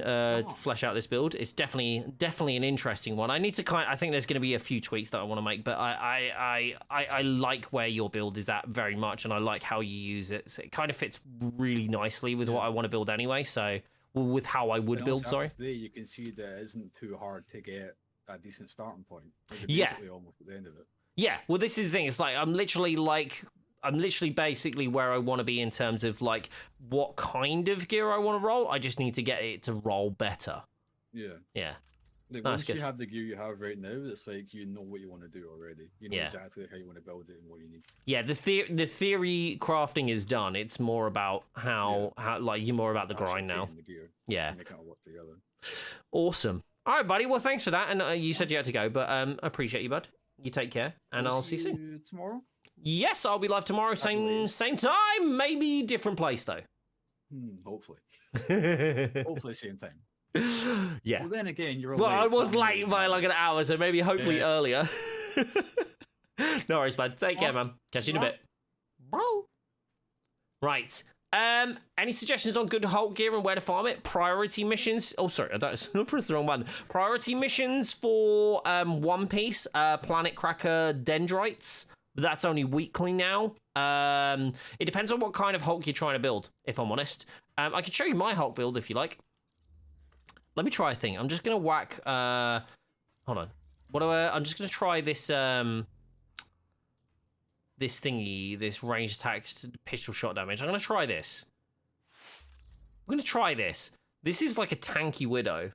flesh out this build. It's definitely an interesting one. I need to I think there's going to be a few tweaks that I want to make, but I like where your build is at very much, and I like how you use it. So it kind of fits really nicely with what I want to build anyway. So with how I would build. Sorry. Today you can see that it isn't too hard to get a decent starting point. Yeah. Basically almost at the end of it. Yeah. Well, this is the thing. It's like I'm literally basically where I want to be in terms of like what kind of gear I want to roll. I just need to get it to roll better. Yeah. Yeah. Like, That's once good. you have the gear you have right now, it's like you know what you want to do already. You know exactly how you want to build it and what you need. Yeah, the theory crafting is done. It's more about how like you're more about the grind now. The gear, yeah. They kind of work together. Awesome. All right, buddy. Well, thanks for that. And you said you had to go, but I appreciate you, bud. You take care, and I'll see you soon. Tomorrow. Yes, I'll be live tomorrow, same time, maybe different place though. Hopefully. Hopefully same time. Yeah. Well, then again, you're. Well, I was late by like an hour, so maybe hopefully earlier. No worries, bud. Take care, man. Catch you in a bit. Bro. Right. Any suggestions on good Hulk gear and where to farm it? Priority missions. Oh, sorry, I pressed the wrong one. Priority missions for One Piece, Planet Cracker Dendrites. But that's only weekly now. It depends on what kind of Hulk you're trying to build, if I'm honest. I can show you my Hulk build if you like. Let me try a thing. I'm just gonna whack. Hold on. I'm just gonna try this. This thingy, this range attack pistol shot damage. I'm gonna try this. I'm gonna try this. This is like a tanky widow.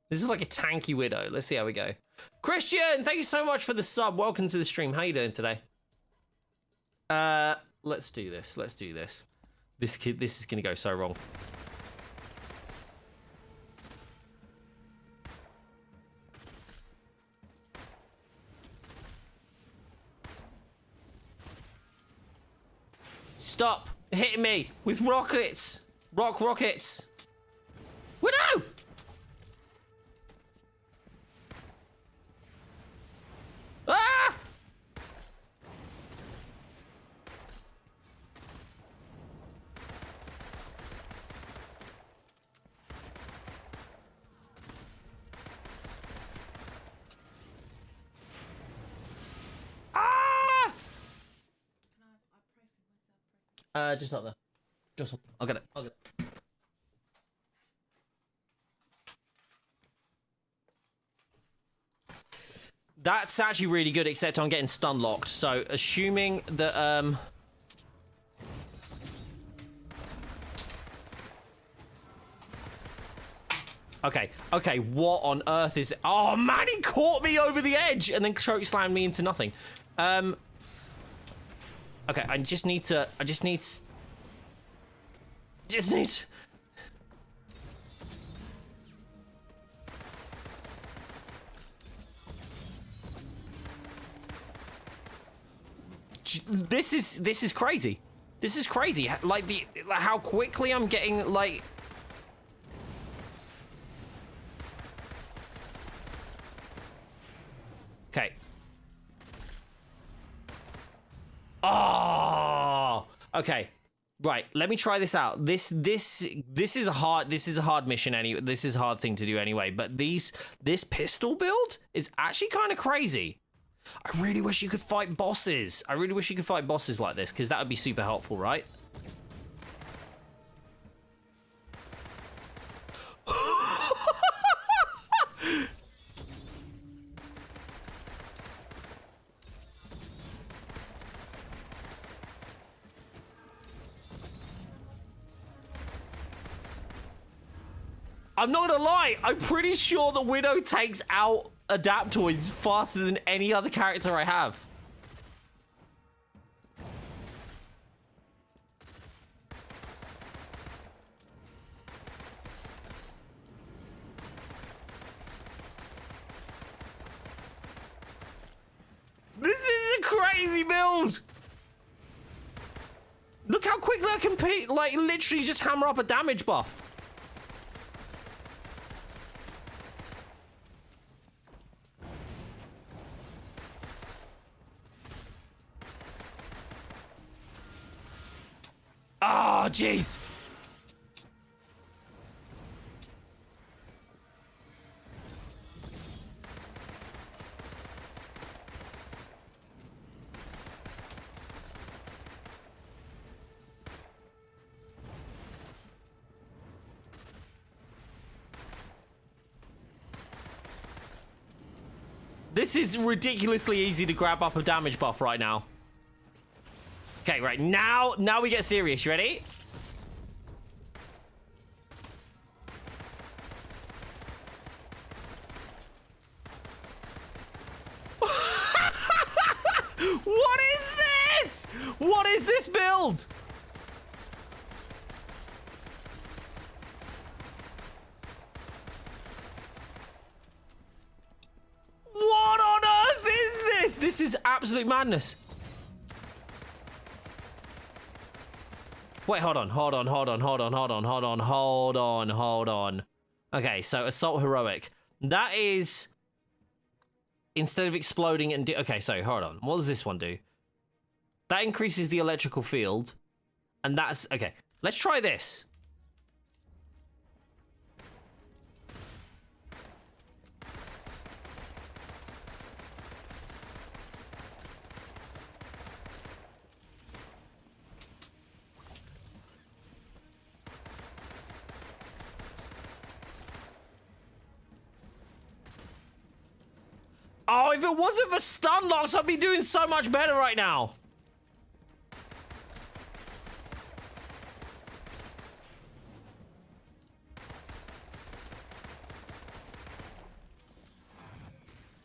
This is like a tanky widow. Let's see how we go. Christian, thank you so much for the sub. Welcome to the stream. How you doing today? Let's do this. Let's do this. This is gonna go so wrong. Stop hitting me with rockets. Rockets. Widow! Ah! Just up there. Just up. I'll get it. That's actually really good, except I'm getting stun locked. So assuming that Okay, what on earth is... Oh man, he caught me over the edge and then choke slammed me into nothing. Okay, I just need... This is crazy. This is crazy. Like how quickly I'm getting like... Okay. Oh, okay. Right, let me try this out. This is a hard mission anyway. This is a hard thing to do anyway, but this pistol build is actually kind of crazy. I really wish you could fight bosses. I really wish you could fight bosses like this, because that would be super helpful, right? I'm not gonna lie, I'm pretty sure the Widow takes out Adaptoids faster than any other character I have. This is a crazy build! Look how quickly I can like literally just hammer up a damage buff. Oh, jeez. This is ridiculously easy to grab up a damage buff right now. Okay, right, now we get serious. You ready? What is this? What is this build? What on earth is this? This is absolute madness. Wait, hold on. Okay, so Assault Heroic. That is... Instead of exploding and... Okay, so hold on. What does this one do? That increases the electrical field. And that's... Okay, let's try this. Oh, if it wasn't for stun locks, I'd be doing so much better right now.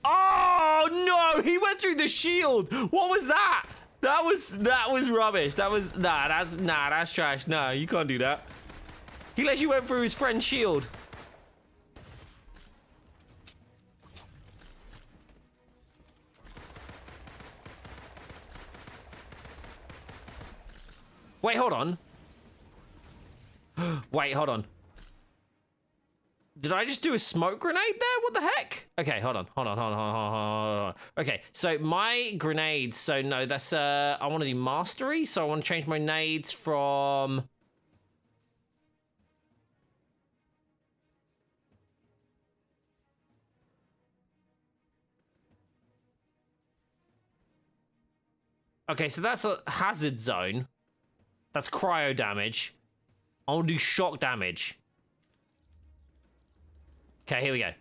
Oh no, he went through the shield. What was that? That was rubbish. That's trash. No, you can't do that. He literally went through his friend's shield. Wait, hold on. Wait, hold on. Did I just do a smoke grenade there? What the heck? Okay, hold on. Okay, so my grenades, so no, that's, I want to do mastery, so I want to change my nades from... Okay, so that's a hazard zone. That's cryo damage. I want to do shock damage. Okay, here we go.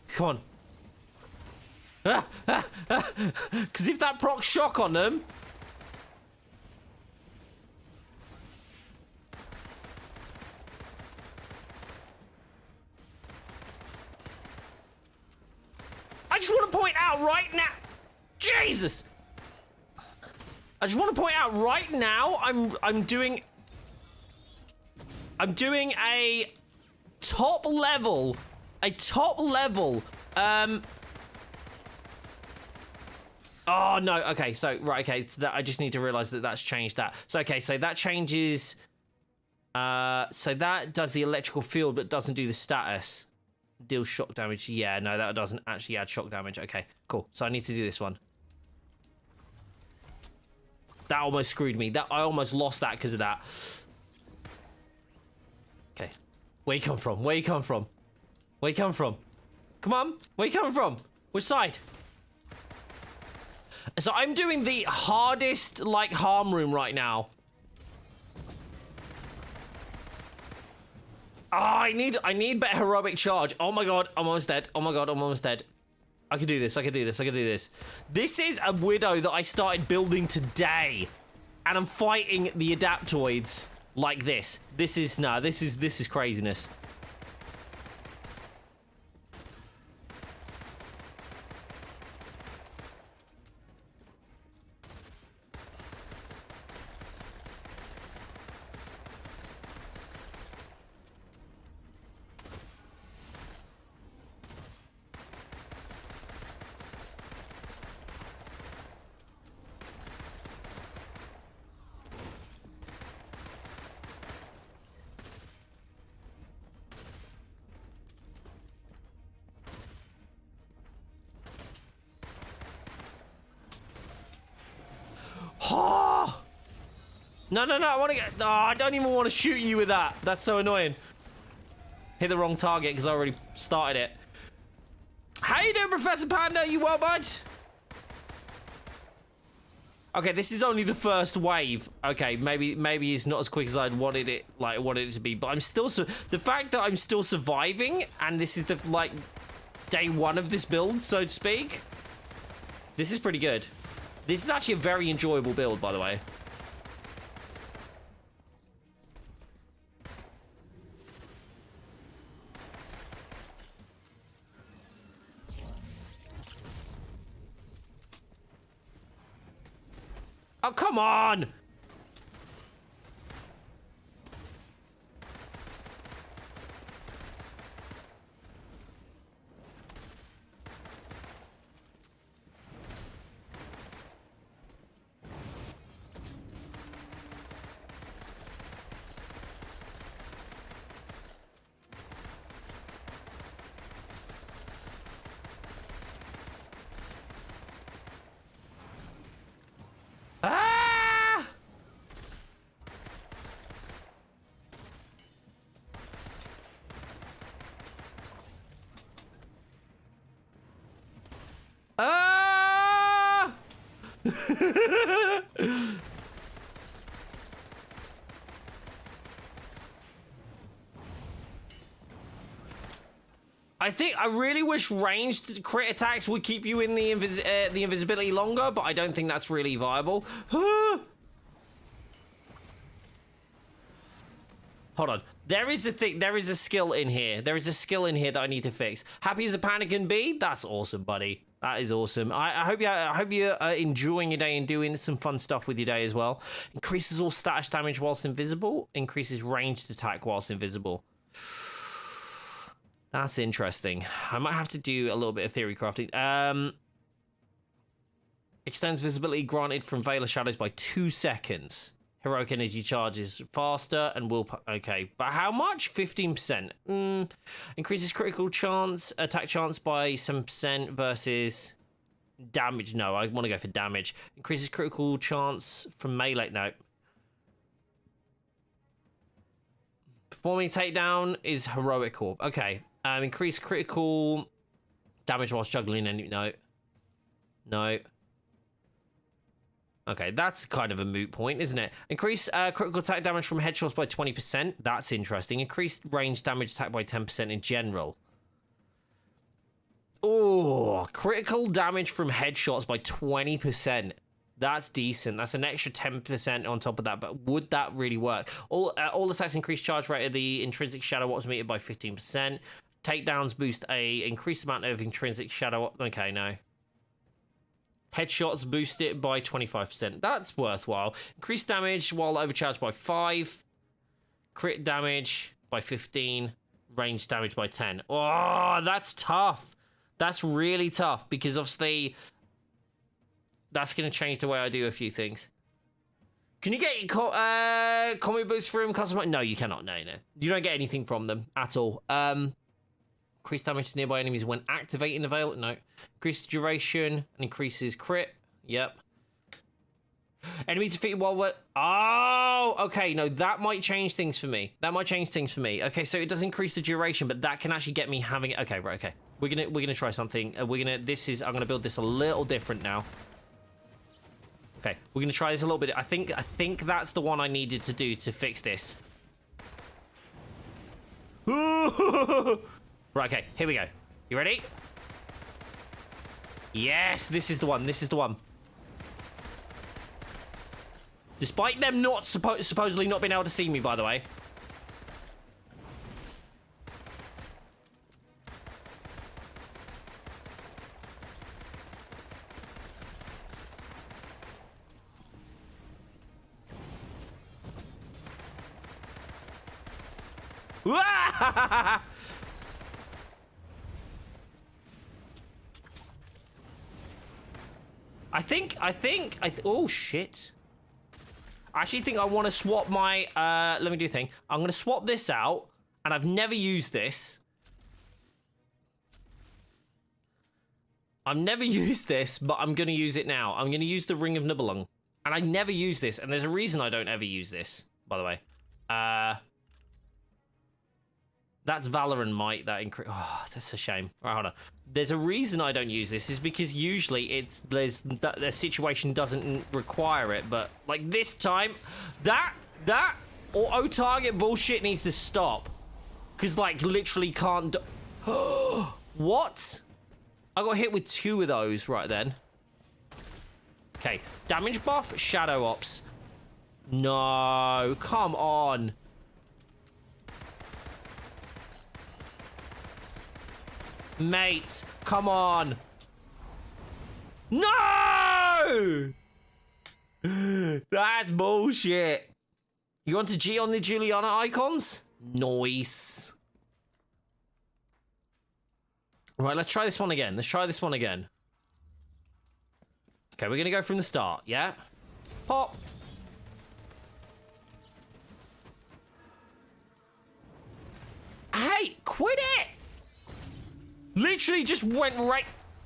Come on. Because if that procs shock on them... I just want to point out right now... Jesus! I just want to point out right now, I'm doing a top level, oh no, okay, so, right, okay, so that, I just need to realize that that's changed that. So, okay, so that changes, so that does the electrical field, but doesn't do the status. Deal shock damage, yeah, no, that doesn't actually add shock damage. Okay, cool, so I need to do this one. That almost screwed me. I almost lost that because of that. Okay. Where you come from? Where you come from? Where you come from? Come on. Where you coming from? Which side? So I'm doing the hardest, like, harm room right now. Oh, I need better heroic charge. Oh my god, I'm almost dead. Oh my god, I'm almost dead. I can do this. I can do this. I can do this. This is a widow that I started building today. And I'm fighting the adaptoids like this. This is craziness. No, I want to get... Oh, I don't even want to shoot you with that. That's so annoying. Hit the wrong target because I already started it. How you doing, Professor Panda? You well, bud? Okay, this is only the first wave. Okay, maybe it's not as quick as I'd wanted it, to be. But I'm still... The fact that I'm still surviving, and this is the, day one of this build, so to speak. This is pretty good. This is actually a very enjoyable build, by the way. Oh, come on! I really wish ranged crit attacks would keep you in the invisibility longer, but I don't think that's really viable. Hold on. There is a skill in here. There is a skill in here that I need to fix. Happy as a panda can be? That's awesome, buddy. That is awesome. I hope you're enjoying your day and doing some fun stuff with your day as well. Increases all status damage whilst invisible. Increases ranged attack whilst invisible. That's interesting. I might have to do a little bit of theory crafting. Extends visibility granted from Veil of Shadows by 2 seconds. Heroic energy charges faster and will... Okay, but how much? 15%. Increases critical chance, attack chance by 7% versus... Damage. No, I want to go for damage. Increases critical chance from melee. No. Performing takedown is heroic orb. Okay. Increase critical damage whilst juggling any... No. No. Okay, that's kind of a moot point, isn't it? Increase critical attack damage from headshots by 20%. That's interesting. Increased range damage attack by 10% in general. Oh, critical damage from headshots by 20%. That's decent. That's an extra 10% on top of that, but would that really work? All attacks increase charge rate of the intrinsic shadow what's metered by 15%. Takedowns boost a increased amount of intrinsic shadow. Okay, no. Headshots boost it by 25%. That's worthwhile. Increased damage while overcharged by 5. Crit damage by 15. Range damage by 10. Oh, that's tough. That's really tough because obviously that's going to change the way I do a few things. Can you get combo boost from customer? No, you cannot. No. You don't get anything from them at all. Increased damage to nearby enemies when activating the veil. No. Increased duration and increases crit. Yep. Enemies defeated while we're... Oh, okay. No, that might change things for me. Okay, so it does increase the duration, but that can actually get me having... Okay, right, okay. We're gonna try something. I'm gonna build this a little different now. Okay, we're gonna try this a little bit. I think that's the one I needed to do to fix this. Right, okay, here we go. You ready? Yes, this is the one. This is the one. Despite them not supposedly not being able to see me, by the way. Oh shit. I actually think I want to swap my, let me do a thing. I'm going to swap this out, and I've never used this. I've never used this, but I'm going to use it now. I'm going to use the Ring of Nibelung. And I never use this, and there's a reason I don't ever use this, by the way. That's Valor and Might that increase. Oh, that's a shame. All right, hold on. There's a reason I don't use this is because usually the situation doesn't require it, but like this time, that auto target bullshit needs to stop, because like literally can't. What? I got hit with 2 of those right then. Okay, damage buff, shadow ops. No, come on. Mate, come on. No! That's bullshit. You want to G on the Juliana icons? Nice. Right, let's try this one again. Let's try this one again. Okay, we're gonna go from the start, yeah? Pop. Hey, quit it! Literally just went right...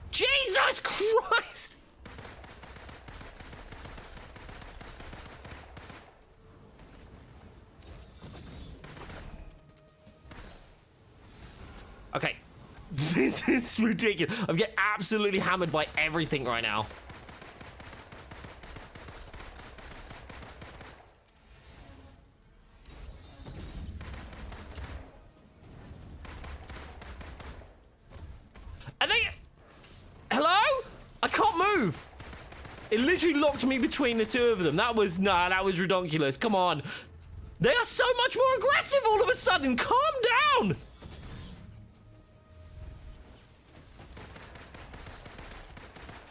Jesus Christ! Okay. This is ridiculous. I'm getting absolutely hammered by everything right now. It literally locked me between the 2 of them. That was, nah, that was ridiculous. Come on. They are so much more aggressive all of a sudden. Calm down.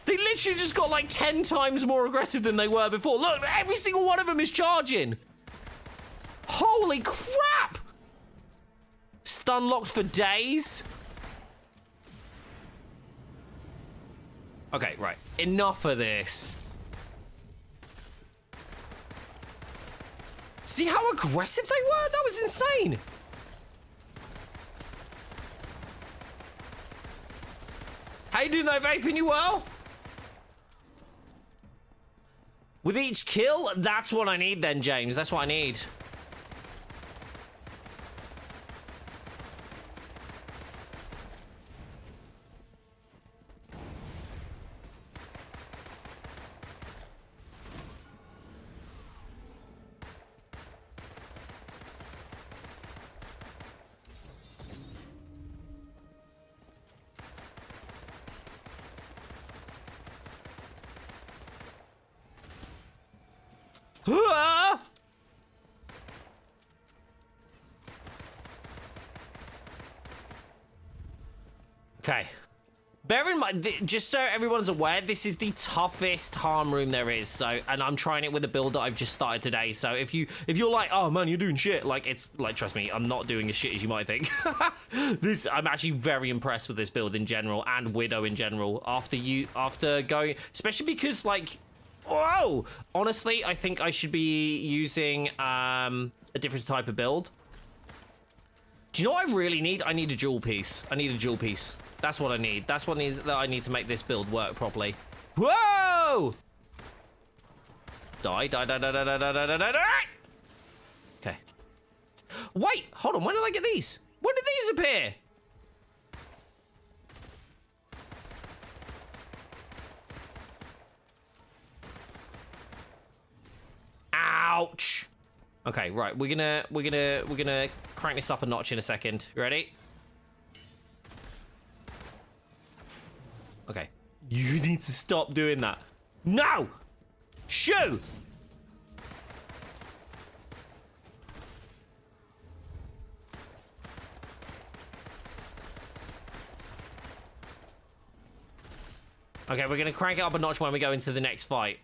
They literally just got like 10 times more aggressive than they were before. Look, every single one of them is charging. Holy crap. Stun locked for days. Okay, right. Enough of this. See how aggressive they were? That was insane. How you doing though, vaping? You well? With each kill, that's what I need then, James. That's what I need. Okay. Bear in mind, just so everyone's aware, this is the toughest harm room there is. So, and I'm trying it with a build that I've just started today. So if you're like, oh man, you're doing shit, like it's like, trust me, I'm not doing as shit as you might think. I'm actually very impressed with this build in general and Widow in general. After going, especially because like, whoa, honestly, I think I should be using a different type of build. Do you know what I really need? I need a jewel piece. I need a jewel piece. That's what I need. That's what I need to make this build work properly. Whoa! Die. Okay. Wait, hold on. When did I get these? When did these appear? Ouch. Okay, right. We're gonna crank this up a notch in a second. You ready? Okay. You need to stop doing that. No! Shoo! Okay, we're gonna crank it up a notch when we go into the next fight.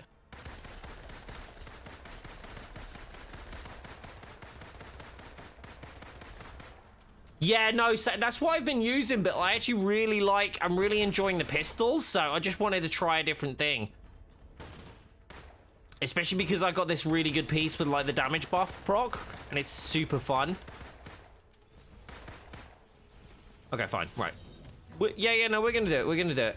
Yeah, no, so that's what I've been using, but I actually really like, I'm really enjoying the pistols, so I just wanted to try a different thing. Especially because I got this really good piece with, like, the damage buff proc, and it's super fun. Okay, fine, right. Yeah, no, we're gonna do it, we're gonna do it.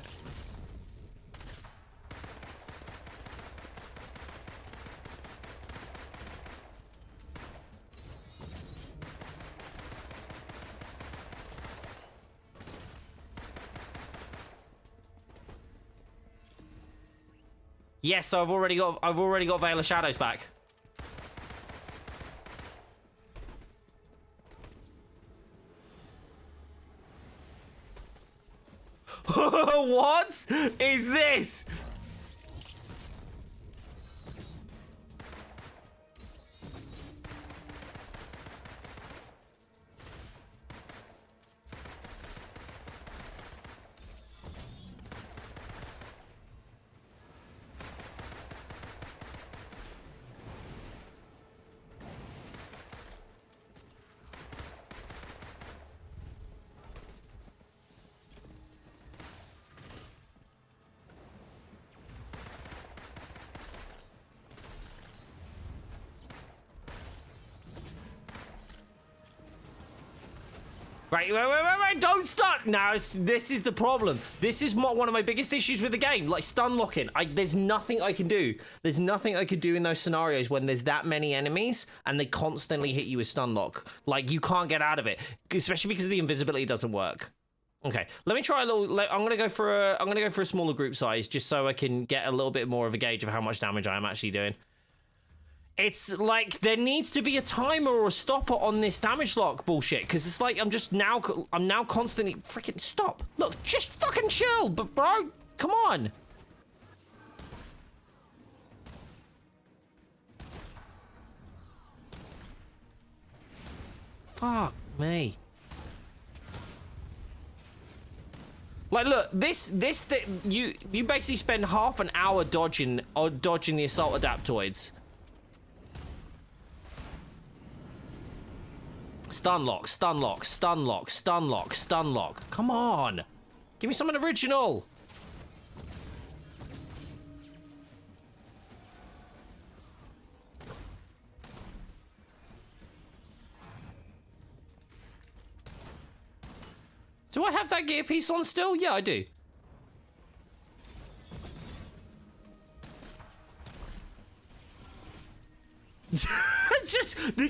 Yes, I've already got Veil of Shadows back. What is this? Right, don't start! Now, this is the problem. This is one of my biggest issues with the game, like stun locking. There's nothing I can do. There's nothing I could do in those scenarios when there's that many enemies and they constantly hit you with stun lock. Like, you can't get out of it, especially because the invisibility doesn't work. Okay, let me try a little. I'm gonna go for a smaller group size just so I can get a little bit more of a gauge of how much damage I am actually doing. It's like there needs to be a timer or a stopper on this damage lock bullshit, because it's like I'm now constantly freaking stop. Look, just fucking chill, but bro, come on. Fuck me. Like, look, this you basically spend half an hour dodging the assault adaptoids. Stun lock, stun lock, stun lock, stun lock, stun lock. Come on. Give me something original. Do I have that gear piece on still? Yeah, I do.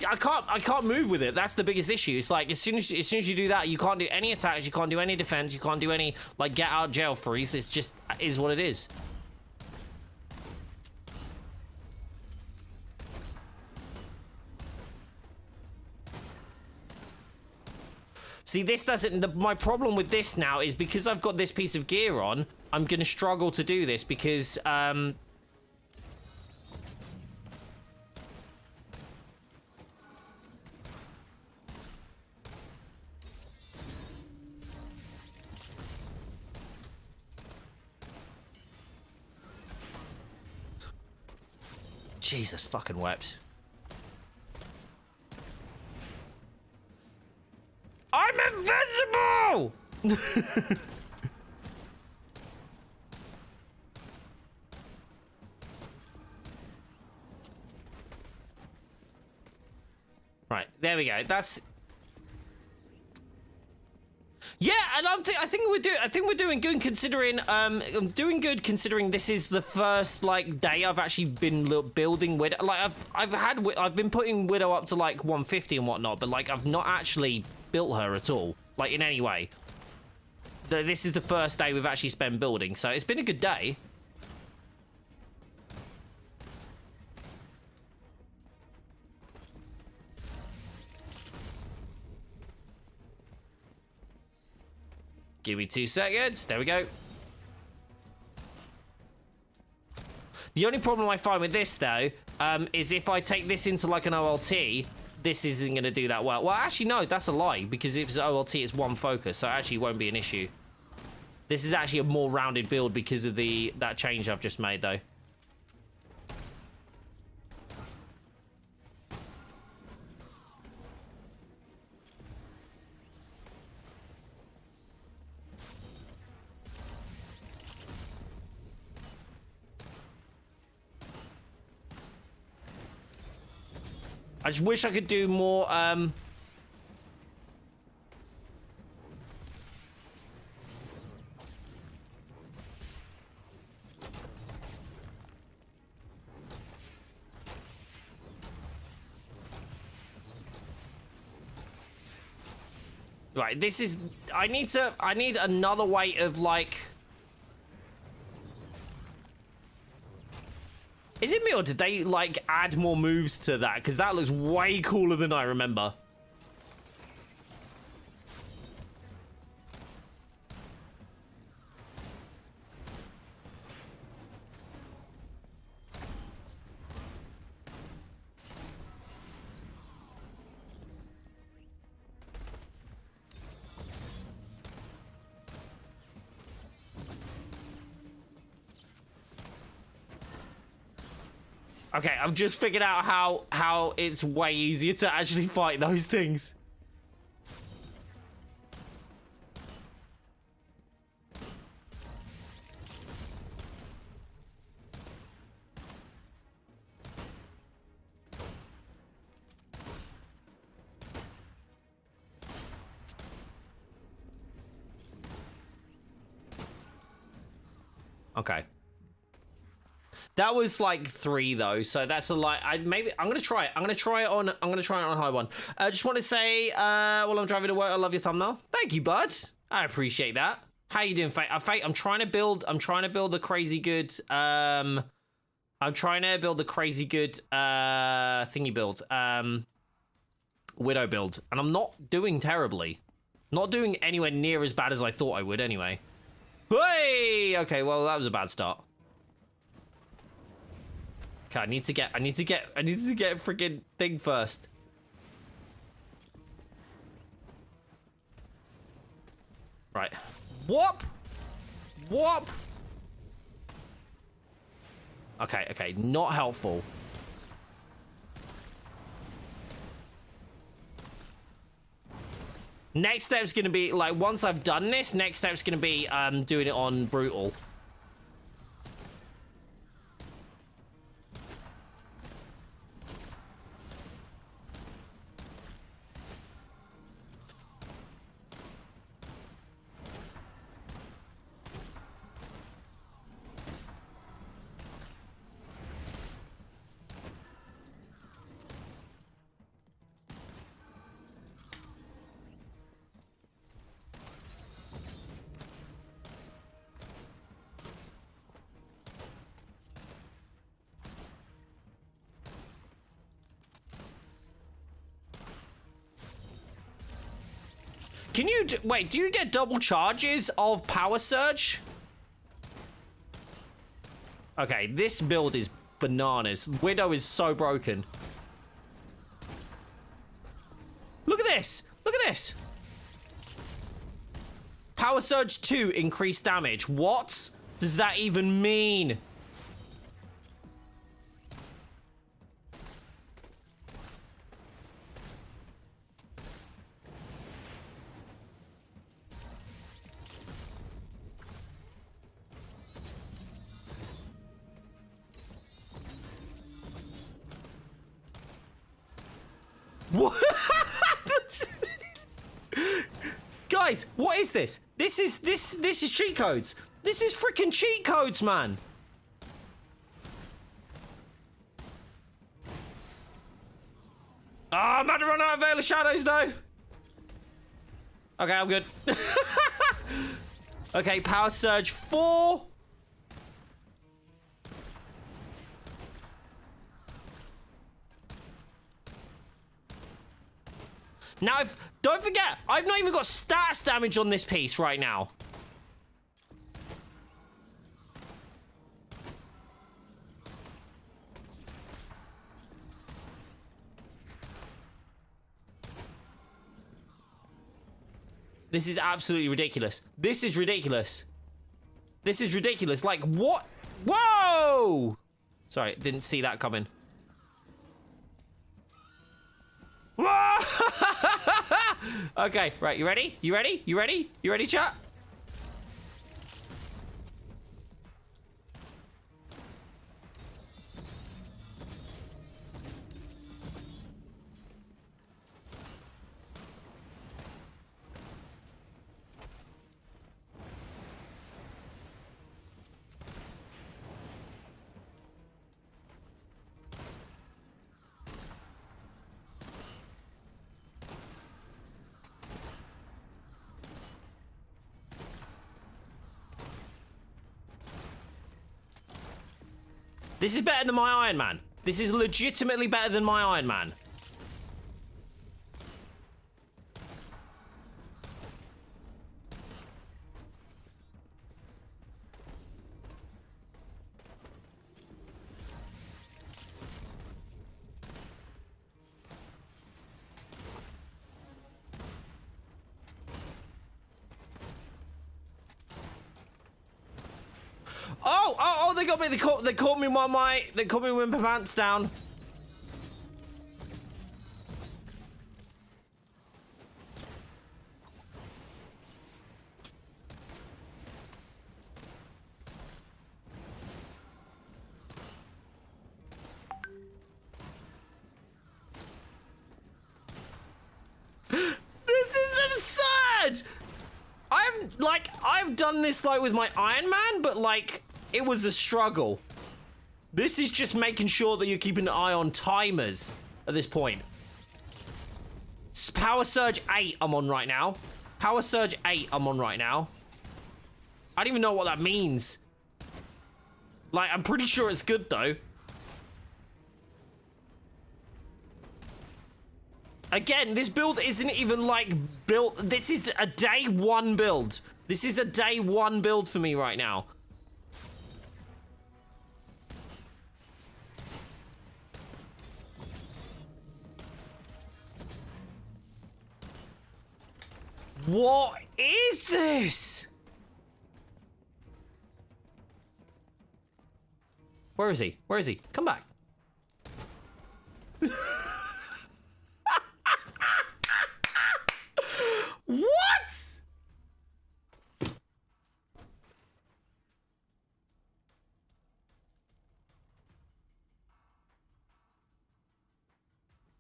I can't move with it. That's the biggest issue. It's like as soon as you do that, you can't do any attacks, you can't do any defense, you can't do any like get out jail freeze. It's just is what it is. See, this doesn't. My problem with this now is because I've got this piece of gear on, I'm gonna struggle to do this because Jesus fucking wept. I'm invincible! Right, there we go. That's yeah, and I think we're doing good considering I'm doing good considering this is the first like day I've actually been building Widow. Like I've been putting Widow up to like 150 and whatnot, but like I've not actually built her at all, like in any way. This is the first day we've actually spent building, so it's been a good day. Give me 2 seconds. There we go. The only problem I find with this, though, is if I take this into, like, an OLT, this isn't going to do that well. Well, actually, no, that's a lie, because if it's OLT, it's one focus, so it actually won't be an issue. This is actually a more rounded build because of that change I've just made, though. I just wish I could do more, Right, this is... I need another way of, like... Is it me, or did they, like, add more moves to that? Because that looks way cooler than I remember. Okay, I've just figured out how it's way easier to actually fight those things. Okay. That was like 3 though, so that's a lot. I'm gonna try it. I'm gonna try it on high one. Just want to say, while I'm driving to work, I love your thumbnail. Thank you, bud. I appreciate that. How you doing, Fate? Fate, I'm trying to build the crazy good. I'm trying to build the crazy good thingy build. Widow build, and I'm not doing terribly. Not doing anywhere near as bad as I thought I would. Anyway. Hey. Okay. Well, that was a bad start. Okay, I need to get freaking thing first. Right. Whoop! Whoop! Okay, not helpful. Next step's gonna be, like, once I've done this, next step's gonna be, doing it on brutal. Can you... Wait, do you get double charges of power surge? Okay, this build is bananas. Widow is so broken. Look at this! Look at this! Power surge 2, increased damage. What does that even mean? What? Guys, what is this? This is cheat codes. This is freaking cheat codes, man. Ah, I'm about to run out of Veil of Shadows, though. Okay, I'm good. Okay, Power Surge 4. Now, don't forget, I've not even got stats damage on this piece right now. This is absolutely ridiculous. This is ridiculous. This is ridiculous. Like, what? Whoa! Sorry, didn't see that coming. Okay, right, you ready? You ready? You ready? You ready, chat? This is better than my Iron Man. This is legitimately better than my Iron Man. Oh, they got me. They caught me while they caught me with my pants down. This is absurd. I've done this like with my Iron Man, but like it was a struggle. This is just making sure that you're keeping an eye on timers at this point. Power Surge 8 I'm on right now. Power Surge 8 I'm on right now. I don't even know what that means. Like, I'm pretty sure it's good though. Again, this build isn't even like built. This is a day one build. This is a day one build for me right now. What is this? Where is he? Where is he? Come back. What?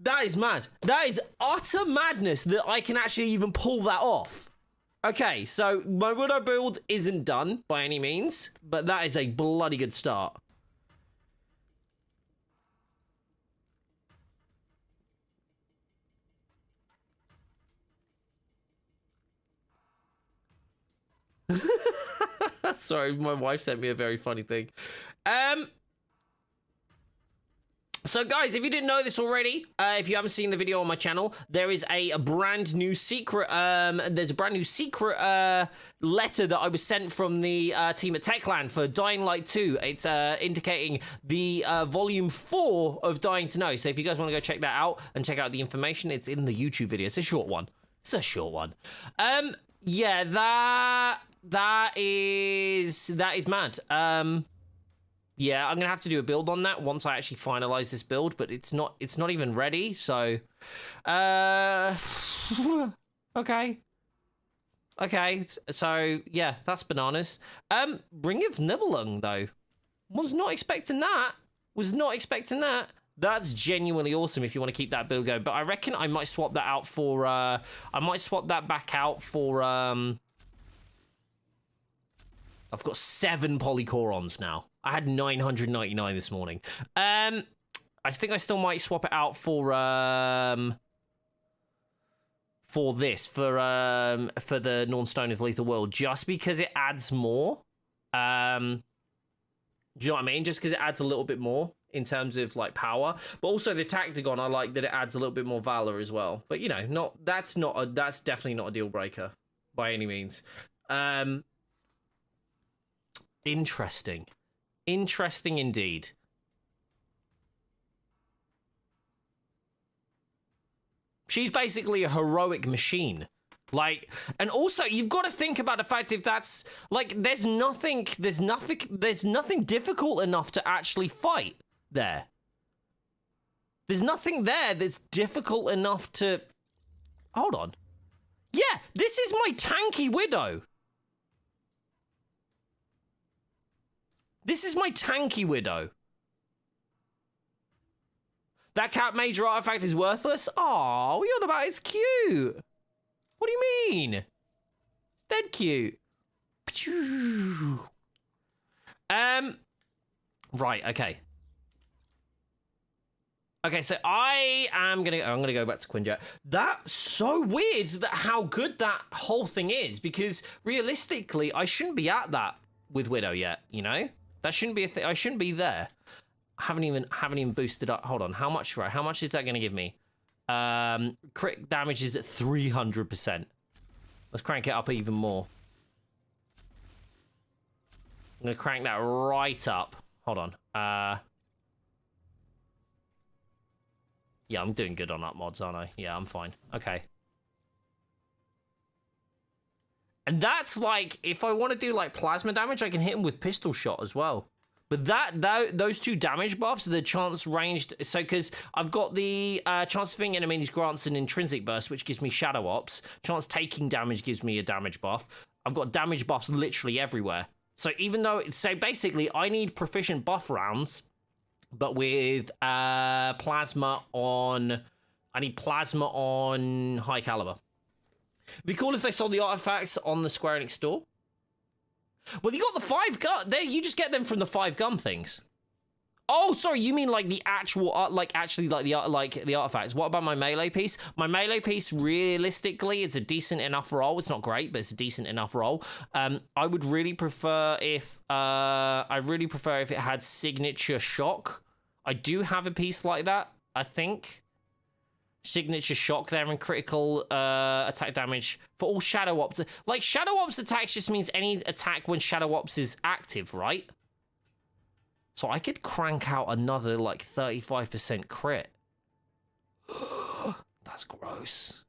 That is mad. That is utter madness that I can actually even pull that off. Okay, so my Widow build isn't done by any means, but that is a bloody good start. Sorry, my wife sent me a very funny thing. So guys, if you didn't know this already, if you haven't seen the video on my channel, there is a brand new secret, there's a brand new secret letter that I was sent from the team at Techland for Dying Light 2. It's indicating the volume 4 of Dying to Know. So if you guys want to go check that out and check out the information, it's in the YouTube video. It's a short one. It's a short one. Yeah, that is mad. Yeah, I'm gonna have to do a build on that once I actually finalize this build, but it's not even ready, so okay, so yeah, that's bananas. Ring of Nibelung though, was not expecting that. That's genuinely awesome if you want to keep that build going, but I reckon I might swap that out for I might swap that back out for I've got 7 polycorons now. I had 999 this morning. I think I still might swap it out for this, for the Nornstoners Lethal World, just because it adds more. Do you know what I mean? Just because it adds a little bit more in terms of like power, but also the Tactagon, I like that it adds a little bit more valor as well. But you know, that's definitely not a deal breaker by any means. Interesting indeed. She's basically a heroic machine. Like, and also you've got to think about the fact if that's like there's nothing difficult enough to actually fight there. There's nothing there that's difficult enough to. Hold on. Yeah, this is my tanky widow. This is my tanky widow. That cat major artifact is worthless? Aw, what are you on about? It's cute. What do you mean? It's dead cute. Right, okay. Okay, so I'm gonna go back to Quinjet. That's so weird that how good that whole thing is, because realistically, I shouldn't be at that with Widow yet, you know? That shouldn't be a thing. I shouldn't be there. Haven't even boosted up. Hold on. How much, right? How much is that gonna give me? Crit damage is at 300%. Let's crank it up even more. I'm gonna crank that right up. Hold on. Yeah, I'm doing good on that mods, aren't I? Yeah, I'm fine. Okay. And that's like, if I want to do like plasma damage, I can hit him with pistol shot as well. But those two damage buffs, the chance ranged, so because I've got the chance of hitting enemies grants an intrinsic burst, which gives me shadow ops. Chance taking damage gives me a damage buff. I've got damage buffs literally everywhere. So even though, so basically I need proficient buff rounds, but with plasma on, I need plasma on high caliber. It'd be cool if they sold the artifacts on the Square Enix store. Well, you got the 5 gun. There, you just get them from the 5 gun things. Oh, sorry, you mean like the actual, like the artifacts. What about my melee piece? My melee piece, realistically, it's a decent enough roll. It's not great, but it's a decent enough roll. I would really prefer if, it had signature shock. I do have a piece like that, I think. Signature shock there and critical attack damage for all shadow ops. Like, shadow ops attacks just means any attack when shadow ops is active, right? So I could crank out another like 35% crit. That's gross.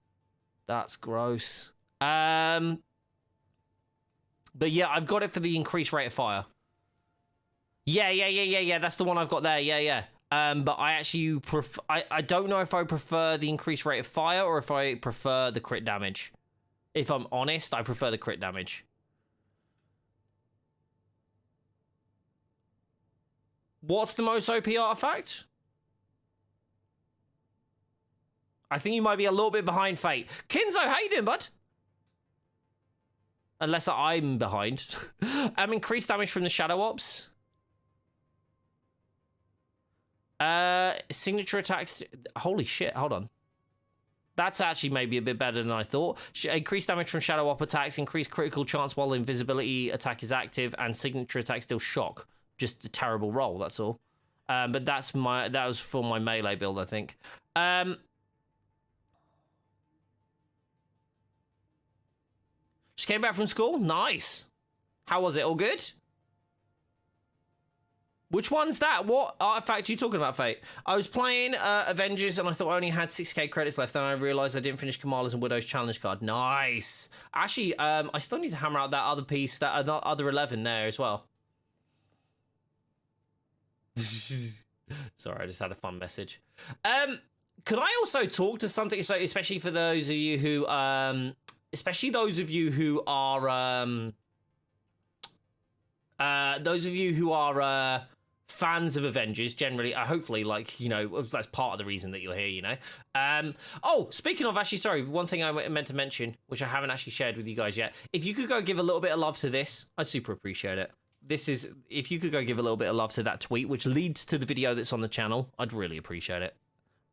That's gross. But yeah, I've got it for the increased rate of fire. Yeah. That's the one I've got there. Yeah. But I actually I don't know if I prefer the increased rate of fire or if I prefer the crit damage. If I'm honest, I prefer the crit damage. What's the most OP artifact? I think you might be a little bit behind Fate. Kinzo, how you doing, bud? Unless I'm behind. Increased damage from the shadow ops. Signature attacks. Holy shit, hold on. That's actually maybe a bit better than I thought. Increased damage from shadow op attacks, increased critical chance while invisibility attack is active, and signature attacks deal shock. Just a terrible roll, that's all. But that was for my melee build, I think. She came back from school? Nice. How was it? All good? Which one's that? What artifact are you talking about, Fate? I was playing Avengers and I thought I only had 6k credits left, and I realized I didn't finish Kamala's and Widow's challenge card. Nice. Actually, I still need to hammer out that other piece, that other 11 there as well. Sorry, I just had a fun message. Could I also talk to something, so especially for those of you who, are fans of Avengers generally, hopefully, like, you know, that's part of the reason that you're here, you know. Oh, speaking of, actually, sorry, one thing I meant to mention, which I haven't actually shared with you guys yet. If you could go give a little bit of love to this, I'd super appreciate it. If you could go give a little bit of love to that tweet, which leads to the video that's on the channel, I'd really appreciate it.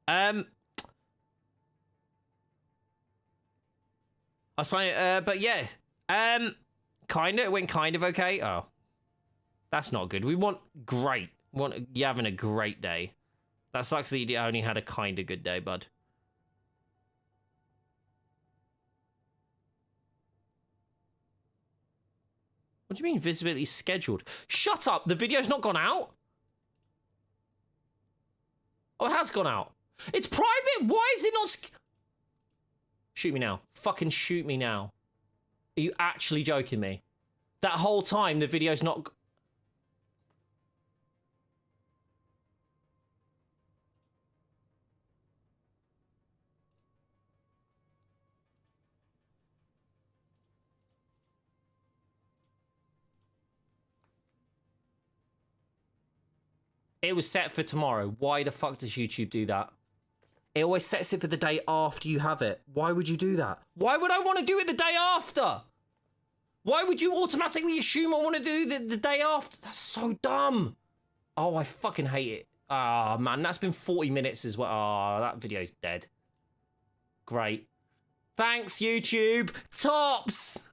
I was playing, but yeah, it went kind of okay. Oh, that's not good. We want great. We want you having a great day. That sucks that you only had a kind of good day, bud. What do you mean visibility scheduled? Shut up! The video's not gone out? Oh, it has gone out. It's private? Why is it not... Shoot me now. Fucking shoot me now. Are you actually joking me? That whole time the video's not... It was set for tomorrow. Why the fuck does YouTube do that? It always sets it for the day after you have it. Why would you do that? Why would I want to do it the day after? Why would you automatically assume I want to do the day after? That's so dumb. Oh, I fucking hate it. Ah, man, that's been 40 minutes as well. Ah, that video's dead. Great. Thanks, YouTube. Tops.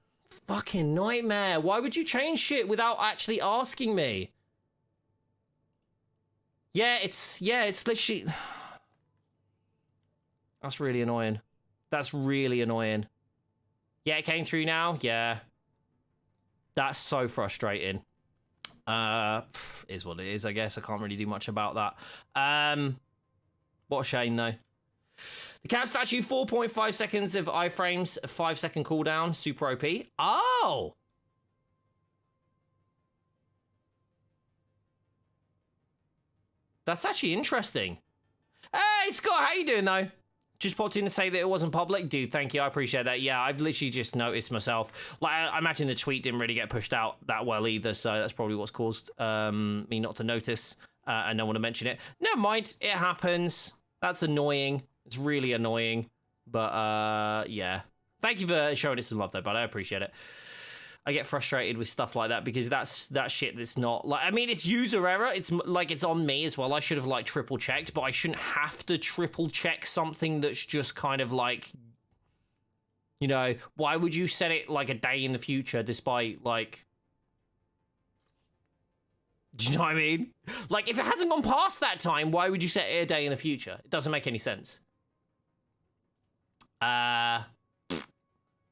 Fucking nightmare. Why would you change shit without actually asking me? Yeah, it's literally... That's really annoying. That's really annoying. Yeah, it came through now. Yeah. That's so frustrating. Is what it is, I guess. I can't really do much about that. What a shame, though. The cat statue, 4.5 seconds of iframes, a 5-second cooldown, super OP. Oh! That's actually interesting. Hey, Scott, how you doing, though? Just popped in to say that it wasn't public. Dude, thank you. I appreciate that. Yeah, I've literally just noticed myself. Like, I imagine the tweet didn't really get pushed out that well either, so that's probably what's caused me not to notice and not want to mention it. Never mind. It happens. That's annoying. It's really annoying. But, yeah. Thank you for showing us some love, though, bud. I appreciate it. I get frustrated with stuff like that because that's shit that's not like, I mean, it's user error. It's like, it's on me as well. I should have like triple checked, but I shouldn't have to triple check something that's just kind of like, you know, why would you set it like a day in the future despite like, do you know what I mean? Like, if it hasn't gone past that time, why would you set it a day in the future? It doesn't make any sense.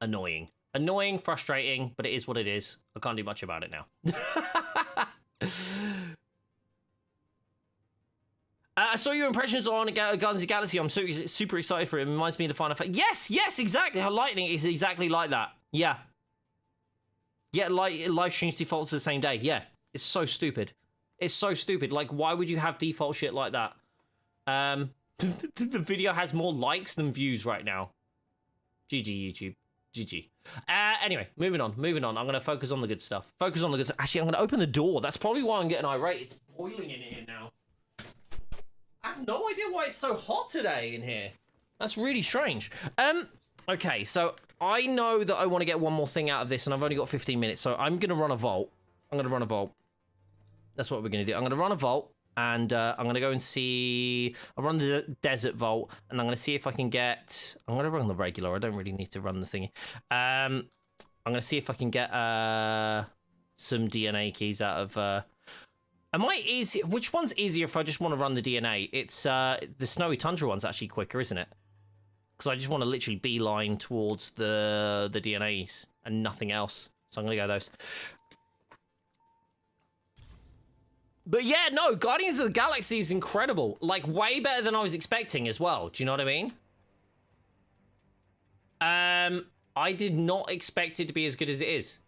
Annoying. Annoying, frustrating, but it is what it is. I can't do much about it now. I saw your impressions on Guardians of the Galaxy. I'm super excited for it. It reminds me of the Final Fantasy. Yes, exactly. Her lightning is exactly like that. Yeah. Yeah, live streams defaults the same day. Yeah. It's so stupid. It's so stupid. Like, why would you have default shit like that? The video has more likes than views right now. GG, YouTube. GG. Anyway, moving on. I'm going to focus on the good stuff. Actually, I'm going to open the door. That's probably why I'm getting irate. It's boiling in here now. I have no idea why it's so hot today in here. That's really strange. Okay, so I know that I want to get one more thing out of this, and I've only got 15 minutes, so I'm going to run a vault. That's what we're going to do. I'm going to run a vault, and I'm going to go and see... I'll run the desert vault, and I'm going to see if I can get... I'm going to run the regular. I don't really need to run the thingy. I'm going to see if I can get some DNA keys out of... Which one's easier if I just want to run the DNA? It's the Snowy Tundra one's actually quicker, isn't it? Because I just want to literally beeline towards the DNAs and nothing else. So I'm going to go those. But yeah, no, Guardians of the Galaxy is incredible. Like, way better than I was expecting as well. Do you know what I mean? I did not expect it to be as good as it is.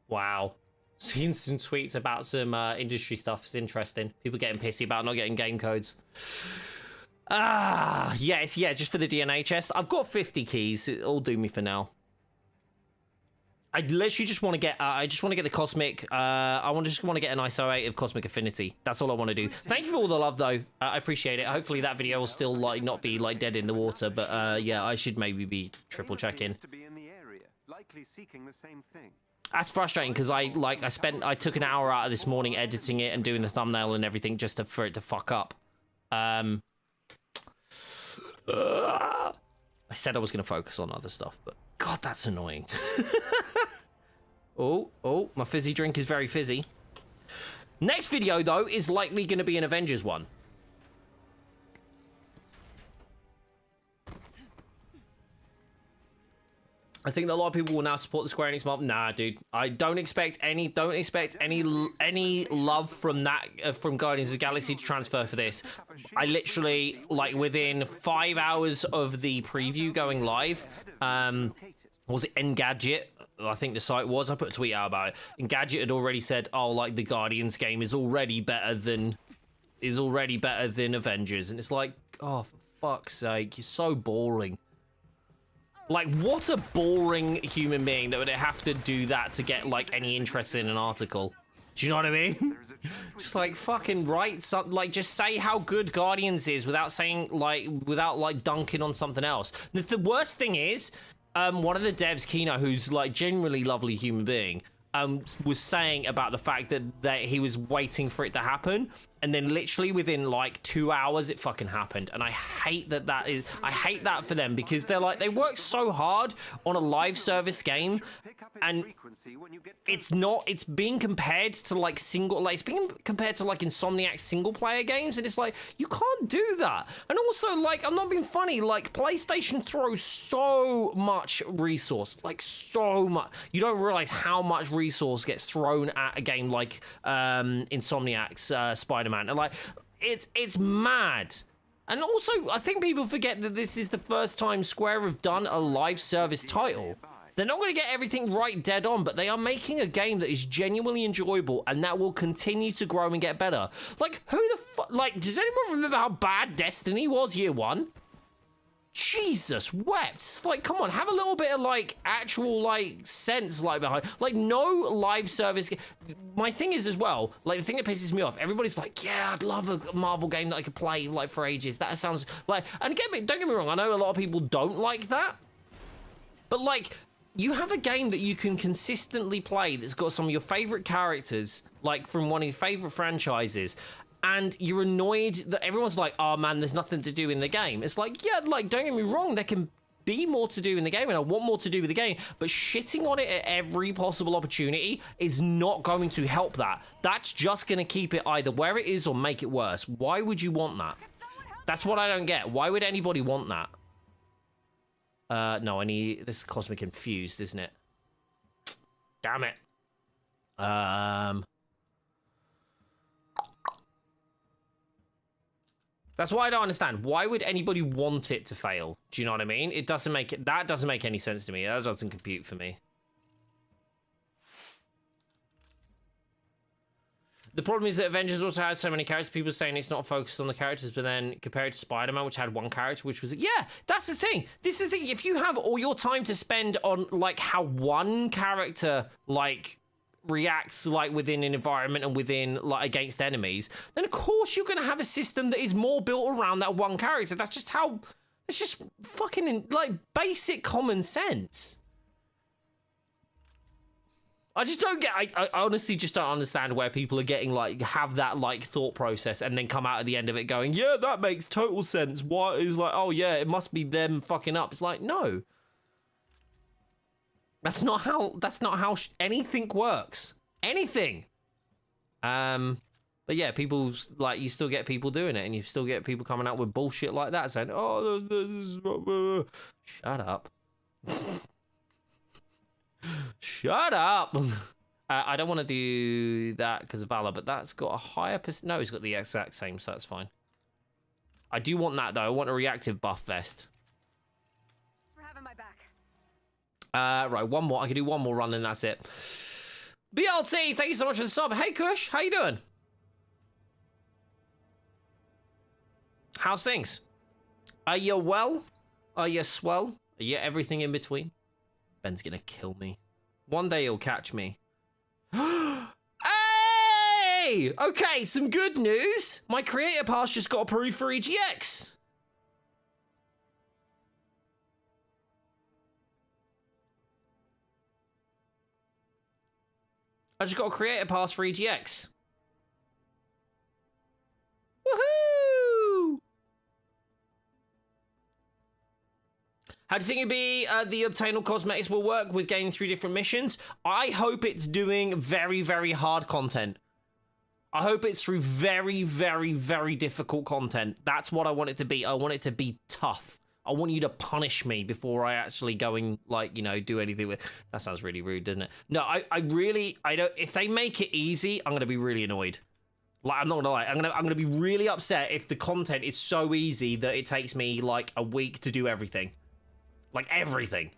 Wow. Seen some tweets about some industry stuff. It's interesting. People getting pissy about not getting game codes. Yes, yeah, just for the DNA chest. I've got 50 keys. It'll do me for now. I literally just want to get, the Cosmic, I just want to get an ISO 8 of Cosmic Affinity. That's all I want to do. Thank you for all the love, though. I appreciate it. Hopefully that video will still, like, not be, like, dead in the water, but, yeah, I should maybe be triple checking. Likely seeking the same thing. That's frustrating, because I took an hour out of this morning editing it and doing the thumbnail and everything just for it to fuck up. I said I was going to focus on other stuff, but God, that's annoying. Oh, my fizzy drink is very fizzy. Next video, though, is likely going to be an Avengers one. I think that a lot of people will now support the Square Enix mob. Nah, dude, I don't expect any love from that from Guardians of the Galaxy to transfer for this. I literally, like, within 5 hours of the preview going live, was it Engadget? I think the site was. I put a tweet out about it. Engadget had already said, "Oh, like the Guardians game is already better than Avengers," and it's like, oh, for fuck's sake, you're so boring. Like, what a boring human being that would have to do that to get, like, any interest in an article. Do you know what I mean? Just, like, fucking write something, like, just say how good Guardians is without saying, like, dunking on something else. The worst thing is, one of the devs, Kino, who's, like, genuinely lovely human being, was saying about the fact that he was waiting for it to happen, and then literally within like 2 hours it fucking happened. And I hate I hate that for them, because they're like, they work so hard on a live service game, and it's being compared to like it's being compared to like Insomniac's single player games, and it's like, you can't do that. And also, like, I'm not being funny, like, PlayStation throws so much resource, like so much. You don't realize how much resource gets thrown at a game like Insomniac's Spider-Man, and like it's mad. And also, I think people forget that this is the first time Square have done a live service title. They're not going to get everything right dead on, but they are making a game that is genuinely enjoyable, and that will continue to grow and get better. Like, who the fuck, like, does anyone remember how bad Destiny was year one? Jesus wept. Like, come on, have a little bit of, like, actual, like, sense, like, behind. Like, no live service. My thing is, as well, like, the thing that pisses me off, everybody's like, yeah, I'd love a Marvel game that I could play, like, for ages. That sounds like, and don't get me wrong, I know a lot of people don't like that, but, like, you have a game that you can consistently play that's got some of your favorite characters, like, from one of your favorite franchises, and you're annoyed that everyone's like, oh man, there's nothing to do in the game. It's like, yeah, like, don't get me wrong, there can be more to do in the game, and I want more to do with the game, but shitting on it at every possible opportunity is not going to help that. That's just going to keep it either where it is or make it worse. Why would you want that? That's what I don't get. Why would anybody want that? No, this is Cosmic Infused, isn't it? Damn it. That's why I don't understand. Why would anybody want it to fail? Do you know what I mean? That doesn't make any sense to me. That doesn't compute for me. The problem is that Avengers also had so many characters. People saying it's not focused on the characters, but then compared to Spider-Man, which had one character, which was... Yeah, that's the thing. This is the thing. If you have all your time to spend on, like, how one character, like, reacts, like, within an environment and within, like, against enemies, then of course you're going to have a system that is more built around that one character. That's just how... It's just fucking, like, basic common sense. I just don't get... I honestly just don't understand where people are getting, like, have that, like, thought process and then come out at the end of it going, yeah, that makes total sense. Why is like, oh, yeah, it must be them fucking up. It's like, no. That's not how anything works. Anything. But yeah, people, like, you still get people doing it, and you still get people coming out with bullshit like that saying, oh, this is... Shut up. Shut up. I don't want to do that because of Valor, but that's got a higher no, it's got the exact same, so that's fine. I do want that, though. I want a reactive buff vest. For having my back. Right, one more. I can do one more run, and that's it. BLT, thank you so much for the sub. Hey, Kush, how you doing? How's things? Are you well? Are you swell? Are you everything in between? Ben's gonna kill me. One day he'll catch me. Hey! Okay, some good news. My creator pass just got approved for EGX. I just got a creator pass for EGX. Woohoo! How do you think it'd be the obtainable cosmetics will work with getting through different missions? I hope it's doing very, very hard content. I hope it's through very, very, very difficult content. That's what I want it to be. I want it to be tough. I want you to punish me before I actually go and, like, you know, do anything with... That sounds really rude, doesn't it? No, I don't... If they make it easy, I'm going to be really annoyed. Like, I'm not going to lie. I'm gonna be really upset if the content is so easy that it takes me, like, a week to do everything. Like, everything.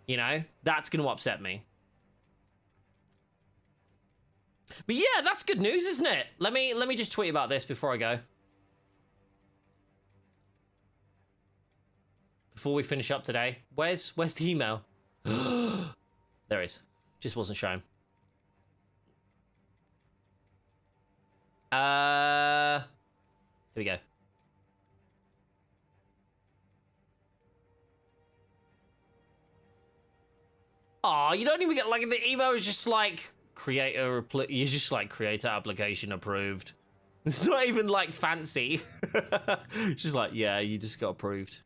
You know? That's going to upset me. But yeah, that's good news, isn't it? Let me just tweet about this before I go. Before we finish up today. Where's the email? There it is. Just wasn't shown. Here we go. Oh, you don't even get, like, the email is just like you just like creator application approved. It's not even like fancy. It's just like, yeah, you just got approved.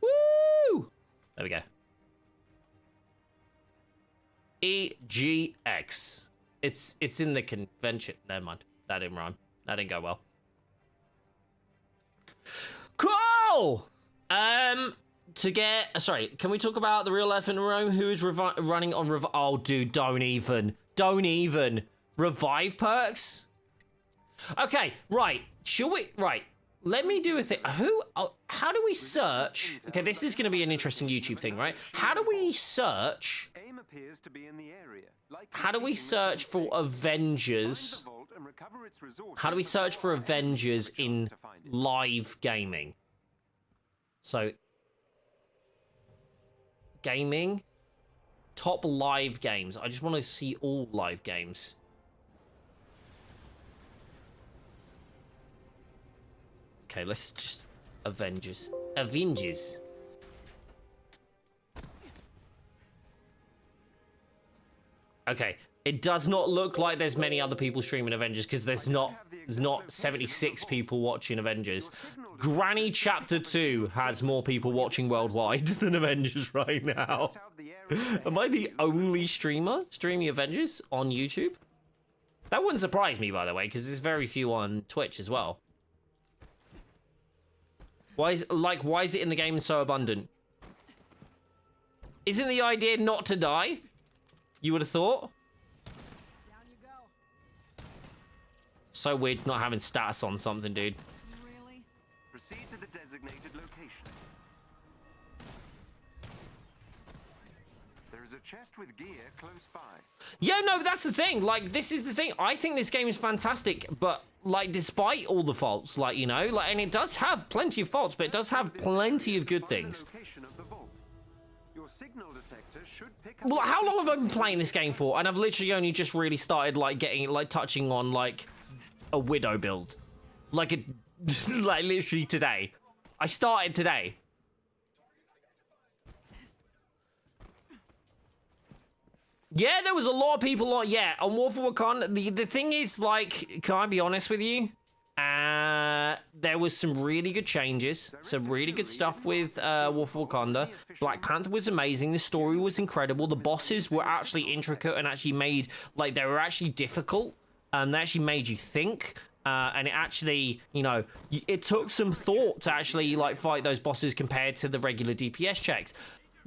Woo! There we go. EGX. It's in the convention. Never mind. That didn't rhyme. That didn't go well. Cool! To get... Sorry, can we talk about the real elephant in the room who is running on... Oh, dude, don't even. Don't even. Revive perks? Okay, right. Should we... Right. Let me do a thing. How do we search? Okay, this is going to be an interesting YouTube thing, right? How do we search? AIM appears to be in the area. How do we search for Avengers? How do we search for Avengers in live gaming? So, gaming, top live games. I just want to see all live games. Okay, let's just... Avengers. Avengers. Okay, it does not look like there's many other people streaming Avengers because there's not 76 people watching Avengers. Granny Chapter 2 has more people watching worldwide than Avengers right now. Am I the only streamer streaming Avengers on YouTube? That wouldn't surprise me, by the way, because there's very few on Twitch as well. Why is it in the game so abundant? Isn't the idea not to die? You would have thought. Down you go. So weird not having status on something, dude. Really? Proceed to the designated location. There is a chest with gear close by. Yeah, no, that's the thing. Like, this is the thing. I think this game is fantastic, but, like, despite all the faults, like, you know, like, and it does have plenty of faults, but it does have plenty of good things. Your signal detector should pick up. Well, how long have I been playing this game for? And I've literally only just really started, like, getting, like, touching on, like, a Widow build. Like, like, literally today. I started today. Yeah, there was a lot of people on, on War for Wakanda. The thing is, like, can I be honest with you? There was some really good changes, some really good stuff with War for Wakanda. Black Panther was amazing. The story was incredible. The bosses were actually intricate and actually made, like, they were actually difficult. They actually made you think. And it actually, you know, it took some thought to actually, like, fight those bosses compared to the regular DPS checks.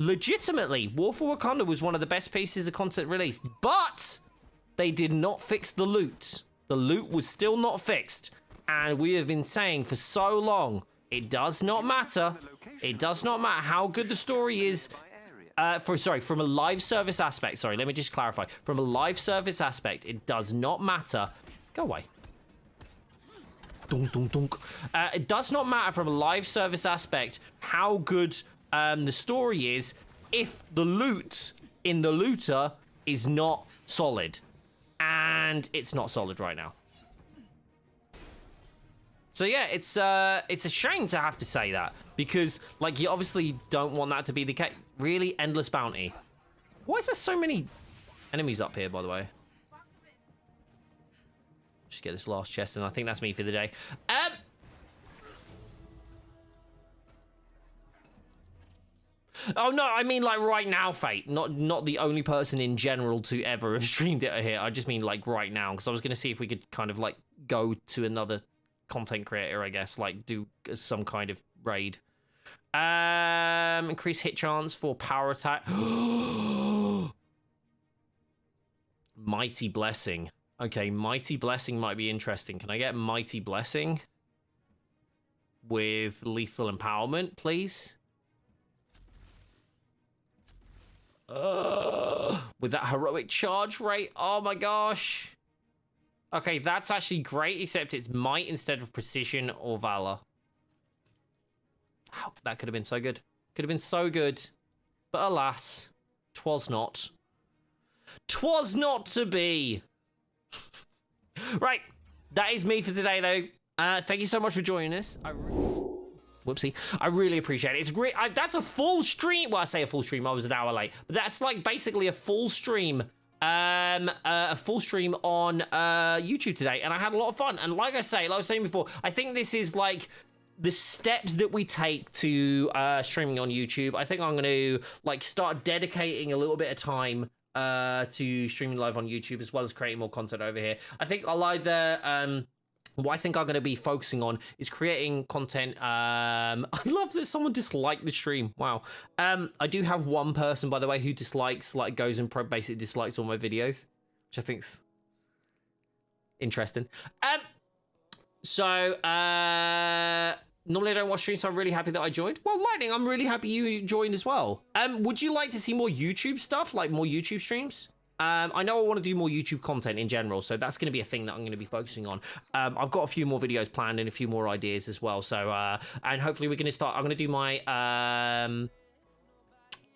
Legitimately, War for Wakanda was one of the best pieces of content released, but they did not fix the loot. The loot was still not fixed, and we have been saying for so long, it does not matter. It does not matter how good the story is. From a live service aspect, sorry, let me just clarify. From a live service aspect, it does not matter. Go away. Dunk, dunk, dunk. It does not matter from a live service aspect how good the story is if the loot in the looter is not solid, and it's not solid right now. So yeah, it's a shame to have to say that, because, like, you obviously don't want that to be the case. Really, endless bounty. Why is there so many enemies up here, by the way? Just get this last chest, and I think that's me for the day. Oh no, I mean like right now, Fate. Not the only person in general to ever have streamed it here. I just mean like right now, because I was gonna see if we could kind of like go to another content creator, I guess, like do some kind of raid. Increase hit chance for power attack. Mighty Blessing. Okay, Mighty Blessing might be interesting. Can I get Mighty Blessing with lethal empowerment, please? With that heroic charge rate. Oh my gosh. Okay, that's actually great, except it's might instead of precision or valor. Oh, that could have been so good. Could have been so good. But alas, 'twas not. 'Twas not to be. Right, that is me for today, though. Thank you so much for joining us. Whoopsie. I really appreciate it. It's great. That's a full stream. Well, I say a full stream. I was an hour late. But that's like basically a full stream. A full stream on YouTube today. And I had a lot of fun. And like I was saying before, I think this is like the steps that we take to streaming on YouTube. I think I'm going to like start dedicating a little bit of time to streaming live on YouTube, as well as creating more content over here. I think I'll either what I think I'm going to be focusing on is creating content. I love that someone disliked the stream. Wow. I do have one person, by the way, who dislikes, like goes and basically dislikes all my videos, which I think's interesting. Normally I don't watch streams, so I'm really happy that I joined. Well, Lightning, I'm really happy you joined as well. Would you like to see more YouTube stuff, like more YouTube streams? I know I want to do more YouTube content in general, so that's going to be a thing that I'm going to be focusing on. I've got a few more videos planned and a few more ideas as well. So, and hopefully we're going to start. I'm going to do my. I'm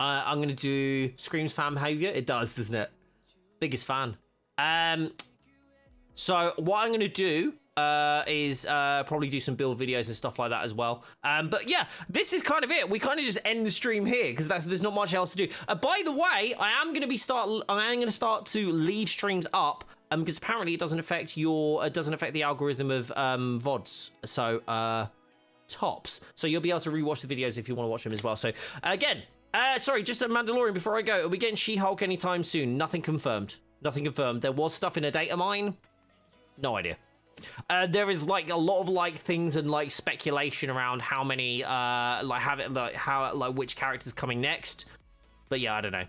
going to do Screams fan behavior. It does, doesn't it? Biggest fan. So what I'm going to do is probably do some build videos and stuff like that as well. But yeah, this is kind of it. We kind of just end the stream here because there's not much else to do. By the way, I am going to start to leave streams up because apparently it doesn't affect the algorithm of VODs. So tops. So you'll be able to rewatch the videos if you want to watch them as well. So again, sorry, just a Mandalorian before I go. Are we getting She-Hulk anytime soon? Nothing confirmed. Nothing confirmed. There was stuff in a data mine. No idea. There is like a lot of like things and like speculation around how many which characters coming next, but yeah, I don't know.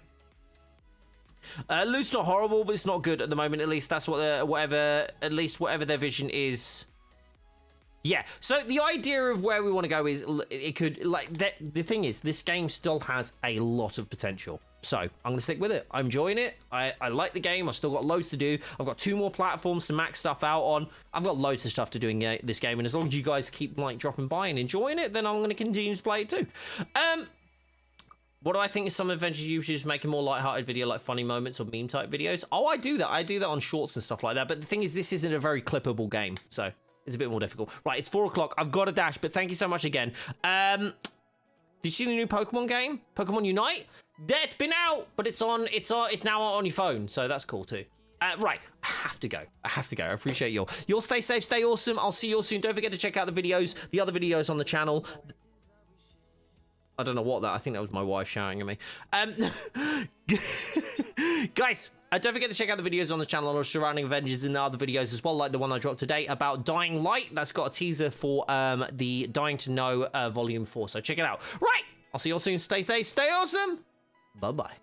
Loot's not horrible, but it's not good at the moment. At least that's what whatever their vision is. Yeah, so the idea of where we want to go is it could like the thing is this game still has a lot of potential. So I'm going to stick with it. I'm enjoying it. I like the game. I've still got loads to do. I've got 2 more platforms to max stuff out on. I've got loads of stuff to do in this game. And as long as you guys keep like dropping by and enjoying it, then I'm going to continue to play it too. What do I think is some Avengers YouTubers make a more lighthearted video, like funny moments or meme type videos? Oh, I do that. I do that on shorts and stuff like that. But the thing is, this isn't a very clippable game. So it's a bit more difficult. Right, it's 4 o'clock. I've got to dash, but thank you so much again. Did you see the new Pokemon game? Pokemon Unite? That's been out, but it's now on your phone, so that's cool too. Right, I have to go. I appreciate you all. You'll stay safe, stay awesome. I'll see you all soon. Don't forget to check out the other videos on the channel. I don't know what that. I think that was my wife shouting at me. Guys, don't forget to check out the videos on the channel or surrounding Avengers and the other videos as well, like the one I dropped today about Dying Light. That's got a teaser for the Dying to Know Volume 4, so check it out. Right, I'll see you all soon. Stay safe, stay awesome. Bye-bye.